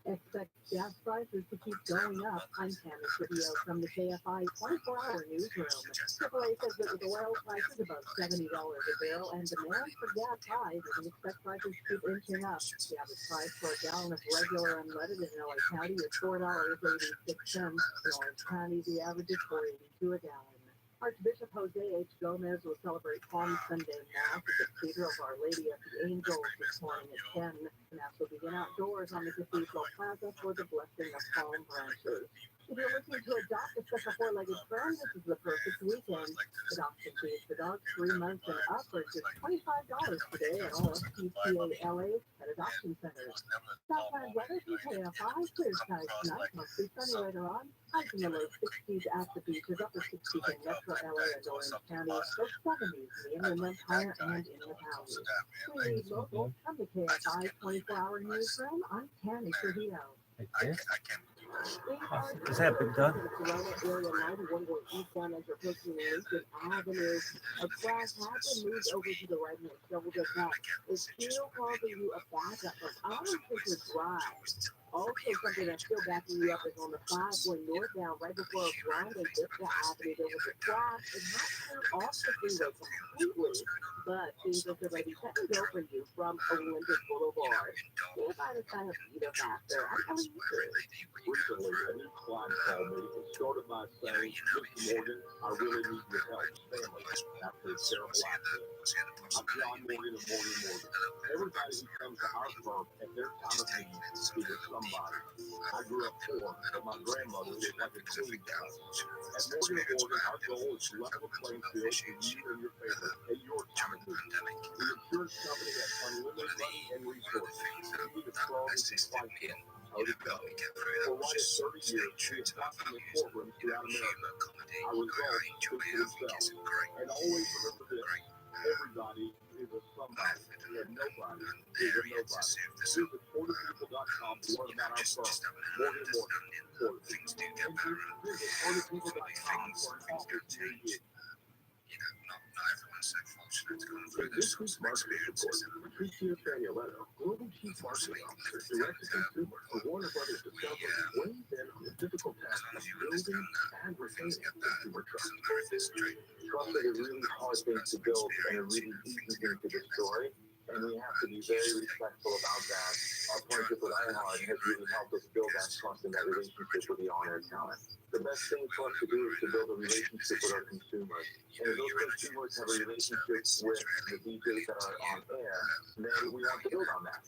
Expect gas prices to keep going up. I'm Tammy Trivio from the KFI 24-hour newsroom. AAA says that with the oil prices above $70 a barrel and demand for gas high, they can expect prices to keep inching up. The average price for a gallon of regular unleaded in LA County is $4.86. In Orange County, the average is $4.82 a gallon. Archbishop Jose H. Gomez will celebrate Palm Sunday Mass at the Cathedral of Our Lady of the Angels this morning at 10. The Mass will begin outdoors on the Cathedral Plaza for the blessing of palm branches. If you're looking to adopt a special four-legged friend, this is the perfect weekend. Adoption fees for dogs 3 months and upwards is $25 today at all SPCA LA. Head adoption centers. Southland weather from KFI, clear skies tonight, mostly sunny later on. Highs in the low 60s at the beaches, upper 60s in metro LA and Orange County, low 70s in the Inland Empire and in the Valley. We lead local from the KFI 24-hour newsroom. I'm Tammy Trujillo. Is that big dog? Corona area 91 going eastbound as you're approaching Lincoln Avenue. A crash has been moved over to the right hand shovel just now. It's still causing you a backup from Arlington Drive. Also, something that's still backing you up is on the 5 going northbound right before Ronald and Vista Avenue. There was a crash. It has turned off the freeway completely, but things are already setting go for you from Olympic Boulevard. You'll find a sign of either faster. I'm telling you. Recently, a new client called me and started by saying, Mr. Morgan, I really need your help, family, after a terrible accident. I'm John Morgan of Morgan. Everybody who comes to our firm at their time of need is either somebody. I grew up poor, but my grandmother was like a queen. At Morgan, our goal is to level the playing field for you and your family at your time of need. The insurance company has unlimited money and resources. You need a strong and compliant team. For right at 30 years, we have gotten in courtrooms throughout America. Our results speak for themselves. And always remember this, everybody is a somebody, and nobody is a nobody. Visit photooftheday.com to learn about our firm, Morgan & Morgan. And visit photooftheday.com for an offer near you. In this week's marketing report, Patricia Faniello, Global Chief Marketing Officer, Direct to Consumer for Warner Brothers Discovery, weighs in on the difficult task of building and retaining consumer trust. Trust is a really hard thing to build and a really easy thing to destroy, and we have to be very respectful about that. Our partnership with Ironheart has really helped us build that trust and that relationship with the on-air talent. The best thing for us to do is to build a relationship with our consumers. And if those consumers have a relationship with the DJs that are on air, then we want to build on that.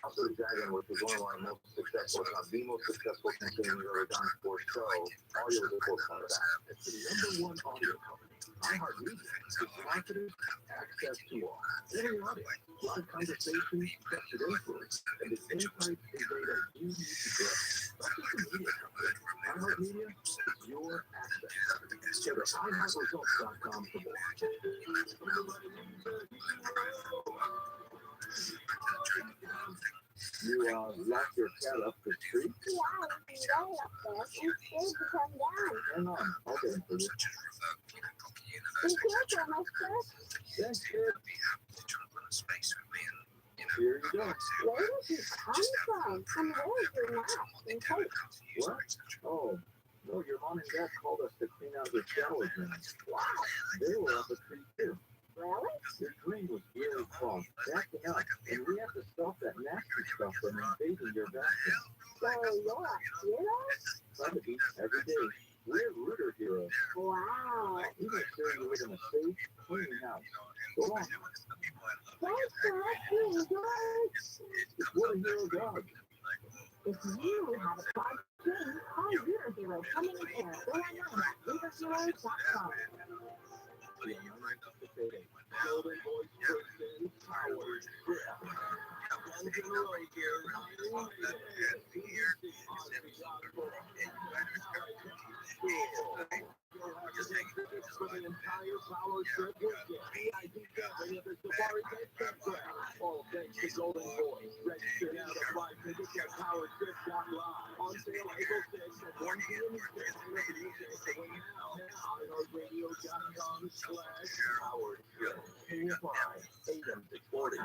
Also, the Dragon, which is one of our most successful, if not the most successful campaign we've ever done for show, audio is a core part of that. It's the #1 audio company. iHeartMedia gives marketers access to all. Every audience, live conversations, trusted influence, and the insights and data you need to grow. Not just a media company. iHeartMedia is your access. Go to iHeartResults.com for more. You locked your cat up the street? Yeah, he's way up there. He's scared to come down. Hang on, I'll get him for you. Be careful, mister. Thanks, kid. Here you go. Where did you come from? And where's your mask and coat? What? Oh, no, your mom and dad called us to clean out the shower drain. Wow. They were up a tree too. Really? Your drain was really clogged, backing up, and we have to stop that nasty stuff from invading your bathroom. So you're a hero? Somebody, every day, we're rooter heroes. Wow. We make sure you live in a safe, clean house. Go on. Thanks for listening, George. What a hero dog. If you have a question, call your hero coming in air. Go online at leaderheroes.com. Golden voice person, powered. For the entire power trip weekend, VIP gathering at the Safari Beach Campground. All thanks to Golden Voice. Register now to buy tickets at powertrip.live. On sale April 6th at 1 p.m. Eastern. Reservations to win now. iHeartRadio.com/powered trip. KFI, AM 640.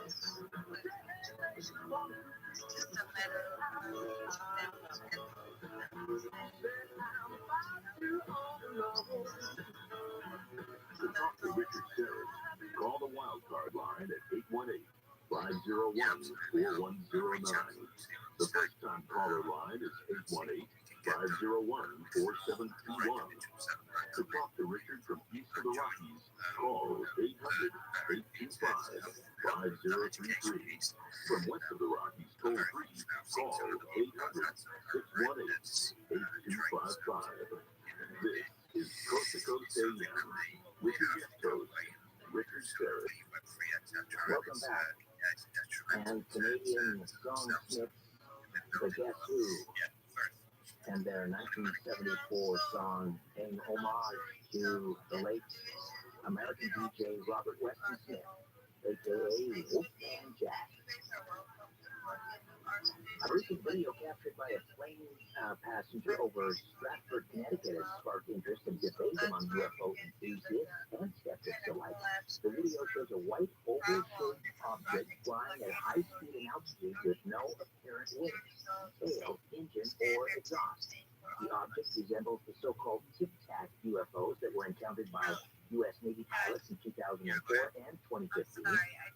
To talk to Richard Serrett, call the wildcard line at 818-501-4109. The first-time caller line is 818-501-4721. To talk to Richard from east of the Rockies, call 800-825-5033. From west of the Rockies, toll free, call 800-618-8255. This is Coast to Coast AM with your guest host, Richard Serrett. Welcome back. And Canadian songsmiths, the Guess Who, and their 1974 song paying homage to the late American DJ Robert Weston Smith, aka Wolfman Jack. A recent video captured by a plane passenger over Stratford, Connecticut has sparked interest and debate among UFO enthusiasts and skeptics alike. The video shows a white oval-shaped object flying at high speed and altitude with no apparent wings, tail, engine, or exhaust. The object resembles the so-called Tic Tac UFOs that were encountered by U.S. Navy pilots in 2004 and 2015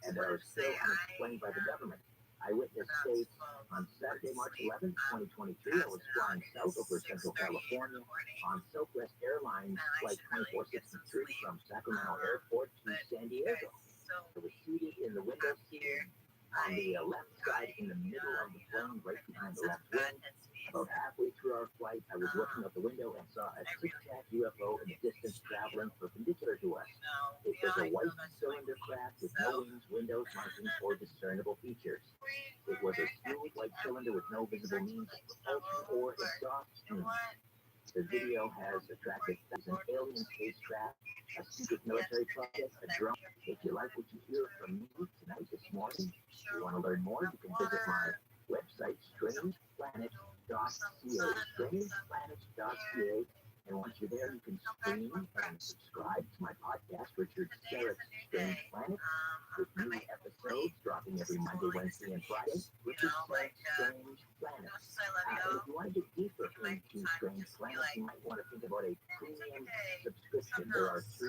and are still unexplained by the government. Eyewitness states, on Saturday, March 11, 2023, I was flying south over Central California on Southwest Airlines Flight 2463 from Sacramento Airport to San Diego. I was seated in the window seat on the left side in the middle of the plane, right behind the left wing. About halfway through our flight, I was looking out the window and saw a Tic Tac UFO in the distance traveling perpendicular to us. It was a white cylinder craft with no wings, windows, markings, or discernible features. It was a smooth white cylinder with no visible means of propulsion or exhaust fumes. The video has attracted an alien spacecraft, a secret military project, a drone. If you like what you hear from me tonight, this morning, if you want to learn more, you can visit my website, strangeplanet.ca, strangeplanet.ca. And once you're there, you can stream and subscribe to my podcast, Richard Serrett's Strange Planet, with new episodes dropping every Monday, Wednesday, and Friday. Richard Serrett's Strange Planet. And if you want to get deeper into Strange Planet, you might want to think about a premium subscription. There are 3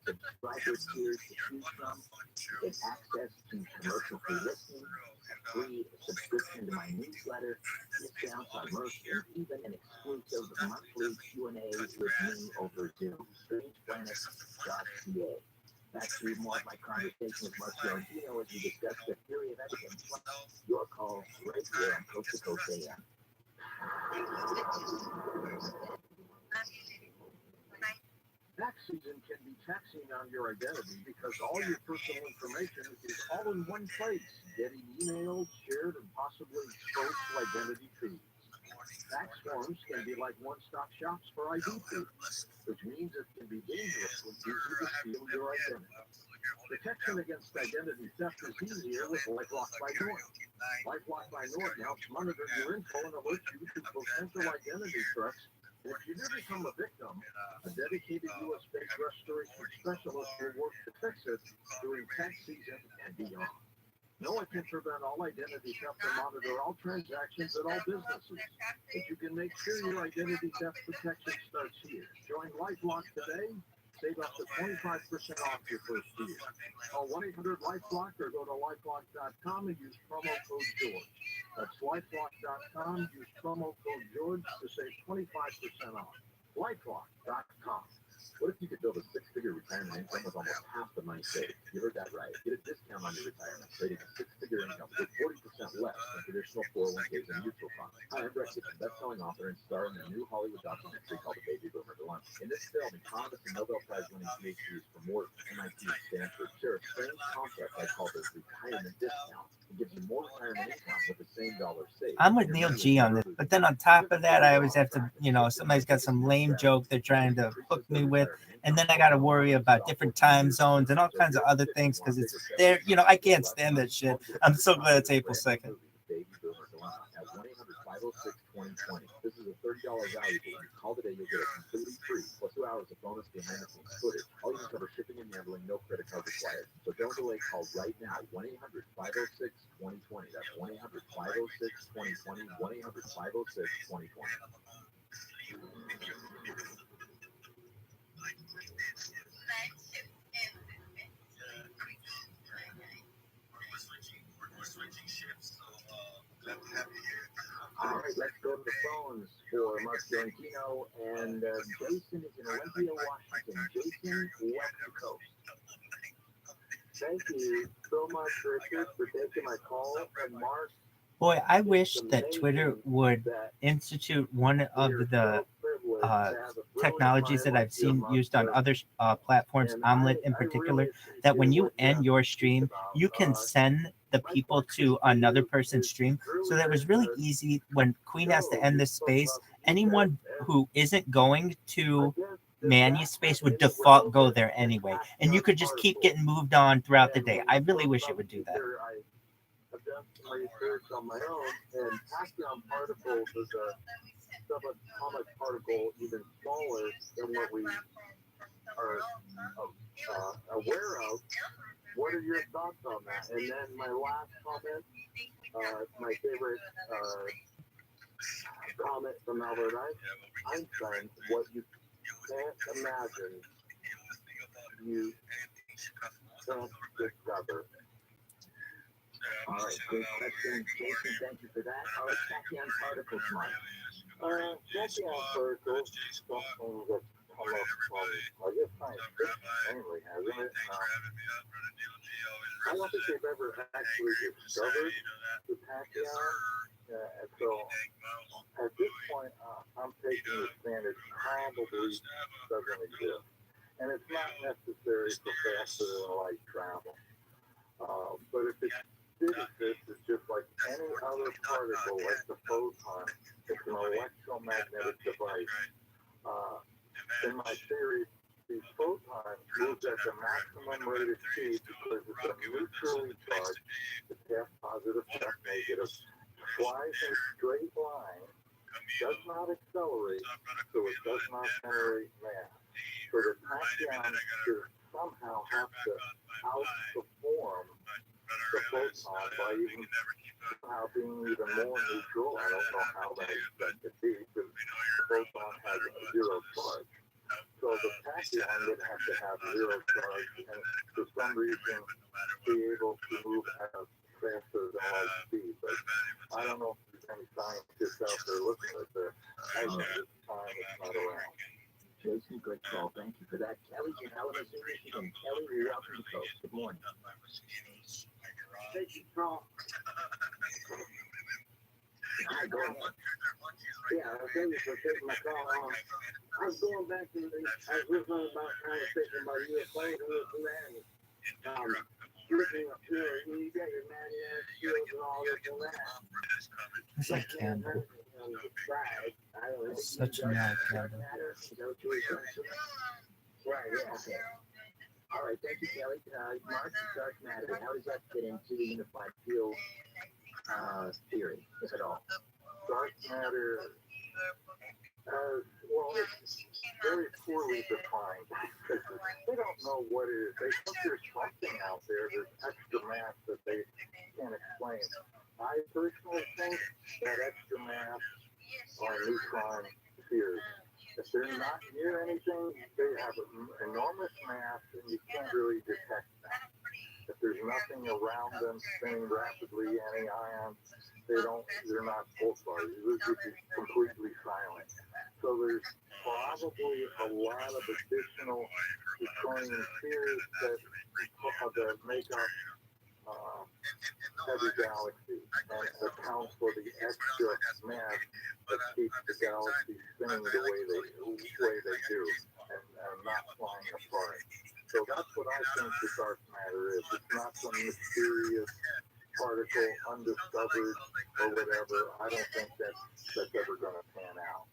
subscriber tiers to choose from. You get access to commercial-free listening, a free subscription to my newsletter, discounts on merch, and even an exclusive monthly Q&A with me over Zoom. StrangePlanet.ca. Back to more of my conversation with Marcio and Gino as we discuss the theory of everything. Your call right here on Coast to Coast AM. Tax season can be taxing on your identity because all your personal information is all in one place, getting emailed, shared, and possibly exposed to identity thieves. Tax forms can be like one-stop shops for ID thieves, which means it can be dangerous when easy to steal your identity. Protection against identity theft is easier with LifeLock by North. LifeLock by North helps monitor your info and alert you to potential identity threats. And if you do become a victim, a dedicated U.S.-based restoration specialist will work to fix it during tax season and beyond. NOAA can prevent all identity theft and monitor all transactions at all businesses. But you can make sure your identity theft protection starts here. Join LifeLock today. Save up to 25% off your first year. Call 1-800-LifeLock or go to lifelock.com and use promo code George. That's lifelock.com. Use promo code George to save 25% off. lifelock.com. What if you could build a 6-figure retirement income with almost half the money saved? You heard that right. Get a discount on your retirement, trading a 6-figure income with 40% less than traditional 401ks and mutual funds. Hi, I'm Brett Kitchen, best-selling author and star in the new Hollywood documentary called The Baby Boomer Dilemma. In this film, economists and Nobel Prize-winning PhDs from Wharton, MIT, and Stanford share a strange concept I call the retirement discount. It gives you more retirement income with the same dollar saved. I'm with Neil G on this, but then on top of that, I always have to, somebody's got some lame joke they're trying to hook me with, and then I got to worry about different time zones and all kinds of other things because it's there. I can't stand that shit. I'm so glad it's April 2nd. Baby Boomer Dilemma at 1-800-506-2020. This is a 30 $30 value plan. Call today, you'll get it completely free, plus 2 hours of bonus behind-the-scenes footage. All you can cover shipping and handling, no credit card required. So don't delay, call right now, 1-800-506-2020. That's 1-800-506-2020, 1-800-506-2020. All right, let's go to the phones for Mark Fiorentino, and Jason is in Olympia, Washington. Jason, West Coast. Thank you so much, Richard, for taking my call. And Mark, Boy, I wish that Twitter would institute one of the technologies that I've seen used on other platforms, Omelet in particular, that when you end your stream, you can send the people to another person's stream. So that was really easy when Queen has to end this space. Anyone who isn't going to Manny's space would default go there anyway. And you could just keep getting moved on throughout the day. I really wish it would do that. I've done some research on my own, and tachyon particles is a subatomic particle even smaller than what we are aware of. What are your thoughts on that? And then my last comment, my favorite comment from Albert Einstein, what you can't imagine, you can't discover. All right, great question, Jason. Thank you for that. All right, tachyon particles, Mike. Tachyon particles, something that's come up from, I guess, science fiction mainly, hasn't it? I don't think they've ever actually discovered the tachyon. So at this point, I'm taking the standard probably doesn't exist. And it's not necessary for faster than light travel. But if it did exist, it's just like any other particle, like the photon. It's an electromagnetic device. In my theory, these photons move at the maximum rate of speed because it's a neutrally charged, it's half positive, half negative, flies in a straight line, does not accelerate, so it does not generate mass. So the tachyon should somehow have to outperform the photon by even somehow being even more neutral. I don't know how they expect it to be, because the photon has zero charge. So the tachyon would have to have zero charge and for some reason be able to move at a faster than light speed. But I don't know if there's any scientists out there looking at this. As of this time, it's not around. Jason, good call. Thank you for that. Kelly's in Kalamazoo, Michigan. Kelly, you're welcome to the coast. Good morning. Thank you, Trump. Hi, go ahead. Yeah, thank you for taking my call. I was going back to I was listening about conversation about UFOs and this and that. Looking up here, you got your man-ass shields and all this and that. It's like candle. Such a mad candle. Right, yeah, okay. All right, thank you, Kelly. Mark, dark matter, how does that fit into the unified field theory, if at all? Dark matter, well, it's very poorly defined. They don't know what it is. They think there's something out there, there's extra mass that they can't explain. I personally think that extra mass are neutron spheres. If they're not near anything, they have enormous mass, and you can't really detect them. If there's nothing around them spinning rapidly, any ions, they're not pulsars. They're just completely silent. So there's probably a lot of additional Newtonian spheres that make up every galaxy and account for the extra mass that keeps the galaxy spinning the way they do and not flying apart. So that's what I think the dark matter is. It's not some mysterious particle, undiscovered or whatever. I don't think that's ever going to pan out.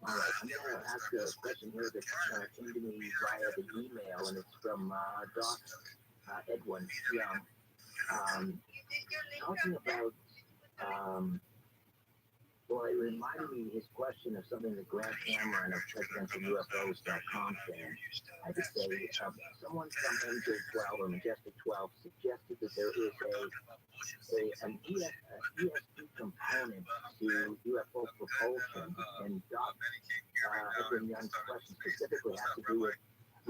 All right, I'm going to ask a question here that came to me via the email, and it's from Doc Edwin Young. Talking about Well, it reminded me his question of something that Grant Cameron of presidentialufos.com said. I could say someone from MJ12 or Majestic 12 suggested that there is an ESP component to UFO propulsion, and Doc Edwin Young's question specifically has to do with.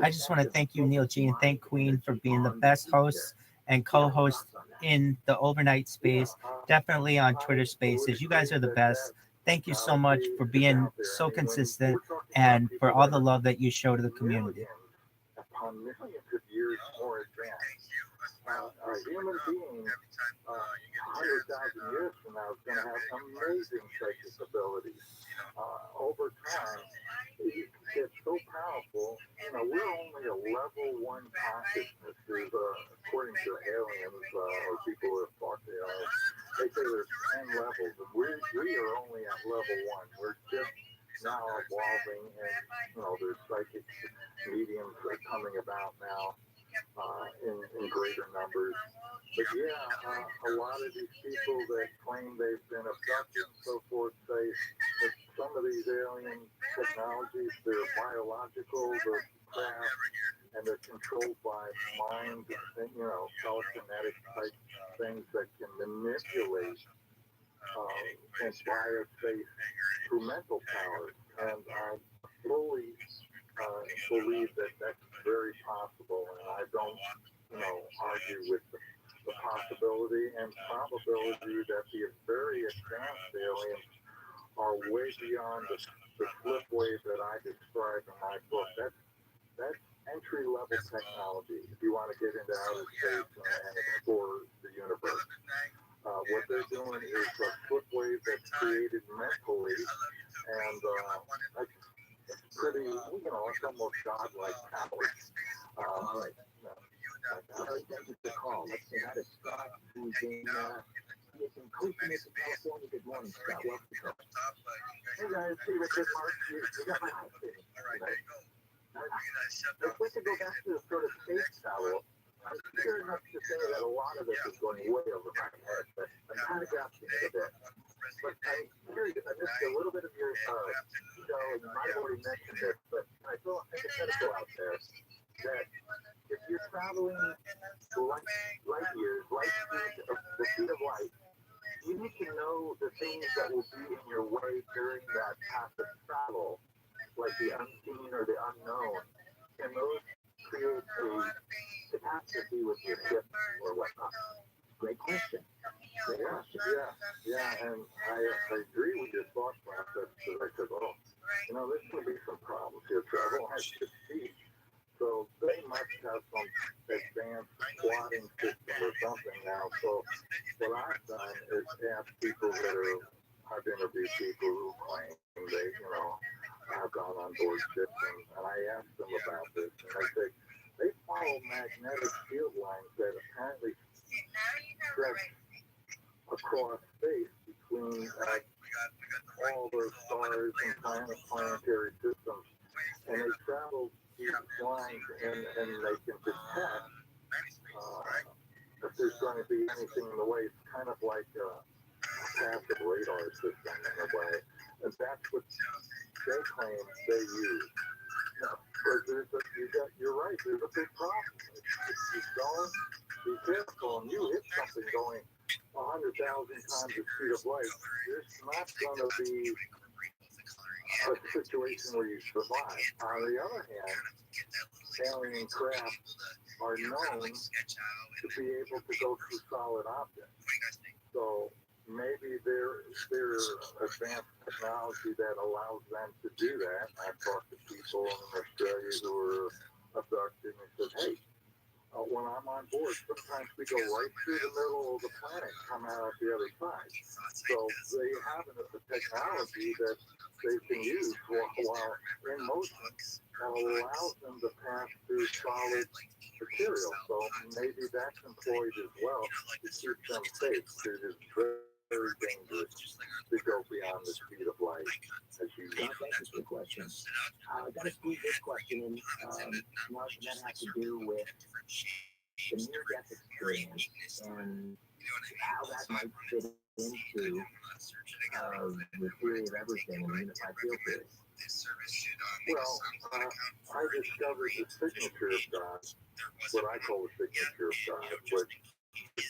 I just want to thank you, Neil G, and thank Queen for being the best host and co-host in the overnight space, definitely on Twitter Spaces. You guys are the best. Thank you so much for being so consistent and for all the love that you show to the community. Upon millions of years more advanced, a human being 100,000 years from now is going to have amazing psychic abilities. Over time, it gets so powerful. We're only a level 1 consciousness. There's, according to aliens or people who have talked to aliens, they say there's 10 levels, and we are only at level 1. We're just now evolving, and there's psychic mediums that are coming about now in greater numbers. But yeah, a lot of these people that claim they've been abducted and so forth say that some of these alien technologies, they're biological, they're craft, and they're controlled by mind and, telekinetic type things that can manipulate and inspire faith through mental powers. And I fully believe that that's very possible, and I don't, argue with the possibility and probability that the very advanced aliens are way beyond the flip wave that I describe in my book. That's entry-level technology if you want to get into outer space and explore the universe. What they're doing is a flip wave that's created mentally, and it's pretty, it's almost godlike powers. All right. Thank you for the call. Let's say hi to Scott, who's in Costa Mesa, California. Good morning, Scott. Welcome to the show. Hey guys, see Richard Mark, you got my house here. I'd like to go back to the sort of space travel. I'm sure enough to say that a lot of this is going way over my head, but I'm kind of grasping it a bit. But I'm curious, I missed a little bit of your show, and you might have already mentioned this, but I throw a hypothetical out there that if you're traveling light years, light speed of the speed of light, you need to know the things that will be in your way during that path of travel, like the unseen or the unknown. Can those create a catastrophe with your ship or whatnot? Great question. Yeah, and I agree with your thought process, because I said, there's going to be some problems here. Travel has to see. So they must have some advanced plotting system or something now. So what I've done is ask people I've interviewed people who claim they, have gone on board ships, and I asked them about this, and I said, they follow magnetic field lines that apparently stretch across space between all those stars and planetary systems, and they travel these lines, and they can detect if there's going to be anything in the way. It's kind of like a passive radar system in a way, and that's what they claim they use. But you're right, there's a big problem. If you don't be careful and you hit something going 100,000 times the speed of light, there's not going to be a situation where you survive. On the other hand, alien craft are known to be able to go through solid objects. So maybe there's advanced technology that allows them to do that. I've talked to people in Australia who were abducted and said, hey, when I'm on board, sometimes we go right through the middle of the planet, come out the other side. So they have the technology that they can use while in motion that allows them to pass through solid material. So maybe that's employed as well to keep them safe. It is very dangerous to go beyond the speed of light. As you Thank you for the question. I got to squeeze this question in, Mark, and that has to do with the near-death experience and how that might fit into the theory of everything in the unified field theory. Well, I discovered the signature of God, what I call the signature of God, which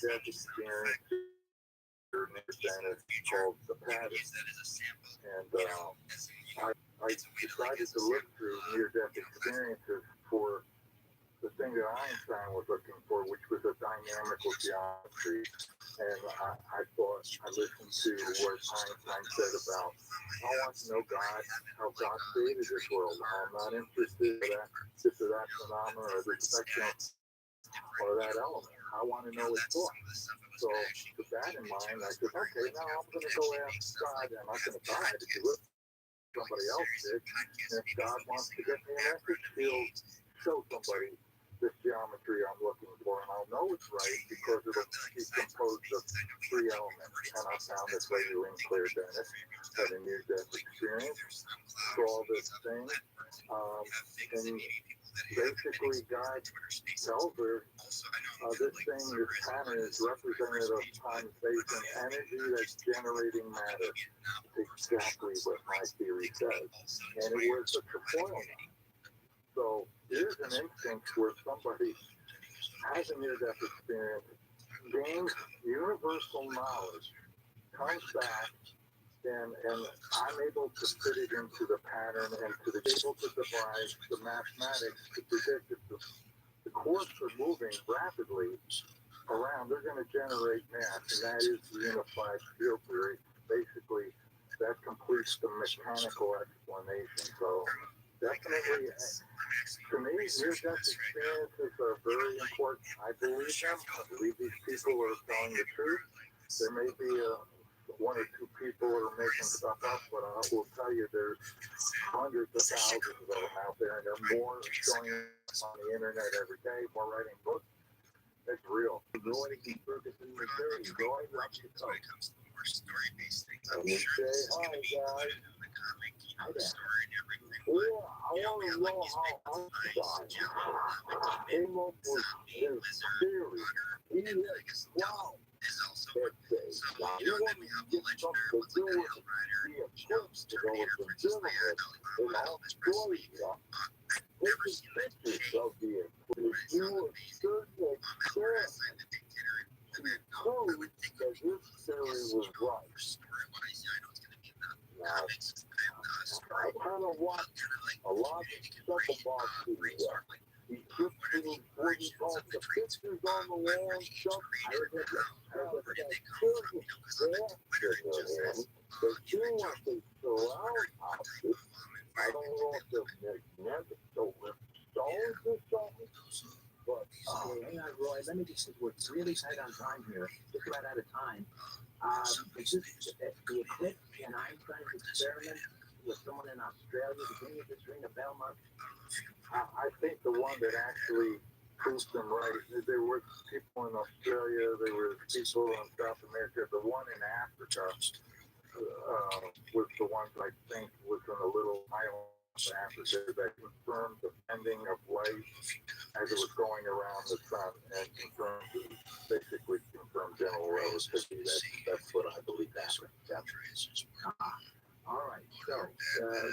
death experience is called the pattern. And I decided to look through near-death experiences for the thing that Einstein was looking for, which was a dynamical geometry. And I thought, I listened to what Einstein said about, I want to know God, how God created this world. I'm not interested in that phenomenon or the spectrum or that element. I want to know his book. So with that in mind, I said, okay, now I'm going to go ask God. I'm not going to die to do it. Somebody else did. And if God wants to get me a message, he'll show somebody this geometry I'm looking for, and I'll know it's right because it'll be composed of three elements. And I found this lady, Claire Dennis, had a near-death experience, saw this thing, and basically God tells her this thing, this pattern is representative of time, space, and energy that's generating matter. It's exactly what my theory says. And it was a tripoil. So here's an instance where somebody has a near-death experience, gains universal knowledge, comes back, and I'm able to fit it into the pattern and to be able to devise the mathematics to predict if the course are moving rapidly around, they're going to generate mass, and that is the unified field theory. Basically, that completes the mechanical explanation. So definitely, to me, near-death experiences are very important. I believe them. I believe these people are telling the truth. There may be one or two people who are making stuff up, but I will tell you there's hundreds of thousands of them out there, and there are more showing on the internet every day, more writing books. It's real. Roy in Ferguson, Missouri. Roy, watch your coat. Let me say hi, guys. Hi there. Yeah, I want to know how Einstein came up with his theory. He is, wow. Now, you want to get something to do with the eclipse to go with the pyramid in Australia. Take the pictures of the eclipse. Do a certain experiment to prove that his theory was right. Now, I kind of watched a lot of stuff about the Egyptian, what he calls the pictures on the wall and stuff. I remember that children reacted to him. They do what they surround houses. I don't know if they're magnetic or with stones or something, but hang on, Roy. Let me just, we're really tight on time here. Just about out of time. It's just the eclipse and Einstein's experiment with someone in Australia. Did any of this ring a bell, Mark? I think the one that actually proved them right, there were people in Australia, there were people in South America. The one in Africa was the one I think was in a little island in Africa that confirmed the bending of light as it was going around the sun and basically confirmed general relativity. That's what I believe happened. All right, so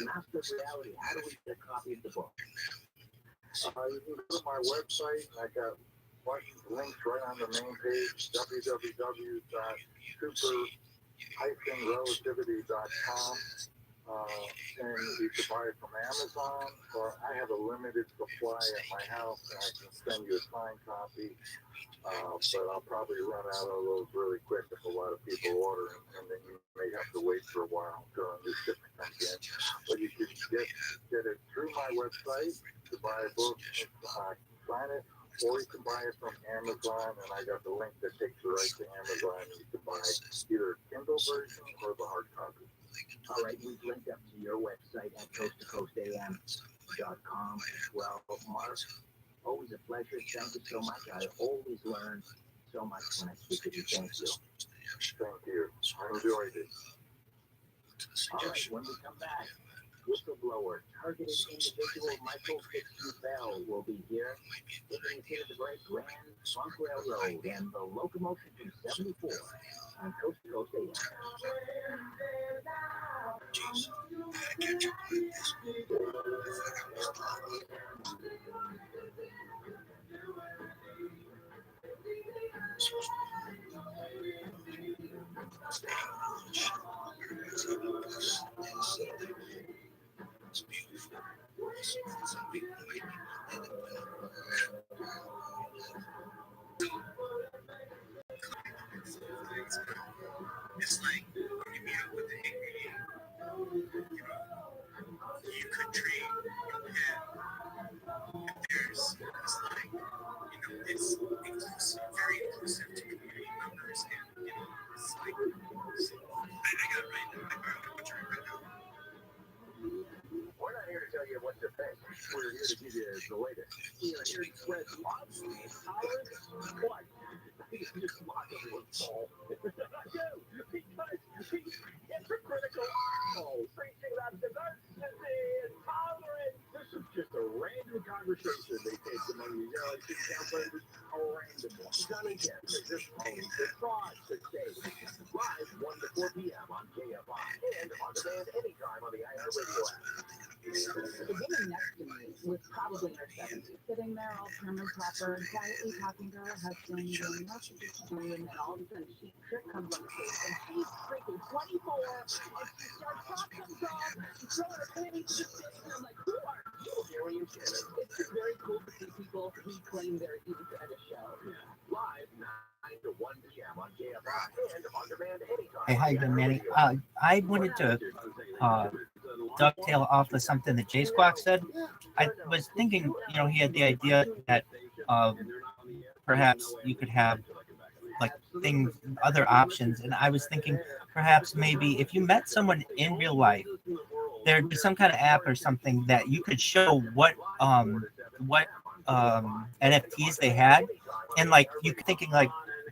Master of Reality, how do we get a copy of the book? You can go to my website. I got links right on the main page, www.super-relativity.com. And you can buy it from Amazon, or I have a limited supply at my house, and I can send you a signed copy. But I'll probably run out of those really quick if a lot of people order them, and then you may have to wait for a while until a new shipment comes in. But you can get it through my website to buy a book, sign it, or you can buy it from Amazon, and I got the link that takes you right to Amazon, and you can buy either a Kindle version or the hard copy. All right, we've linked up to your website at coasttocoastam.com as well. Mark, always a pleasure. Thank you so much. I always learn so much when I speak with you. Thank you. Thank you. I enjoyed it. All right, when we come back, whistleblower targeted individual Michael Bell will be here. Taking us into the great Grand Trunk Railroad and the locomotion from 74 on Coast to Coast AM. Jeez, I gotta catch up with this. It's beautiful. Some people might be it's like when you meet up with the angry, you could dream and there's like, it's inclusive, very inclusive to community members and it's like I got it right now. I got a picture right now. We're not here to tell you what to think. We're here to give you the latest. We are here to spread love, tolerance, what? Just lock everyone's ball. I do, because it's hypocritical assholes preaching about diversity and tolerance. This is just a random conversation they take among these LSU counselors. A random one. Johnny Kemp is just home to fraud to state. Live 1 to 4 p.m. on KFI and on demand anytime on the iHeartRadio app. The woman next to me was probably in her 70s, sitting there all prim and proper and quietly talking to her husband and nothing. And then all of a sudden, Trick comes on the stage and she's freaking 24 and she starts talking off, she's throwing her panties to the stage and I'm like, who are you? It's just very cool to see people reclaim their youth at a show. Live 9 to 1 p.m. on KFI and on demand anytime. Hey, how you doing, Manny? I wanted to dovetail off of something that Jay Squawk said. I was thinking, he had the idea that perhaps you could have like things, other options, and I was thinking perhaps maybe if you met someone in real life, there'd be some kind of app or something that you could show what NFTs they had, and like you could thinking like,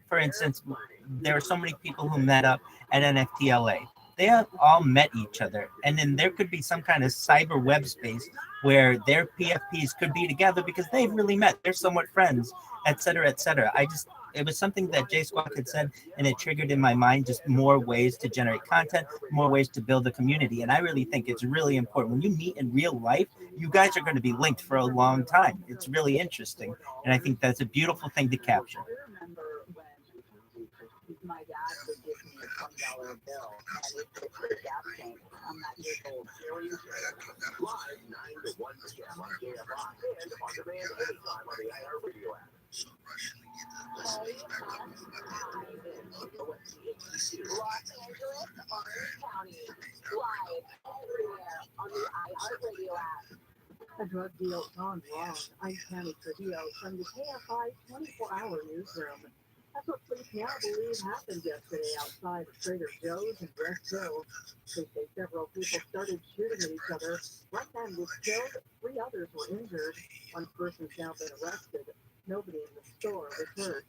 for instance, there are so many people who met up at NFT LA. They have all met each other, and then there could be some kind of cyber web space where their PFPs could be together because they've really met. They're somewhat friends, et cetera, et cetera. It was something that Jay Squawk had said, and it triggered in my mind just more ways to generate content, more ways to build a community. And I really think it's really important. When you meet in real life, you guys are going to be linked for a long time. It's really interesting, and I think that's a beautiful thing to capture. I remember when my dad would give me a $20 bill and it would put a gas tank. I'm not years old. Live 9 to 1 p.m. on KFI and on demand anytime on the iHeartRadio app. So rushing to get to the Los Angeles, Orange County, live everywhere on the iHeartRadio app. A drug deal gone wrong. Ice County Trujillo from the KFI 24-hour newsroom. That's what police now believe happened yesterday outside of Trader Joe's in West Hill. They say several people started shooting at each other. One man was killed, 3 others were injured. One person's now been arrested. Nobody in the store was hurt.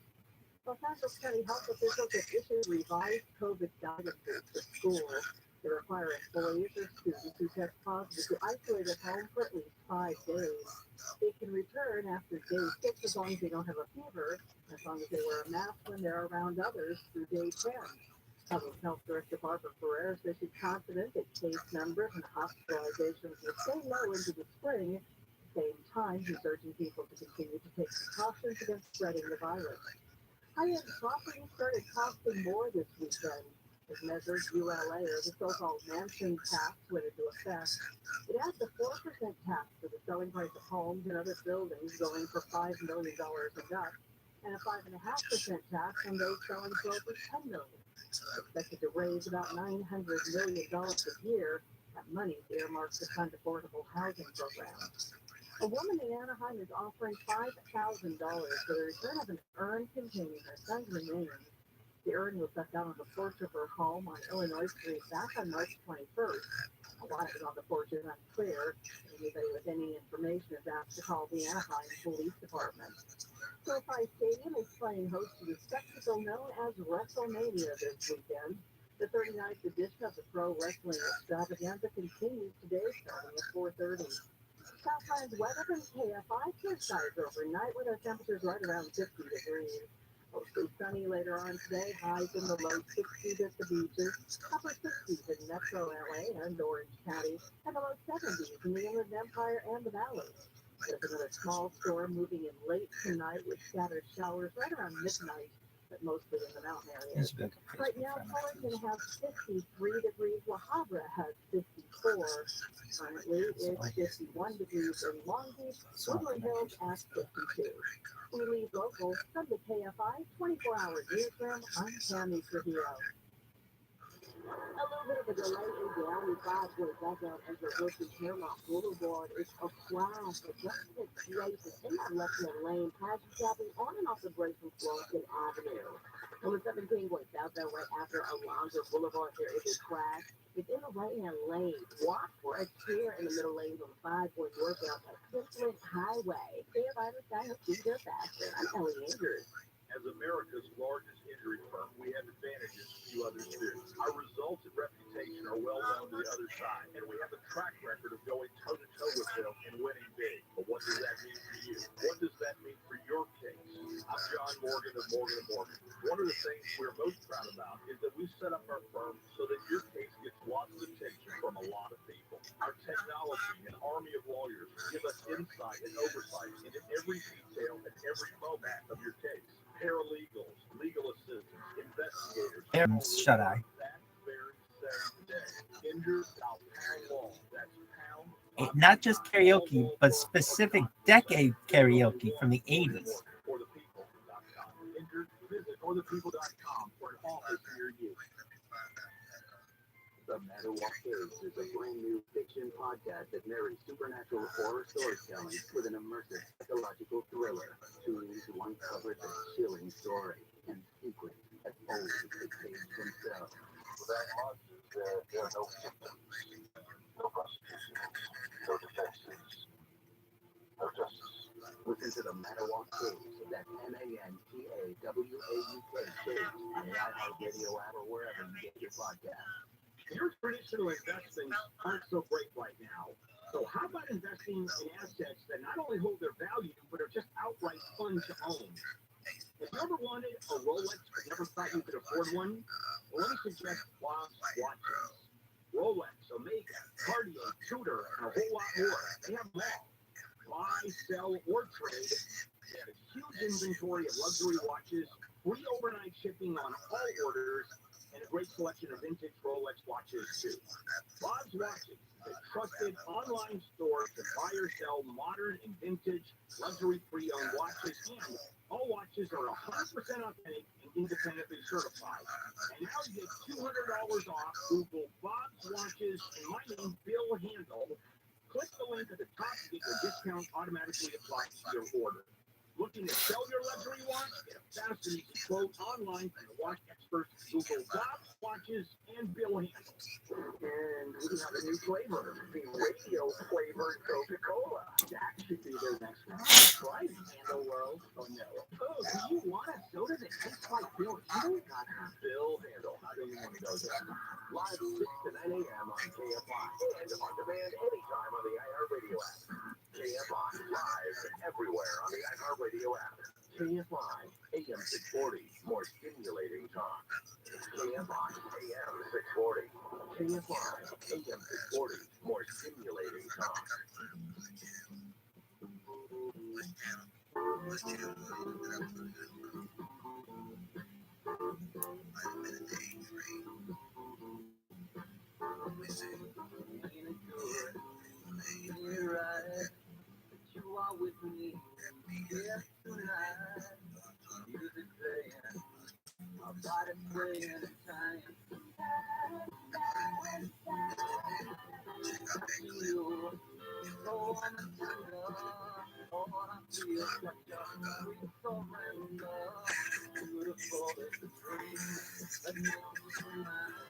Los Angeles County health officials have issued revised COVID guidances for schools. They require employees or students who test positive to isolate at home for at least 5 days. They can return after day 6 as long as they don't have a fever, as long as they wear a mask when they're around others through day 10. Public Health Director Barbara Ferrer says she's confident that case numbers and hospitalizations will stay low into the spring. At the same time, she's urging people to continue to take precautions against spreading the virus. High-end property started costing more this weekend. As measured ULA, or the so-called mansion tax, went into effect. It adds a 4% tax for the selling price of homes and other buildings going for $5 million and up, and a 5.5% tax on those selling for over $10 million. Expected to raise about $900 million a year. That money earmarked to fund affordable housing programs. A woman in Anaheim is offering $5,000 for the return of an urn containing her son's remains. The urn was left out on the porch of her home on Illinois Street back on March 21st. Why it was on the porch is unclear. Anybody with any information is asked to call the Anaheim Police Department. SoFi Stadium is playing host to the spectacle known as WrestleMania this weekend. The 39th edition of the Pro Wrestling Extravaganza continues today, starting at 4:30. Southland's weather from KFI clear skies overnight with our temperatures right around 50 degrees. Mostly sunny later on today, highs in the low 60s at the beaches, upper 60s in Metro LA and Orange County, and the low 70s in the Inland Empire and the Valley. There's another small storm moving in late tonight with scattered showers right around midnight, but mostly in the mountain areas. Right now, Fullerton has 53 degrees, La Habra has 54. Currently, it's 51 degrees in Long Beach, Woodland Hills at 52. We leave local from the KFI 24-hour newsroom. I'm Tammy Trujillo. A little bit of a delay in Downey 5 towards background enter Bush and Paramount Boulevard. It's a crash that just hit places in that left-hand lane, passing traffic on and off the bridge from Florissant Avenue. On the 17 going southbound right after Alonzo Boulevard, there is a crash. It's in the right-hand lane. Watch for a tear in the middle lanes on the 5 going northbound at Simpson Highway. Stay by the side and see there faster. I'm Ellie Andrews. As America's largest injury firm, we have advantages few others do. Our results and reputation are well known to the other side, and we have a track record of going toe-to-toe with them and winning big. But what does that mean for you? What does that mean for your case? I'm John Morgan of Morgan & Morgan. One of the things we're most proud about is that we set up our firm so that your case gets lots of attention from a lot of people. Our technology and army of lawyers give us insight and oversight into every detail and every moment of your case. Paralegals, legal assistants, investigators. Shut eye. That very same day. Injured out pound law. That's pound. Not just karaoke, but specific decade karaoke from the 80s. Orthepeople.com. Injured, visit orthepeople.com for an office near you. The Matterwalk Case is a brand new fiction podcast that marries supernatural horror storytelling with an immersive psychological thriller. Tune in to uncover the chilling story and secrets as old as the case themselves. Without monsters, there are no victims, no prosecution, no defenses, no justice. Listen to the Matterwalk Case. That's MANTAWAUK Case on the iHeartRadio app or wherever you get your podcast. Your traditional investments aren't so great right now. So how about investing in assets that not only hold their value, but are just outright fun to own? If you ever wanted a Rolex but never thought you could afford one, well, let me suggest Bob's watches. Rolex, Omega, Cartier, Tudor, and a whole lot more. They have them all. Buy, sell, or trade. They have a huge inventory of luxury watches, free overnight shipping on all orders, and a great selection of vintage Rolex watches, too. Bob's Watches, a trusted online store to buy or sell modern and vintage luxury pre-owned watches, and all watches are 100% authentic and independently certified. And now you get $200 off. Google Bob's Watches and my name, Bill Handel. Click the link at the top to get your discount automatically applied to your order. Looking to sell your luxury watch? Get a fast and easy quote online from the watch experts. Google Bob's Watches and Bill Handel. And we have a new flavor, the radio flavored Coca-Cola. That should be their next one. Try it, Handel World. Oh no. Oh, do you want a soda that tastes like Bill Handel? Not Bill Handel. How do you want to go there? Live 6 to 9 a.m. on KFI and on demand anytime on the iHeartRadio app. KFI live everywhere on the iHeartRadio app. KFI AM 640, more stimulating talk. KFI AM 640. KFI AM 640, more stimulating talk. You are with me, yes, tonight. Music playing, my body playing time. You, oh, I'm a sinner. Oh, I feel such a sweet surrender. Beautiful is the dream that makes me mine.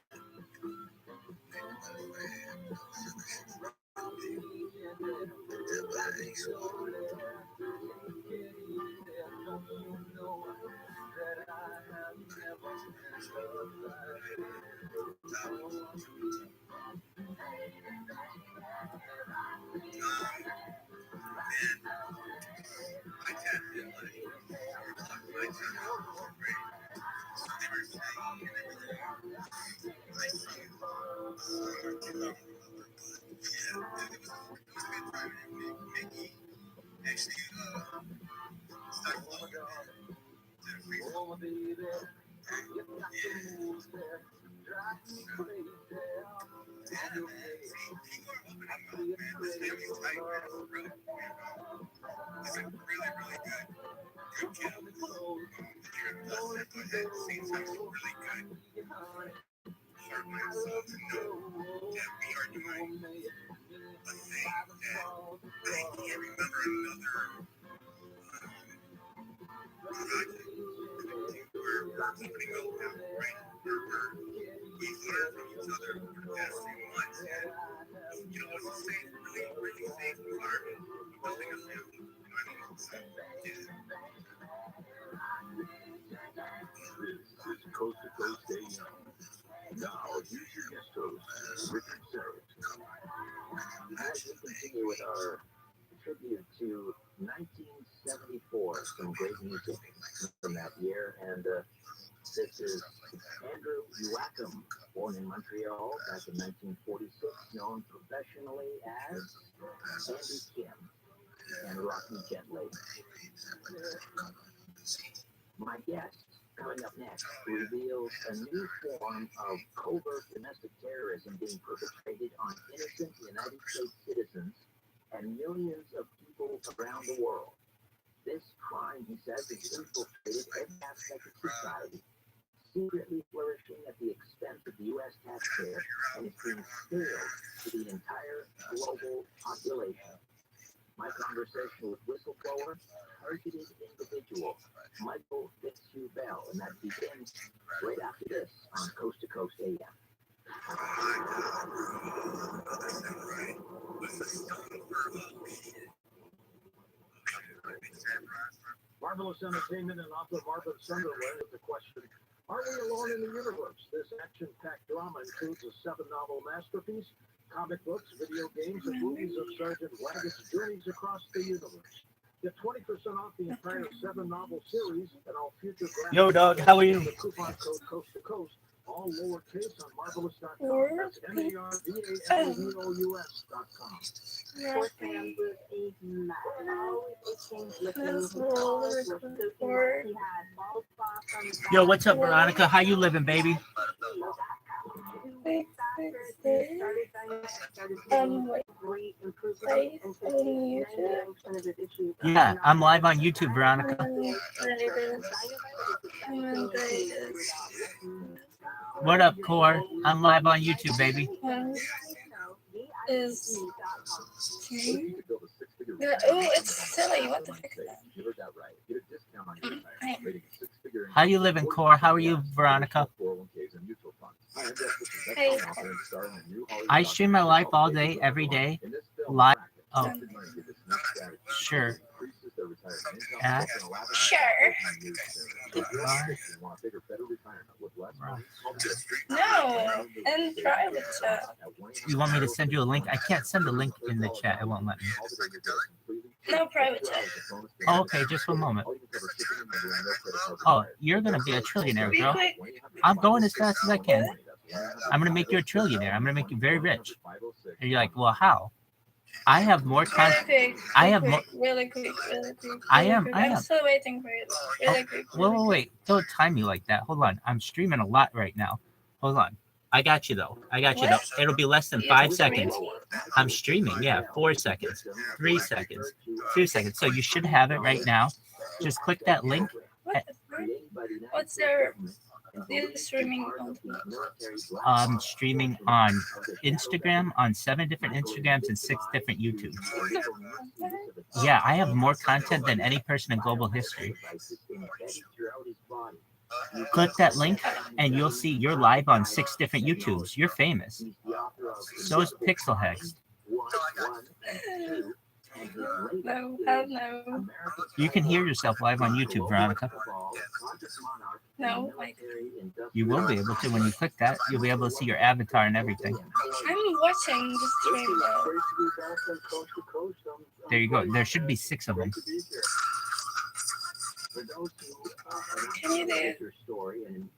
This is Coast to Coast AM. Now, here's your guest host, Richard Serrett. As we continue with our tribute to 1974, some great music from that year, and this is Andrew Uwackham, born in Montreal back in 1946, known professionally as Andy Kim and Rocky Gently. My guest, coming up next, reveals a new form of covert domestic terrorism being perpetrated on innocent United States citizens and millions of people around the world. This crime, he says, has infiltrated every aspect of society, secretly flourishing at the expense of the U.S. taxpayer, and is being scaled to the entire global population. My conversation with whistleblower, targeted individual, Michael Fitzhugh-Bell, and that begins right after this on Coast to Coast AM. Marvelous entertainment and author Marvin Sunderland with the question, are we alone in the universe? This action-packed drama includes a 7-novel masterpiece, comic books, video games, and movies of Sergeant Waggett's journeys across the universe. Get 20% off the entire 7-novel series and all future graphics. Yo, dog, how are you? The coupon code Coast to Coast, all lowercase on marvelous.com. That's MARVALUS.com. Yo, what's up, Veronica? How you living, baby? Yeah, I'm live on YouTube, Veronica. What up, Core? I'm live on YouTube, baby. Is oh, it's silly. What the fuck is that? How you living, Core? How are you, Veronica? Hey. I stream my life all day, every day. Live. Oh, sure. At Sure. No, in private chat. You want me to send you a link? I can't send a link in the chat. It won't let me. No private chat. Oh, okay, just one moment. Oh, you're gonna be a trillionaire, Be girl. quick. I'm going as fast as I can. I'm gonna make you a trillionaire. I'm gonna make you very rich. And you're like, well, how? I have more Really content. quick. I have more. Really quick. I'm I'm still waiting for you. Really quick. Whoa, wait. Don't time me like that. Hold on. I'm streaming a lot right now. Hold on. I got you, though. I got you, though. It'll be less than 5 seconds. I'm streaming. Yeah, 4 seconds. 3 seconds. 2 seconds. So you should have it right now. Just click that link. What the frick? What's their streaming on? I'm streaming on Instagram, on 7 different Instagrams and 6 different YouTubes. Yeah, I have more content than any person in global history. Click that link and you'll see you're live on 6 different YouTubes. You're famous. So is Pixel Hex. No, hell no. You can hear yourself live on YouTube, Veronica. No, like You will be able to when you click that. You'll be able to see your avatar and everything. I'm watching the stream though. There you go. There should be 6 of them. For those who Can you do your story and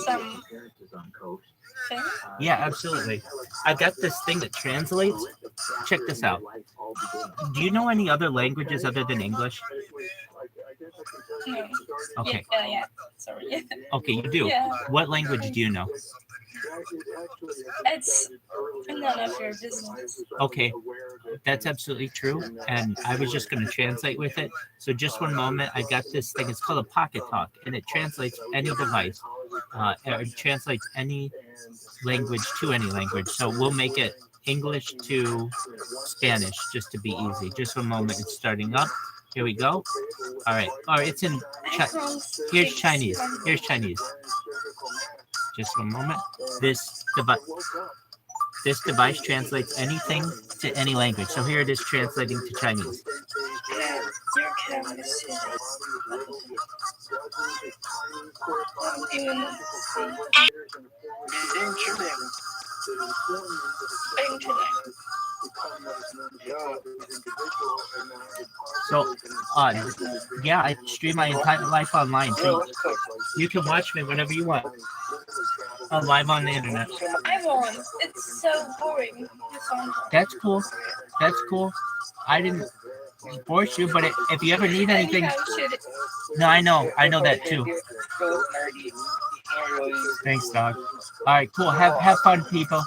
some appearances on Coast, thing? Yeah, absolutely. I got this thing that translates. Check this out. Do you know any other languages other than English? No. Okay. Yeah. Sorry. Okay, you do. Yeah. What language do you know? It's none of your business. Okay, that's absolutely true. And I was just going to translate with it. So just one moment. I got this thing. It's called a Pocket Talk, and it translates any device. It translates any language to any language. So we'll make it English to Spanish just to be easy. Just one moment. It's starting up. Here we go. All right. It's in here's Chinese. Here's Chinese. Just one moment. This device translates anything to any language. So here it is translating to Chinese. Yeah, your camera is don't even see. Internet. So, yeah, I stream my entire life online. So you can watch me whenever you want. I'm live on the internet. I won't. It's so boring. That's cool. That's cool. I didn't force you, but if you ever need anything, no, I know that too. Thanks, dog. All right, cool. Have fun, people.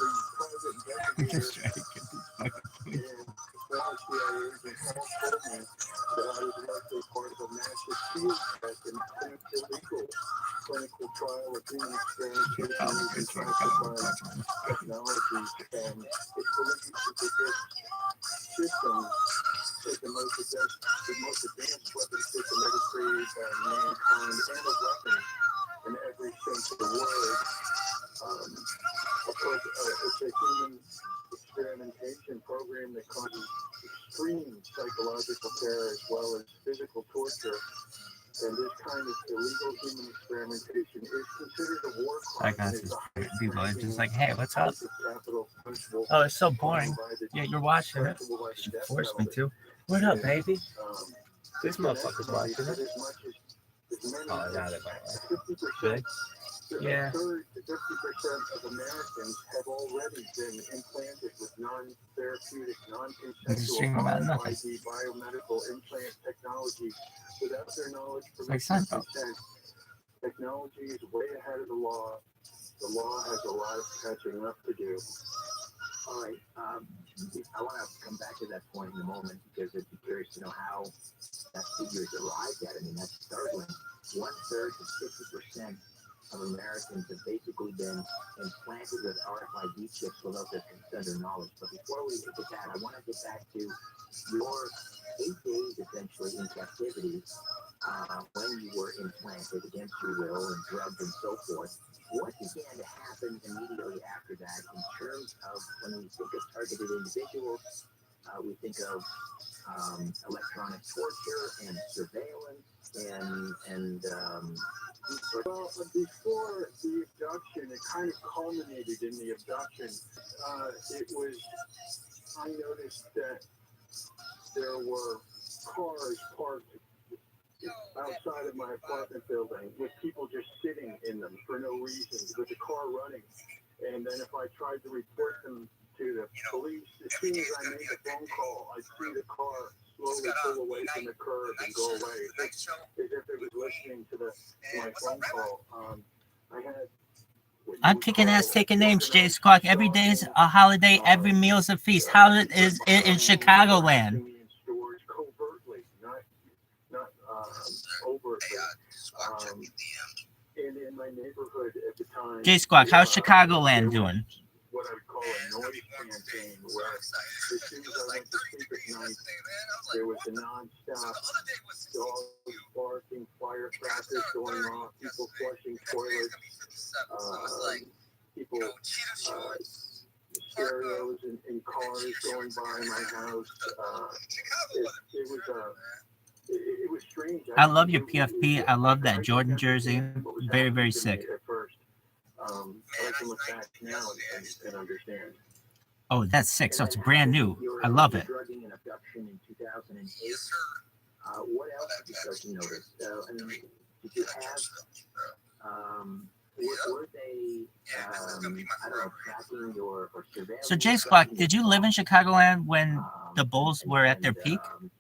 Clinical trial of human experimentation technology, and it believes that this system is the most advanced weapon system ever created by mankind, and a weapon in every sense of the word. Of course, it's a human experimentation program that causes extreme psychological terror as well as physical torture. And this kind of illegal human experimentation is considered a war crime. I got this. People are just like, hey, what's up? Oh, it's so boring. Yeah, you're watching it. You forced me to. What up, baby? This motherfucker's watching it. Oh, got it. Good. Yeah. 30 to 50% of Americans have already been implanted with non-therapeutic, non-consensual RFID biomedical implant technology without their knowledge, permission, and consent. Technology is way ahead of the law. The law has a lot of catching up to do. All right. I want to come back to that point in a moment because I'd be curious to know how that figure is arrived at. I mean, that's startling. 1/3 to 50% of Americans have basically been implanted with RFID chips without their consent or knowledge. But before we get to that, I want to get back to your 8 days essentially in captivity when you were implanted against your will and drugged and so forth. What began to happen immediately after that in terms of when we think of targeted individuals, we think of electronic torture and surveillance and well, before the abduction, it kind of culminated in the abduction. I noticed that there were cars parked outside of my apartment building with people just sitting in them for no reason, with the car running. And then if I tried to report them to the police, as soon as I made a phone call, I'd see the car slowly pull away from the curb and go away, as if it was listening to my phone call. I'm kicking ass, taking names, Jay Squawk. Every day is a holiday, every meal is a feast. How is it in Chicagoland? Covertly, not overtly. And in my neighborhood at the time, Jay Squawk, how's Chicagoland doing? What I would call a noise campaign, where as soon as I went to sleep at night, there was a non-stop dogs barking, firecrackers going off, people flushing toilets, people, stereos in cars going by my house. It was strange. I love your PFP. I love that Jordan jersey. Very, very sick. I can look back now and understand. Oh, that's sick. So it's brand new. I love it. Drugging and abduction in 2008. What else did you start to notice? I mean, did you have, were they, I don't know, tracking your or surveilling? So, Jay Squawk, did you live in Chicagoland when the Bulls were at their peak?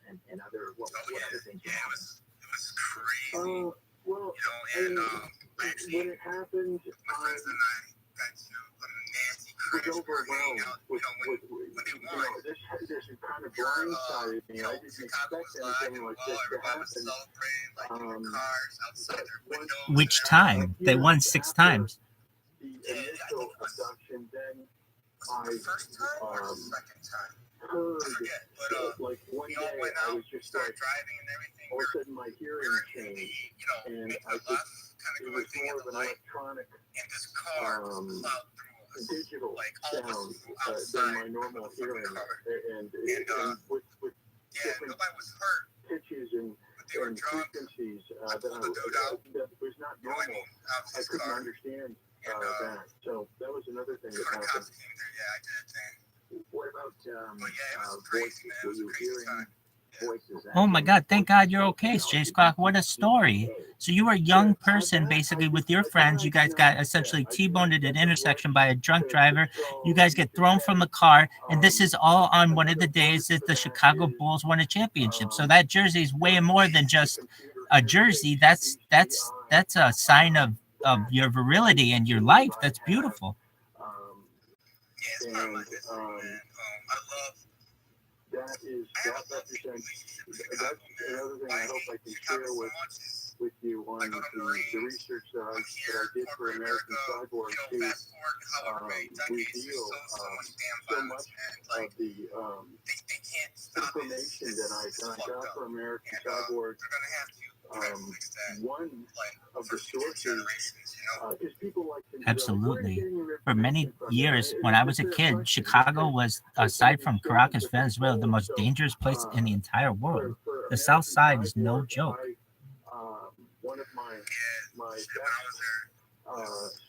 And other, what other things were It happening? was crazy. Well, You know, and when it happened, my friends and I got to a nasty crash overwhelmed with when they won. this kind of blindsided me. I didn't expect anything like this to happen. Celebrating, like in the cars outside their windows. Which time? They won 6 times. The initial abduction, then I First time or the second time? heard, I forget, but like one we day all went I out, was just started like, driving and everything. all of a sudden my We hearing were in the, changed, and and I I could, kind of it going was thing more at of the an light, electronic, and this car just plowed through us. digital Like all of us sound were than outside my normal of the hearing, car. and with Yeah, different nobody was hurt, pitches and but they were drunk. frequencies I pulled the dude out, that was not you know what I normal. mean, out of I his couldn't car. understand And that. So that was another thing that before the happened. cops came there, yeah, I did a thing. What about But yeah, it was voices? crazy, man. It Were was a you crazy hearing time. voices? Oh my God, thank God you're okay, Jay Squawk. What a story. So you were a young person, basically, with your friends. You guys got essentially T-boned at an intersection by a drunk driver. You guys get thrown from the car, and this is all on one of the days that the Chicago Bulls won a championship. So that jersey is way more than just a jersey. That's a sign of your virility and your life. That's beautiful. Yeah, it's part of my history, man. I love. That represents, that's another thing I hope I can share with you on the research that I did for American Cyborg to reveal so much of the information that I got for American Cyborg. One of the sources is people like to, Absolutely. For many years, when I was a kid, Chicago was, aside from Caracas, Venezuela, the most dangerous place in the entire world. The South Side is no joke. One of my best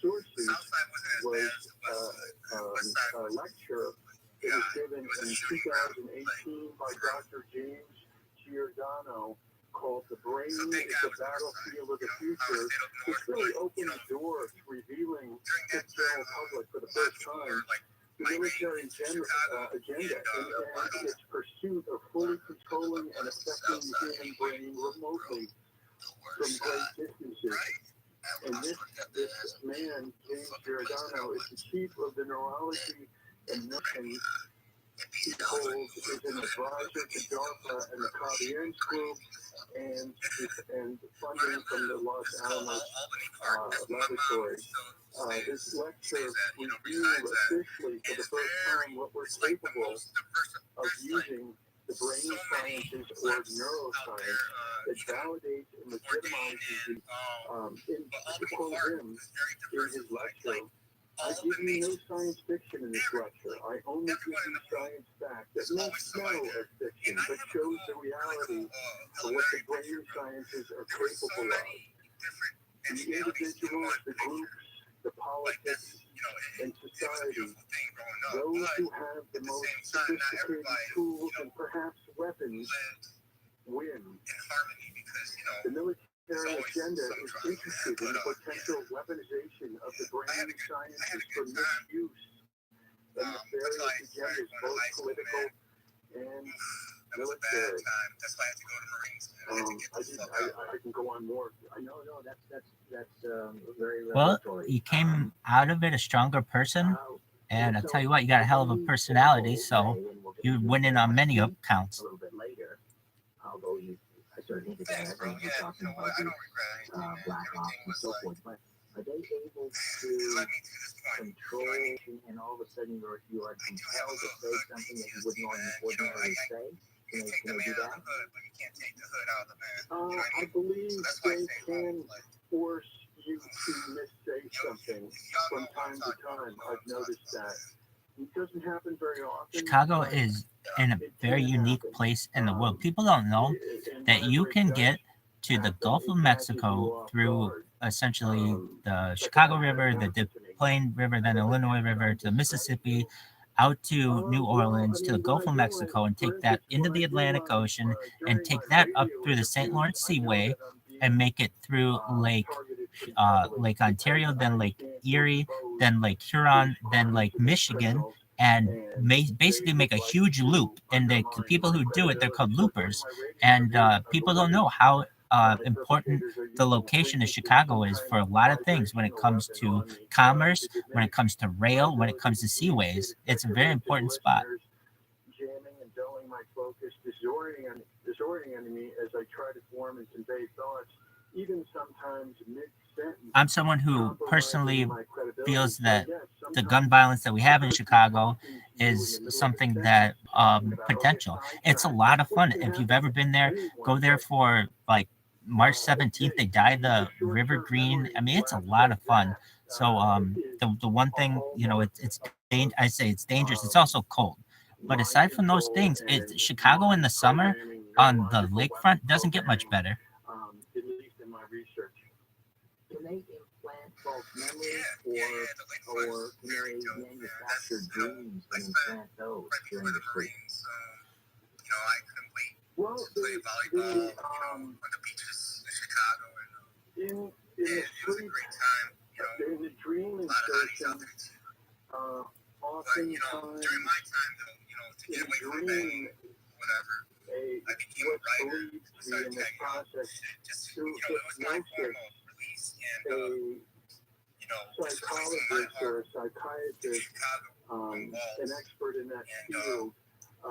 sources was a lecture that was given in 2018 by Dr. James Giordano, called The Brain is the Battlefield of the Future, which really opened the door to revealing to the general public for the first time the military agenda and its pursuit of fully controlling and affecting the human brain remotely from great distances. And this man, James Giordano, is the chief of the neurology and he holds is an advisor to DARPA and the Caviance Group and funding from the Los Alamos laboratory. His lecture revealed officially for the first time what we're capable of using the brain sciences or neuroscience that validates and legitimizes to quote him in his lecture, I give you no science fiction in this lecture. I only give you science fact that may smell as fiction, but shows the reality of what the brain sciences are capable of. The individuals, the groups, the politics, and society, those who have the most sophisticated tools and perhaps weapons, win. The military agenda is interested in the potential weaponization of the brain sciences for misuse and nefarious agendas, both political and military. I can go on more. No, that's very Well, revelatory. you came out of it a stronger person, and I'll tell you what, you got a hell of a personality, so you're winning on many accounts. A little bit later, although I started thinking that when you're talking about the black ops and so forth, but are they able to control and all of a sudden you are compelled to say something that you wouldn't ordinarily say? Can they do that? I believe they can force you to missay something from time to time. I've noticed that. It doesn't happen very often. Chicago is in a very unique place in the world. People don't know that you can get to the Gulf of Mexico through essentially the Chicago River, the Des Plaines River, then the Illinois River to the Mississippi, out to New Orleans, to the Gulf of Mexico, and take that into the Atlantic Ocean, and take that up through the St. Lawrence Seaway, and make it through Lake Ontario, then Lake Erie, then Lake Huron, then Lake Michigan, and basically make a huge loop. And the people who do it, they're called loopers. And people don't know how important the location of Chicago is for a lot of things when it comes to commerce, when it comes to rail, when it comes to seaways. It's a very important spot. Jamming and dulling my focus, disorienting me as I try to form and convey thoughts, even sometimes mid-sentence. I'm someone who personally feels that the gun violence that we have in Chicago is something that potential. It's a lot of fun. If you've ever been there, go there for like March 17th. They dye the river green. I mean, it's a lot of fun. So the one thing, you know, I say it's dangerous. It's also cold. But aside from those things, Chicago in the summer on the lakefront doesn't get much better. At least in my research. Can they implant false memories, or can they manufacture dreams and implant those during the sleep? You know, I couldn't wait Well, to play volleyball, on the beaches in Chicago, and in it was a great time. in the dream A lot of hotties out insertion, there too. But during my time, though, to get away from banging, whatever, I became a writer. Started tagging out shit. Just it was my formal release, and psychologist or a psychiatrist, Chicago, an expert in that field,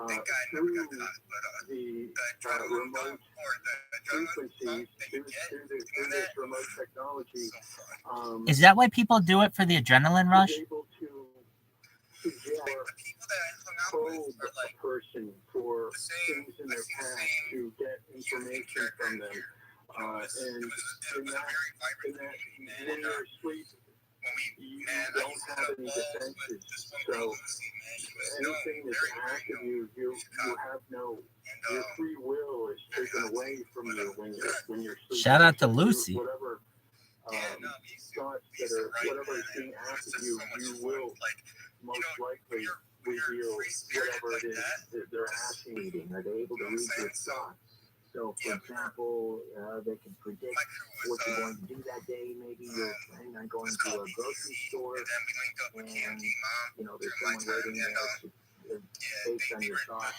thank God I never got caught, but the adrenaline remote dump or the adrenaline frequencies that you get through this remote technology, Is that why people do it, for the adrenaline rush? is able to suggest the people that I hung out probe with are like a person for the same, things in their past to get information from them. It was a very vibrant community, man. When you're asleep, When you I don't used to have go any balls defenses. with this one So girl, Lucy, man. She was anything that's very, very active, known you in Chicago. have no, And your free will is taken away from you when you're sleeping. Shout out to Lucy. Whatever thoughts that are, whatever is being asked of you, you will most likely reveal whatever it is that they're asking you. Are they able to read your thoughts? So, for example, they can predict what you're going to do that day. Maybe you're planning on going to a grocery store, And then we linked up with and TMZ Mom. there's someone waiting there based on your thoughts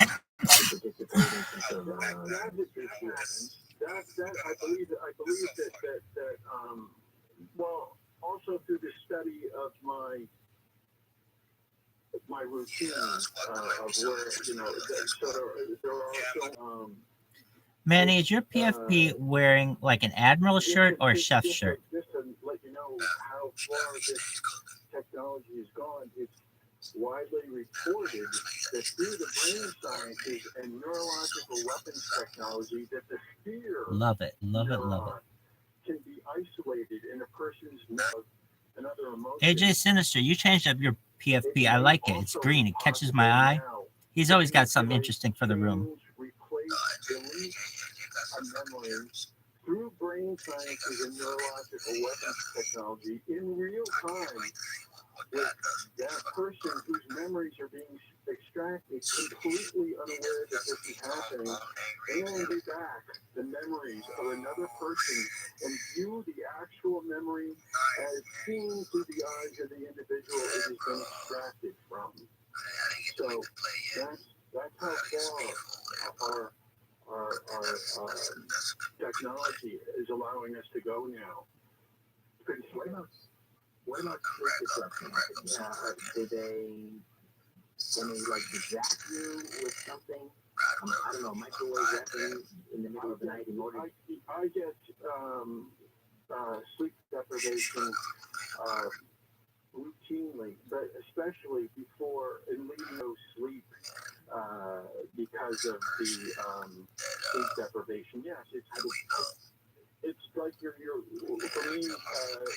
Yeah, to participate in some sort of I believe that well, also through the study of my routine of where, there are also Manny, is your PFP wearing like an admiral shirt or a chef's shirt? Just to let you know how far this technology has gone, it's widely reported that through the brain sciences and neurological weapons technology, that the fear Love it. neuron can be isolated in a person's nerve and other emotions. AJ Sinister, you changed up your PFP. I like it. It's green. It catches my eye. He's always got something interesting for the room. Through brain sciences and neurological weapons technology in real time, with that person whose memories are being extracted, completely unaware that this is happening, and be back the memories of another person and view the actual memory as seen through the eyes of the individual it has been extracted from. So that's how far our technology is allowing us to go now. What about do they like zap you with something? I don't know, microwave weapon in the middle of the night in order. I get sleep deprivation routinely, but especially before and leading no sleep because of the sleep deprivation. Yes, it's like you're for me,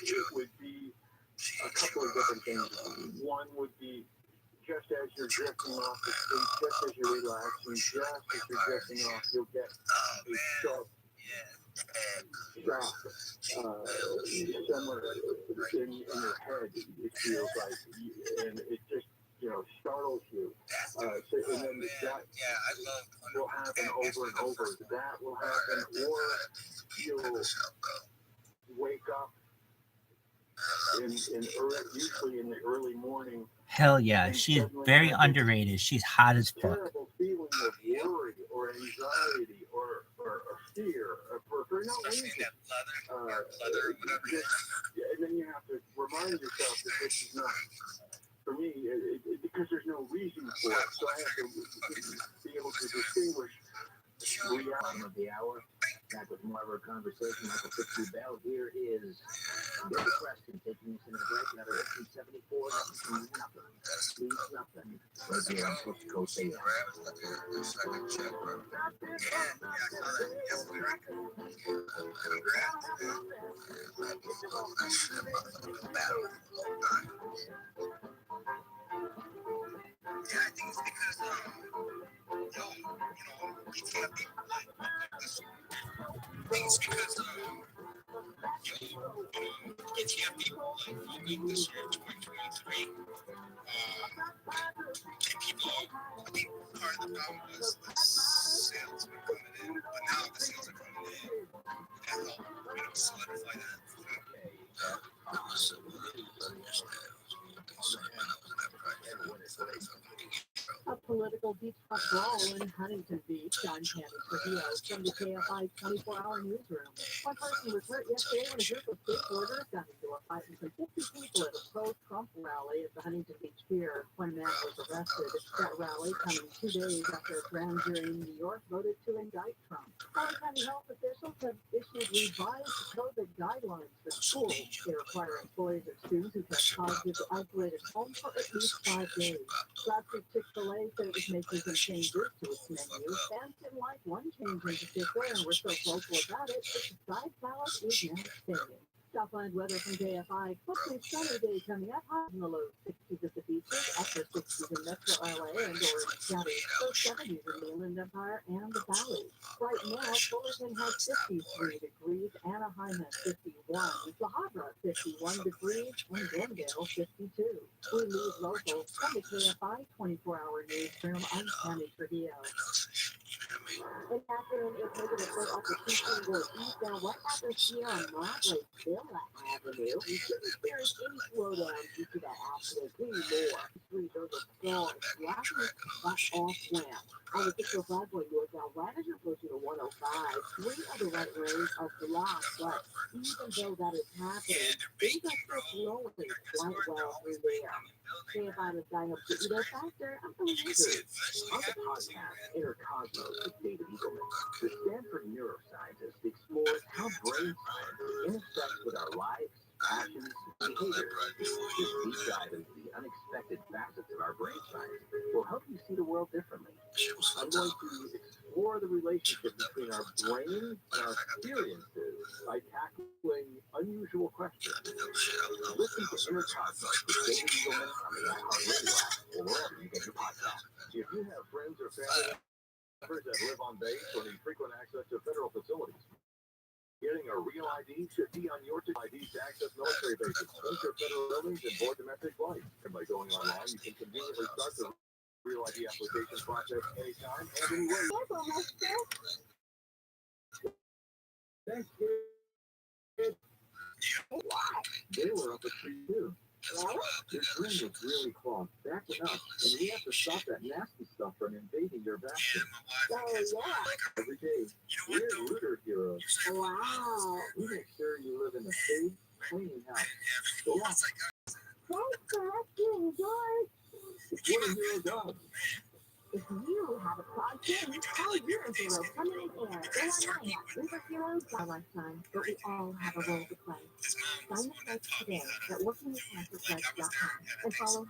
it would be a couple of different things. One would be just as you're drifting off to sleep, just as you're relaxing, just as you're drifting off, you'll get a sharp shock somewhere in your head, it feels like, and it just startles you. That's So, and then that I love will happen over and over. That will happen, or you'll wake up usually in the early morning. Hell yeah, she's very underrated. She's hot as fuck. Terrible feeling of worry or anxiety or fear for no reason. Leather or whatever it is. And then you have to remind yourself that this is not, for me, because there's no reason for it. So I have to be able to distinguish Reality of the hour. Back with more of our conversation. Michael Fitzgerald Bell. Here is Billy Preston taking us into the break. Another 1874. Nothing. Leaves nothing. Right here on Coast to Coast AM. Yeah, I think it's because PTF people it's because PTF people will make this year 2023. People, I think part of the problem was the sales were coming in, but now the sales are coming in. That helped, solidify that. It was a political beach brawl in Huntington Beach. I'm Tammy Trujillo from the KFI 24-hour newsroom. One person was hurt yesterday when a group of skateboarders got into a fight with some 50 people at a pro-Trump rally at the Huntington Beach Pier. One man was arrested. That rally coming 2 days after a grand jury in New York voted to indict Trump. Collin County health officials have issued revised COVID guidelines for schools. They require employees or students who test positive to isolate at home for at least 5 days. Last week, Chick-fil-A said it was making some changes to its menu. Fans didn't like one change in particular and were so vocal about it that the side salad is now staying. Southland weather from KFI. Hopefully sunny day coming up. Highs in the low 60s at the beaches, upper 60s in Metro LA and Orange County, low 70s in the Inland Empire and the Valley. Right now, Fullerton has 53 degrees, Anaheim has 51, La Habra 51 degrees, and Glendale 52. We leave local from the KFI 24-hour newsroom. I'm Tammy Trujillo. And afternoon is negative foot off the 2 go east. Now, what happens here on Motley Villa Avenue? We should experience any slowdown due to that accident. We more. Three those are strong. Rapid back off ramp. On the 605 going northbound, right as you're approaching the 105, 3 other right lanes are blocked. But even though that is happening, things are still flowing quite well through there. Say about a guy up to Edo Factor, I'm going to use it. On the podcast, Inner Cosmos with David Eagleman, the Stanford neuroscientist explores how brain science intersects with our lives, passions, and behaviors. This deep dive into the unexpected facets of our brain science will help you see the world differently. I'm going to explore the relationship between our brain and our experiences by tackling unusual questions. Listen to Inner Cosmos with David Eagleman on the iHeartRadio app or wherever you get your podcasts. If you have friends or family members that live on base or need frequent access to federal facilities, getting a real ID should be on your ID to access military bases, enter federal buildings, and board domestic flights. And by going online, you can conveniently start the real ID application process anytime and anywhere. Thanks, kid. They were up at 3 too. Your friend is really clogged, backing up, and we have to stop that nasty stuff from invading your bathroom. Every day, we're rooter heroes. Wow. We make sure you live in a safe, clean house. So Thanks for asking, George. it's what a hero does. If you have a project, how you hero coming in air, superheroes by lifetime, but we all have a role to play. Sign up today at workingwithcancerpledge.com and follow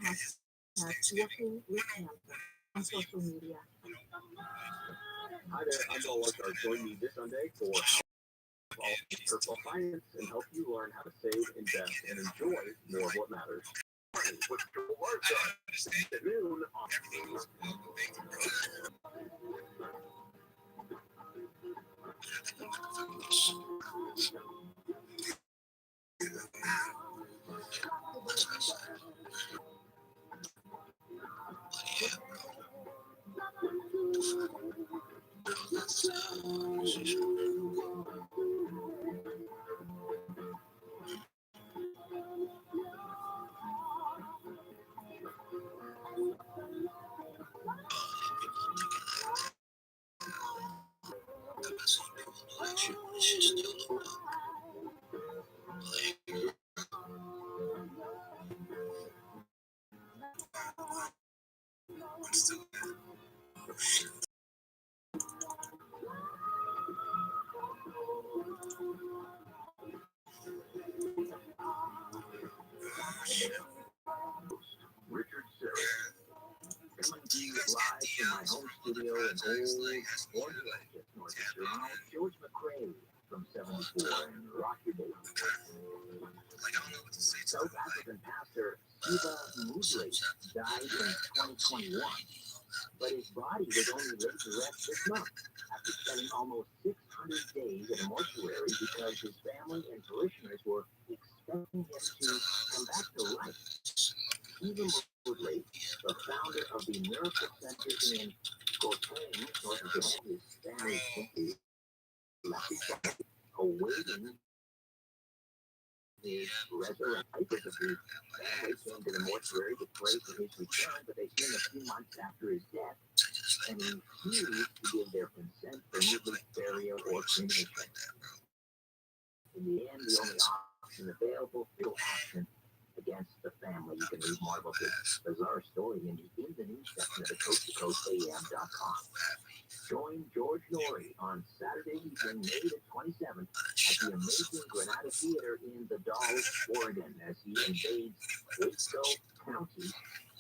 #WorkingWithCancer on social media. Hi there, I'm Bill Lockhart. Join me this Sunday for all personal finance and help you learn how to save, invest, and enjoy more of what matters. What's your word at noon on Richard Serra. Coming to you live from my home studio in Old Orchard, just north of Toronto. George McRae from 74 and Rock Your Baby. South African pastor Siva Mudley died in 2021, but his body was only laid to rest this month after spending almost 600 days in a mortuary because his family and parishioners were expecting him to come back to life. Siva Mudley, the founder of the Miracle Center in Gauteng, north of Johannesburg, his family simply left his body, awaiting his resurrection. The family came to the mortuary to pray for his return, but they came a few months after his death and refused to give their consent for Mudley's burial or cremation. In the end, the only option available, legal action against the family. You can read more about this bizarre story in the news section of the coasttocoastam.com. Join George Norrie on Saturday evening, May the 27th, at the amazing Granada Theater in the Dalles, Oregon, as he invades Wasco County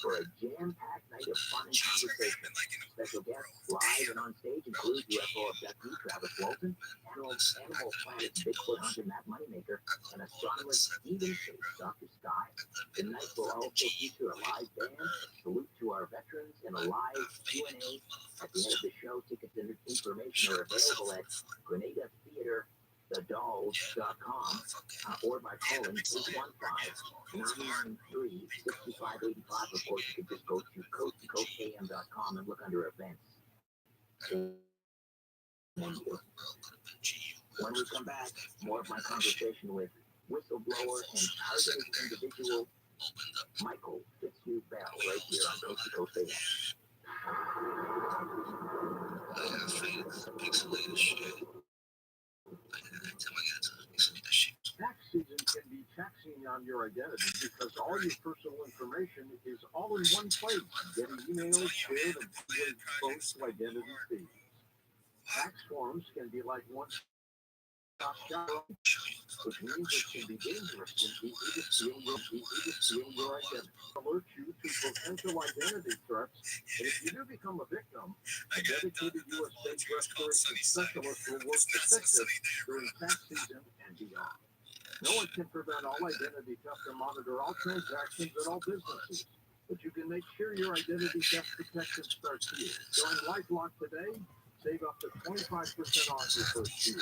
for a jam-packed night of fun and conversation. Special guests live and on stage include UFO abductee Travis Walton, Animal Planet Bigfoot hunter Matt Moneymaker, and astronomer Stephen Chase, Dr. Sky. The night will also feature a live band, a salute to our veterans, and a live Q&A. At the end of the show, tickets and information are available at GrenadaTheaterTheDalles.com or by calling 815-993-6585. Of course, you can just go to coasttocoastam.com and look under events. Menu. When we come back, more of my conversation with whistleblower and targeted individual Michael Fitzhugh Bell right here on Coast to Coast AM. Tax season can be taxing on your identity because all your personal information is all in one place, getting emails, shared, and posts to identity thieves. Tax forms can be like one-stop shop, which means it can be dangerous and easy to steal your identity. Alert you to potential identity threats, and if you do become a victim, a dedicated U.S. state restoration specialist will work to fix it during tax season and beyond. No one can prevent all identity theft or monitor all transactions at all businesses, but you can make sure your identity theft protection starts here. Join LifeLock today. Save up to 25% off your first year.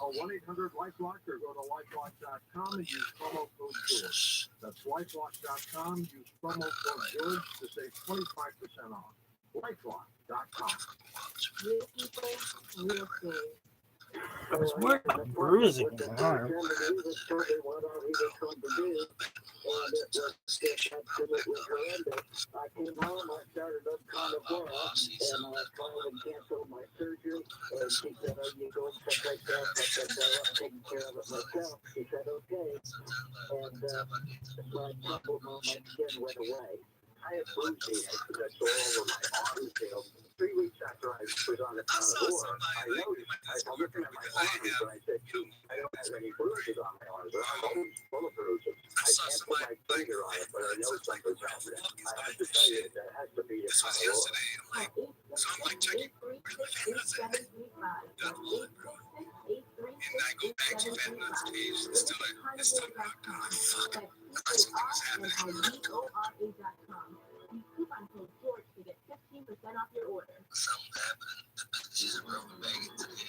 Call 1-800-LifeLock or go to lifelock.com and use promo code George. That's lifelock.com. Use promo code George to save 25% off. lifelock.com. Real people, real things. I was worried about bruising an arm. And it was absolutely horrendous. I came home, I started up kind of well, and I tried to cancel my surgery, and she said, "Are you going someplace else?" I said, "No, I'm taking care of it myself." She said, "Okay," and my problem on my skin went away. I had bruising that's all over my arms. 3 weeks after I was on the war, I noticed, I was looking at my arms, and I said, "Gee, I don't have any bruises on my arms. I'm always full of bruises." I can't put my finger on it, but I know something's happening. I have to tell you, that has to be a sign of war. And I go back to that page, it's still not good. Fuck. That's something that's happening. Use coupon code George to get 15% off your order. Something happening. She's a rubber bag it today.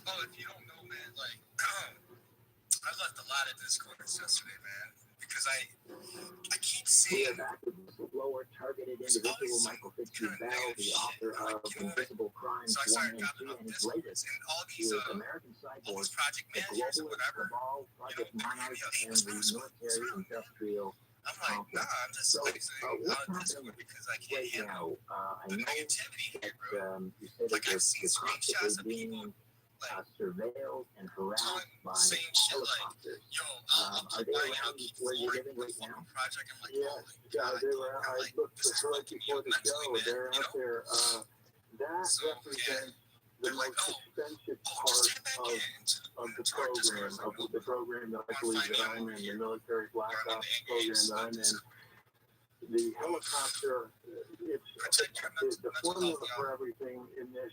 Oh, if you don't know, man, like, I left a lot of discords yesterday, man. because I keep We seeing are back with whistleblower targeted individual Michael Fitzgerald, the author of Invisible Crimes 1 and 2, and his latest is American Cyborg, project the managers or Globalist whatever. Cabal, Project Monarch, and the Military Industrial I'm like, nah, I'm just So, like what's on happening Discord because I can't right handle now? I the know negativity here, that bro. you said Like, that I've seen you're screenshots of constantly people being surveilled and harassed by saying shit like, helicopters. yo, Are they around where you're living right now? project. I'm like, Yeah, oh my God. they were. I'm I like, looked this is right fucking before the mentally, show. man, They're you out know? there. That So, yeah. represents the They're like, most oh, expensive just part stand back in. of the program, that I believe that I'm in, the military black ops program that I'm in. The helicopter, the formula for everything in this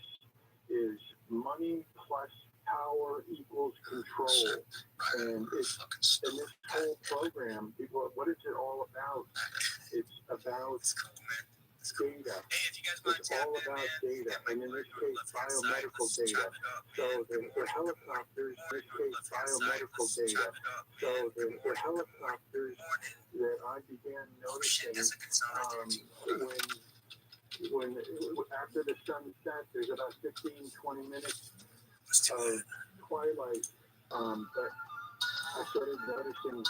is money plus power equals control. And it's in this whole program, people, what is it all about? It's about data. It's all about data, and in this case, biomedical data. So the helicopters, in this case, biomedical data. So the helicopters that I began noticing when after the sun sets, there's about 15-20 minutes of twilight. But I started noticing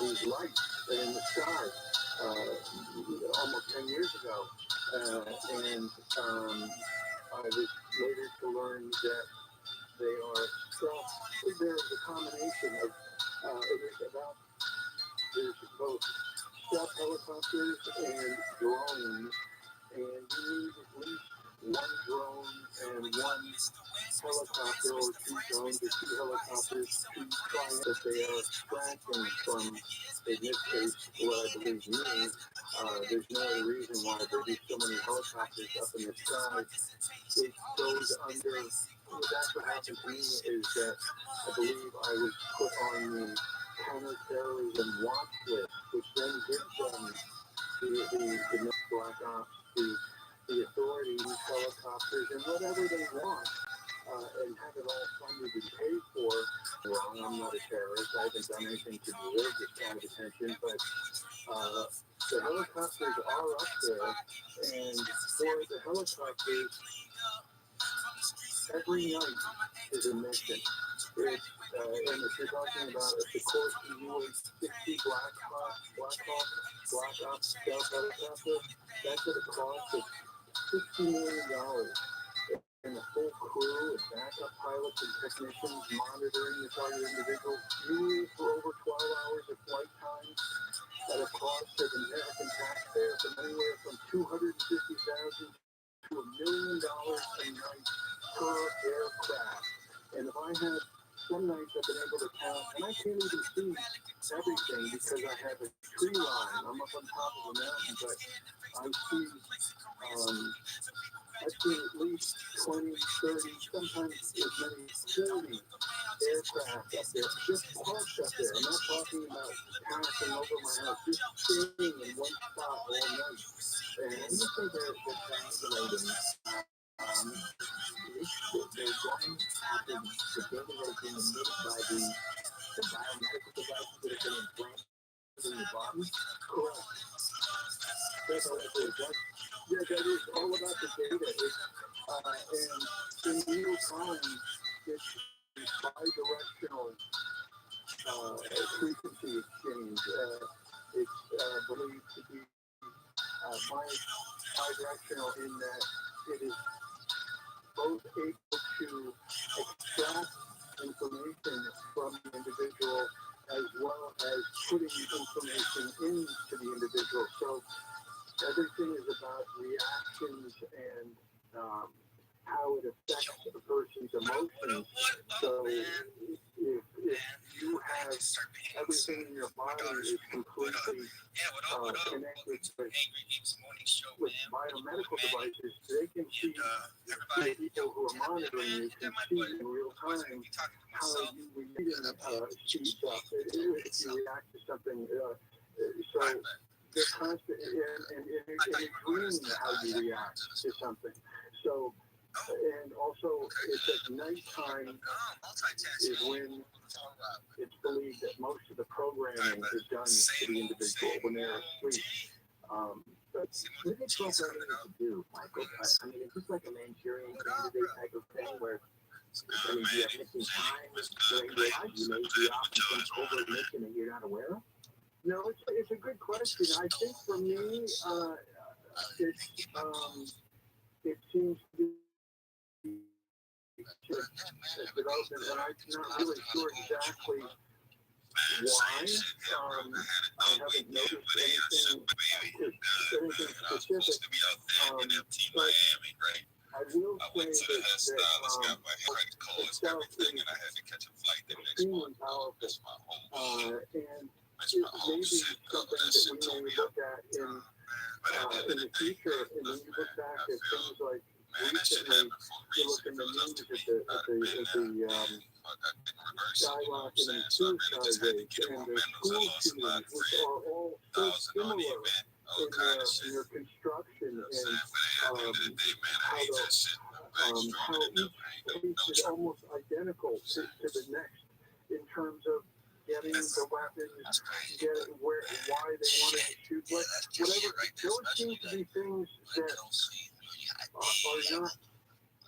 these lights in the sky almost 10 years ago, and I was later to learn that they are there's a combination of there's both stealth helicopters and drones, and you need at least one drone and one helicopter or two drones or two helicopters to try that they are extracting from, in this case, what I believe means there's no other reason why there be so many helicopters up in the sky. It goes under, that's what happened to me is that I believe I was put on the counterterrorism watch list, which then gives them the black ops, the authority, these helicopters, and whatever they want, and have it all funded and paid for. Wrong, I'm not a terrorist. I haven't done anything to deserve this kind of attention, but the helicopters are up there, and for the helicopters, every night is a mission. And if you're talking about a Sikorsky UH-60 Black Ops stealth helicopter, that's at a cost of $60 million. And a full crew of backup pilots and technicians monitoring the target individual, usually for over 12 hours of flight time, at a cost to the American taxpayer from anywhere from $250,000 to $1 million a night per aircraft. And if I have some nights I've been able to count, and I can't even see everything because I have a tree line. I'm up on top of a mountain, but I see at least 20, 30, sometimes as many as 40 aircraft up there, just parked up there. I'm not talking about passing over my house, just staying in one spot all night. And you say they're triangulating. They're going after the data that has been emitted by the biomedical devices that have been implanted in your body. Correct. That's all it is. That is all about the data. And in real time, it's bi-directional frequency exchange. It's believed to be bi-directional in that it is both able to extract information from the individual as well as putting information into the individual. So everything is about reactions and how it affects the person's emotions. So if you have everything in your body is completely connected with biomedical devices, they can see, the people who are monitoring you can see in real time how you react to stuff, if you react to something. So they're constant, and it's dreaming how you react to something. So And also, it's at nighttime is when it's believed that most of the programming is done to the individual when they're asleep. But what is programming to do, Michael? I mean, is this like a Manchurian candidate type of thing where I mean, do you have missing time during your life? You may be off in some covert mission that you're not aware of? No, it's a good question. I think for me, it seems to be development, and I'm not really sure exactly why. I haven't noticed anything specific. But I will say that itself is extremely powerful, and it may be something that we may look at in the future. And when you look back at things like recently, you look in the news at the skyrocketing suicide rates and the school shootings, which are all so similar in their construction and how each case is almost identical to the next in terms of getting the weapons, why they wanted to shoot, whatever. Those seem to be things that are not,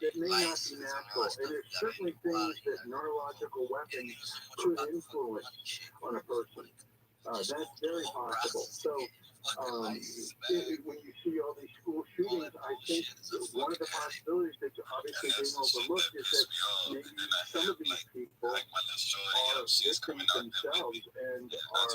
that may not be natural. And there's certainly things that neurological weapons could influence on a person. That's very possible. So when you see all these school shootings, I think one of the possibilities that's obviously being overlooked is that maybe some of these people are victims themselves and are,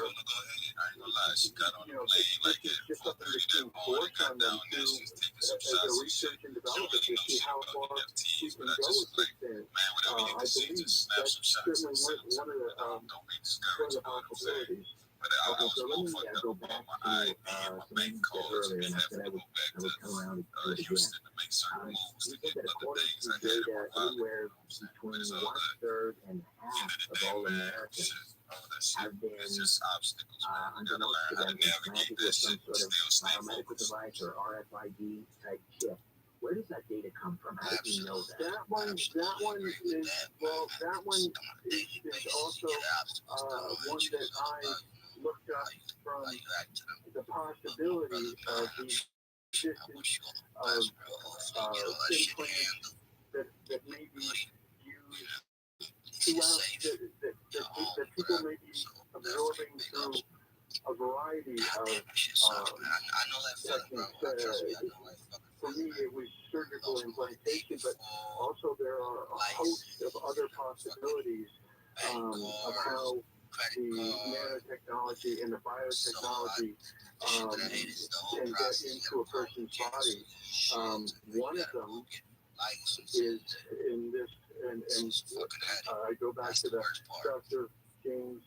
this is just something that's being forced on them to, as a research and development, to see how far we can go with this thing. I believe that's certainly one of the possibilities. Okay, so let me go back to something you said earlier, and I said I would come around and do it again. We think that according to data, anywhere between 1/3 and half of all Americans have been, unbeknownst to them, implanted with some sort of biomedical device or RFID type chip. Where does that data come from? How do you know that? That one is also one that I looked up from the possibility of the existence of implants that may be used throughout, that people may be absorbing through a variety of techniques. For me, it was surgical implantation, but also there are a host of other possibilities of how the nanotechnology and the biotechnology can get into a person's body. One of them is in this, and I go back to the Dr. James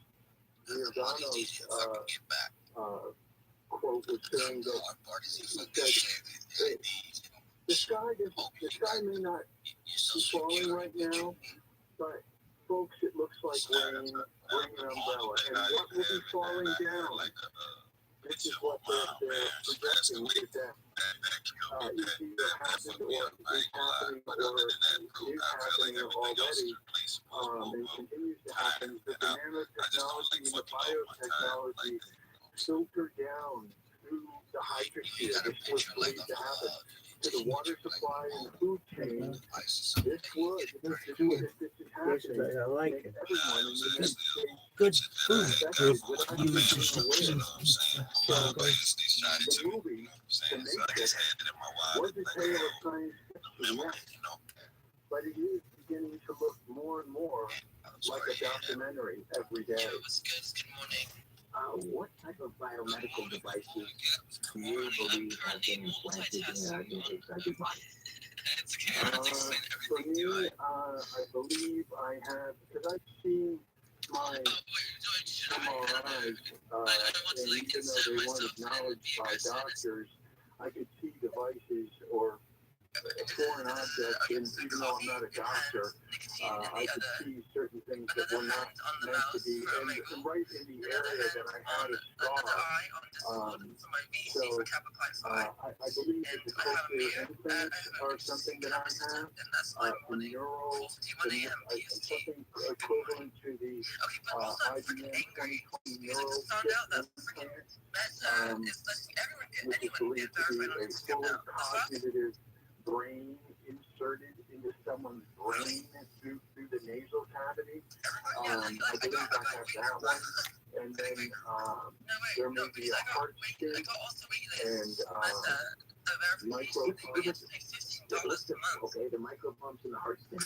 Giordano's quote was saying that he said, the sky may not be falling right now, but folks, it looks like rain. Bring an umbrella. And what will be falling down? This is what they're projecting, is that it's either happened or is happening or is happening already and continues to happen. That the nanotechnology and the biotechnology filter down through the hydrosphere. This was believed to happen to the water supply and the food chain. This is happening. I like it. Everyone in the United States Good food. affected without even being aware. So the movie, The Matrix, was a tale of science fiction, yes, but it is beginning to look more and more like a documentary every day. What type of biomedical devices do you believe have been implanted in HIV bodies? For me, I believe I have, because I've seen my MRIs, and even though they weren't acknowledged by doctors, I could see devices or foreign objects, and even though I'm not a doctor, I could see certain things that were not meant to be, and right in the area that I had a scar. I believe that the cochlear implants are something that I have, something equivalent to the IBM 2020 neural chip implant, which is believed to be a fully cognitive brain inserted into someone's brain through the nasal cavity. I believe I have that one. And then there may be a heart skin and micro pumps. Okay, the micro pumps and the heart skin.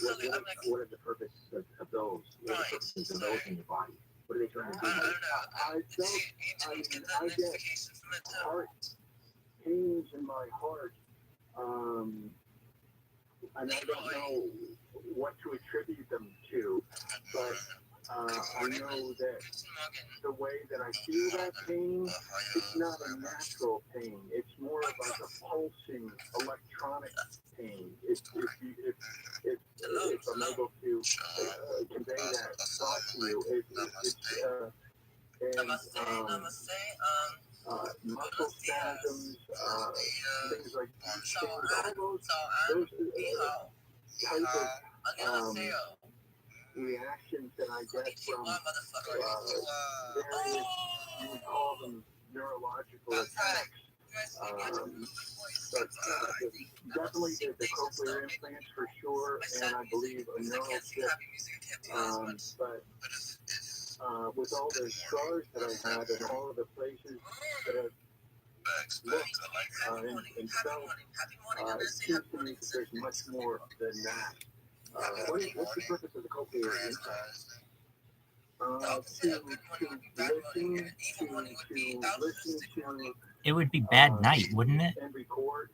What are the purposes of those? What are the purposes of those in your body? What are they trying to do? I get heart pains in my heart. And I don't know what to attribute them to, but I know that the way that I feel that pain, it's not a natural pain. It's more of like a pulsing electronic pain. If I'm able to convey that thought to you, muscle spasms, things like those type of reactions that I get from various, you would call them neurological attacks. But definitely the cochlear implants for sure, and I believe a neural chip. But with all the scars that I had and all of the places that I've looked and felt, it seems to me that there's much more than that. What's the purpose of the cochlear implant? To listen to It would be bad night, wouldn't it? and record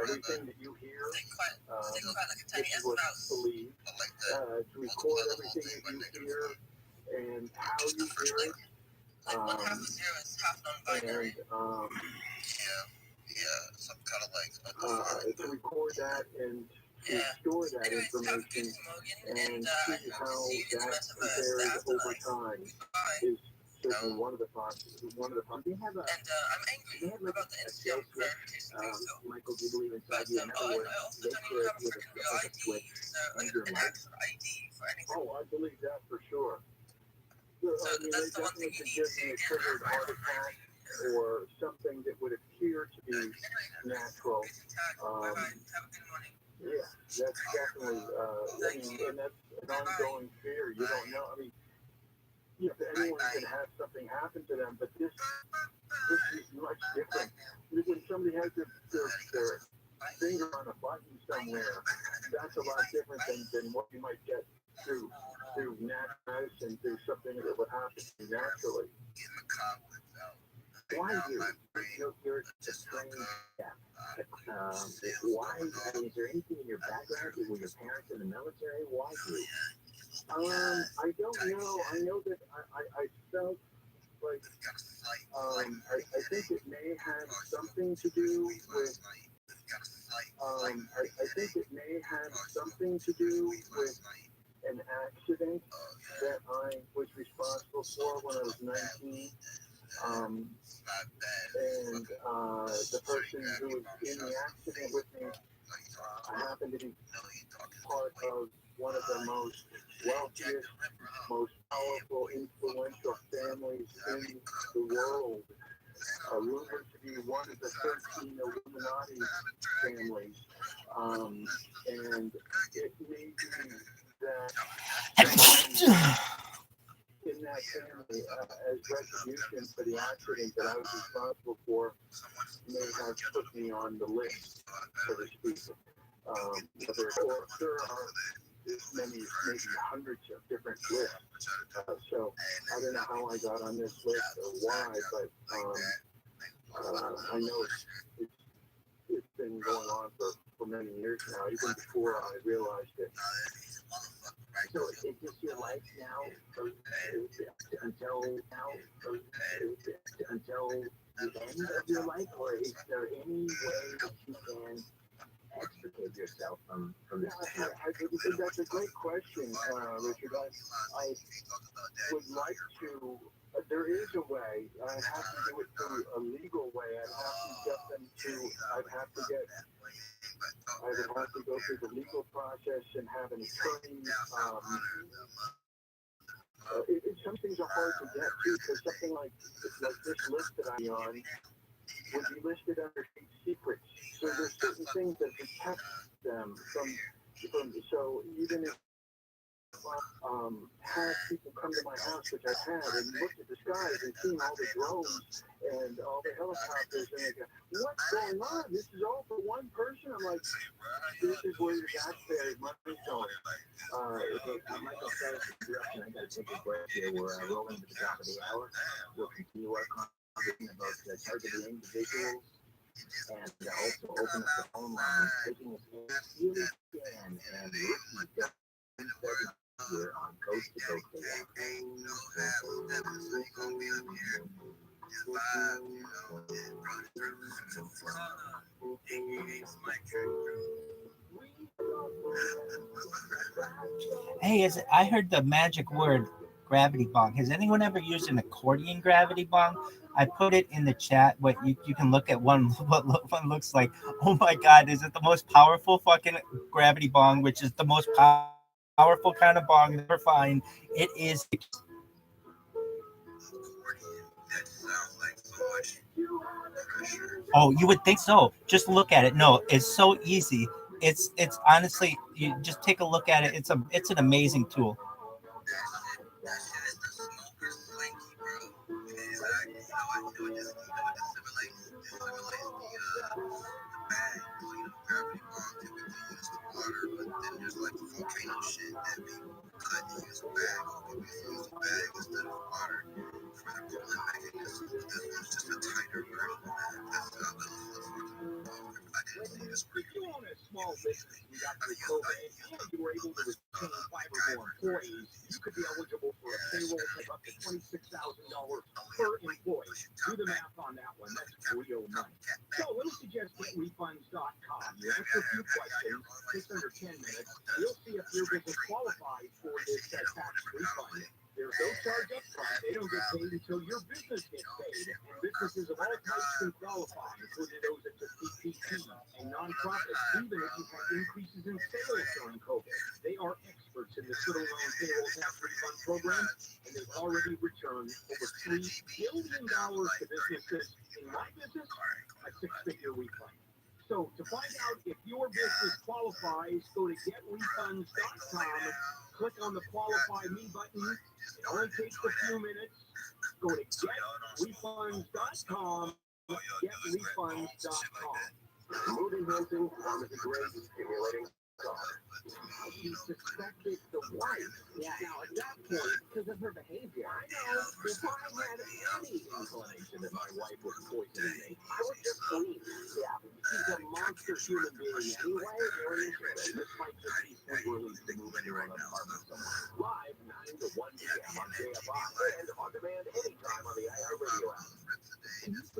everything that you hear. This is what's believed. To record everything that you hear and how you hear it. To record that and to store that information and see how that varies over time is certainly one of the possibilities. They have like a skill switch. Michael, do you believe in psyche? In other words, they could with a switch end your life. Oh, I believe that for sure. They definitely could give me a triggered heart attack or something that would appear to be natural. Yeah, that's definitely, and that's an ongoing fear. You don't know. I mean, anyone can have something happen to them, but this is much different. When somebody has their finger on a button somewhere, that's a lot different than what you might get through natural medicine, through something that would happen naturally. Why you? You're a strange step. Why? I mean, is there anything in your background? Were your parents in the military? Why you? I don't know. I know that I felt like I think it may have something to do with I think it may have something to do with an accident that I was responsible for when I was 19. And the person who was in the accident with me happened to be part of one of the most wealthiest, most powerful, influential families in the world. Rumored to be one of the 13 Illuminati families. And it may be that in that family, as retribution for the accident that I was responsible for, may have put me on the list, so to speak. There are as many as maybe hundreds of different lists. So I don't know how I got on this list or why, but I know it's been going on for many years now, even before I realized it. So is this your life now until the end of your life, or is there any way that you can extricate yourself from this? I think that's a great question, Richard. I would like to. There is a way. I'd have to do it through a legal way. I'd have to get them to. I would have to go through the legal process and have an attorney. Some things are hard to get to because something like this list that I'm on would be listed under state secrets. So there's certain things that protect them from so even if had people come to my house, which I've had, and looked at the skies and seen all the drones and all the helicopters, and they go, what's going on? This is all for one person? I'm like, this is where your taxpayers' money's going. Michael says, I got to take a break here. We're rolling to the top of the hour. We'll continue our conversation about targeting individuals and also open up the phone lines, taking us really scan and looking here on Coast to Coast. Hey, I heard the magic word gravity bong. Has anyone ever used an accordion gravity bong? I put it in the chat. What you can look at one one looks like. Oh my God, is it the most powerful fucking gravity bong, which is the most powerful kind of bong you'll ever find. It is. Oh, you would think so. Just look at it. No, it's so easy. It's honestly, you just take a look at it. It's an amazing tool. If you own a small business and you got through COVID and you were able to retain 5 or more employees, you could be eligible for a payroll of up to $26,000 per employee. Do the math on that one. That's real money. So let me suggest getrefunds.com. You answer a few questions, just under 10 minutes. You'll see if your business qualifies for this tax refund. There's no charge up front. They don't get paid until your business gets paid. And businesses of all types can qualify, including those that took PPP and nonprofits, even if you've had increases in sales during COVID. They are experts in the student loan payroll tax refund program, and they've already returned over $3 billion to businesses. In my business, a 6-figure refund. So to find out if your business qualifies, go to getrefunds.com, click on the Qualify Me button. It only takes a few minutes. Go to getrefunds.com, getrefunds.com. Mood enhancing, pharmacy grade, stimulating. He suspected the wife. Yeah, now at that point, because of her behavior, I know, if I had any inclination that my wife was poisoning me, I would just leave. Yeah, she's a monster human being anyway. This might just be sweet relief to move into an apartment somewhere.